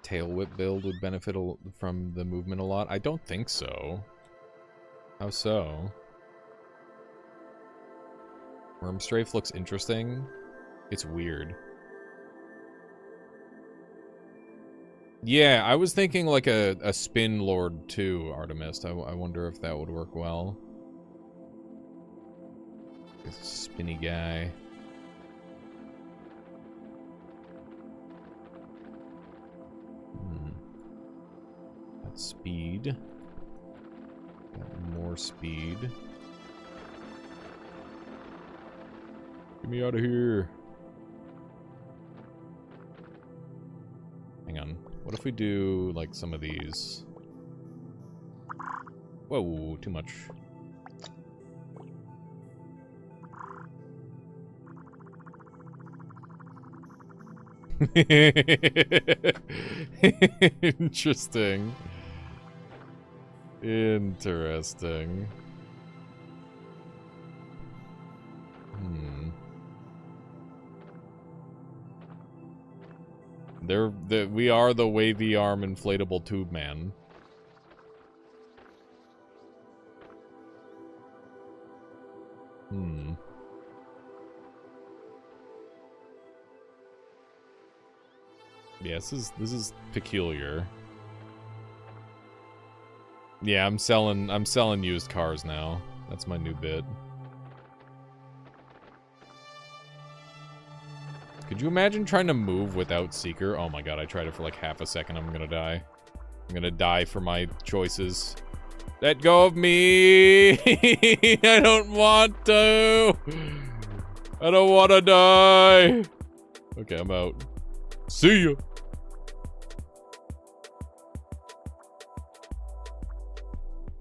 Tail whip build would benefit from the movement a lot. I don't think so. How so? Worm strafe looks interesting. It's weird. Yeah, I was thinking like a spin lord too, Artemis. I wonder if that would work well. This spinny guy. Got speed. Got more speed. Get me out of here. Hang on. What if we do, like, some of these? Whoa, too much. Interesting. Interesting. We are the wavy arm inflatable tube man. Yeah, this is peculiar. Yeah, I'm selling used cars now. That's my new bit. Could you imagine trying to move without Seeker? Oh my god, I tried it for like half a second. I'm gonna die. I'm gonna die for my choices. Let go of me! I don't want to! I don't want to die! Okay, I'm out. See ya!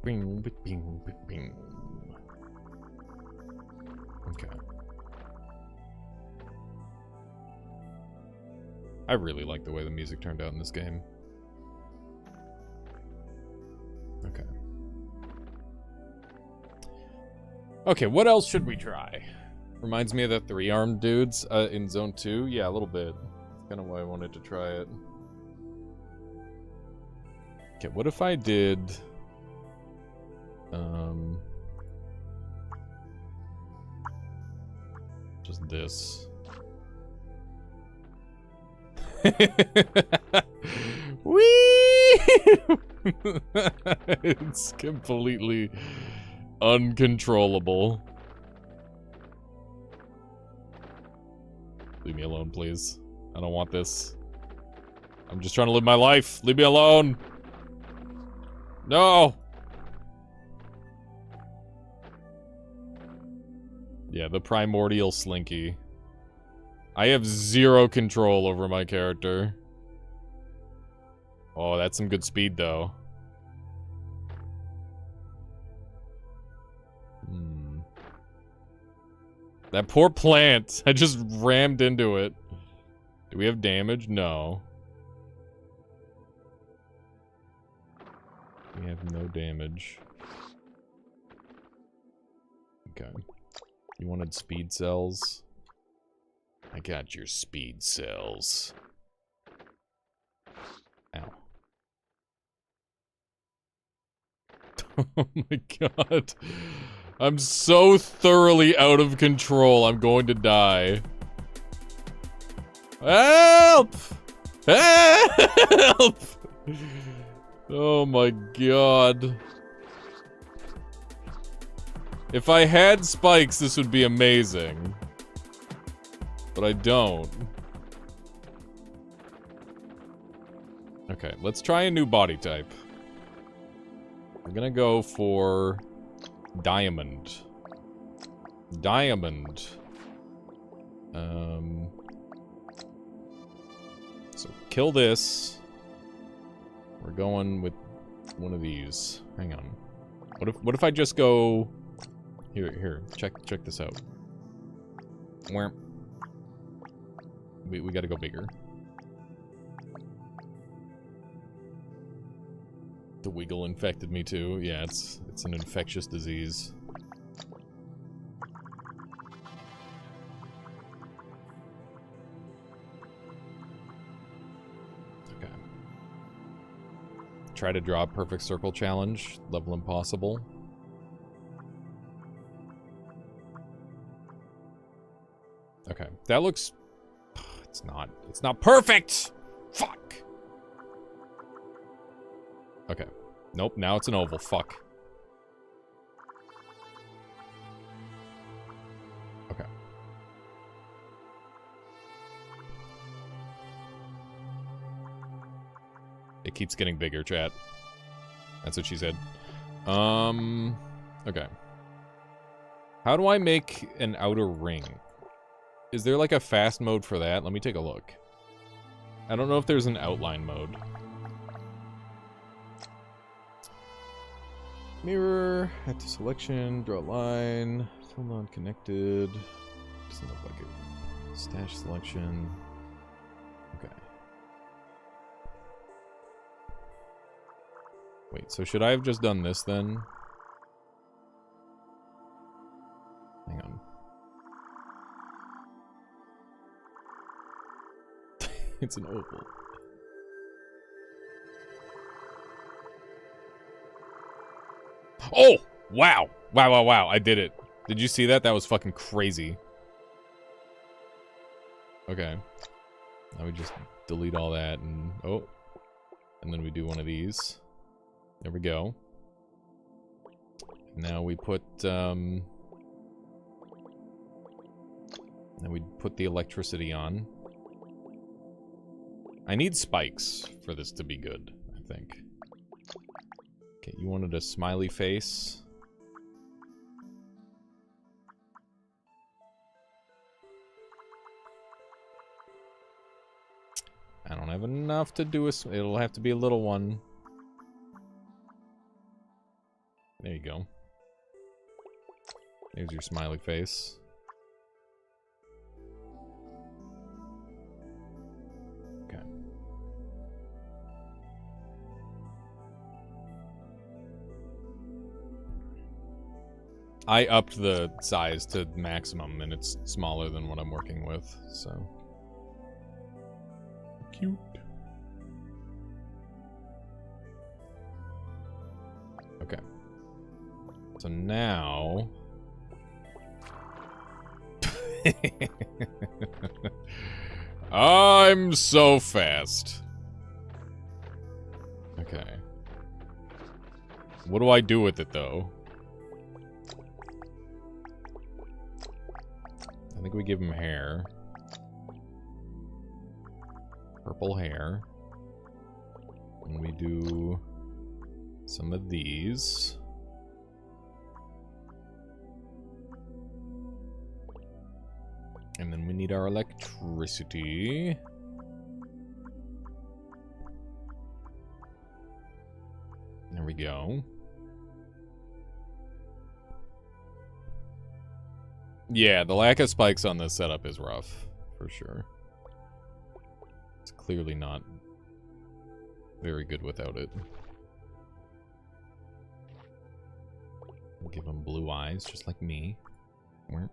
Bing, bing, bing. Okay. I really like the way the music turned out in this game. Okay. Okay, what else should we try? Reminds me of the three-armed dudes in Zone 2. Yeah, a little bit. That's kind of why I wanted to try it. Okay, what if I did... just this. Whee! It's completely uncontrollable. Leave me alone, please. I don't want this. I'm just trying to live my life. Leave me alone. No! Yeah, the primordial slinky. I have zero control over my character. Oh, that's some good speed, though. That poor plant. I just rammed into it. Do we have damage? No. We have no damage. Okay. You wanted speed cells? I got your speed cells. Ow. Oh my god. I'm so thoroughly out of control, I'm going to die. Help! Help! Oh my god. If I had spikes, this would be amazing. But I don't. Okay, let's try a new body type. I'm gonna go for diamond. Diamond. So kill this. We're going with one of these. Hang on. What if I just go here, check this out. Where we gotta go bigger. The wiggle infected me too. Yeah, it's an infectious disease. Okay. Try to draw a perfect circle challenge. Level impossible. Okay. That looks... It's not perfect! Fuck! Okay. Nope, now it's an oval. Fuck. Okay. It keeps getting bigger, chat. That's what she said. Okay. How do I make an outer ring? Is there like a fast mode for that? Let me take a look. I don't know if there's an outline mode. Mirror, add to selection, draw a line, fill non-connected. Doesn't look like it. Stash selection. Okay. Wait, so should I have just done this then? Hang on. It's an oval. Oh! Wow! Wow. I did it. Did you see that? That was fucking crazy. Okay. Now we just delete all that and... Oh. And then we do one of these. There we go. Now we put, Now we put the electricity on. I need spikes for this to be good, I think. Okay, you wanted a smiley face. I don't have enough to do a... It'll have to be a little one. There you go. There's your smiley face. Okay. I upped the size to maximum, and it's smaller than what I'm working with, so... Cute. Okay. So now... I'm so fast. Okay. What do I do with it, though? I think we give him hair. Purple hair. And we do some of these. And then we need our electricity. There we go. Yeah, the lack of spikes on this setup is rough, for sure. It's clearly not very good without it. We'll give him blue eyes, just like me. I'm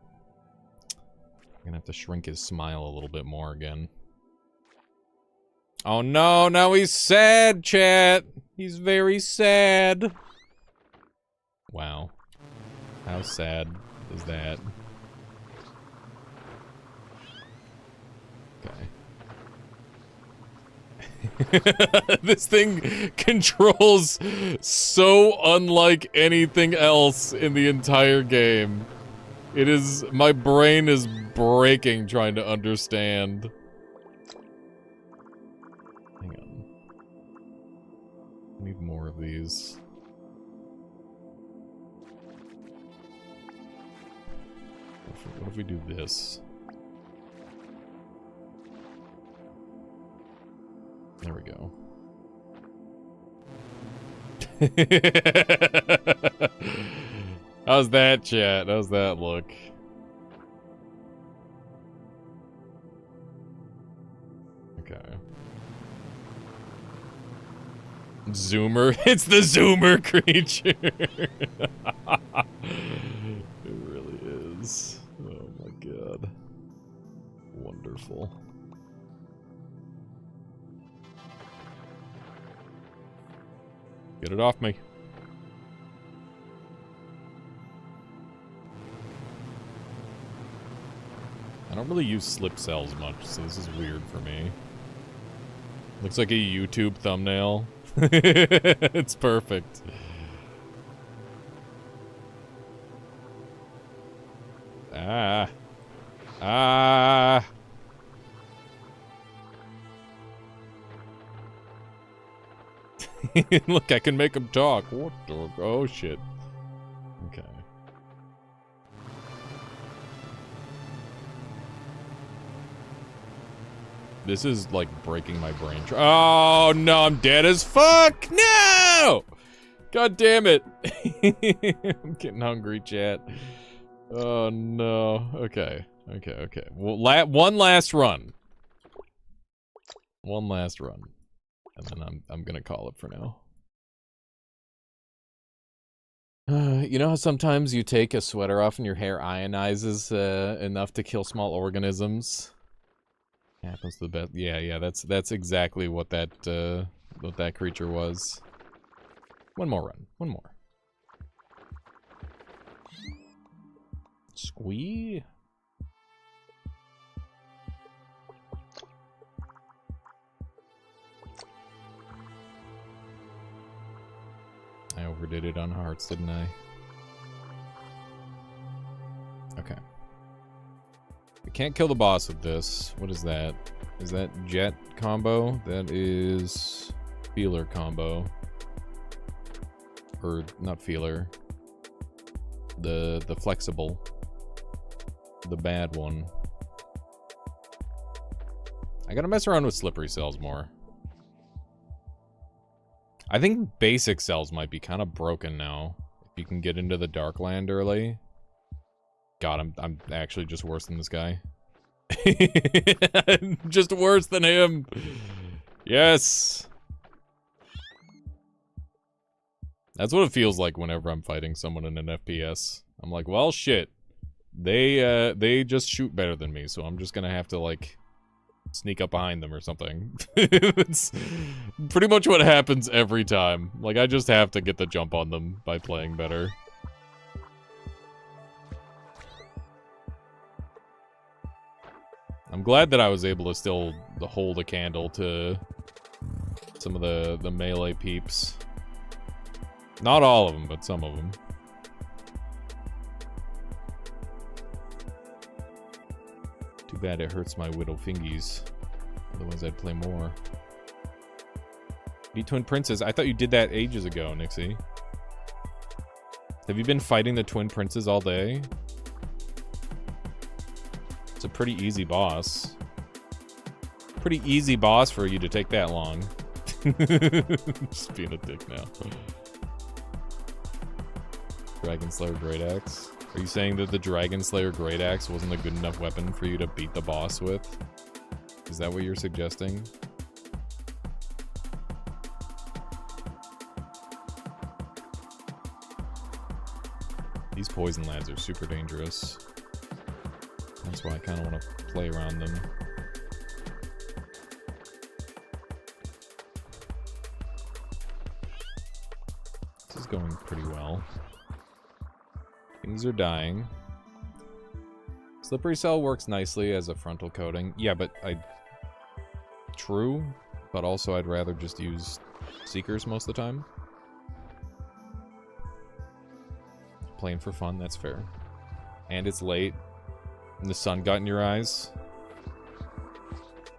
gonna have to shrink his smile a little bit more again. Oh no, now he's sad, chat! He's very sad. Wow. How sad is that? Okay. This thing controls so unlike anything else in the entire game. It is... my brain is breaking trying to understand. Hang on. I need more of these. What if we do this? There we go. How's that, chat? How's that look? Okay. Zoomer? It's the Zoomer creature! It really is. Oh my god. Wonderful. Get it off me. I don't really use slip cells much, so this is weird for me. Looks like a YouTube thumbnail. It's perfect. Ah. Ah. Look, I can make him talk. What the? Oh, shit. Okay. This is, like, breaking my brain. Oh, no, I'm dead as fuck! No! God damn it. I'm getting hungry, chat. Oh, no. Okay. Okay, okay. Well, one last run. One last run. And then I'm gonna call it for now. You know how sometimes you take a sweater off and your hair ionizes enough to kill small organisms? Happens to the best. Yeah, that's exactly what that creature was. One more run. One more. Squee. I overdid it on hearts, didn't I? Okay. We can't kill the boss with this. What is that? Is that jet combo? That is feeler combo. Or not feeler. The flexible. The bad one. I gotta mess around with slippery cells more. I think basic cells might be kind of broken now. If you can get into the dark land early. God, I'm actually just worse than this guy. Just worse than him. Yes. That's what it feels like whenever I'm fighting someone in an FPS. I'm like, well, shit. They just shoot better than me, so I'm just gonna have to, like, sneak up behind them or something. It's pretty much what happens every time. Like, I just have to get the jump on them by playing better. I'm glad that I was able to still hold a candle to some of the melee peeps. Not all of them, but some of them. Too bad it hurts my widow fingies. Otherwise I'd play more. Beat Twin Princes. I thought you did that ages ago, Nixie. Have you been fighting the Twin Princes all day? It's a pretty easy boss. Pretty easy boss for you to take that long. Just being a dick now. Dragon Slayer Great Axe. Are you saying that the Dragon Slayer Great Axe wasn't a good enough weapon for you to beat the boss with? Is that what you're suggesting? These poison lads are super dangerous. That's why I kind of want to play around them. This is going pretty well. Things are dying. Slippery Cell works nicely as a frontal coating. Yeah, but True, but also I'd rather just use Seekers most of the time. Playing for fun, that's fair. And it's late. And the sun got in your eyes.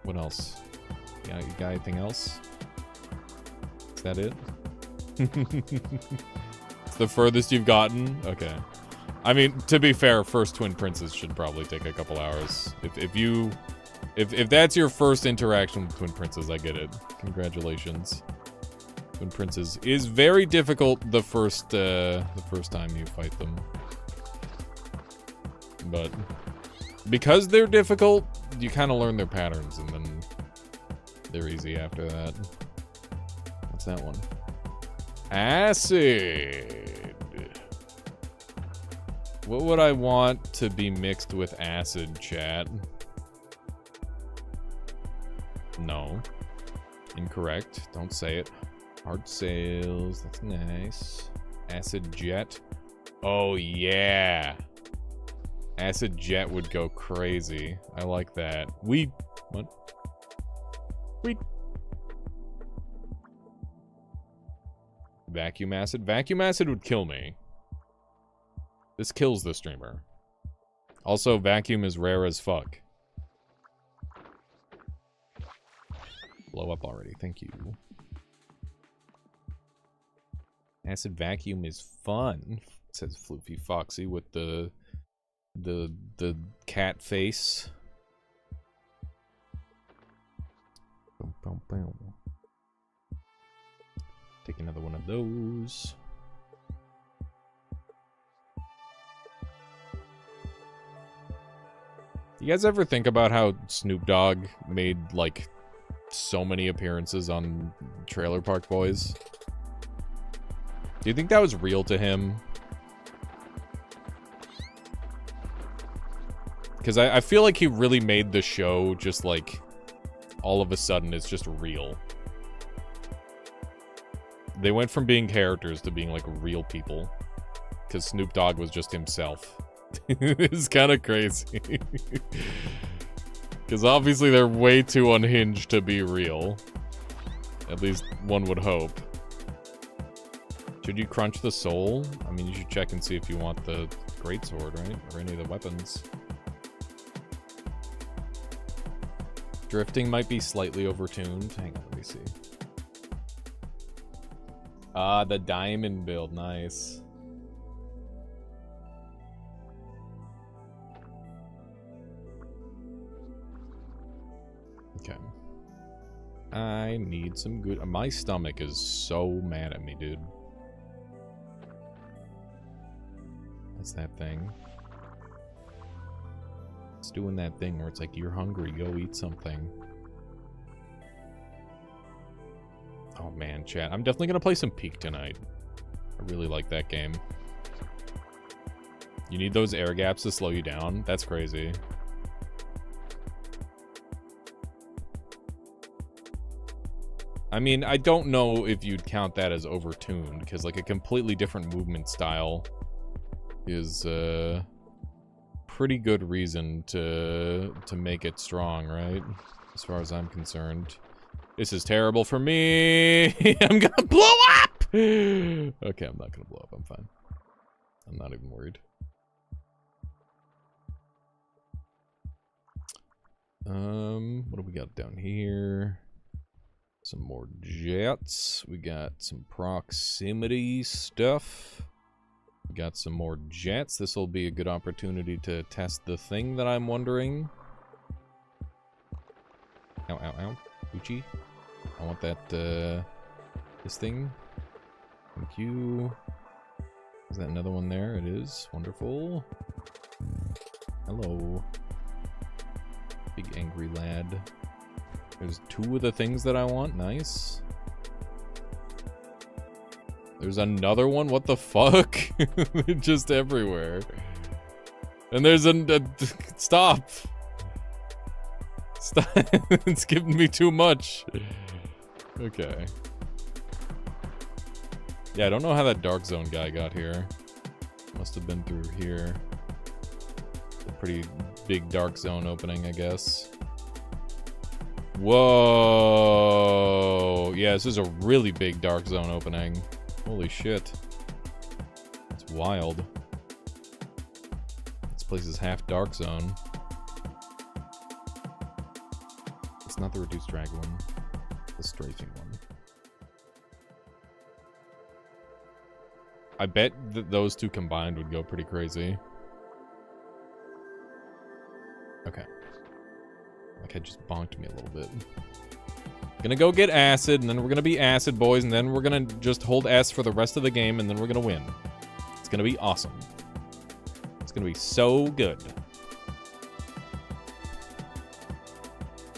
What else? Yeah, you got anything else? Is that it? It's the furthest you've gotten? Okay. I mean, to be fair, first Twin Princes should probably take a couple hours. If that's your first interaction with Twin Princes, I get it. Congratulations. Twin Princes is very difficult the first time you fight them. But because they're difficult, you kind of learn their patterns, and then they're easy after that. What's that one? Acid. What would I want to be mixed with acid, chat? No. Incorrect. Don't say it. Hard sales. That's nice. Acid jet. Oh, yeah. Acid jet would go crazy. I like that. What? Vacuum acid? Vacuum acid would kill me. This kills the streamer. Also, vacuum is rare as fuck. Blow up already. Thank you. Acid vacuum is fun. It says Floofy Foxy with the cat face. Boom, boom, boom. Take another one of those. You guys ever think about how Snoop Dogg made, like, so many appearances on Trailer Park Boys? Do you think that was real to him? Because I feel like he really made the show just, like, all of a sudden it's just real. They went from being characters to being, like, real people. Because Snoop Dogg was just himself. It's kind of crazy. Because obviously they're way too unhinged to be real. At least one would hope. Should you crunch the soul? I mean, you should check and see if you want the greatsword, right? Or any of the weapons. Drifting might be slightly overtuned. Hang on, let me see. Ah, the diamond build. Nice. Okay. I need some good... My stomach is so mad at me, dude. That's that thing. It's doing that thing where it's like, you're hungry, go eat something. Oh man, chat. I'm definitely gonna play some Peak tonight. I really like that game. You need those air gaps to slow you down? That's crazy. I mean, I don't know if you'd count that as overtuned, because like a completely different movement style is pretty good reason to make it strong, right? As far as I'm concerned. This is terrible for me. I'm gonna blow up. Okay, I'm not gonna blow up. I'm fine. I'm not even worried. What do we got down here? Some more jets. We got some proximity stuff. got some more jets. This will be a good opportunity to test the thing that I'm wondering. Ow, ow, ow. Gucci. I want that, this thing. Thank you. Is that another one there? It is. Wonderful. Hello. Big angry lad. There's 2 of the things that I want. Nice. There's another one? What the fuck? They're just everywhere. And there's stop! Stop! It's giving me too much. Okay. Yeah, I don't know how that dark zone guy got here. Must have been through here. A pretty big dark zone opening, I guess. Whoa! Yeah, this is a really big dark zone opening. Holy shit. It's wild. This place is half dark zone. It's not the reduced drag one. The strafing one. I bet that those 2 combined would go pretty crazy. Okay. Like I just bonked me a little bit. Gonna go get acid, and then we're gonna be acid boys, and then we're gonna just hold S for the rest of the game, and then we're gonna win. It's gonna be awesome. It's gonna be so good.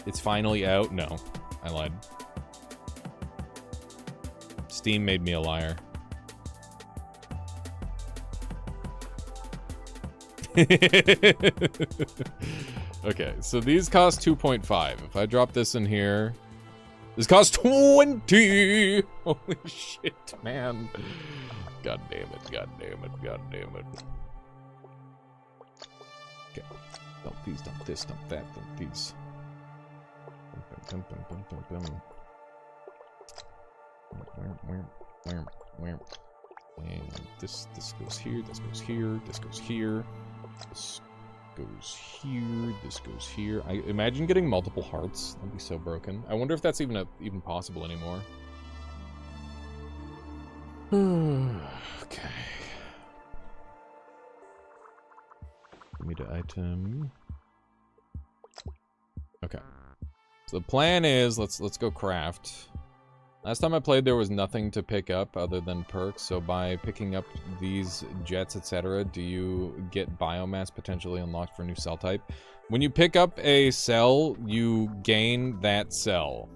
It's finally out? No. I lied. Steam made me a liar. Okay, so these cost 2.5. If I drop this in here, this costs 20. Holy shit, man. God damn it, god damn it, god damn it. Okay, dump these, dump this, dump that, dump these. And this goes here, this goes here, this goes here, this goes here, this goes here. I imagine getting multiple hearts. That'd be so broken. I wonder if that's even possible anymore. Okay. Give me the item. Okay. So the plan is let's go craft. Last time I played, there was nothing to pick up other than perks, so by picking up these jets, etc., do you get biomass potentially unlocked for a new cell type? When you pick up a cell, you gain that cell.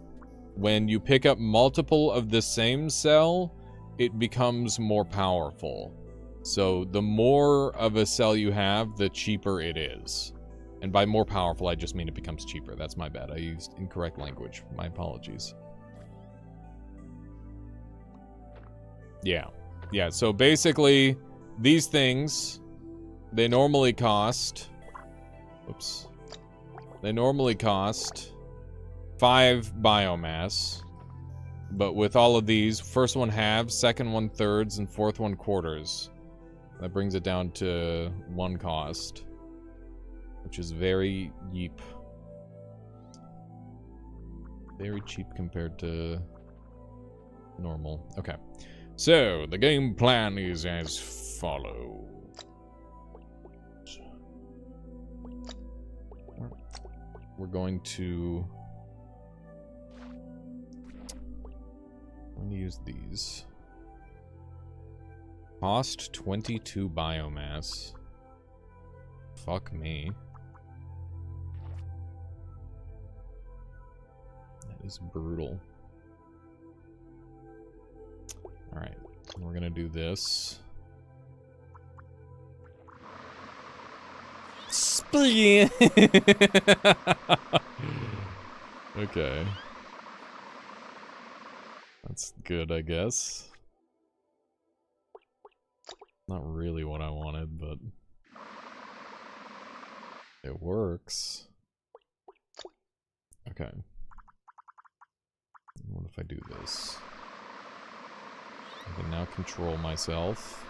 When you pick up multiple of the same cell, it becomes more powerful. So the more of a cell you have, the cheaper it is. And by more powerful, I just mean it becomes cheaper. That's my bad. I used incorrect language. My apologies. Yeah, so basically, these things, they normally cost, oops, they normally cost 5 biomass, but with all of these, first one halves, second one thirds, and fourth one quarters. That brings it down to 1 cost, which is very cheap. Very cheap compared to normal. Okay. So, the game plan is as follows. We're going to use these. Cost 22 biomass. Fuck me. That is brutal. Alright, we're gonna do this. Split. Okay. That's good, I guess. Not really what I wanted, but it works. Okay. What if I do this? I can now control myself.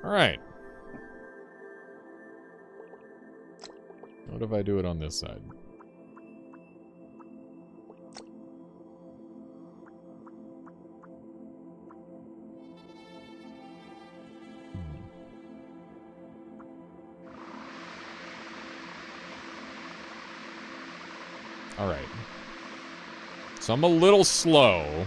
Alright. What if I do it on this side? Alright. So I'm a little slow.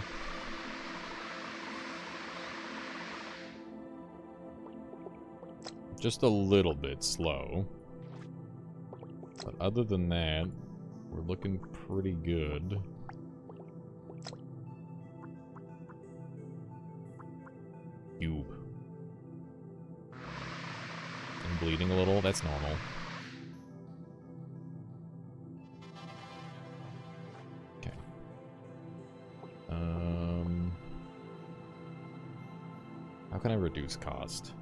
Just a little bit slow. But other than that, we're looking pretty good. Cube. I'm bleeding a little. That's normal. Okay. How can I reduce cost?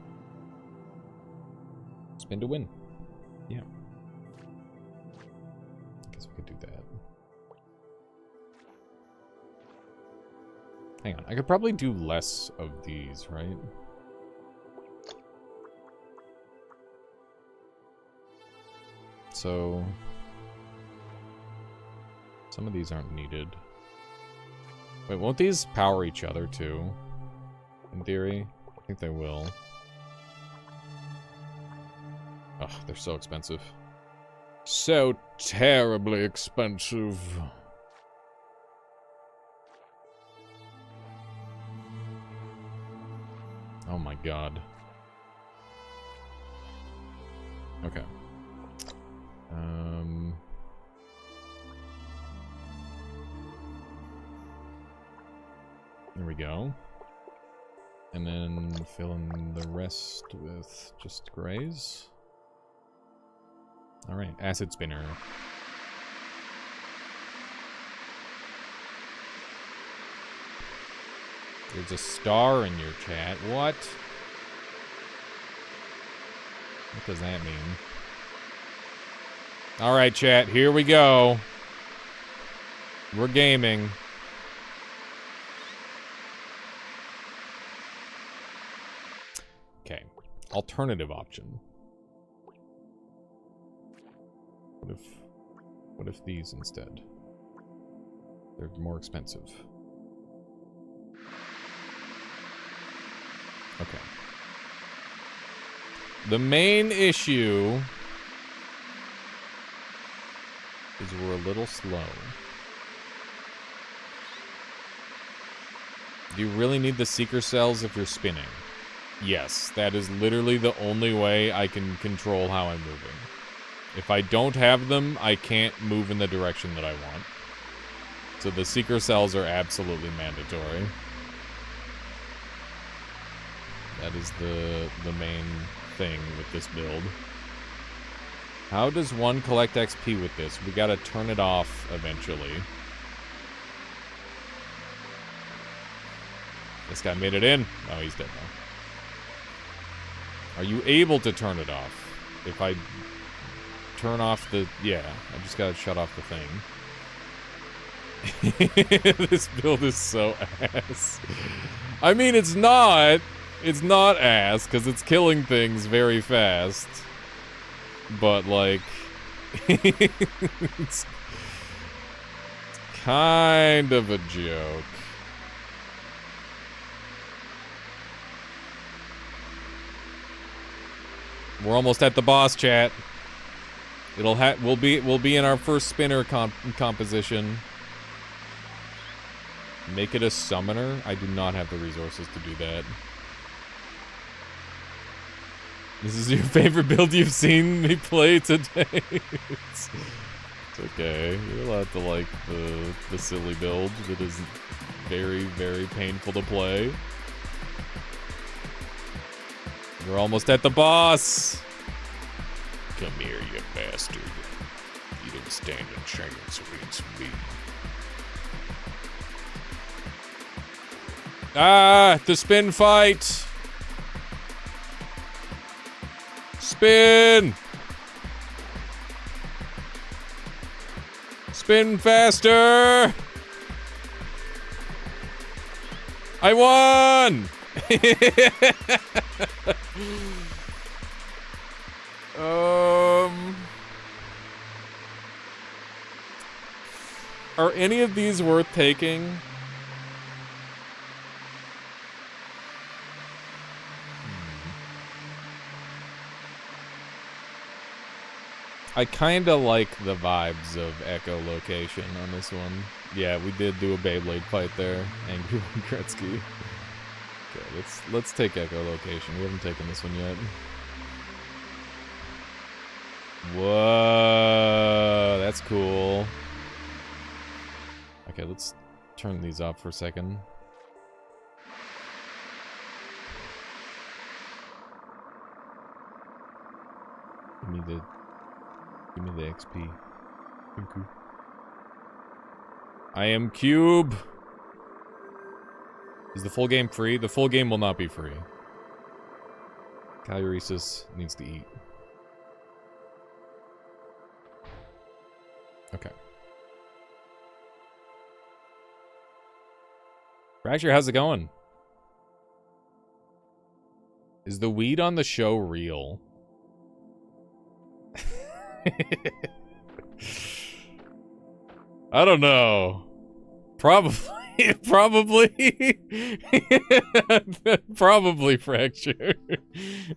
Spin to win. Yeah. Guess we could do that. Hang on. I could probably do less of these, right? So some of these aren't needed. Wait, won't these power each other too? In theory? I think they will. Ugh, they're so expensive. So terribly expensive. Oh my god. Okay. Here we go. And then fill in the rest with just grays. Alright, acid spinner. There's a star in your chat. What? What does that mean? Alright, chat, here we go. We're gaming. Okay. Alternative option. What if these instead? They're more expensive. Okay. The main issue is we're a little slow. Do you really need the seeker cells if you're spinning? Yes, that is literally the only way I can control how I'm moving. If I don't have them, I can't move in the direction that I want. So the seeker cells are absolutely mandatory. That is the main thing with this build. How does one collect XP with this? We gotta turn it off eventually. This guy made it in. Oh, he's dead now. Are you able to turn it off? If I turn off the... Yeah, I just gotta shut off the thing. This build is so ass. I mean, it's not. It's not ass, because it's killing things very fast. But, like... it's kind of a joke. We're almost at the boss, chat. We'll be in our first spinner composition. Make it a summoner? I do not have the resources to do that. This is your favorite build you've seen me play today? It's okay. You're allowed to like the silly build that is very, very painful to play. We're almost at the boss! Come here, you bastard. You didn't stand a chance against me. Ah! The spin fight! Spin! Spin faster! I won! Are any of these worth taking? I kind of like the vibes of echolocation on this one. Yeah, we did do a Beyblade fight there. Angry Gretzky. Okay, let's take echolocation. We haven't taken this one yet. Whoa, that's cool. Okay, let's turn these off for a second. Give me the XP. Thank you. I am Cube. Is the full game free? The full game will not be free. Caluresis needs to eat. Okay. Fracture, how's it going? Is the weed on the show real? I don't know. Probably, probably Fracture.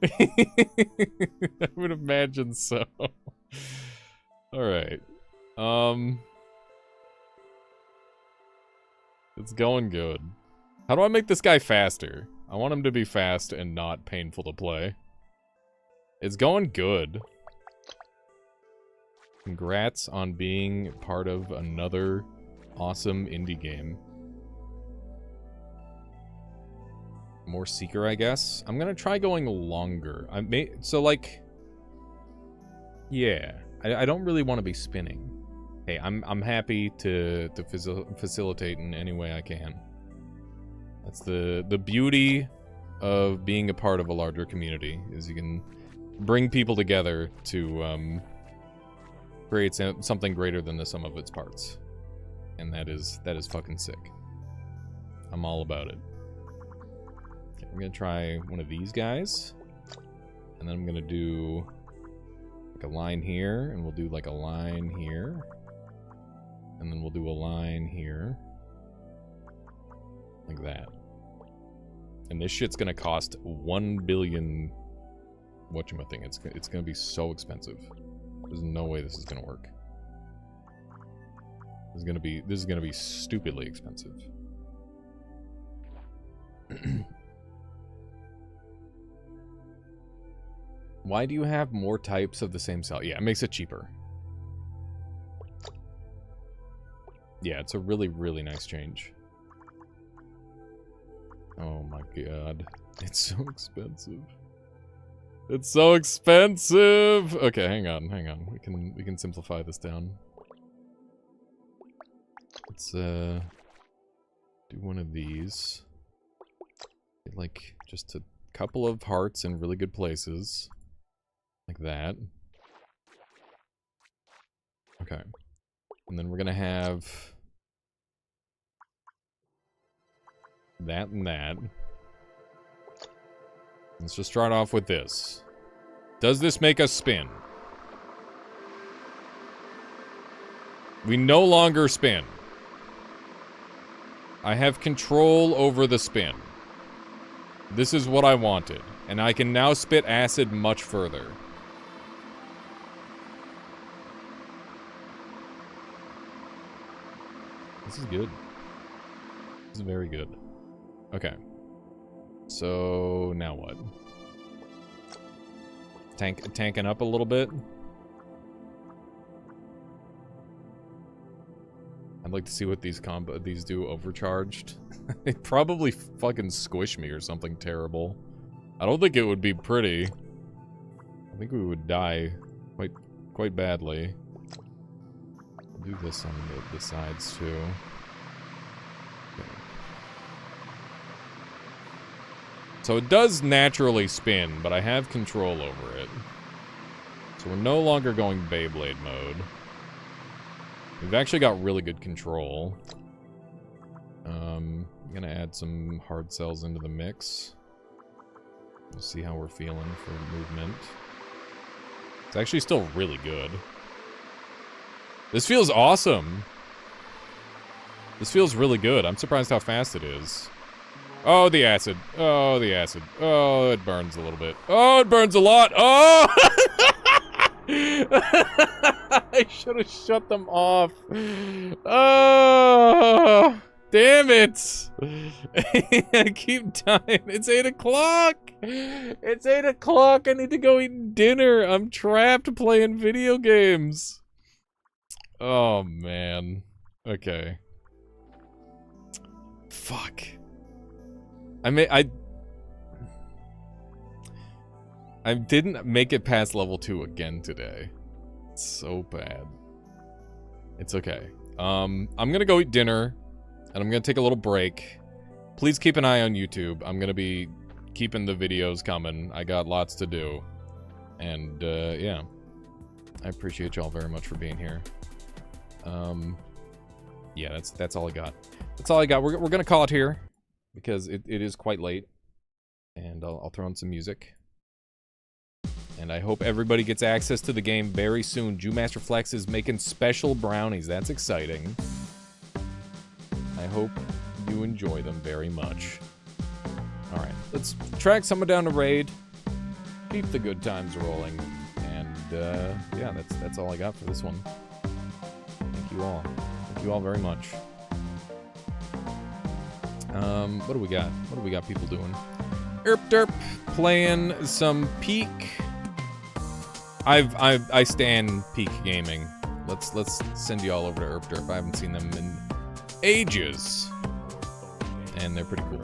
I would imagine so. All right. It's going good. How do I make this guy faster? I want him to be fast and not painful to play. It's going good. Congrats on being part of another awesome indie game. More Seeker, I guess. I'm gonna try going longer. So like, yeah, I don't really want to be spinning. Hey, I'm happy to facilitate in any way I can. That's the beauty of being a part of a larger community, is you can bring people together to create something greater than the sum of its parts. And that is fucking sick. I'm all about it. Okay, I'm gonna try one of these guys. And then I'm gonna do like a line here, and we'll do like a line here. And then we'll do a line here. Like that. And this shit's gonna cost 1 billion... whatchamacallit. It's gonna be so expensive. There's no way this is gonna work. This is gonna be stupidly expensive. Why do you have more types of the same cell? Yeah, it makes it cheaper. Yeah, it's a really, really nice change. Oh my god. It's so expensive. It's so expensive! Okay, hang on. We can simplify this down. Let's do one of these. Get like just a couple of hearts in really good places. Like that. Okay. And then we're gonna have that and that. Let's just start off with this. Does this make us spin? We no longer spin. I have control over the spin. This is what I wanted. And I can now spit acid much further. This is good. This is very good. Okay. So, now what? Tanking up a little bit? I'd like to see what these do overcharged. They probably fucking squish me or something terrible. I don't think it would be pretty. I think we would die quite badly. I'll do this on the sides too. Okay. So it does naturally spin, but I have control over it. So we're no longer going Beyblade mode. We've actually got really good control. I'm gonna add some hard cells into the mix. We'll see how we're feeling for movement. It's actually still really good. This feels awesome. This feels really good. I'm surprised how fast it is. Oh, the acid. Oh, the acid. Oh, it burns a little bit. Oh, it burns a lot. Oh! I should have shut them off. Oh, damn it. I keep dying. It's 8 o'clock. It's 8 o'clock. I need to go eat dinner. I'm trapped playing video games. Oh, man. Okay. Fuck. I didn't make it past level 2 again today. It's so bad. It's okay. I'm gonna go eat dinner, and I'm gonna take a little break. Please keep an eye on YouTube. I'm gonna be keeping the videos coming. I got lots to do. And, yeah. I appreciate y'all very much for being here. Yeah, that's all I got. That's all I got. We're gonna call it here, because it is quite late. And I'll throw in some music. And I hope everybody gets access to the game very soon. Jewmaster Flex is making special brownies. That's exciting. I hope you enjoy them very much. Alright, let's track someone down to raid. Keep the good times rolling. And, yeah, that's all I got for this one. Thank you all. Thank you all very much. What do we got? What do we got people doing? Erp derp, playing some Peak. I stan Peak Gaming. Let's send you all over to Erp derp. I haven't seen them in ages. And they're pretty cool.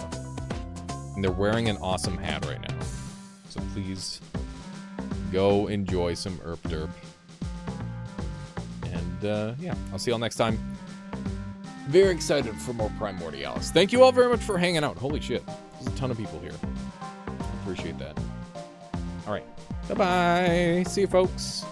And they're wearing an awesome hat right now. So please go enjoy some Erp derp. And yeah, I'll see y'all next time. Very excited for more Primordialis. Thank you all very much for hanging out. Holy shit. There's a ton of people here. Appreciate that. Alright. Bye-bye. See you, folks.